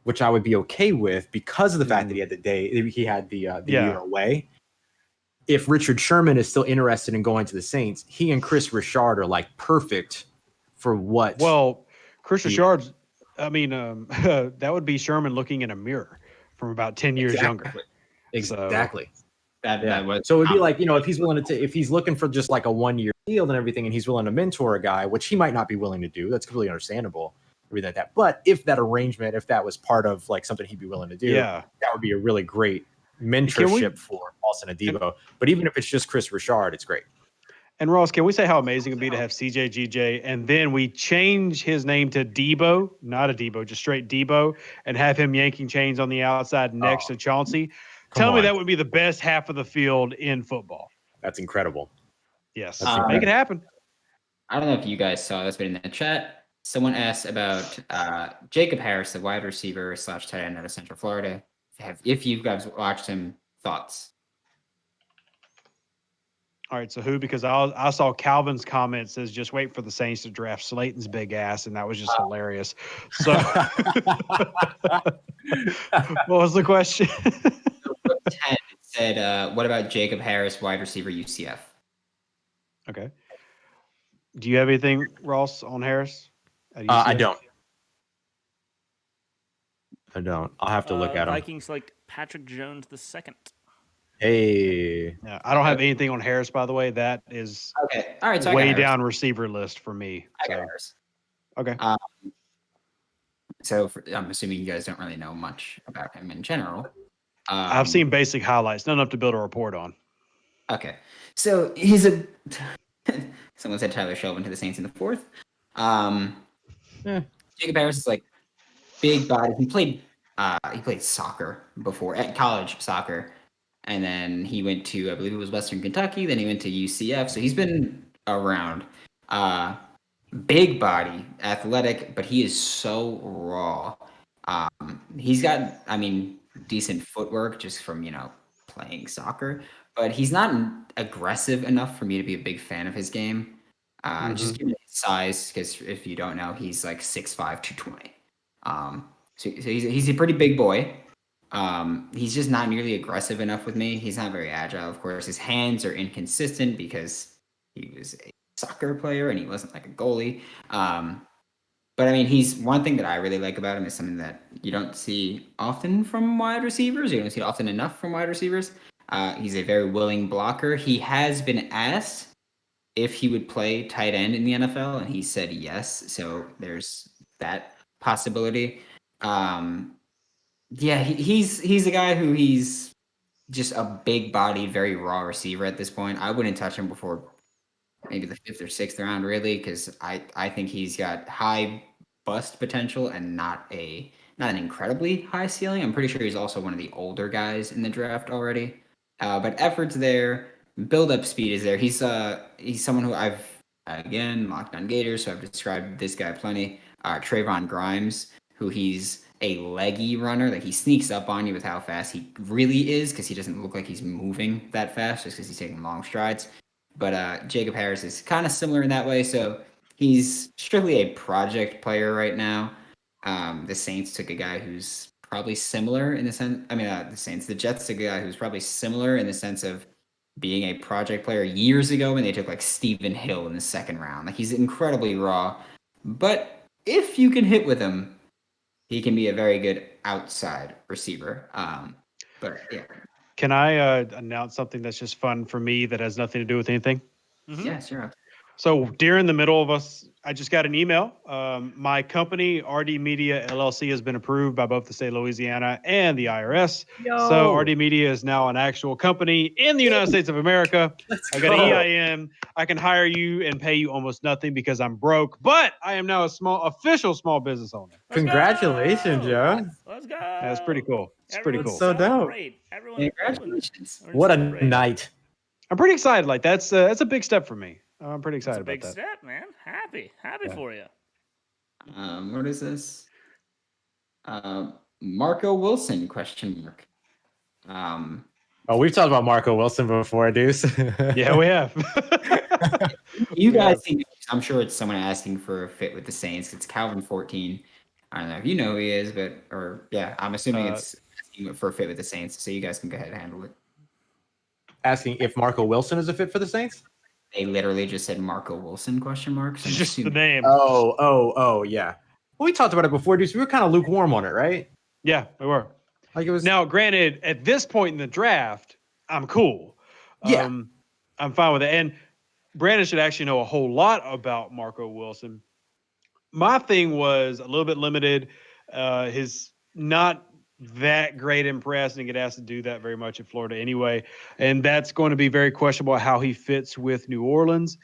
which I would be okay with because of the fact that he had the year away. If Richard Sherman is still interested in going to the Saints, he and Chris Richard are like perfect for what. Well, Chris Richard's, I mean, that would be Sherman looking in a mirror from about 10 years younger. Exactly. That was So it would be like, if he's willing to, if he's looking for just like a 1 year deal and everything, and he's willing to mentor a guy, which he might not be willing to do, that's completely understandable. Everything like that. But if that arrangement, if that was part of like something he'd be willing to do, that would be a really great mentorship for Paulson Adebo. But even if it's just Chris Richard, it's great. And Ross, can we say how amazing it'd be to have CJ GJ and then we change his name to Debo, not Adebo, just straight Debo, and have him yanking chains on the outside next to Chauncey? Tell me that would be the best half of the field in football. That's incredible. Yes. Make it happen. I don't know if you guys saw this, but in the chat, someone asked about Jacob Harris, the wide receiver / tight end out of Central Florida. If you guys watched him, thoughts? All right, so who? Because I saw Calvin's comment says just wait for the Saints to draft Slayton's big ass, and that was just hilarious. So, what was the question? 10 said, what about Jacob Harris, wide receiver UCF? Okay. Do you have anything, Ross, on Harris? I don't. I'll have to look at him. Vikings like Patrick Jones II. Hey. Yeah, I don't have anything on Harris, by the way. That is okay. All right, so way down receiver list for me. I got Harris. Okay. So I'm assuming you guys don't really know much about him in general. I've seen basic highlights, not enough to build a report on. Okay. So he's a someone said Tyler Shelvin to the Saints in the fourth. Jacob Harris is like big body. He played soccer before at college soccer. And then he went to, I believe it was Western Kentucky. Then he went to UCF. So he's been around. Big body, athletic, but he is so raw. He's got, decent footwork just from, playing soccer. But he's not aggressive enough for me to be a big fan of his game. Just given his size, because if you don't know, he's like 6'5", 220. So he's a pretty big boy. He's just not nearly aggressive enough with me. He's not very agile, of course. His hands are inconsistent because he was a soccer player and he wasn't like a goalie. But he's one thing that I really like about him is something that you don't see often from wide receivers. You don't see often enough from wide receivers. He's a very willing blocker. He has been asked if he would play tight end in the NFL, and he said yes. So there's that possibility. Yeah, he's a guy who he's just a big-bodied, very raw receiver at this point. I wouldn't touch him before maybe the 5th or 6th round, really, because I think he's got high bust potential and not an incredibly high ceiling. I'm pretty sure he's also one of the older guys in the draft already. But effort's there, build-up speed is there. He's someone who I've, again, Locked On Gators, so I've described this guy plenty. Trayvon Grimes, who he's a leggy runner, like he sneaks up on you with how fast he really is, because he doesn't look like he's moving that fast, just because he's taking long strides. But Jacob Harris is kind of similar in that way, so he's strictly a project player right now. The Saints took a guy who's probably similar in the sense, the Jets took a guy who's probably similar in the sense of being a project player years ago when they took like Stephen Hill in the 2nd round. Like he's incredibly raw, but if you can hit with him, he can be a very good outside receiver. But yeah. Can I announce something that's just fun for me that has nothing to do with anything? Yeah, sure. So during the middle of us I just got an email. My company, RD Media LLC, has been approved by both the state of Louisiana and the IRS. So RD Media is now an actual company in the United States of America. I got an EIN. I can hire you and pay you almost nothing because I'm broke, but I am now a official small business owner. Let's Congratulations, go! Joe. Let's go. That's pretty cool. It's pretty cool. So dope. Celebrate. Everyone, Congratulations. What a celebrate. night. I'm pretty excited. Like that's a big step for me. I'm pretty That's excited a big about that. step, man. Happy for you. What is this? Marco Wilson? Question mark. Oh, we've talked about Marco Wilson before, Deuce. Yeah, we have. You guys think? I'm sure it's someone asking for a fit with the Saints. It's Calvin 14. I don't know if you know who he is, I'm assuming it's asking for a fit with the Saints. So you guys can go ahead and handle it. Asking if Marco Wilson is a fit for the Saints? They literally just said Marco Wilson? Question mark. So I'm Just the assuming- name. Oh, yeah. Well, we talked about it before, Deuce. We were kind of lukewarm on it, right? Yeah, we were. Like it was. Now, granted, at this point in the draft, I'm cool. Yeah. I'm fine with it. And Brandon should actually know a whole lot about Marco Wilson. My thing was a little bit limited. His not that great in press and get asked to do that very much in Florida anyway. And that's going to be very questionable how he fits with New Orleans.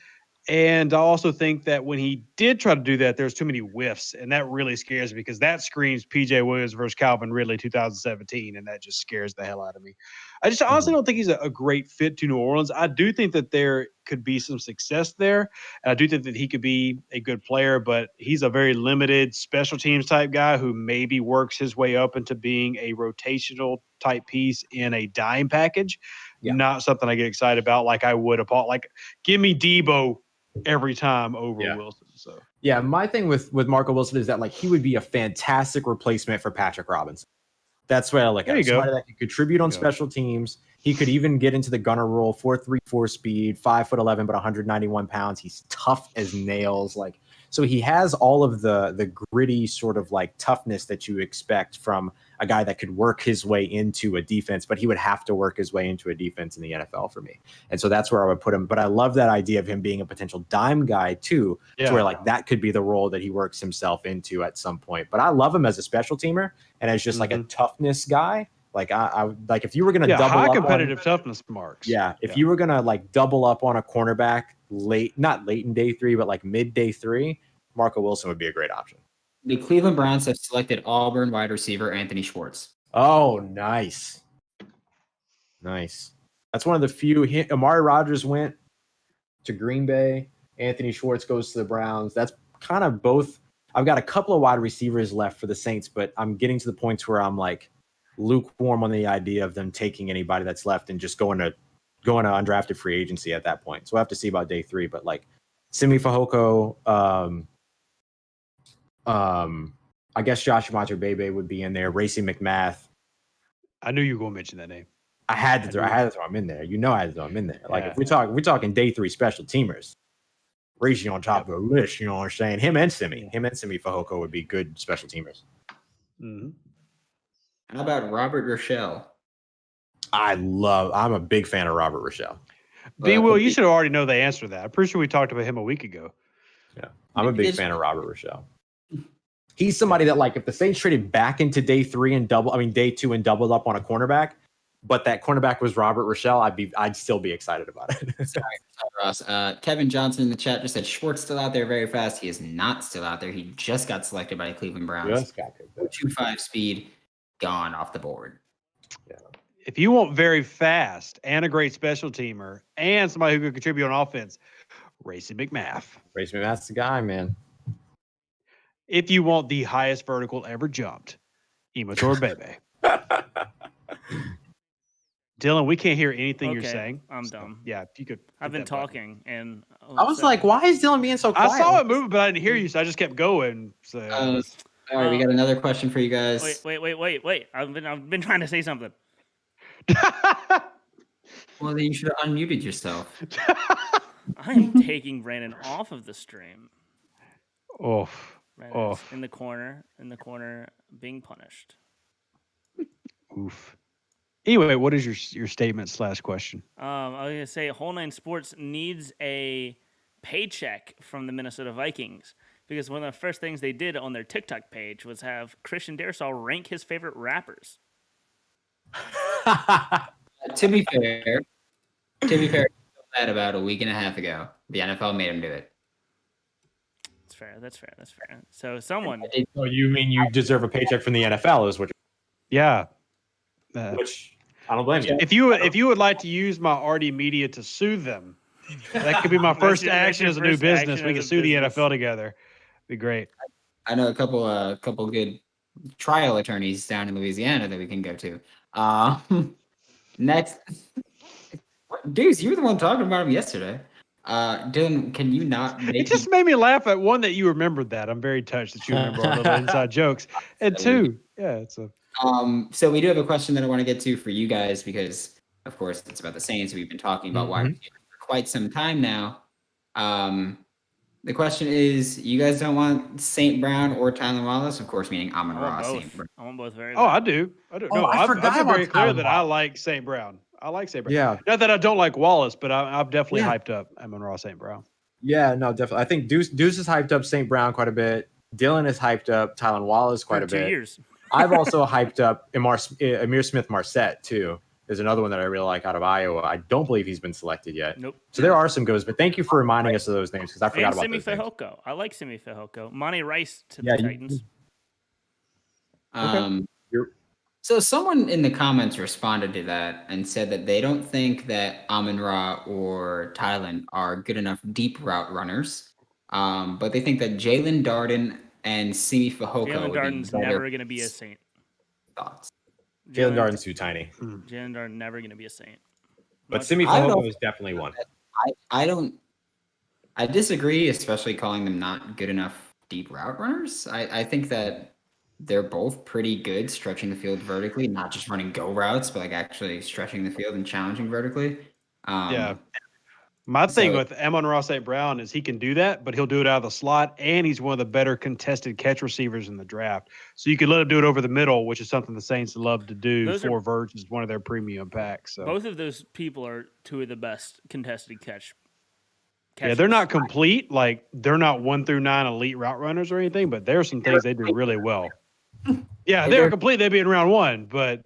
And I also think that when he did try to do that, there's too many whiffs. And that really scares me because that screams PJ Williams versus Calvin Ridley 2017. And that just scares the hell out of me. I just honestly don't think he's a great fit to New Orleans. I do think that there could be some success there. And I do think that he could be a good player, but he's a very limited special teams type guy who maybe works his way up into being a rotational type piece in a dime package. Yeah. Not something I get excited about like I would upon. Like, give me Debo every time over Wilson. So Yeah, my thing with Marco Wilson is that like he would be a fantastic replacement for Patrick Robinson. That's what I look There at. you go. Somebody that could contribute on special teams. He could even get into the gunner role, 4.34 speed, 5'11", but 191 pounds. He's tough as nails. Like, so he has all of the gritty sort of like toughness that you expect from a guy that could work his way into a defense, but he would have to work his way into a defense in the NFL for me. And so that's where I would put him. But I love that idea of him being a potential dime guy too, to where like that could be the role that he works himself into at some point. But I love him as a special teamer and as just like a toughness guy. Like I like if you were gonna double high up competitive on, toughness marks. if you were gonna like double up on a cornerback not late in day 3, but like mid day 3, Marco Wilson would be a great option. The Cleveland Browns have selected Auburn wide receiver Anthony Schwartz. Oh, nice. That's one of the few. Amari Rodgers went to Green Bay. Anthony Schwartz goes to the Browns. That's kind of both. I've got a couple of wide receivers left for the Saints, but I'm getting to the points where I'm like lukewarm on the idea of them taking anybody that's left and just going to undrafted free agency at that point. So we'll have to see about day 3. But like Simi Fehoko, I guess Josh Bebe would be in there. Racy McMath. I knew you were going to mention that name. I had to throw him in there. I had to throw him in there. Like if we're talking day 3 special teamers, Racy on top of the list. You know what I'm saying? Him and Simi Fehoko would be good special teamers. Mm-hmm. How about Robert Rochelle? I'm a big fan of Robert Rochelle. B. Will, you should already know the answer to that. I'm pretty sure we talked about him a week ago. Yeah, I'm a big fan of Robert Rochelle. He's somebody that like if the Saints traded back into day 2 and doubled up on a cornerback, but that cornerback was Robert Rochelle, I'd still be excited about it. Sorry, Ross. Kevin Johnson in the chat just said Schwartz still out there very fast. He is not still out there. He just got selected by the Cleveland Browns. 2.5 speed, gone off the board. Yeah. If you want very fast and a great special teamer and somebody who could contribute on offense, Racy McMath. Racy McMath's the guy, man. If you want the highest vertical ever jumped, Immature Bebe. Dylan, we can't hear anything you're saying. I'm dumb. Yeah, if you could. I've been talking and I was like, why is Dylan being so quiet? I saw it moving, but I didn't hear you, so I just kept going. So. All right, we got another question for you guys. Wait. I've been trying to say something. Well, then you should have unmuted yourself. I am taking Brandon off of the stream. Brandon's in the corner, being punished. Oof. Anyway, what is your statement / question? I was gonna say Whole Nine Sports needs a paycheck from the Minnesota Vikings because one of the first things they did on their TikTok page was have Christian Darsall rank his favorite rappers. To be fair, he did that about a week and a half ago. The NFL made him do it. That's fair. So someone, So you mean you deserve a paycheck from the NFL? Is what? Yeah. Which I don't blame you. If you would like to use my RD Media to sue them, that could be my first action as a new first business. action We as can a sue the business. NFL together. Be great. I know a couple good trial attorneys down in Louisiana that we can go to. Next, Deuce, you were the one talking about him yesterday. Dylan, can you not make It just made me laugh at one that you remembered that. I'm very touched that you remember our little inside jokes. And two, yeah, it's a So we do have a question that I want to get to for you guys because, of course, it's about the Saints. We've been talking about wide receivers for quite some time now. The question is, you guys don't want St. Brown or Tylan Wallace, of course, meaning Amon I Ra. want St. both. Brown. I want both very Oh, bad. I do. Oh, No, I I've forgot been very about clear Tylan that I Wallace. like St. Brown. I like St. Brown. Yeah. Not that I don't like Wallace, but I've definitely Yeah. hyped up Amon-Ra St. Brown. Yeah, no, definitely. I think Deuce has hyped up St. Brown quite a bit. Dylan has hyped up Tylan Wallace quite For a 2 bit. years. I've also hyped up Amir Smith Marset too. Is another one that I really like out of Iowa. I don't believe he's been selected yet. Nope. So there are some goes, but thank you for reminding us of those names because I forgot And about Simi those names. Fehoko. I like Simi Fehoko. Monty Rice to Yeah, the you- Titans. You're- So someone in the comments responded to that and said that they don't think that Amon Ra or Tylan are good enough deep route runners, but they think that Jalen Darden and Simi Fehoko Jalen would be Darden's better never going to be a Saint. thoughts. Jalen Darden's too tiny, Jalen Darden never going to be a Saint. but Simi I don't Fehoko know. is definitely one. I disagree, especially calling them not good enough deep route runners. I think that they're both pretty good stretching the field vertically, not just running go routes, but like actually stretching the field and challenging vertically. Yeah. My thing so- with Amon-Ra St. Brown is he can do that, but he'll do it out of the slot, and he's one of the better contested catch receivers in the draft. So you can let him do it over the middle, which is something the Saints love to do. Those are- For Verge is one of their premium packs. So Both of those people are two of the best contested catch. yeah, they're not complete. Like they're not 1 through 9 elite route runners or anything, but there's some things they do really well. Yeah, they're complete. They'd be in round 1, but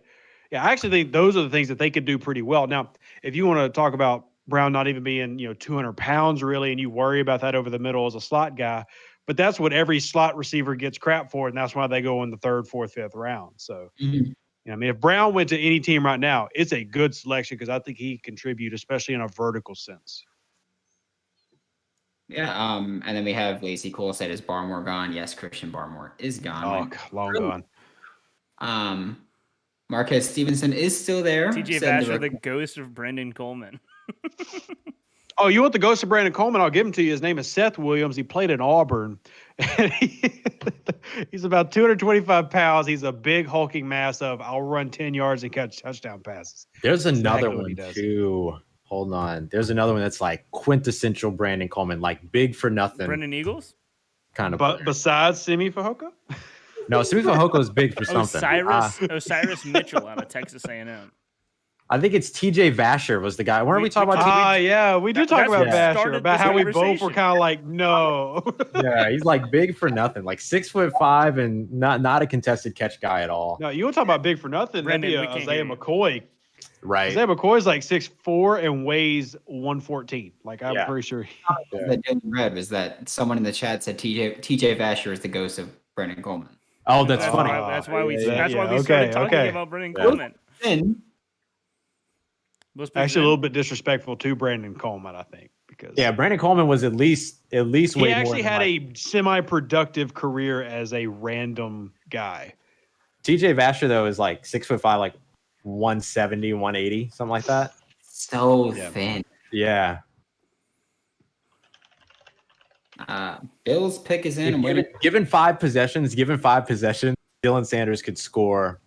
yeah, I actually think those are the things that they could do pretty well. Now, if you want to talk about Brown not even being 200 pounds really, and you worry about that over the middle as a slot guy, but that's what every slot receiver gets crap for, and that's why they go in the 3rd, 4th, 5th round. So. I mean, if Brown went to any team right now, it's a good selection because I think he can contribute, especially in a vertical sense. Yeah, and then we have Lacey Cole said, "Is Barmore gone?" Yes, Christian Barmore is Oh, gone. God, long gone. Marquez Stevenson is still there. TJ said Vasher, the ghost of Brendan Coleman. Oh, you want the ghost of Brandon Coleman? I'll give him to you. His name is Seth Williams. He played in Auburn. And he's about 225 pounds. He's a big hulking mass of I'll run 10 yards and catch touchdown passes. There's another exactly what he one does. too. Hold on. There's another one that's like quintessential Brandon Coleman, like big for nothing Brendan Eagles? kind of. But player. besides Simi Fehoko? No, Simi Fehoko is big for something. Osiris Mitchell out of Texas A&M. I think it's TJ Vasher was the guy. Weren't we talking about? Yeah, we did talk That's about what Vasher, started about this how we both were conversation. kind of like, no. Yeah, he's like big for nothing, like 6'5" and not a contested catch guy at all. No, you want to talk about big for nothing? Brendan, That'd we be can't Isaiah hear you. McCoy. Right. Isaiah McCoy's like 6'4" and weighs 114. Like, I'm Yeah. pretty sure. That Dylan read was that someone in the chat said TJ Vasher is the ghost of Brendan Coleman. Oh, that's That's funny. why, that's why we Yeah, that's why yeah, we started okay, talking okay. about Brendan Yeah. Coleman. Then Most people Actually, a did. little bit disrespectful to Brandon Coleman, I think, because Yeah, Brandon Coleman was at least he way more actually than had like- a semi-productive career as a random guy. TJ Vasher though is like 6'5", like 170, 180, something like that. so Yeah. thin. Yeah. Bill's pick is in. I'm waiting. Given five possessions, Dylan Sanders could score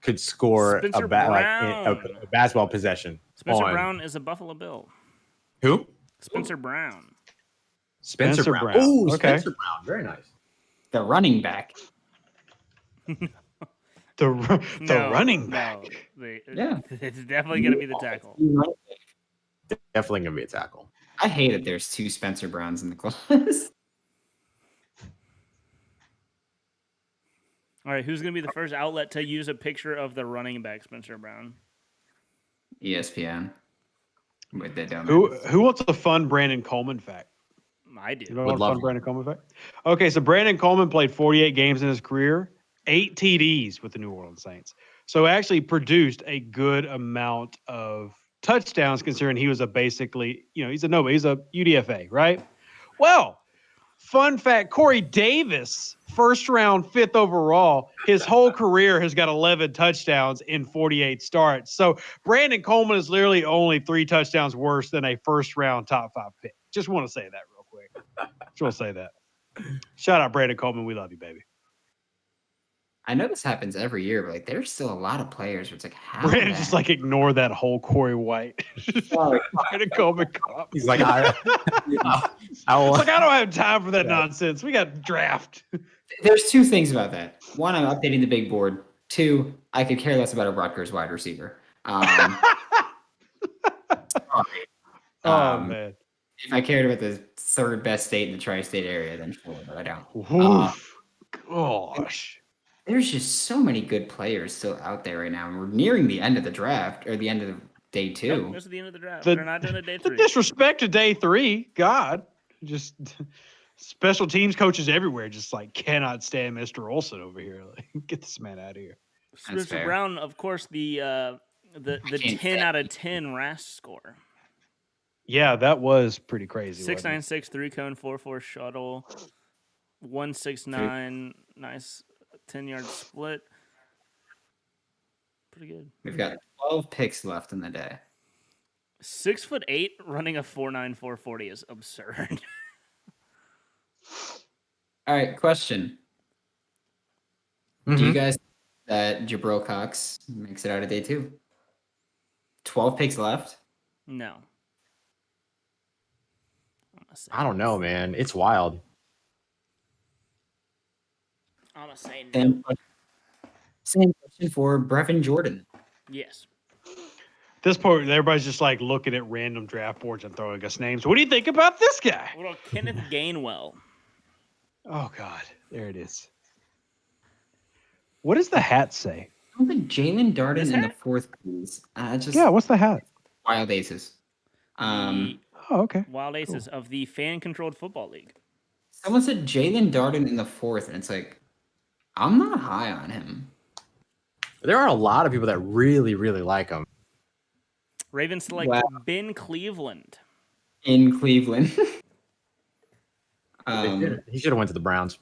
Spencer a Brown. basketball possession. Spencer on- Brown is a Buffalo Bill. Who? Spencer Brown. Spencer Spencer Brown. Brown. Oh, Okay. Spencer Brown. Very nice. The running back. The No, running no, back. Yeah. It's definitely going to be the tackle. Definitely gonna be a tackle. I hate that there's 2 Spencer Browns in the class. All right, who's going to be the first outlet to use a picture of the running back, Spencer Brown? ESPN. With that down Who wants a fun Brandon Coleman fact? I do. You know Would what a love fun it. Brandon Coleman fact? Okay, so Brandon Coleman played 48 games in his career, 8 TDs with the New Orleans Saints. So actually produced a good amount of touchdowns considering he was basically, he's a UDFA, right? Well, fun fact, Corey Davis, first round, 5th overall, his whole career has got 11 touchdowns in 48 starts. So Brandon Coleman is literally only 3 touchdowns worse than a first round top 5 pick. Just want to say that real quick. Just want to say that. Shout out Brandon Coleman. We love you, baby. I know this happens every year, but like there's still a lot of players where it's like how Brandon the just heck- like ignore that whole Corey White. Sorry. Brandon Coleman cop. He's like, I It's like, I don't have time for that nonsense. We got draft. There's 2 things about that. One, I'm updating the big board. 2, I could care less about a Rutgers wide receiver. Oh, man. If I cared about the 3rd best state in the tri-state area, then sure, but I don't. Oof. Gosh. There's just so many good players still out there right now, and we're nearing the end of the draft or the end of day 2. Nope, this is the end of the draft. The- They're not doing a day The 3. disrespect to day 3. God. Just special teams coaches everywhere just like cannot stand Mr. Olson over here. Like, get this man out of here. Spencer fair. Brown, of course, the can't 10 say. out of 10 RAS score. Yeah, that was pretty crazy. wasn't it? 696, 3 cone, 4-4 shuttle, 169, nice 10-yard split. Pretty good. We've got 12 picks left in the day. 6'8", running a 4.9 440 is absurd. All right, question. Do you guys think that Jabril Cox makes it out of day 2? 12 picks left? No. I'm gonna say I don't know, man. It's wild. I'm gonna say no. Same question for Brevin Jordan. Yes. At this point, everybody's just like looking at random draft boards and throwing us names. What do you think about this guy? What about Kenneth Gainwell? Oh, God. There it is. What does the hat say? I don't think Jalen Darden His in the hat? 4th, please. Just Yeah, what's the hat? wild aces. The Oh, okay. Wild Aces of the fan-controlled football league. Someone said Jalen Darden in the 4th, and it's like, I'm not high on him. There are a lot of people that really, really like him. Ravens select Wow. Ben Cleveland. In Cleveland. He should have went to the Browns.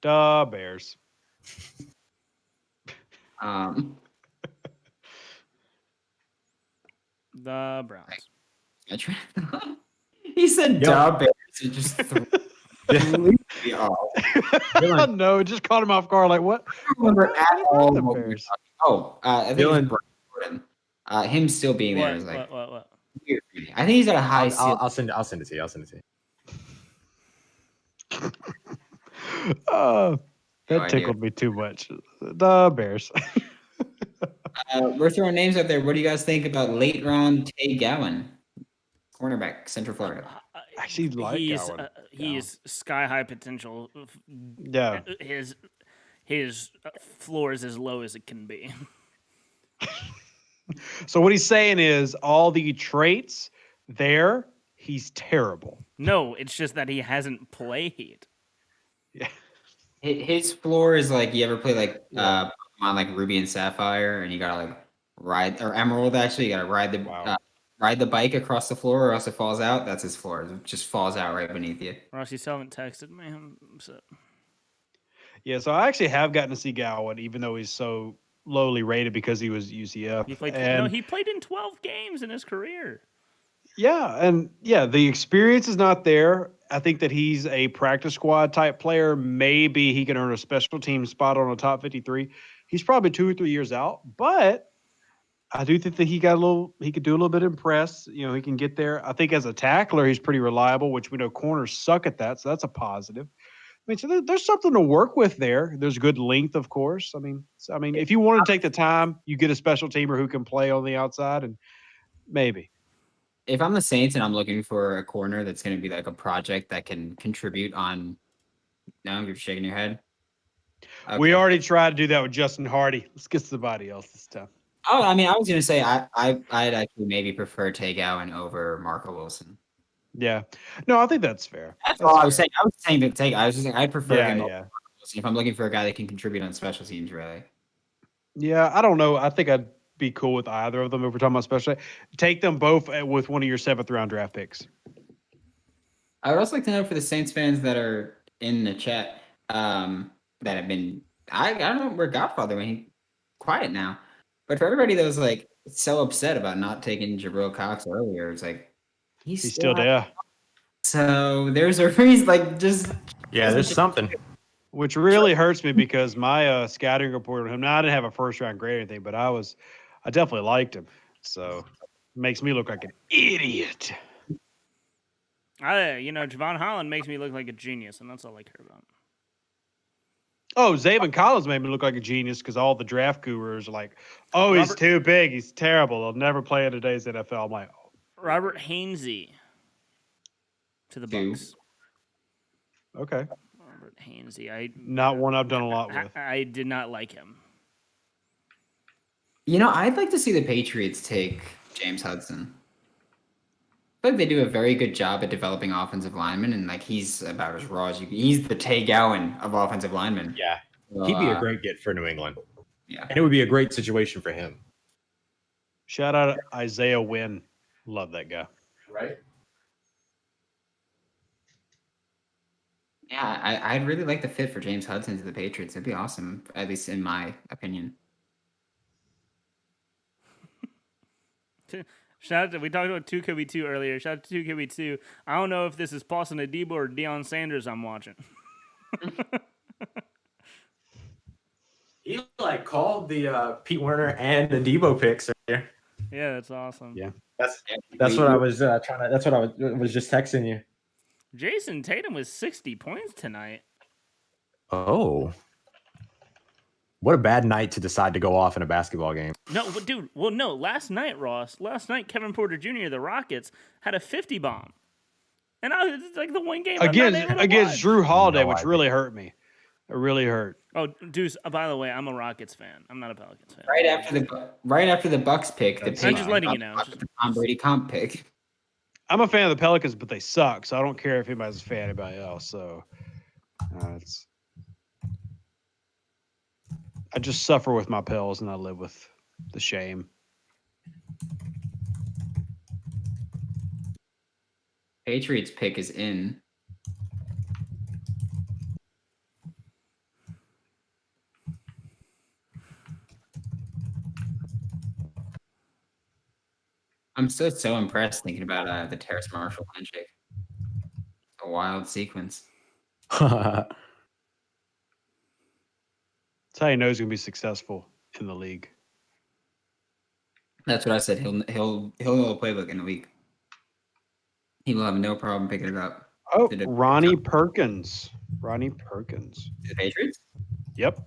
Duh, Bears. The Browns. He said, Yo. "Duh, Bears." It just threw me off. No, it just caught him off guard. Like, what? I don't remember at all. the what we were Bears? talking- Oh, I think Dylan- it's Brevin Jordan. Him still being there is like What? weird for me. I think he's at a high I'll ceiling. send it to you. I'll send it to you. Oh, that No idea. tickled me too much. The Bears. We're throwing names out there. What do you guys think about late round Tay Gowan, cornerback, Central Florida? I actually like he's Gowan. he's sky high potential. Yeah. His floor is as low as it can be. So what he's saying is all the traits there, he's terrible. No, it's just that he hasn't played. Yeah. His floor is like, you ever play like Pokemon like Ruby and Sapphire, and you gotta like ride, or Emerald actually, you gotta ride the Wow. ride the bike across the floor, or else it falls out. That's his floor. It just falls out right beneath you. Ross, you still haven't texted me. I'm upset. Yeah, so I actually have gotten to see Gowan, even though he's so lowly rated because he was UCF. He played. And- He played in 12 games in his career. Yeah, the experience is not there. I think that he's a practice squad type player. Maybe he can earn a special team spot on a top 53. He's probably 2 or 3 years out, but I do think that he could do a little bit of press. He can get there. I think as a tackler, he's pretty reliable, which we know corners suck at that, so that's a positive. So there's something to work with there. There's good length, of course. I mean, if you want to take the time, you get a special teamer who can play on the outside, and maybe. if I'm the Saints and I'm looking for a corner that's going to be like a project that can contribute on. No, you're shaking your head. We Okay. already tried to do that with Justin Hardy. Let's get somebody else this time. Oh, I mean, I was going to say I'd actually maybe prefer Tay Gowan over Marco Wilson. Yeah. No, I think that's fair. That's all I was saying. I was saying that Tay. I was just saying I'd prefer Yeah, him over yeah. Marco Wilson if I'm looking for a guy that can contribute on special teams. Really. Yeah, I don't know. I think I'd be cool with either of them if we're talking about special. Take them both with one of your 7th round draft picks. I would also like to know for the Saints fans that are in the chat that have been. I don't know where Godfather went. He quiet now. But for everybody that was like so upset about not taking Jabril Cox earlier, it's like He's still there. So there's a reason, like just Yeah, there's something. Which really hurts me because my scouting report on him. Now I didn't have a first round grade or anything, but I definitely liked him. So makes me look like an idiot. Javon Holland makes me look like a genius, and that's all I care about. Oh, Zaven Collins made me look like a genius because all the draft gurus are like, "Oh, he's Robert- too big. He's terrible. He'll never play in today's NFL." I'm like, oh, Robert Hainsey to the Who? Bucks. okay, Robert Hainsey. not one I've done a lot with. I did not like him. I'd like to see the Patriots take James Hudson. I feel like they do a very good job at developing offensive linemen, and like he's about as raw as you can. He's the Tay Gowan of offensive linemen. Yeah, So, he'd be a great get for New England, yeah. and it would be a great situation for him. Shout out Isaiah Wynn. Love that guy. Right. Yeah, I'd really like the fit for James Hudson to the Patriots. It'd be awesome, at least in my opinion. Shout out to, we talked about 2KB2 earlier. Shout out to 2KB2. I don't know if this is Paulson Adebo or Deion Sanders I'm watching. He like called the Pete Werner and the Debo picks earlier. Yeah, that's awesome. Yeah. That's what I was trying to. That's what I was just texting you. Jason Tatum was 60 points tonight. Oh, what a bad night to decide to go off in a basketball game. No, but dude, well, no. Last night, Ross. Last night, Kevin Porter Jr. of the Rockets had a 50 bomb, and I was it's like the one game I'm not able to Against watch. Drew Holiday, No which idea. really hurt me. It really hurt. Oh, Deuce. By the way, I'm a Rockets fan. I'm not a Pelicans fan. Right after the Bucks pick, the I'm Patriots just letting you know. got the Tom Brady comp pick. I'm a fan of the Pelicans, but they suck, so I don't care if anybody's a fan of anybody else. So I just suffer with my pills and I live with the shame. Patriots pick is in. I'm still so impressed thinking about the Terrace Marshall handshake. A wild sequence. That's how you know he's gonna be successful in the league. That's what I said. He'll know the playbook in a week. He will have no problem picking it up. Oh, Did it- Ronnie Perkins. Ronnie Perkins. The Patriots? Yep.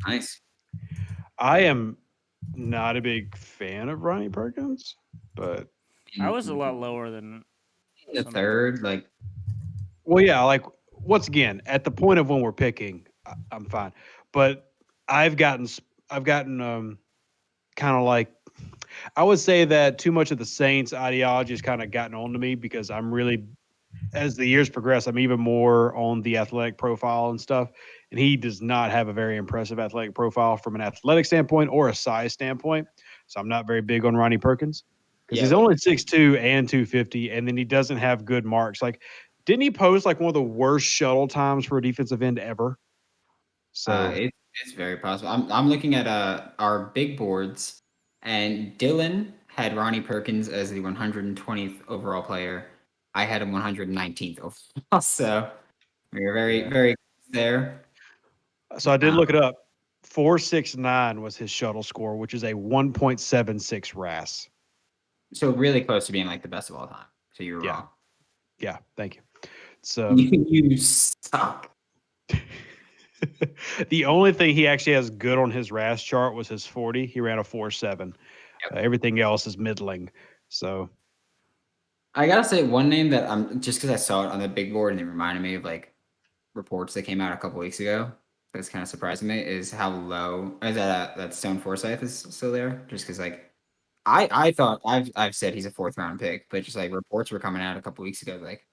Nice. I am not a big fan of Ronnie Perkins, but I was a lot lower than. the third, like well, yeah, like once again, at the point of when we're picking, I'm fine. But I've gotten kind of like I would say that too much of the Saints ideology has kind of gotten on to me because I'm really, as the years progress, I'm even more on the athletic profile and stuff. And he does not have a very impressive athletic profile from an athletic standpoint or a size standpoint. So I'm not very big on Ronnie Perkins because he's only 6'2" and 250, and then he doesn't have good marks. Like, didn't he post like one of the worst shuttle times for a defensive end ever? So it's very possible. I'm looking at our big boards, and Dylan had Ronnie Perkins as the 120th overall player. I had him 119th overall, so we were very very close there. So I did look it up. 4.69 was his shuttle score, which is a 1.76 RAS. So really close to being like the best of all time. So you were Yeah. wrong. Yeah, thank you. So You suck. the only thing he actually has good on his RAS chart was his 40. He ran a 4.7. Yep. Everything else is middling. So I gotta say one name that I'm just because I saw it on the big board and it reminded me of like reports that came out a couple weeks ago. That's kind of surprising me is how low is that Stone Forsythe is still there. Just because like I thought I've said he's a 4th round pick, but just like reports were coming out a couple weeks ago like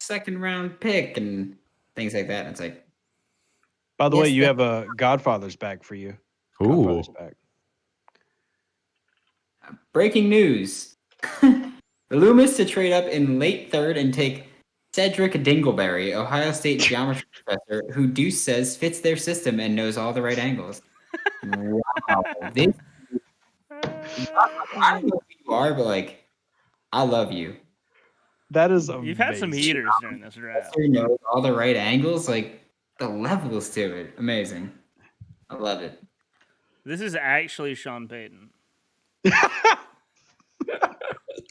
2nd round pick and things like that. And it's like By the way, Yes, you that- have a Godfather's back for you. Ooh. Godfather's back. breaking news: Loomis to trade up in late 3rd and take Cedric Dingleberry, Ohio State geometry professor, who Deuce says fits their system and knows all the right angles. Wow, this, I don't know who you are, but like, I love you. That is amazing. You've had some heaters during this draft. Professor knows all the right angles, like the levels to it, amazing. I love it. This is actually Sean Payton.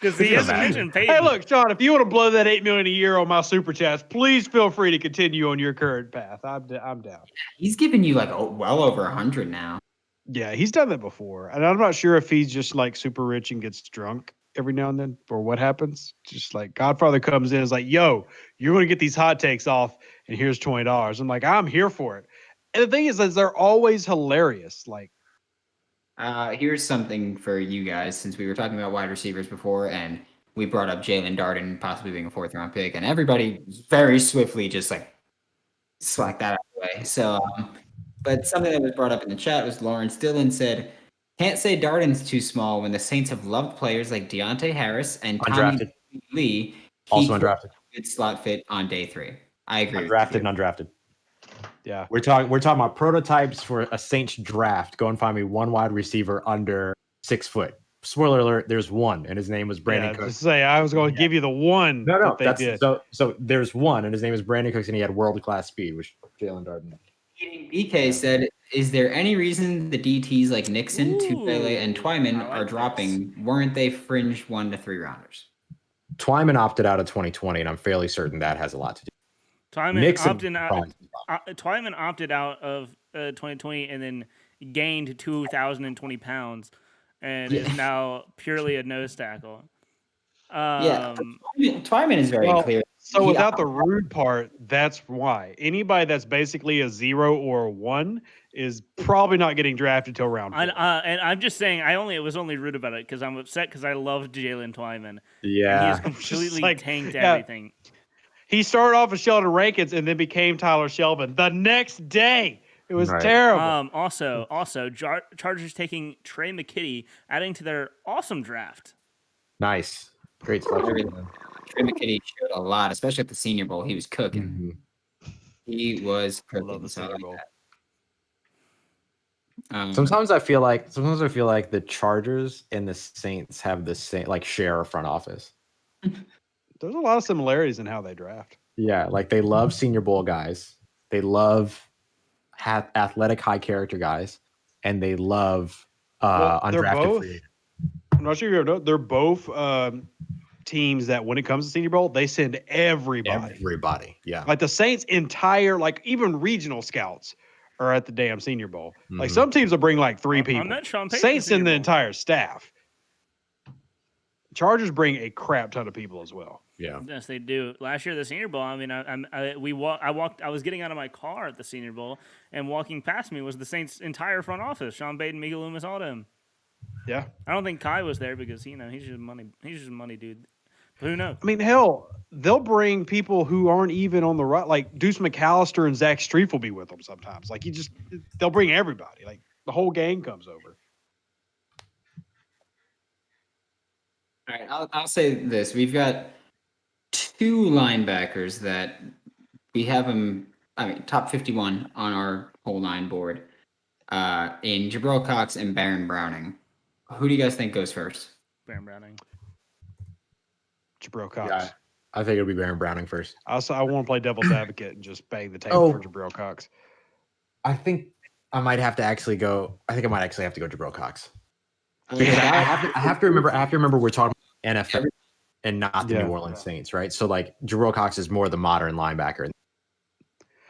Because he hasn't mentioned Payton. Hey, look, Sean, if you want to blow that $8 million a year on my super chats, please feel free to continue on your current path. I'm down. He's giving you like well over 100 now. Yeah, he's done that before, and I'm not sure if he's just like super rich and gets drunk every now and then, or what happens. Just like Godfather comes in and is like, "Yo, you're going to get these hot takes off, and here's $20." I'm like, I'm here for it. And the thing is they're always hilarious. Like, Here's something for you guys, since we were talking about wide receivers before, and we brought up Jalen Darden possibly being a 4th round pick, and everybody very swiftly just like slacked that out of the way. So, but something that was brought up in the chat was Lawrence Dillon said, "Can't say Darden's too small when the Saints have loved players like Deontay Harris and Tommy Undrafted. Lee. Also undrafted. Good slot fit on day 3. I agree. with Undrafted you. and undrafted. yeah, We're talking about prototypes for a Saints draft. Go and find me one wide receiver under 6 foot. Spoiler alert, there's one, and his name was Brandon yeah. Cooks. Just say I was going to give you the one. No, that they that's did. so there's one, and his name is Brandon Cooks, and he had world class speed, which Jalen Darden. Eating BK said, "Is there any reason the DTs like Nixon, Ooh, Tupele, and Twyman I like are this. dropping? Weren't they fringe 1 to 3 rounders?" Twyman opted out of 2020, and I'm fairly certain that has a lot to do. Twyman Nixon opted out. probably- Twyman opted out of 2020 and then gained 2,020 pounds and is now purely a nose tackle. Yeah, Twyman is very Well, clear. So He without the rude part, that's why anybody that's basically a 0 or a 1 is probably not getting drafted till round 4. And I'm just saying, it was only rude about it because I'm upset because I loved Jalen Twyman. And he Yeah, has completely like, tanked yeah. everything. He started off as Sheldon Rankins and then became Tyler Shelvin the next day. It was Right. terrible. Also, Chargers taking Trey McKitty, adding to their awesome draft. nice, great selection. Trey McKinney showed a lot, especially at the Senior Bowl. He was cooking. Mhm. He was I love cooking. the so I Senior like Bowl. that. Sometimes I feel like the Chargers and the Saints have the same like share a front office. There's a lot of similarities in how they draft. Yeah, like they love Senior Bowl guys, they love athletic, high character guys, and they love Well, they're undrafted both- free agents. I'm not sure you know. They're both teams that when it comes to Senior Bowl, they send everybody. Everybody, yeah. Like the Saints' entire, like even regional scouts are at the damn Senior Bowl. Like Mhm. some teams will bring like 3 I people. met Sean Payton Saints at the send the Senior Bowl. entire staff. Chargers bring a crap ton of people as well. Yeah. Yes, they do. Last year, at the Senior Bowl. I mean, I was getting out of my car at the Senior Bowl, and walking past me was the Saints' entire front office: Sean Payton, Miguel Loomis, all them. Yeah. I don't think Kai was there because he's just a money. He's just a money dude. But who knows? I mean, hell, they'll bring people who aren't even on the right. Like Deuce McAllister and Zach Streif will be with them sometimes. Like they'll bring everybody. Like the whole gang comes over. All right, I'll say this: we've got 2 linebackers that we have them. I mean, top 51 on our whole 9 board. In Jabril Cox and Baron Browning. Who do you guys think goes first? Baron Browning. Jabril Cox. Yeah. I think it'll be Baron Browning first. Also, I want to play devil's advocate and just bang the table Oh. for Jabril Cox. I think I might have to actually go. I think I might actually have to go Jabril Cox. Yeah, Because I have to remember we're talking about NFL and not the Yeah. New Orleans Saints, right? So like Jabril Cox is more the modern linebacker.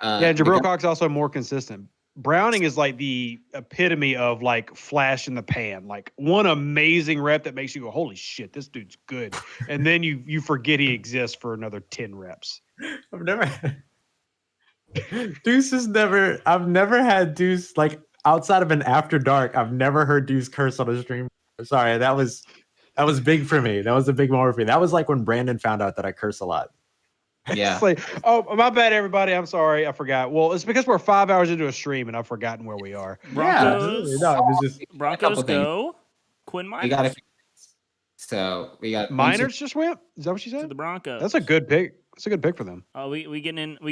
Yeah, Jabril because- Cox also more consistent. Browning is like the epitome of like flash in the pan, like one amazing rep that makes you go, "Holy shit, this dude's good," and then you forget he exists for another 10 reps. I've never Deuce has never I've never had Deuce like outside of an after dark. I've never heard Deuce curse on a stream. Sorry, that was big for me. That was a big moment for me. That was like when Brandon found out that I curse a lot. Yeah. It's like, oh, my bad, everybody. I'm sorry, I forgot. Well, it's because we're 5 hours into a stream and I've forgotten where we are. Broncos, No, it was just Broncos couple things. go. Quinn We got a Miners few minutes. So we got Miners just went. Is that what you to said? the Broncos. That's a good pick. That's a good pick for them. We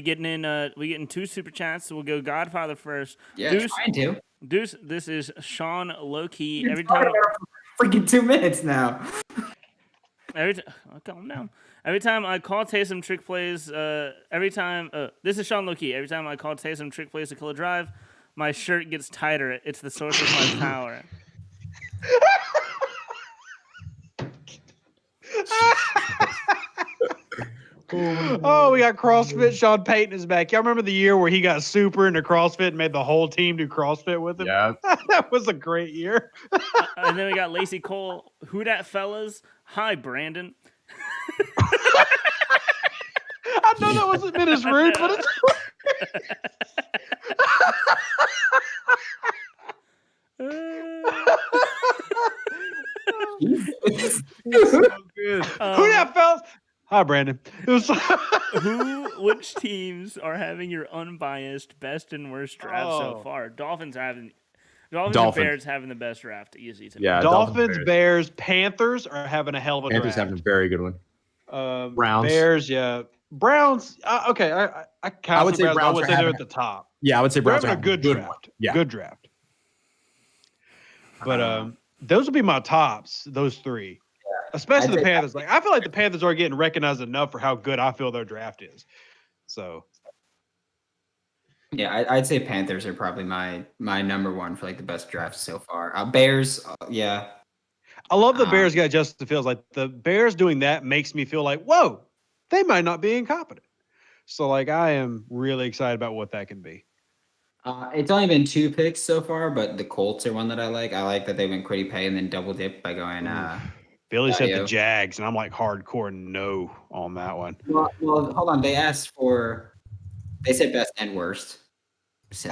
getting 2 super chats. So we'll go Godfather first. Yeah, Deuce, trying to. Deuce, this is Sean Loki. You're Every talking time, about it for freaking 2 minutes now. calm down. Every time I call Taysom trick plays, this is Sean Loki. Every time I call Taysom trick plays to kill a drive, my shirt gets tighter. It's the source of my power. Oh, we got CrossFit. Sean Payton is back. Y'all remember the year where he got super into CrossFit and made the whole team do CrossFit with him? yeah. That was a great year. And then we got Lacey Cole. Who dat fellas? Hi, Brandon. I know that wasn't meant as rude, but it's Jesus. so good. Who that fellas? Hi, Brandon. It was Which teams are having your unbiased best and worst draft so Oh. far? Dolphins and Dolphins. Bears having the best draft. Easy to me. Yeah. Dolphins, Bears, Panthers are having a hell of a Panthers draft. having a very good one. Browns. Bears, yeah. Browns. Okay, I kind of would say Browns. I Browns would are say they're having- at the top. Yeah, I would say They're Browns having a good one. draft. Yeah. Good draft. But those would be my tops. Those three, especially I'd the say- Panthers. Like I feel like the Panthers are getting recognized enough for how good I feel their draft is. So Yeah, I'd say Panthers are probably my number one for like the best drafts so far. Bears, yeah. I love the Um, Bears got Justin Fields. Like the Bears doing that makes me feel like, whoa, they might not be incompetent. So like I am really excited about what that can be. It's only been 2 picks so far, but the Colts are one that I like. I like that they went Quiddy Pay and then double dip by going. Billy said yeah. the Jags, and I'm like hardcore no on that one. Well, hold on. They asked for. They said best and worst. So,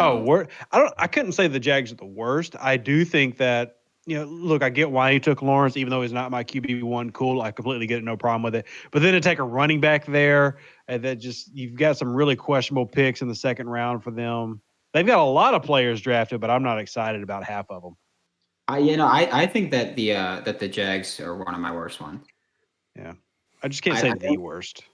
Oh, I couldn't say the Jags are the worst. I do think that, look, I get why he took Lawrence, even though he's not my QB1. Cool. I completely get it. No problem with it. But then to take a running back there, and then you've got some really questionable picks in the second round for them. They've got a lot of players drafted, but I'm not excited about half of them. I think that the Jags are one of my worst ones. I just can't I say the think- worst.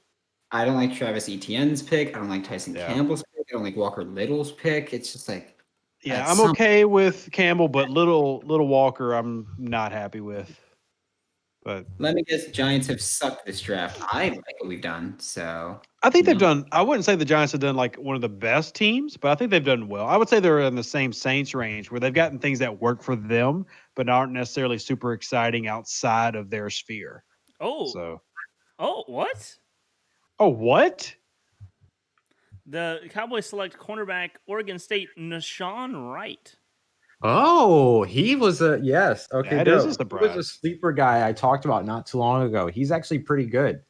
I don't like Travis Etienne's pick. I don't like Tyson Yeah. Campbell's pick. I don't like Walker Little's pick. It's just like Yeah, That's I'm some- okay with Campbell, but little Walker, I'm not happy with. But let me guess, Giants have sucked this draft. I like what we've done. So I think they've No. done. I wouldn't say the Giants have done like one of the best teams, but I think they've done well. I would say they're in the same Saints range where they've gotten things that work for them, but aren't necessarily super exciting outside of their sphere. Oh, what? Oh, what? The Cowboys select cornerback Oregon State Nashawn Wright. Oh, he was a yes. Okay, That is a dope. He surprise. was a sleeper guy I talked about not too long ago. He's actually pretty good.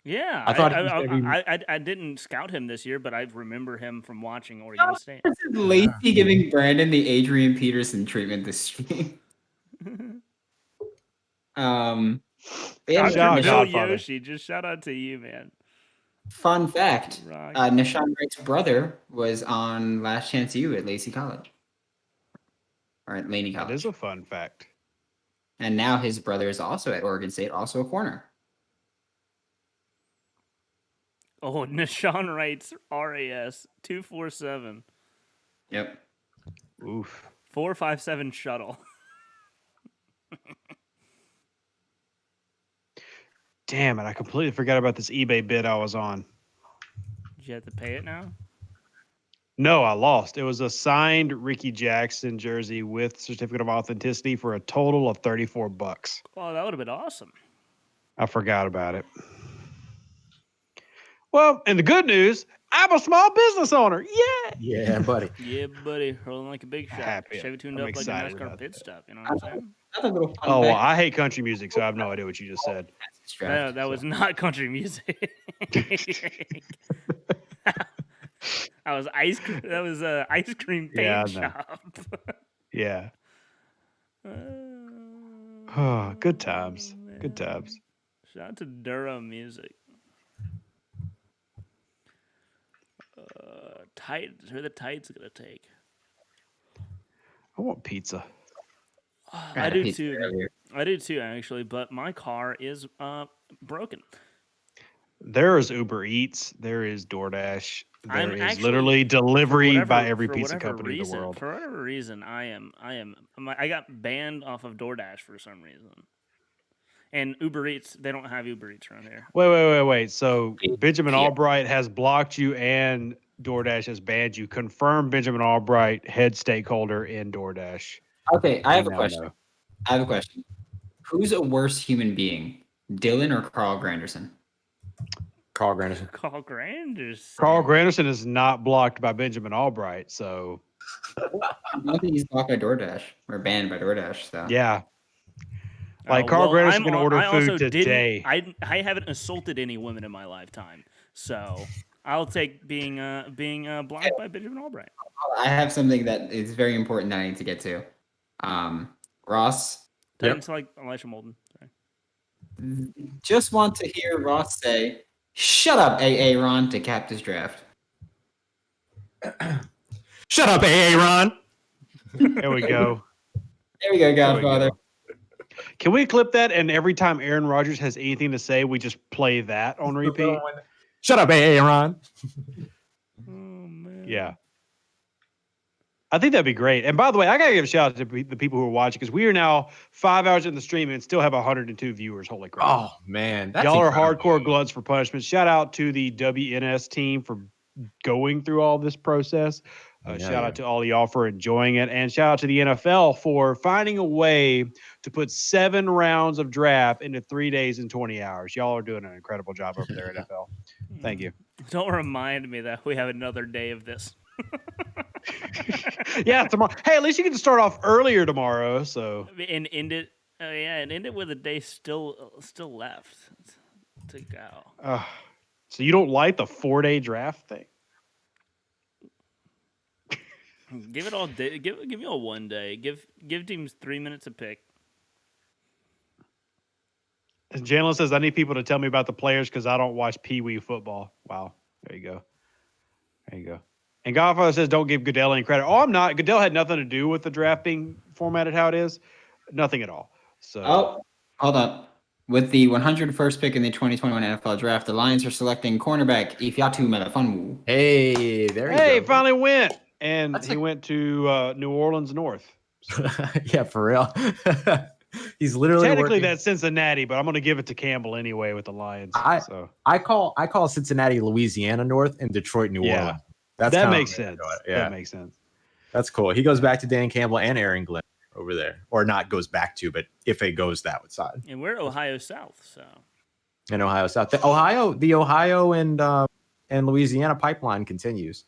Yeah, I thought he was gonna be- I didn't scout him this year, but I remember him from watching Oregon State. this is Lacey giving Brandon the Adrian Peterson treatment this stream. Yeah, Shout out Bill Godfather. Yoshi, just shout out to you, man. fun fact: Rock. Nashawn Wright's brother was on Last Chance U at Lacey College, or at Laney That College, is a fun fact. and now his brother is also at Oregon State, also a corner. Oh, Nashawn Wright's RAS 247 Yep. Oof. 457 shuttle. Damn it! I completely forgot about this eBay bid I was on. Did you have to pay it now? No, I lost. It was a signed Ricky Jackson jersey with certificate of authenticity for a total of $34. Oh, that would have been awesome. I forgot about it. Well, and the good news, I'm a small business owner. Yeah. Yeah, buddy. Yeah, buddy, rolling like a big shot. Happy. Chevy tuned I'm up like a excited NASCAR about pit that. stop. You know what I'm saying? Another little fun Oh, well, fact. I hate country music, so I have no idea what you just said. That's his draft. That was not country music. That was ice cream. That was ice cream paint Yeah, I know. shop. Yeah. Oh, Oh, good times. Good man. times. Shout out to Durham Music. Titans. Who are the Titans gonna take? I want pizza. I had a do pizza too. earlier. I do too, actually. But my car is broken. There is Uber Eats. There is DoorDash. I'm There is actually- literally delivery whatever- by every for pizza whatever company in the reason, world. For whatever reason, I got banned off of DoorDash for some reason. And Uber Eats, they don't have Uber Eats around here. Wait. So Benjamin Yeah. Albright has blocked you and DoorDash has banned you. Confirm Benjamin Albright, head stakeholder in DoorDash. Okay, I have a No, question. no. I have a question. Who's a worse human being, Dylan or Carl Granderson? Carl Granderson. Carl Granderson. Carl Granderson is not blocked by Benjamin Albright. So, I don't think he's blocked by DoorDash or banned by DoorDash. So yeah. Like, Carl Granderson can order food today. I haven't assaulted any women in my lifetime, so I'll take being blocked by Benjamin Albright. I have something that is very important that I need to get to. Ross, Titans like Elisha Molden. Sorry. just want to hear Ross say, "Shut up, AA Ron," to cap this draft. Shut up, AA Ron. There we go. There we go, There we Godfather. go. Can we clip that? And every time Aaron Rodgers has anything to say, we just play that on repeat? Shut up, AA Ron. Oh man. Yeah. I think that'd be great. And by the way, I gotta give a shout out to the people who are watching because we are now 5 hours in the stream and still have 102 viewers. Holy crap! Oh man, that's Y'all are incredible. hardcore gluts for punishment. Shout out to the WNS team for going through all this process. Shout out to all of y'all for enjoying it, and shout out to the NFL for finding a way to put 7 rounds of draft into 3 days and 20 hours. Y'all are doing an incredible job over there, NFL. Thank you. Don't remind me that we have another day of this. Yeah, tomorrow. Hey, at least you get to start off earlier tomorrow. So And end it. And end it with a day still left to go. so you don't like the 4-day draft thing? Give it all day. Give me a 1 day. Give teams 3 minutes to pick. And Jalen says, I need people to tell me about the players because I don't watch Pee Wee football. Wow. There you go. There you go. And Godfather says, don't give Goodell any credit. Oh, I'm not. Goodell had nothing to do with the draft being formatted how it is. Nothing at all. So, Oh, hold up. With the 101st pick in the 2021 NFL Draft, the Lions are selecting cornerback Ifeatu Melifonwu. Hey, there you hey, go. he finally went. And That's he like- went to New Orleans North. Yeah, for real. He's literally Technically, working- that's Cincinnati, but I'm going to give it to Campbell anyway with the Lions. So I call Cincinnati Louisiana North and Detroit New Yeah. Orleans. That's that kinda makes the way to sense. do it. Yeah, That makes sense. that's cool. He goes back to Dan Campbell and Aaron Glenn over there, or not goes back to, but if it goes that side And we're Ohio South, so in Ohio South, the Ohio and Louisiana pipeline continues.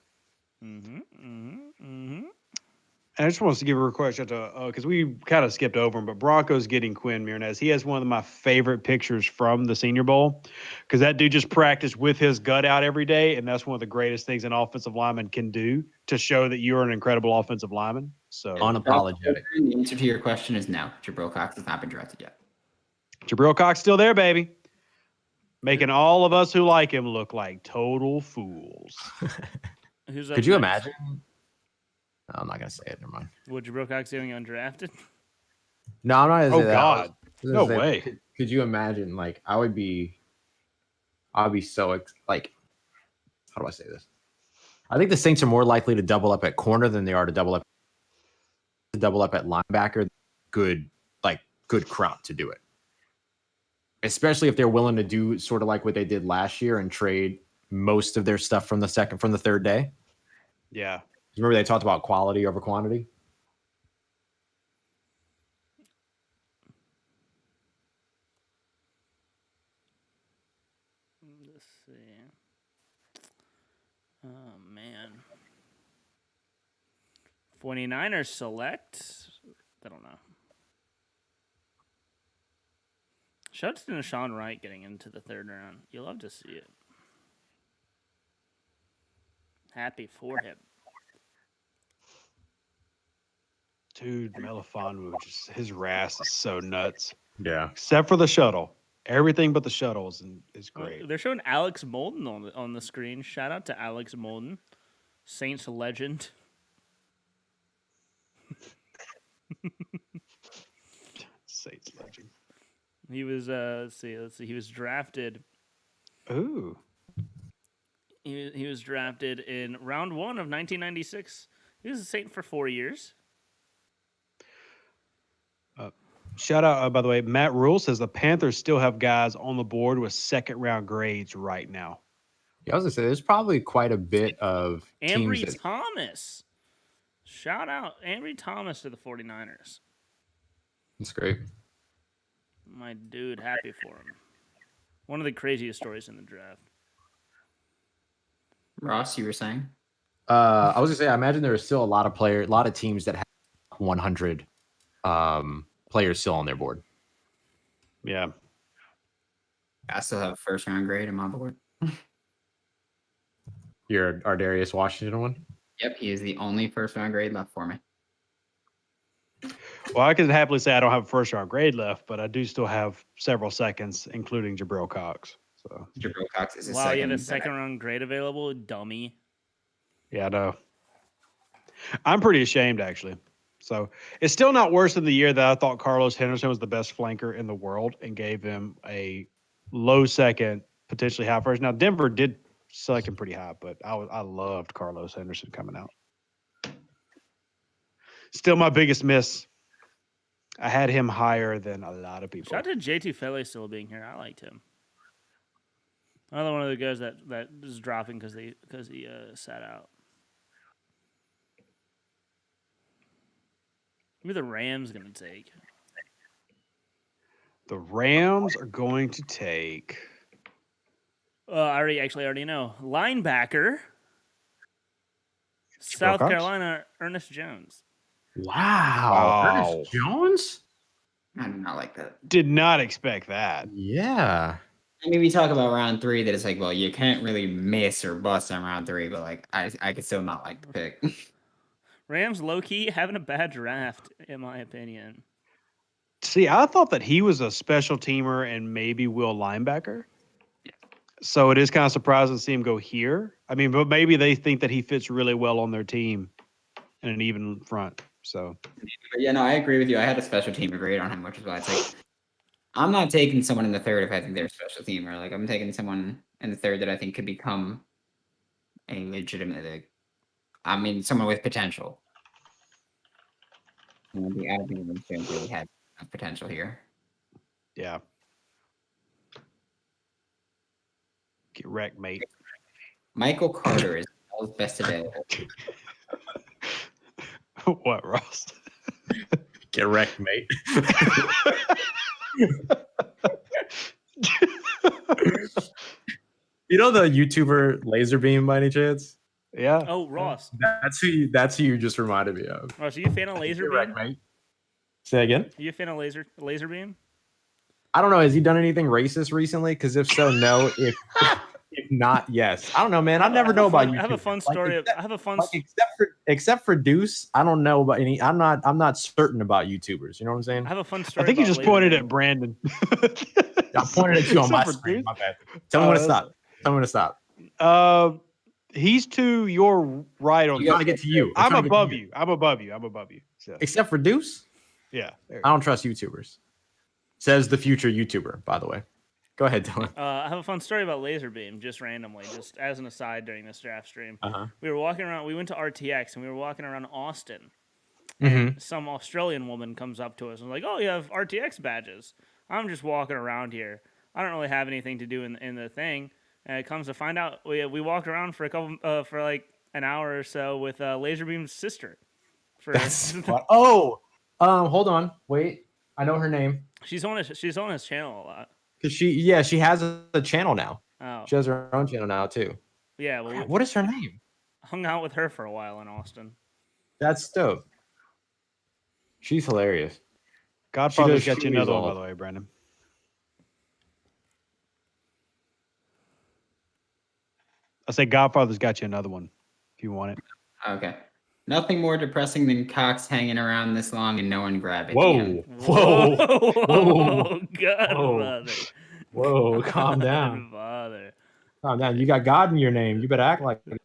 And I just want to give a request out to because we kind of skipped over him, but Broncos getting Quinn Miernez. He has one of my favorite pictures from the Senior Bowl because that dude just practiced with his gut out every day, and that's one of the greatest things an offensive lineman can do to show that you're an incredible offensive lineman. So Unapologetic. The answer to your question is no. Jabril Cox has not been drafted yet. Jabril Cox still there, baby, making all of us who like him look like total fools. who's up Could you next? imagine? No, I'm not gonna say it. Never mind. Would Jabril Cox doing undrafted? No, I'm not gonna Oh say that. God, I was no gonna say, way. Could you imagine? Like, I'd be so like, how do I say this? I think the Saints are more likely to double up at corner than they are to double up at linebacker. Good crowd to do it, especially if they're willing to do sort of like what they did last year and trade most of their stuff from the third day. Yeah. Remember they talked about quality over quantity. Let's see. Oh, man. 49ers select? I don't know. Shout out to Deshaun Wright getting into the third round. You love to see it. Happy for him. Dude, Melifonwu, just his RAS is so nuts. Yeah. Except for the shuttle. Everything but the shuttle is great. They're showing Alex Molden on the screen. Shout out to Alex Molden, Saints legend. Saints legend. He was let's see. He was drafted. Ooh. He was drafted in round 1 of 1996. He was a Saint for 4 years. Shout out, by the way, Matt Rule says the Panthers still have guys on the board with second round grades right now. Yeah, I was gonna say there's probably quite a bit of Ambry teams that, Thomas. Shout out Ambry Thomas to the 49ers. That's great. My dude, happy for him. One of the craziest stories in the draft. Ross, you were saying? I was gonna say I imagine there are still a lot of teams that have 100 players still on their board. Yeah. I still have a first round grade on my board. Your Ardarius Washington one. Yep, he is the only first round grade left for me. Well, I can happily say I don't have a first round grade left, but I do still have several seconds, including Jabril Cox. So Jabril Cox is his Wow, second. you have a second round grade available, dummy. yeah, I know. I'm pretty ashamed actually. So it's still not worse than the year that I thought Carlos Henderson was the best flanker in the world and gave him a low second, potentially high first. Now Denver did select him pretty high, but I loved Carlos Henderson coming out. Still my biggest miss. I had him higher than a lot of people. Shout out to JT Fele still being here. I liked him. Another one of the guys that is dropping because he sat out. Maybe the Rams gonna take. The Rams are going to take. I already know. Linebacker. South Cox? Carolina, Ernest Jones. Wow. Ernest Jones? I do not like that. Did not expect that. Yeah. I mean, we talk about round 3 that it's like, well, you can't really miss or bust on round 3, but like, I could still not like the pick. Rams low key having a bad draft, in my opinion. See, I thought that he was a special teamer and maybe will linebacker. So it is kind of surprising to see him go here. I mean, but maybe they think that he fits really well on their team in an even front. So, But yeah, no, I agree with you. I had a special teamer grade on him, which is why it's like, I'm not taking someone in the third if I think they're a special teamer. Like, I'm taking someone in the third that I think could become a legitimate, someone with potential. And I don't think Ernest Jones really had enough potential here. yeah. Get wrecked, mate. Michael Carter is Bell's best available. What, Ross? Get wrecked, mate. You know the YouTuber Laserbeam by any chance? Yeah. Oh, Ross. That's who you just reminded me of. Ross, are you a fan of Get wrecked, Laserbeam? mate. Say again? Are you a fan of Laserbeam? I don't know. Has he done anything racist recently? Because if so, no. If not, yes. I don't know, man. I never know about you. I have a fun story. I have a fun. Except for Deuce, I don't know about any. I'm not certain about YouTubers. You know what I'm saying? I have a fun story. I think you about just pointed Laserbeam. at Brandon. I pointed at you on my Except for screen. Deuce. My bad. Tell me when to stop. Tell me when to stop. He's to your right on. I'm trying to get to you. I'm trying to get to above you. I'm above you. I'm above you. So, Except for Deuce, yeah. there. I don't trust YouTubers. Says the future YouTuber, by the way. Go ahead, Dylan. I have a fun story about Laserbeam, just randomly, just as an aside during this draft stream. Uh-huh. We were walking around. We went to RTX, and we were walking around Austin. Mm-hmm. Some Australian woman comes up to us and was like, "Oh, you have RTX badges." I'm just walking around here. I don't really have anything to do in the thing. And it comes to find out, we walked around for for like an hour or so with Laserbeam's sister. That's fun. Oh, hold on, wait. I know her name she's on his channel a lot. because she has a channel now. Oh, She has her own channel now too. Yeah, well, What is her name? hung out with her for a while in Austin. That's dope. She's hilarious. Godfather's does got you another one, by shoes the way, Brandon. I say Godfather's got you another one if you want it. Okay. Nothing more depressing than Cox hanging around this long and no one grab it. Whoa, Whoa, whoa, Godfather. whoa! Calm down, Godfather. calm down. You got God in your name. You better act like it.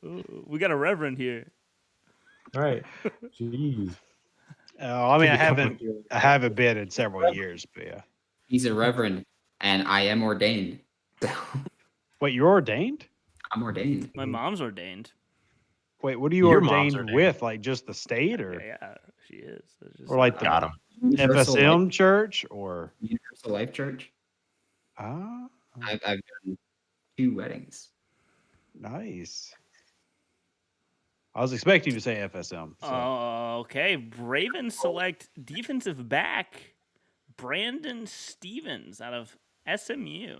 Ooh, we got a reverend here. All right. Jeez. I mean, I haven't been in several years, but yeah. He's a reverend, and I am ordained. Wait, you're ordained? I'm ordained. My mom's ordained. Wait, what are you Your mom's ordained ordained. with? Like just the state, or Yeah, she is. It's just- or like the Got him. Universal FSM Life, church, or Universal Life Church. ah, I've done 2 weddings. nice. I was expecting you to say FSM. So. Okay, Ravens select defensive back Brandon Stevens out of SMU.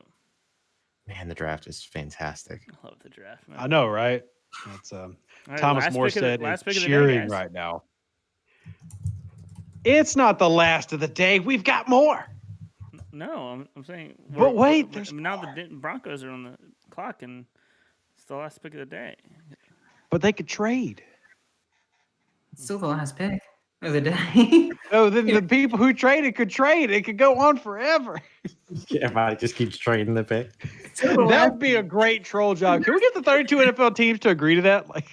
Man, the draft is fantastic. I love the draft, man. I know, right? That's All right, Thomas last pick of the- Morstead last is pick of the day, cheering guys. right now. It's not the last of the day. We've got more. No, I'm saying. But wait, there's now the Broncos are on the clock, and it's the last pick of the day. But they could trade. It's still the last pick of the day. Oh, then the people who traded could trade. It could go on forever. Everybody just keeps trading the pick. That would be a great troll job. Can we get the 32 NFL teams to agree to that? Like,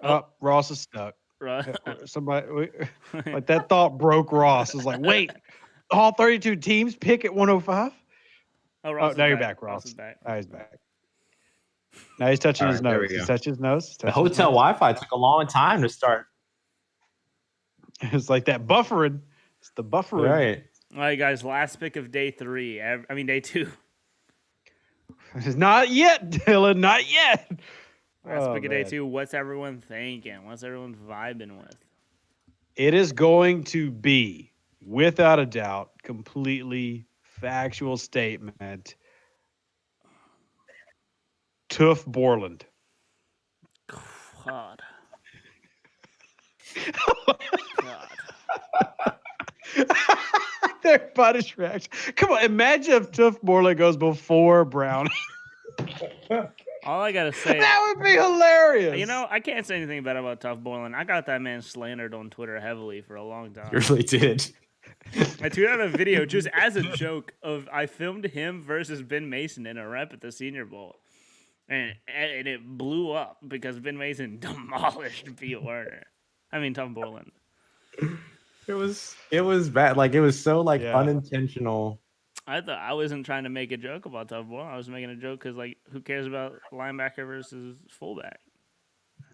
oh, Ross is stuck. Right. Somebody like that thought broke Ross. It was like, wait, all 32 teams pick at 105? Oh, Ross is now you're back, Ross. is back. Now he's back. Now he's touching All his right, there nose. we He's go. touching his nose. The hotel Wi-Fi took a long time to start. It's like that buffering. It's the buffering. Right. All right, guys. Last pick of day 3. I mean, day 2. It's not yet, Dylan. Not yet. Last Oh, pick of day man. 2. What's everyone thinking? What's everyone vibing with? It is going to be, without a doubt, completely factual statement. Tuff Borland. God. God. Everybody's reaction. Come on, imagine if Tuff Borland goes before Brown. All I gotta say, That would be hilarious. you know, I can't say anything bad about Tough Boylan. I got that man slandered on Twitter heavily for a long time. You really did. I tweeted out a video just as a joke of I filmed him versus Ben Mason in a rep at the Senior Bowl, and it blew up because Ben Mason demolished Pete Werner. I mean Tom Borland. It was bad. Like it was so like Yeah. unintentional. I thought I wasn't trying to make a joke about Tough Borland. I was making a joke because like who cares about linebacker versus fullback?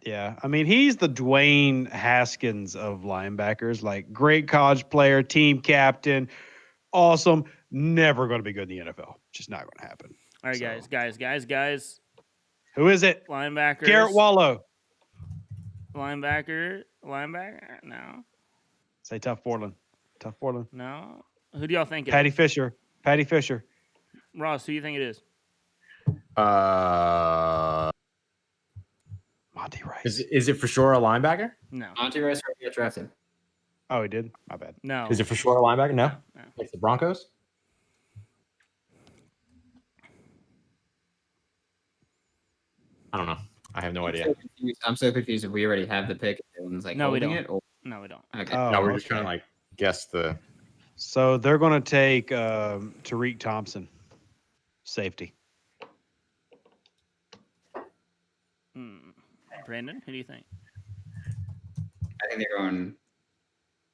Yeah, I mean, he's the Dwayne Haskins of linebackers. Like, great college player, team captain, awesome. Never going to be good in the NFL. Just not going to happen. All right, So- guys. Who is it? Linebackers. Garrett Wallow. Linebacker. No. Say Tough Borland. Tough Borland. No. Who do y'all think it Patty Fisher. Patty Fisher. is? Ross, who do you think it is? Monty Rice. Is it for sure a linebacker? No. Monty Rice already got drafted. Oh, he did? My bad. No. Is it for sure a linebacker? No. No. It's the Broncos. I don't know. I have no idea. I'm so confused if we already have the pick. Dylan's like No, we holding don't. it. Or, No, we don't. okay. Oh, No, we're just okay. trying to like guess the. So they're going to take Tariq Thompson, safety. Brandon, who do you think? I think they're going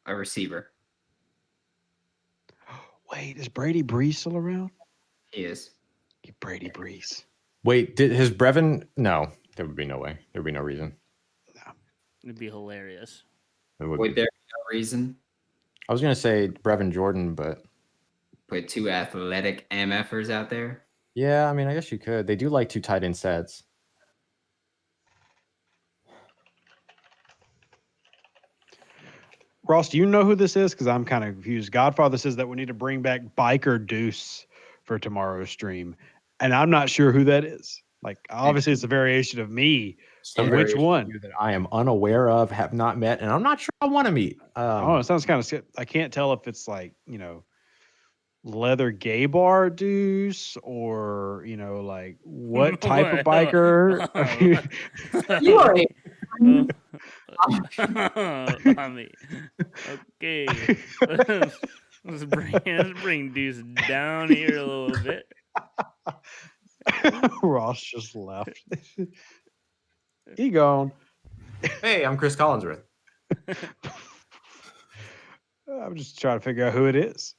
a receiver. Wait, is Brady Breeze still around? He is. Get Brady Breeze. Wait, did his Brevin? No, there would be no way. There would be no reason. It'd be hilarious. There would Would be. there be no reason? I was gonna say Brevin Jordan, but Put 2 athletic MFers out there. yeah, I mean, I guess you could. They do like 2 tight end sets. Ross, do you know who this is? Because I'm kind of confused. Godfather says that we need to bring back Biker Deuce for tomorrow's stream. and I'm not sure who that is. Like, obviously, it's a variation of me. Some Which variation of one? you that I am unaware of, have not met, and I'm not sure I want to meet. Oh, it sounds kind of. I can't tell if it's like leather gay bar deuce or like what type of biker. You are I mean, okay. Let's bring Deuce down here a little bit. Ross just left. He gone. Hey, I'm Chris Collinsworth. I'm just trying to figure out who it is.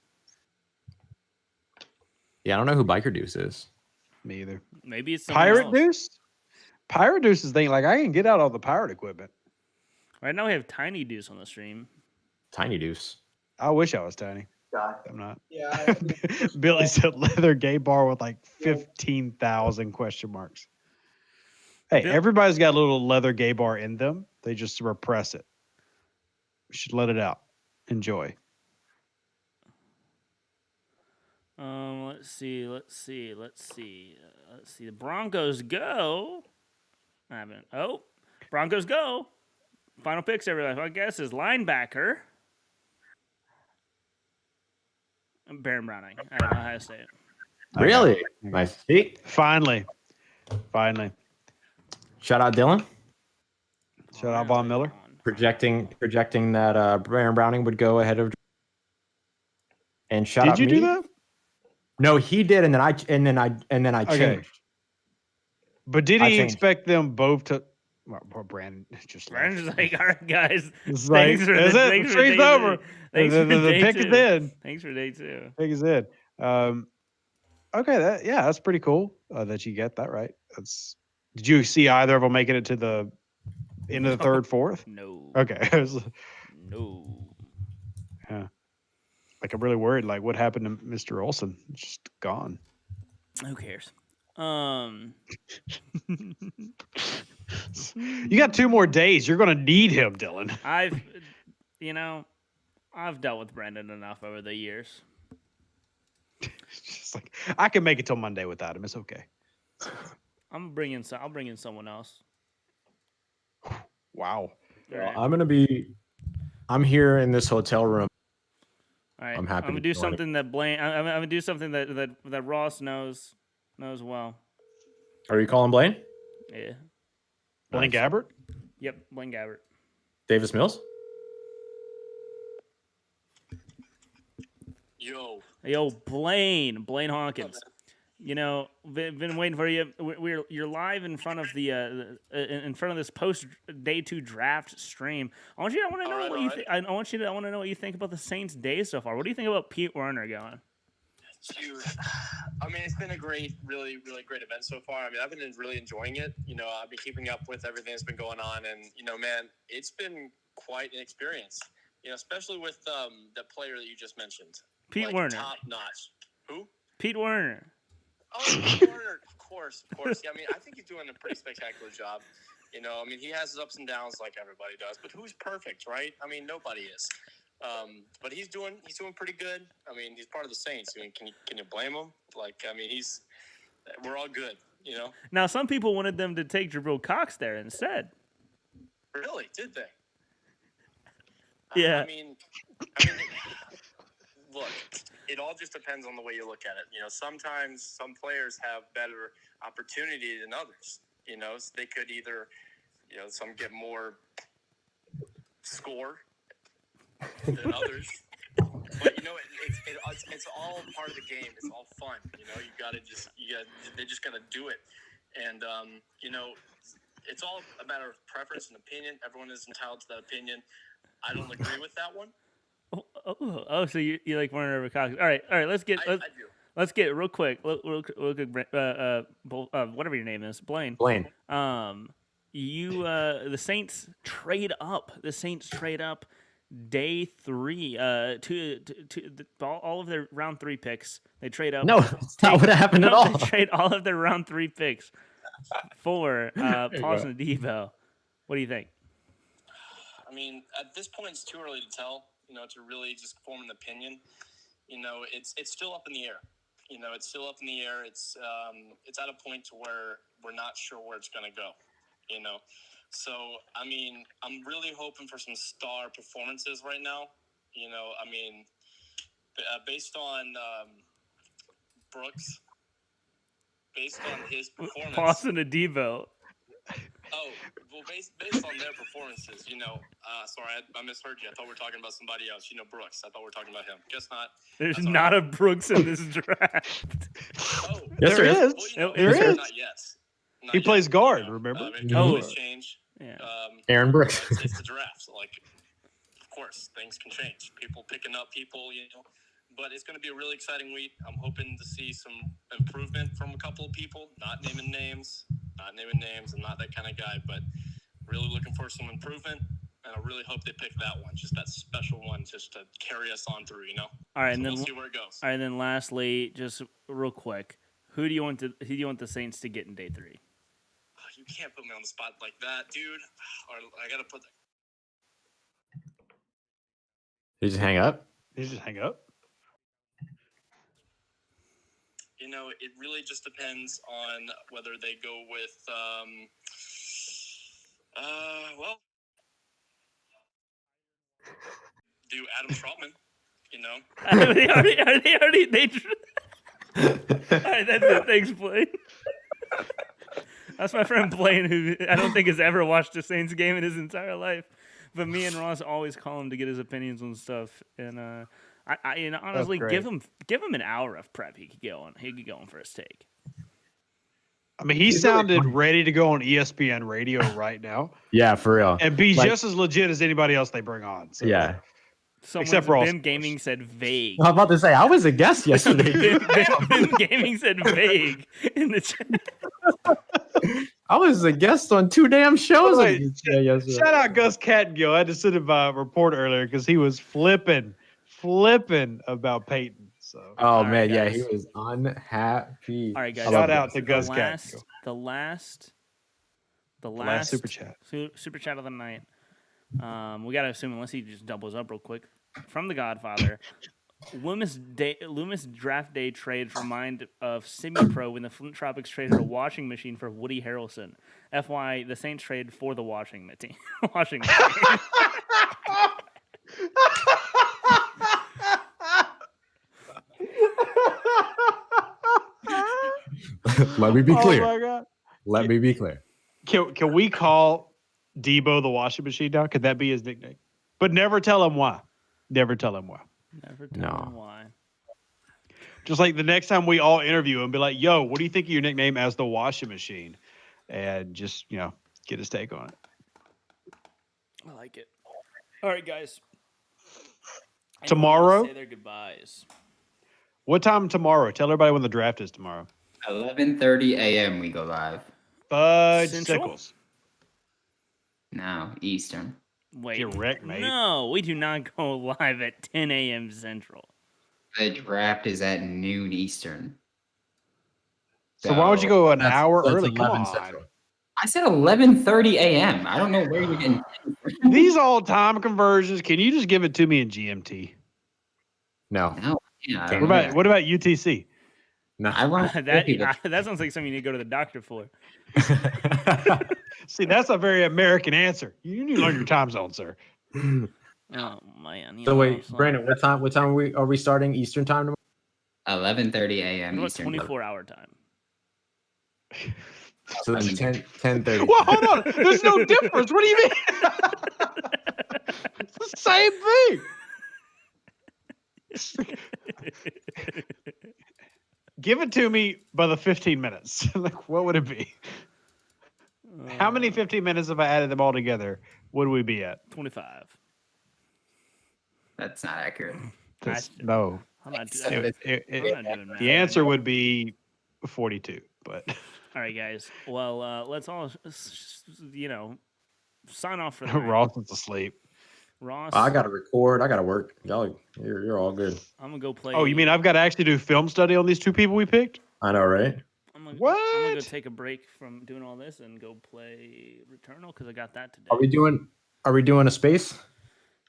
Yeah, I don't know who Biker Deuce is. Me either. Maybe it's someone Pirate else. Deuce? Pirate Deuce is thinking like I can get out all the pirate equipment. Right now we have Tiny Deuce on the stream. Tiny Deuce. I wish I was tiny. God. I'm not. Yeah. Billy said leather gay bar with like 15,000 question marks. Hey, Bill- everybody's got a little leather gay bar in them. They just repress it. We should let it out. Enjoy. Let's see. The Broncos go. Broncos go. Final picks, everybody. I guess is linebacker. Baron Browning. I don't know how to say it. Really? Nice. See? Finally. Shout out Dylan. Shout out Von Miller. Projecting that Baron Browning would go ahead of. And shout Did out you me. do that? No, he did, and then I Okay. changed. But did I he changed. expect them both to? Well, poor Brandon just left. Brandon's like, all right, guys. It's like, Thanks for that's the- it. thanks The for tree's day over. two. Thanks for The day pick two. is in. Thanks for day two. Pick is in. Okay, that's pretty cool that you get that right. Did you see either of them making it to the end of the third, fourth? No. Okay. I was No. like, I'm really worried. Like, what happened to Mr. Olsen? It's just gone. Who cares? You got 2 more days. You're going to need him, Dylan. I've dealt with Brandon enough over the years. It's just like, I can make it till Monday without him. It's okay. I'll bring in someone else. Wow. All right. I'm here in this hotel room. All right. I'm happy I'm gonna to do join something that Blaine. I'm gonna do something that Ross knows well. Are you calling Blaine? Yeah. Blaine Gabbert? Yep. Blaine Gabbert. Davis Mills? Yo, Blaine Hawkins. Been waiting for you. You're live in front of the in front of this post day 2 draft stream. I want to know what you think. I want to know what you think about the Saints' day so far. What do you think about Pete Werner going? Huge. I mean, it's been a great, really, really great event so far. I mean, I've been really enjoying it. I've been keeping up with everything that's been going on, and man, it's been quite an experience. Especially with the player that you just mentioned, Pete Werner. top notch. Who? Pete Werner. Oh, Pete Werner. Of course. Yeah, I mean, I think he's doing a pretty spectacular job. I mean, he has his ups and downs like everybody does, but who's perfect, right? I mean, nobody is. But he's doing pretty good. I mean, he's part of the Saints. I mean, can you blame him? Like, I mean, we're all good, Now, some people wanted them to take Jabril Cox there instead. Really? Did they? Yeah. I mean, look, it all just depends on the way you look at it. Sometimes some players have better opportunity than others. So they could either, some get more score than others. But it's all part of the game. It's all fun. They just gotta do it. And it's all a matter of preference and opinion. Everyone is entitled to that opinion. I don't agree with that one. So you like Werner over Cox? All right. Let's get I do. let's get real quick. Whatever your name is, Blaine. Blaine. The Saints trade up. Day 3. All of their round 3 picks. They trade up. No, that's not what happened at all. They trade all of their round 3 picks for Paulson Debo. What do you think? I mean, at this point, it's too early to tell. To really just form an opinion. It's still up in the air. it's still up in the air. It's at a point to where we're not sure where it's going to go. So I mean, I'm really hoping for some star performances right now. Based on Brooks, based on his performance. Boston to Debo. Oh, well, based on their performances, sorry, I misheard you. I thought we were talking about somebody else. Brooks. I thought we were talking about him. Guess not. There's That's all not right. a Brooks in this draft. Oh, Yes, there is. well, There is. Not yet. Not He yet, plays guard, remember? It can always change. Yeah. Aaron Brooks. It's the draft. So, of course, things can change. People picking up people, But it's going to be a really exciting week. I'm hoping to see some improvement from a couple of people. Not naming names. I'm not that kind of guy, but really looking for some improvement. And I really hope they pick that one, just that special one, just to carry us on through. All right, So and then we'll see where it goes. all right, then lastly, just real quick, who do you want the Saints to get in day 3? You can't put me on the spot like that, dude. Or I gotta put. Did you just hang up? He just hang up. It really just depends on whether they go with, do Adam Trautman, They already. All right, that's it. Thanks, Blaine. That's my friend Blaine, who I don't think has ever watched a Saints game in his entire life. But me and Ross always call him to get his opinions on stuff. And I honestly give him an hour of prep. He could go on for his take. I mean, he sounded ready to go on ESPN radio right now Yeah, for real. and be just as legit as anybody else they bring on. So. Yeah. Except Ross, Ben of Gaming said vague. I was about to say, I was a guest yesterday. Ben Gaming said vague in the chat. I was a guest on 2 damn shows. Wait, yesterday. Shout out Gus Catgill. I had to send him a report earlier because he was flipping about Peyton. So Oh, right, man. Yeah, guys. he was unhappy. All right, guys. shout out to The Gus last, Catgill. the last Last super chat. Super chat of the night. We gotta assume, unless he just doubles up real quick, from the Godfather. Loomis draft day trades remind of semi-pro when the Flint Tropics traded a washing machine for Woody Harrelson. FY, the Saints trade for the washing machine. Washing machine. Let me be clear. Oh my God. Let me be clear. Can we call Debo the washing machine now? Could that be his nickname? But never tell him why. Never tell him why. Never tell him why. Just like the next time we all interview him, be like, yo, what do you think of your nickname as the washing machine? And just, get his take on it. I like it. All right, guys. Tomorrow? Say their goodbyes. What time tomorrow? Tell everybody when the draft is tomorrow. 11:30 a.m. we go live. Fudge Central? Sickles. No, Eastern. Wait. Get wrecked, mate. No, we do not go live at 10 a.m. Central. The draft is at noon Eastern. So why would you go an hour That's early? Come 11 on. Central. I said 11:30 a.m. I don't know where you're getting. These all time conversions. Can you just give it to me in GMT? No. No, yeah, I What don't know. What about UTC? No. I want that sounds like something you need to go to the doctor for. See, that's a very American answer. You need to learn your time zone, sir. Oh man. So wait, Brandon, what time are we starting Eastern time tomorrow? 11:30 a.m. What Eastern. 24-hour time? So then 10:30. Well, hold on. There's no difference. What do you mean? It's the same thing. Give it to me by the 15 minutes. Like, what would it be? How many 15 minutes, if I added them all together, would we be at? 25. That's not accurate. No. I'm not So doing It- math. the answer would be 42, but All right, guys. Well, let's all, sign off for the night. Ross is asleep. Ross, I gotta record. I gotta work. Y'all, you're all good. I'm gonna go play. Oh, you mean I've got to actually do film study on these two people we picked? I know, right? I'm gonna go What? take a break from doing all this and go play Returnal because I got that today. Are we doing a space?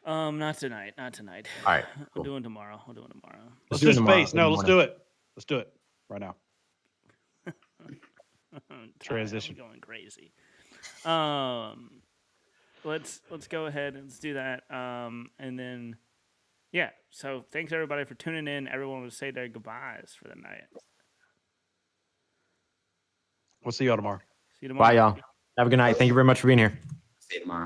Not tonight. All right. We'll Cool. do it tomorrow. Let's do do it tomorrow space. in No, the let's do it. Let's do it right now. Transition. I'm going crazy. Let's go ahead and let's do that. And then, yeah. So thanks everybody for tuning in. Everyone will say their goodbyes for the night. We'll see y'all tomorrow. See you tomorrow. Bye, y'all. Have a good night. Thank you very much for being here. See you tomorrow.